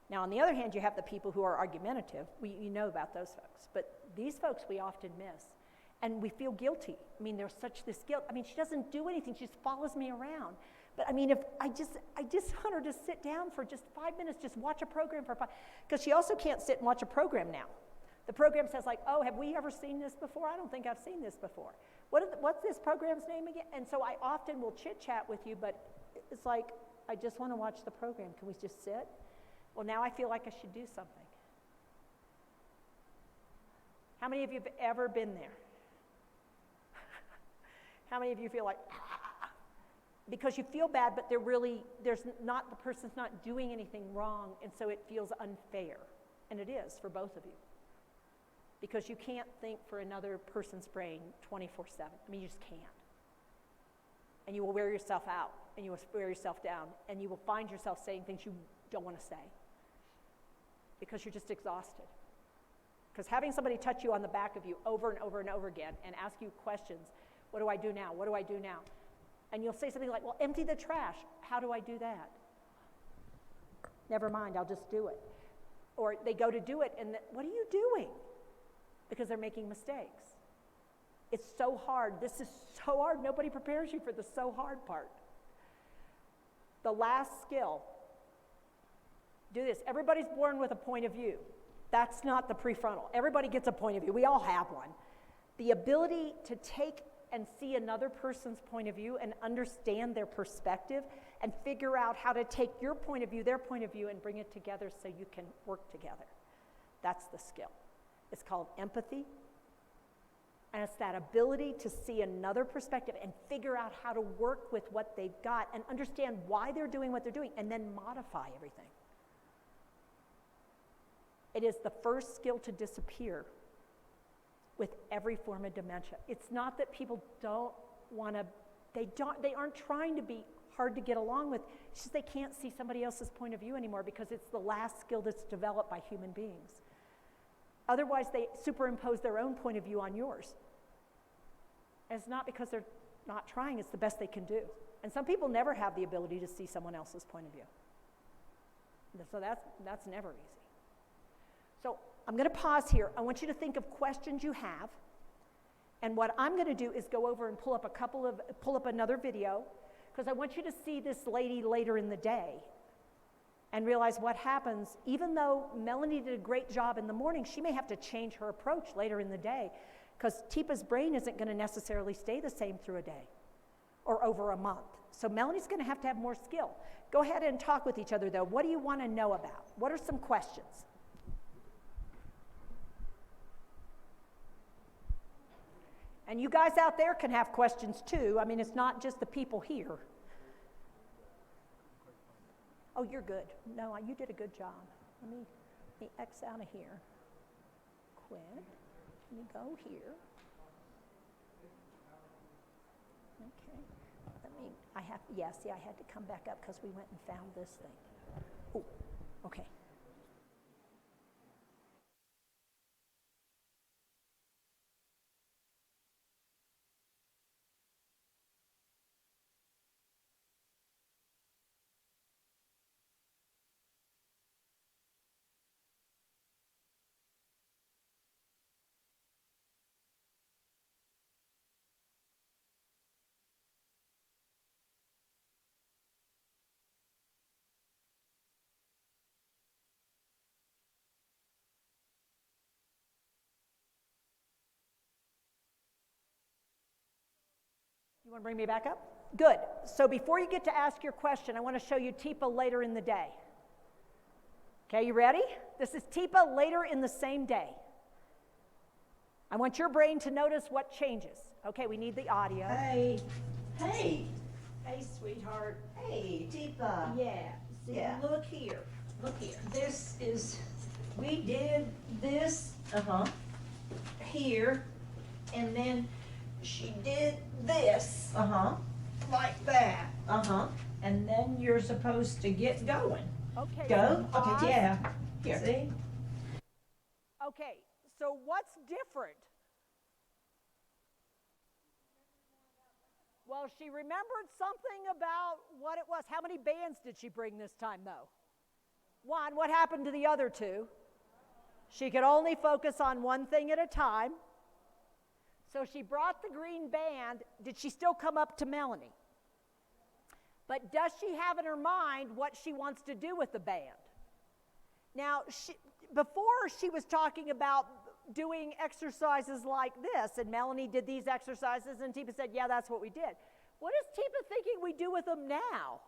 S13: Now, on the other hand, you have the people who are argumentative. You know about those folks. But these folks we often miss. And we feel guilty. I mean, there's such this guilt. I mean, she doesn't do anything. She just follows me around. But I mean, if I just want her to sit down for just 5 minutes, just watch a program for 5, because she also can't sit and watch a program now. The program says like, oh, have we ever seen this before? I don't think I've seen this before. What's this program's name again? And so I often will chit chat with you, but it's like, I just want to watch the program. Can we just sit? Well, now I feel like I should do something. How many of you have ever been there? How many of you feel like, because you feel bad, but the person's not doing anything wrong, and so it feels unfair. And it is for both of you. Because you can't think for another person's brain 24/7. I mean, you just can't. And you will wear yourself out, and you will wear yourself down, and you will find yourself saying things you don't want to say. Because you're just exhausted. Because having somebody touch you on the back of you over and over and over again and ask you questions, what do I do now? What do I do now? And you'll say something like, well, empty the trash. How do I do that? Never mind, I'll just do it. Or they go to do it, and what are you doing? Because they're making mistakes. It's so hard. This is so hard. Nobody prepares you for the so hard part. The last skill. Do this. Everybody's born with a point of view. That's not the prefrontal. Everybody gets a point of view. We all have one. The ability to take and see another person's point of view and understand their perspective and figure out how to take your point of view, their point of view, and bring it together so you can work together. That's the skill. It's called empathy, And it's that ability to see another perspective and figure out how to work with what they've got and understand why they're doing what they're doing and then modify everything. It is the first skill to disappear with every form of dementia. It's not that people don't want to, they aren't trying to be hard to get along with. It's just they can't see somebody else's point of view anymore because it's the last skill that's developed by human beings. Otherwise, they superimpose their own point of view on yours. And it's not because they're not trying, it's the best they can do. And some people never have the ability to see someone else's point of view. So that's never easy. So I'm going to pause here. I want you to think of questions you have. And what I'm going to do is go over and pull up another video, because I want you to see this lady later in the day and realize what happens. Even though Melanie did a great job in the morning, she may have to change her approach later in the day, because Teepa's brain isn't going to necessarily stay the same through a day or over a month. So Melanie's going to have more skill. Go ahead and talk with each other, though. What do you want to know about? What are some questions? And you guys out there can have questions too. I mean, it's not just the people here. Oh, you're good. No, you did a good job. Let me X out of here. Quit. Let me go here. Okay. I had to come back up because we went and found this thing. Oh, okay. You want to bring me back up? Good. So before you get to ask your question, I want to show you Teepa later in the day. Okay, you ready? This is Teepa later in the same day. I want your brain to notice what changes. Okay, we need the audio.
S12: Hey, sweetheart. Hey, Teepa. Yeah. See, look here. This is, we did this here, and then she did this like that. And then you're supposed to get going.
S13: Okay.
S12: Go?
S13: So
S12: Okay, yeah. Here. See?
S13: Okay, so what's different? Well, she remembered something about what it was. How many bands did she bring this time, though? One. What happened to the other two? She could only focus on one thing at a time. So she brought the green band. Did she still come up to Melanie? But does she have in her mind what she wants to do with the band? Now, before she was talking about doing exercises like this, and Melanie did these exercises, and Teepa said, yeah, that's what we did. What is Teepa thinking we do with them now?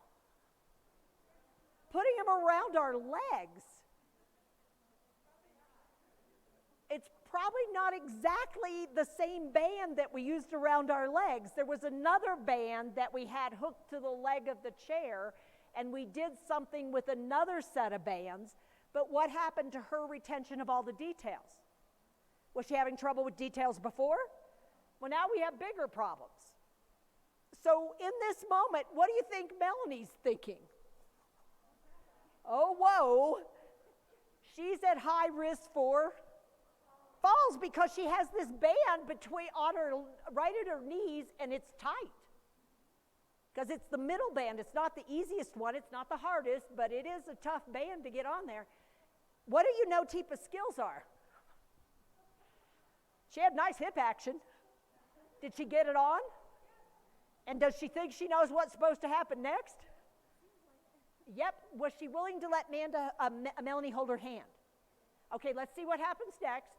S13: Putting them around our legs. It's probably not exactly the same band that we used around our legs. There was another band that we had hooked to the leg of the chair, and we did something with another set of bands. But what happened to her retention of all the details? Was she having trouble with details before? Well, now we have bigger problems. So in this moment, what do you think Melanie's thinking? Oh, whoa. She's at high risk for falls because she has this band on her right at her knees, and it's tight. Because it's the middle band. It's not the easiest one. It's not the hardest, but it is a tough band to get on there. What do you know Teepa's skills are? She had nice hip action. Did she get it on? And does she think she knows what's supposed to happen next? Yep. Was she willing to let Melanie hold her hand? Okay, let's see what happens next.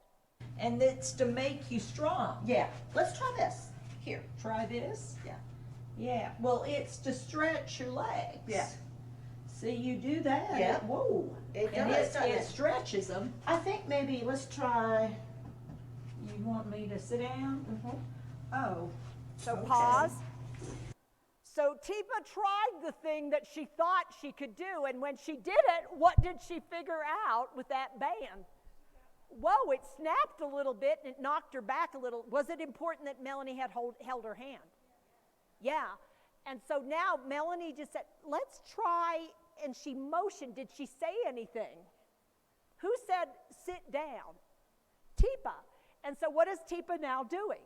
S12: And it's to make you strong. Yeah. Let's try this. Here, try this. Yeah. Yeah. Well, it's to stretch your legs. Yeah. See, you do that. Yeah. Whoa. It stretches them. I think maybe let's try You want me to sit down? Oh.
S13: So
S12: okay.
S13: pause. So Teepa tried the thing that she thought she could do, and when she did it, what did she figure out with that band? Whoa, it snapped a little bit and it knocked her back a little. Was it important that Melanie had held her hand? Yeah. And so now Melanie just said, let's try, and she motioned. Did she say anything? Who said, sit down? Teepa. And so what is Teepa now doing?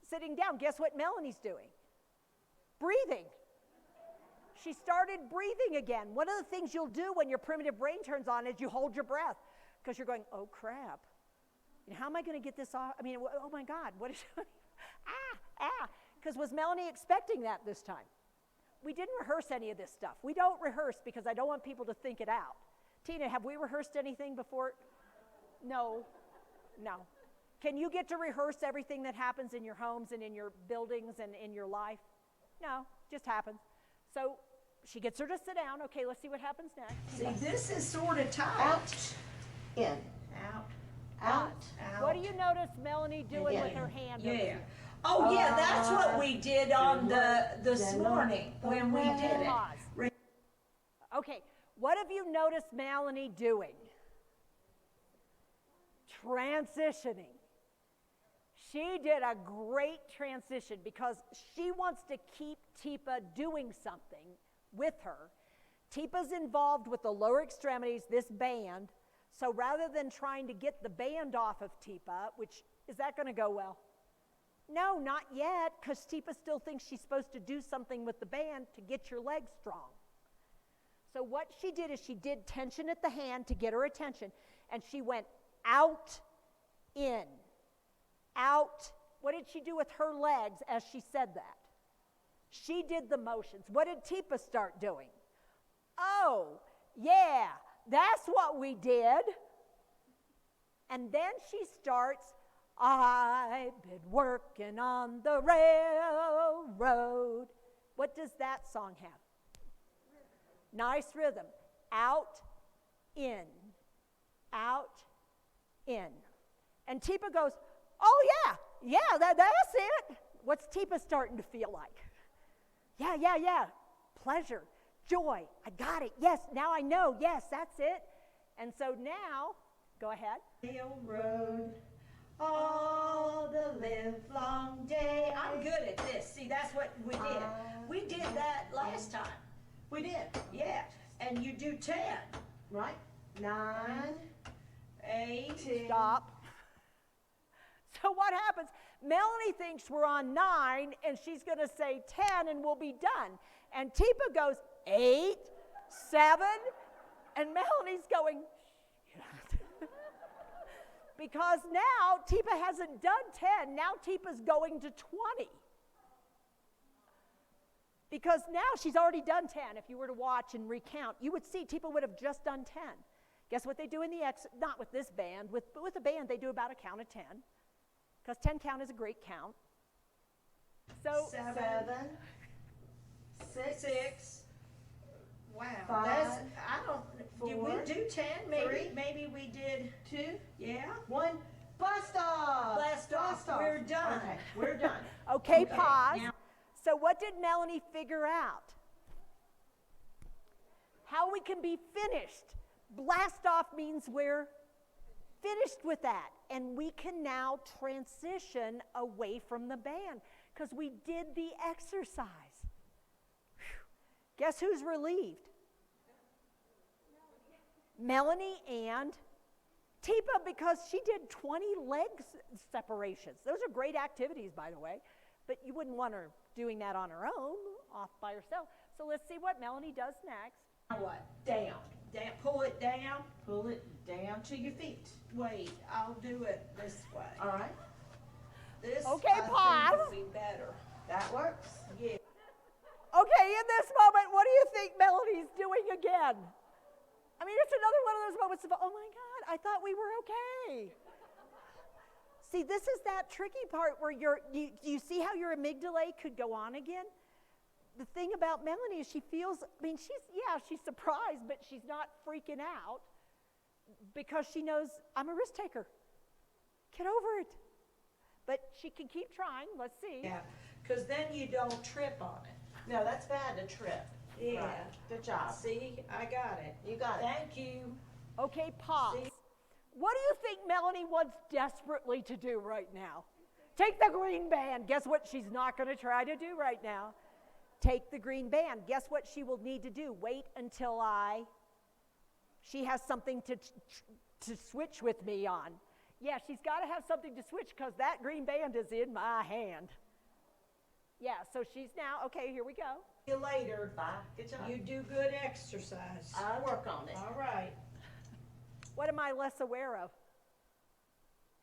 S13: Sitting down. Guess what Melanie's doing? Breathing. She started breathing again. One of the things you'll do when your primitive brain turns on is you hold your breath because you're going, oh crap. How am I going to get this off? I mean, oh my God, what is because was Melanie expecting that this time? We didn't rehearse any of this stuff. We don't rehearse because I don't want people to think it out. Tina, have we rehearsed anything before? No. Can you get to rehearse everything that happens in your homes and in your buildings and in your life? No, just happens. So she gets her to sit down. Okay, let's see what happens next.
S12: See, this is sort of tight.
S9: Out, in, out.
S13: What do you notice Melanie doing with her hand? over
S12: Yeah.
S13: here?
S12: Oh, yeah, that's what we did on this morning when we did it.
S13: Pause. Okay, what have you noticed Melanie doing? Transitioning. She did a great transition because she wants to keep Teepa doing something with her. Teepa's involved with the lower extremities, this band. So rather than trying to get the band off of Teepa, which, is that going to go well? No, not yet, because Teepa still thinks she's supposed to do something with the band to get your legs strong. So what she did is she did tension at the hand to get her attention, and she went out, in, out. What did she do with her legs as she said that? She did the motions. What did Teepa start doing? Oh, yeah, that's what we did. And then she starts, I've been working on the railroad. What does that song have? Nice rhythm. Out, in, out, in. And Teepa goes, oh yeah, that's it. What's Teepa starting to feel like? Yeah. Pleasure, joy, I got it. Yes, now I know. Yes, that's it. And so now, go ahead.
S12: Railroad, all the livelong day. I'm good at this. See, that's what we did. We did that last time.
S9: We did.
S12: Yeah. And you do 10,
S9: Right?
S12: 9, 8, 10.
S13: Stop. So what happens? Melanie thinks we're on 9, and she's going to say 10, and we'll be done. And Teepa goes 8, 7, and Melanie's going, because now Teepa hasn't done 10. Now Teepa's going to 20. Because now she's already done 10. If you were to watch and recount, you would see Teepa would have just done 10. Guess what they do in the not with this band, but with a band, they do about a count of 10. Because 10 count is a great count. So
S9: 7,
S12: 6. Wow.
S9: 5,
S12: That's, I don't, did
S9: 4,
S12: we do 10?
S9: 3,
S12: Maybe we did
S9: 2,
S12: Yeah.
S9: 1. Blast off!
S12: Blast off. We're done.
S9: Okay.
S12: We're done.
S13: Okay, pause.
S12: now-
S13: So what did Melanie figure out? How we can be finished. Blast off means we're finished with that. And we can now transition away from the band because we did the exercise. Whew. Guess who's relieved? Melanie and Teepa, because she did 20 leg separations. Those are great activities, by the way, but you wouldn't want her doing that on her own, off by herself. So let's see what Melanie does next.
S12: Now what? Down. Pull it down. Pull it down to your feet. Wait, I'll do it this way.
S9: All right.
S12: This
S13: Okay,
S12: I think
S13: pause.
S12: will be better.
S9: That works.
S12: Yeah.
S13: Okay, in this moment, what do you think Melanie's doing again? I mean, it's another one of those moments of, oh my God, I thought we were okay. See, this is that tricky part where you see how your amygdala could go on again? The thing about Melanie is she feels, I mean, she's surprised, but she's not freaking out because she knows I'm a risk taker. Get over it. But she can keep trying. Let's see.
S12: Yeah, because then you don't trip on it.
S6: No, that's bad to trip.
S12: Yeah.
S6: Right. Good job.
S12: See, I got it.
S6: You got it.
S12: Thank you.
S13: Okay, pause.
S12: See?
S13: What do you think Melanie wants desperately to do right now? Take the green band. Guess what she's not going to try to do right now? Take the green band. Guess what she will need to do? Wait until she has something to switch with me on. Yeah, she's got to have something to switch because that green band is in my hand. Yeah, so she's now, okay, here we go.
S12: See you later.
S6: Bye. Good job.
S12: You do good exercise.
S6: I'll work on it.
S12: All right.
S13: What am I less aware of?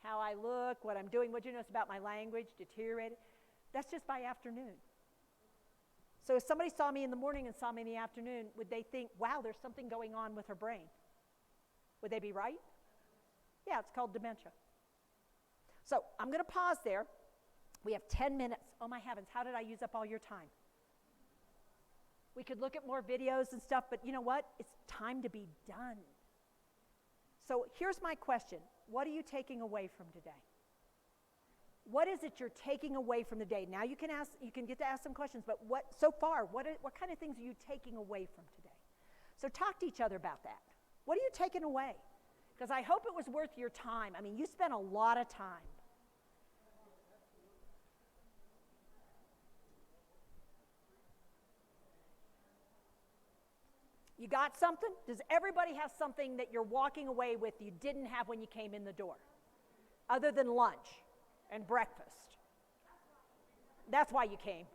S13: How I look, what I'm doing, what you notice about my language, deteriorated. That's just by afternoon. So if somebody saw me in the morning and saw me in the afternoon, would they think, wow, there's something going on with her brain? Would they be right? Yeah, it's called dementia. So I'm going to pause there. We have 10 minutes. Oh my heavens, how did I use up all your time? We could look at more videos and stuff, but you know what? It's time to be done. So here's my question. What are you taking away from today? What is it you're taking away from the day? Now you can get to ask some questions, but what kind of things are you taking away from today? So talk to each other about that. What are you taking away? Because I hope it was worth your time. I mean, you spent a lot of time. You got something? Does everybody have something that you're walking away with you didn't have when you came in the door? Other than lunch and breakfast. That's why you came.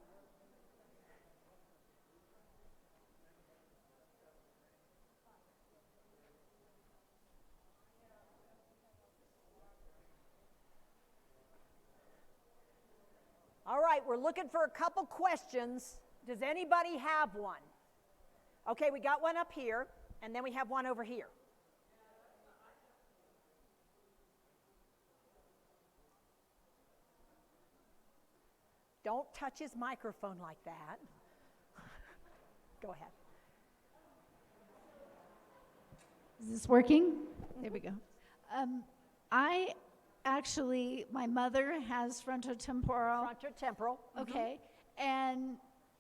S13: All right, we're looking for a couple questions. Does anybody have one? Okay, we got one up here, and then we have one over here. Don't touch his microphone like that. Go ahead.
S15: Is this working? There we go. My mother has frontotemporal.
S13: Frontotemporal.
S15: Okay, and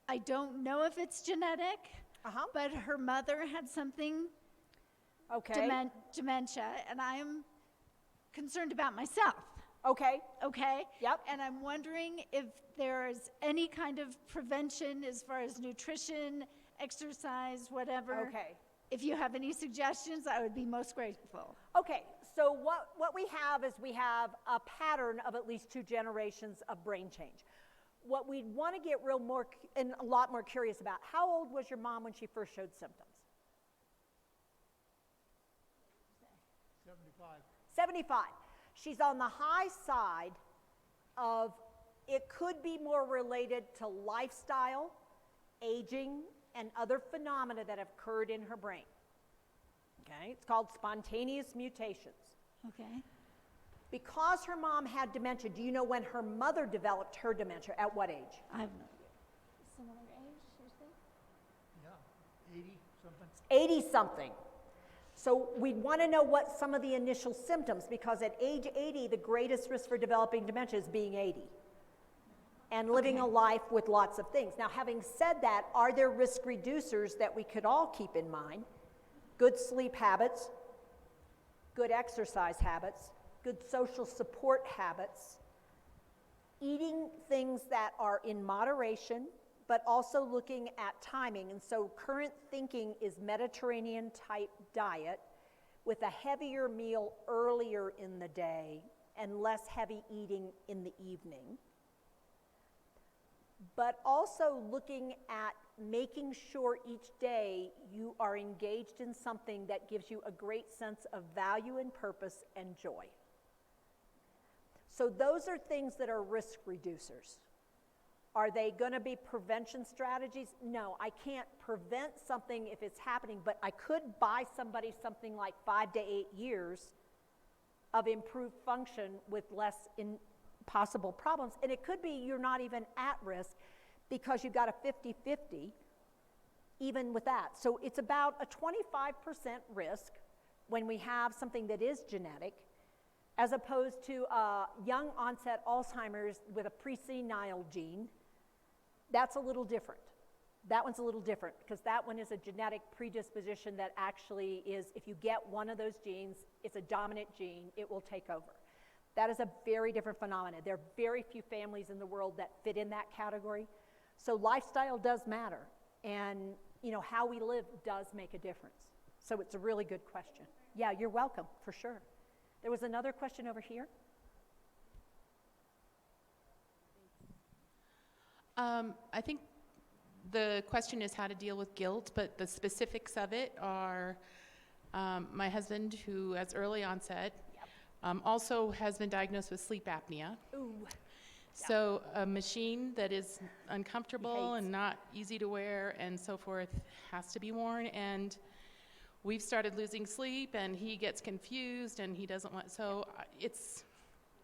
S15: I don't know if it's genetic, but her mother had something, dementia, and I'm concerned about myself.
S13: Okay.
S15: Okay?
S13: Yep.
S15: And I'm wondering if there's any kind of prevention as far as nutrition, exercise, whatever.
S13: Okay.
S15: If you have any suggestions, I would be most grateful.
S13: Okay, so what we have is we have a pattern of at least 2 generations of brain change. What we'd want to get a lot more curious about, how old was your mom when she first showed symptoms?
S16: 75.
S13: 75. She's on the high side of, it could be more related to lifestyle, aging, and other phenomena that have occurred in her brain. Okay, it's called spontaneous mutations.
S15: Okay.
S13: Because her mom had dementia, do you know when her mother developed her dementia? At what age?
S15: I have no idea. Similar age, you think?
S16: Yeah, 80 something.
S13: 80 something. So we'd want to know what some of the initial symptoms, because at age 80, the greatest risk for developing dementia is being 80 and living a life with lots of things. Now, having said that, are there risk reducers that we could all keep in mind? Good sleep habits, good exercise habits, good social support habits, eating things that are in moderation, but also looking at timing. And so current thinking is Mediterranean type diet with a heavier meal earlier in the day and less heavy eating in the evening. But also looking at making sure each day you are engaged in something that gives you a great sense of value and purpose and joy. So those are things that are risk reducers. Are they going to be prevention strategies? No, I can't prevent something if it's happening, but I could buy somebody something like 5 to 8 years of improved function with less possible problems. And it could be you're not even at risk because you've got a 50-50 even with that. So it's about a 25% risk when we have something that is genetic. as opposed to young onset Alzheimer's with a presenile gene. That's a little different. That one's a little different because that one is a genetic predisposition that actually is, if you get one of those genes, it's a dominant gene, it will take over. That is a very different phenomenon. There are very few families in the world that fit in that category. So lifestyle does matter, and how we live does make a difference. So it's a really good question. Yeah, you're welcome, for sure. There was another question over here.
S17: I think the question is how to deal with guilt, but the specifics of it are my husband, who has early onset, also has been diagnosed with sleep apnea.
S13: Ooh.
S17: So a machine that is uncomfortable and not easy to wear and so forth has to be worn, and we've started losing sleep, and he gets confused, and he doesn't want, so it's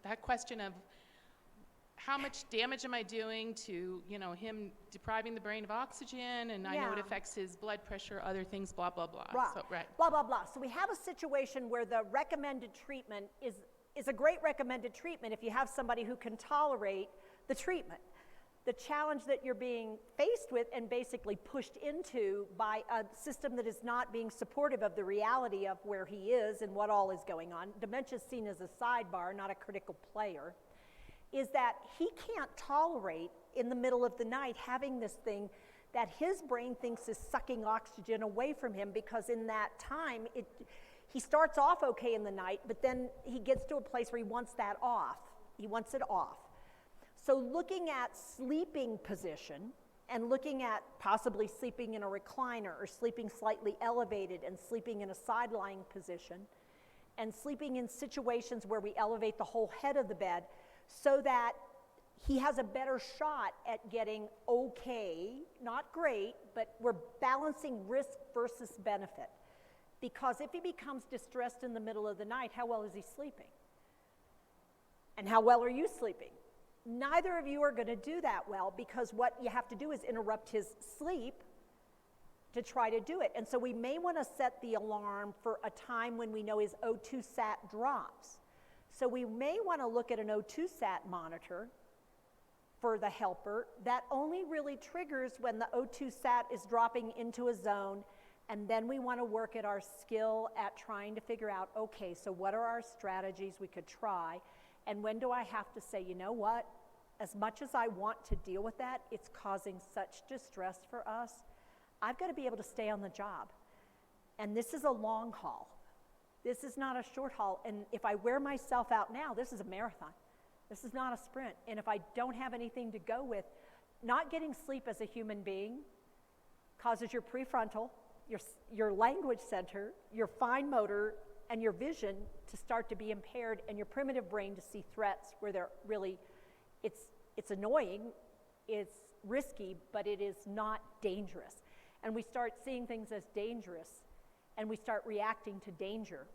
S17: that question of how much damage am I doing to, him depriving the brain of oxygen, and I know it affects his blood pressure, other things, blah, blah, blah.
S13: Right.
S17: So, right.
S13: Blah, blah, blah. So we have a situation where the recommended treatment is a great recommended treatment if you have somebody who can tolerate the treatment. The challenge that you're being faced with and basically pushed into by a system that is not being supportive of the reality of where he is and what all is going on, dementia is seen as a sidebar, not a critical player, is that he can't tolerate in the middle of the night having this thing that his brain thinks is sucking oxygen away from him, because in that time, he starts off okay in the night, but then he gets to a place where he wants that off. He wants it off. So looking at sleeping position and looking at possibly sleeping in a recliner or sleeping slightly elevated and sleeping in a side-lying position and sleeping in situations where we elevate the whole head of the bed so that he has a better shot at getting okay, not great, but we're balancing risk versus benefit. Because if he becomes distressed in the middle of the night, how well is he sleeping? And how well are you sleeping? Neither of you are going to do that well, because what you have to do is interrupt his sleep to try to do it. And so we may want to set the alarm for a time when we know his O2 sat drops. So we may want to look at an O2 sat monitor for the helper that only really triggers when the O2 sat is dropping into a zone, and then we want to work at our skill at trying to figure out, okay, so what are our strategies we could try, and when do I have to say, you know what, as much as I want to deal with that, it's causing such distress for us, I've got to be able to stay on the job. And this is a long haul. This is not a short haul, and if I wear myself out now, this is a marathon. This is not a sprint, and if I don't have anything to go with, not getting sleep as a human being causes your prefrontal, your language center, your fine motor, and your vision to start to be impaired, and your primitive brain to see threats where they're really, it's annoying, it's risky, but it is not dangerous. And we start seeing things as dangerous, and we start reacting to danger,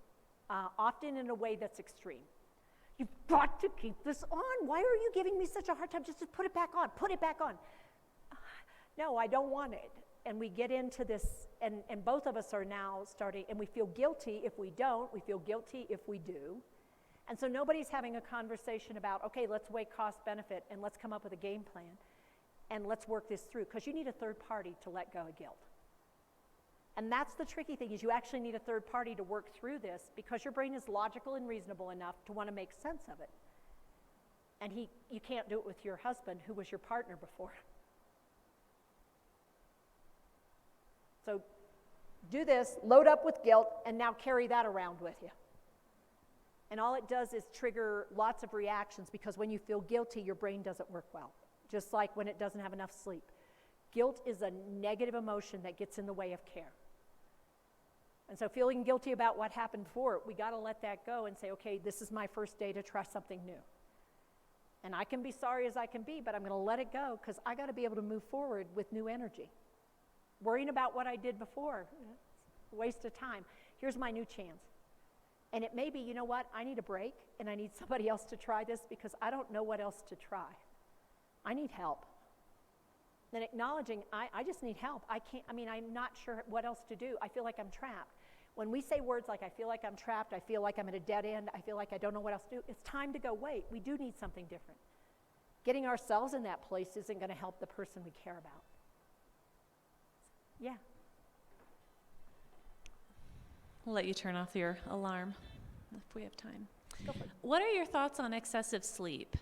S13: often in a way that's extreme. You've got to keep this on. Why are you giving me such a hard time? Just put it back on, put it back on. No, I don't want it. And we get into this, and both of us are now starting, and we feel guilty if we don't, we feel guilty if we do. And so nobody's having a conversation about, okay, let's weigh cost benefit, and let's come up with a game plan, and let's work this through, because you need a third party to let go of guilt. And that's the tricky thing, is you actually need a third party to work through this, because your brain is logical and reasonable enough to want to make sense of it. And you can't do it with your husband, who was your partner before. So do this, load up with guilt, and now carry that around with you. And all it does is trigger lots of reactions, because when you feel guilty, your brain doesn't work well, just like when it doesn't have enough sleep. Guilt is a negative emotion that gets in the way of care. And so feeling guilty about what happened before, we got to let that go and say, okay, this is my first day to try something new. And I can be sorry as I can be, but I'm going to let it go, because I got to be able to move forward with new energy. Worrying about what I did before, it's a waste of time. Here's my new chance. And it may be, you know what, I need a break, and I need somebody else to try this, because I don't know what else to try. I need help. Then acknowledging, I just need help. I'm not sure what else to do. I feel like I'm trapped. When we say words like, I feel like I'm trapped, I feel like I'm at a dead end, I feel like I don't know what else to do, it's time to go, wait, we do need something different. Getting ourselves in that place isn't going to help the person we care about. Yeah.
S10: We'll let you turn off your alarm if we have time.
S13: Go for it.
S10: What are your thoughts on excessive sleep?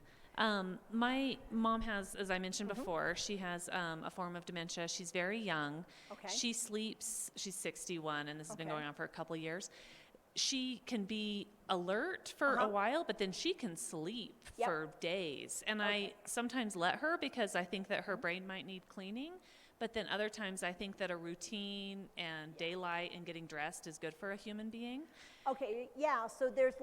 S10: My mom has, as I mentioned before, she has a form of dementia. She's very young.
S13: Okay.
S10: She sleeps, she's 61, and this has been going on for a couple of years. She can be alert for a while, but then she can sleep for days. And I sometimes let her because I think that her brain might need cleaning. But then other times I think that a routine and daylight and getting dressed is good for a human being.
S13: Okay, yeah, so there's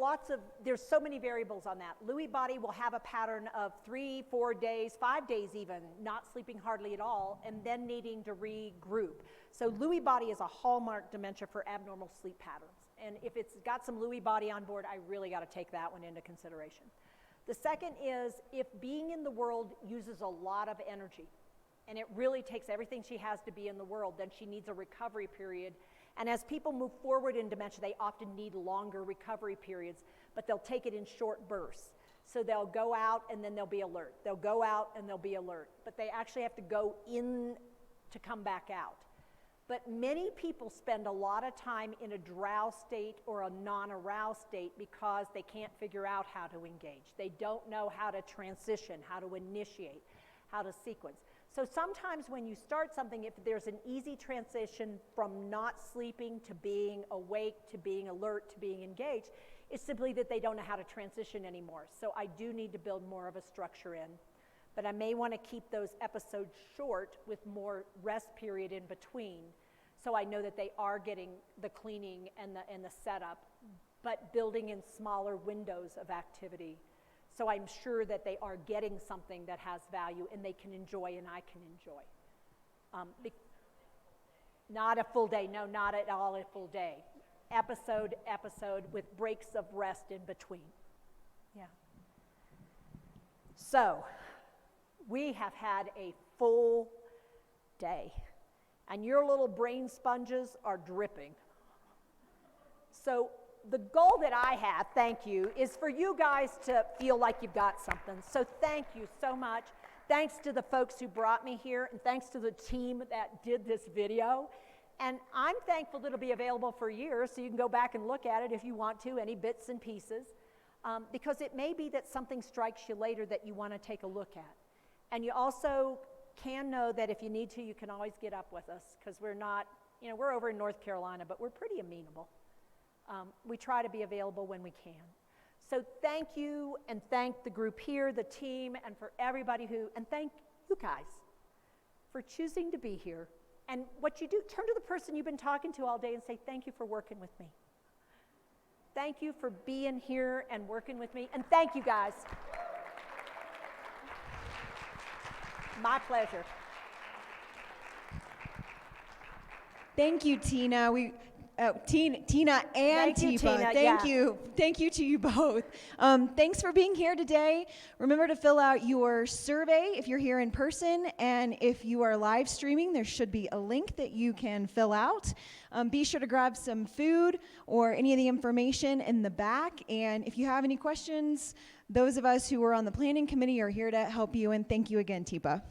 S13: so many variables on that. Lewy body will have a pattern of 3, 4 days, 5 days even, not sleeping hardly at all, and then needing to regroup. So Lewy body is a hallmark dementia for abnormal sleep patterns. And if it's got some Lewy body on board, I really got to take that one into consideration. The second is if being in the world uses a lot of energy, and it really takes everything she has to be in the world, then she needs a recovery period. And as people move forward in dementia, they often need longer recovery periods, but they'll take it in short bursts. So they'll go out and then they'll be alert. They'll go out and they'll be alert. But they actually have to go in to come back out. But many people spend a lot of time in a drowse state or a non-aroused state because they can't figure out how to engage. They don't know how to transition, how to initiate, how to sequence. So sometimes when you start something, if there's an easy transition from not sleeping to being awake to being alert to being engaged, it's simply that they don't know how to transition anymore. So I do need to build more of a structure in. But I may want to keep those episodes short with more rest period in between, so I know that they are getting the cleaning and the setup, but building in smaller windows of activity. So I'm sure that they are getting something that has value and they can enjoy and I can enjoy. Not a full day, no, not at all a full day. Episode with breaks of rest in between. Yeah. So, we have had a full day and your little brain sponges are dripping. So, the goal that I have, thank you, is for you guys to feel like you've got something. So thank you so much. Thanks to the folks who brought me here, and thanks to the team that did this video. And I'm thankful that it'll be available for years, so you can go back and look at it if you want to, any bits and pieces, because it may be that something strikes you later that you want to take a look at. And you also can know that if you need to, you can always get up with us, because we're not, we're over in North Carolina, but we're pretty amenable. We try to be available when we can. So thank you, and thank the group here, the team, and for everybody and thank you guys for choosing to be here. And what you do, turn to the person you've been talking to all day and say, thank you for working with me. Thank you for being here and working with me, and thank you guys. My pleasure.
S1: Thank you, Tina. Tina and Teepa. Thank you to you both. Thanks for being here today. Remember to fill out your survey if you're here in person, and if you are live streaming, there should be a link that you can fill out. Be sure to grab some food or any of the information in the back, and if you have any questions, those of us who are on the planning committee are here to help you, and thank you again, Teepa.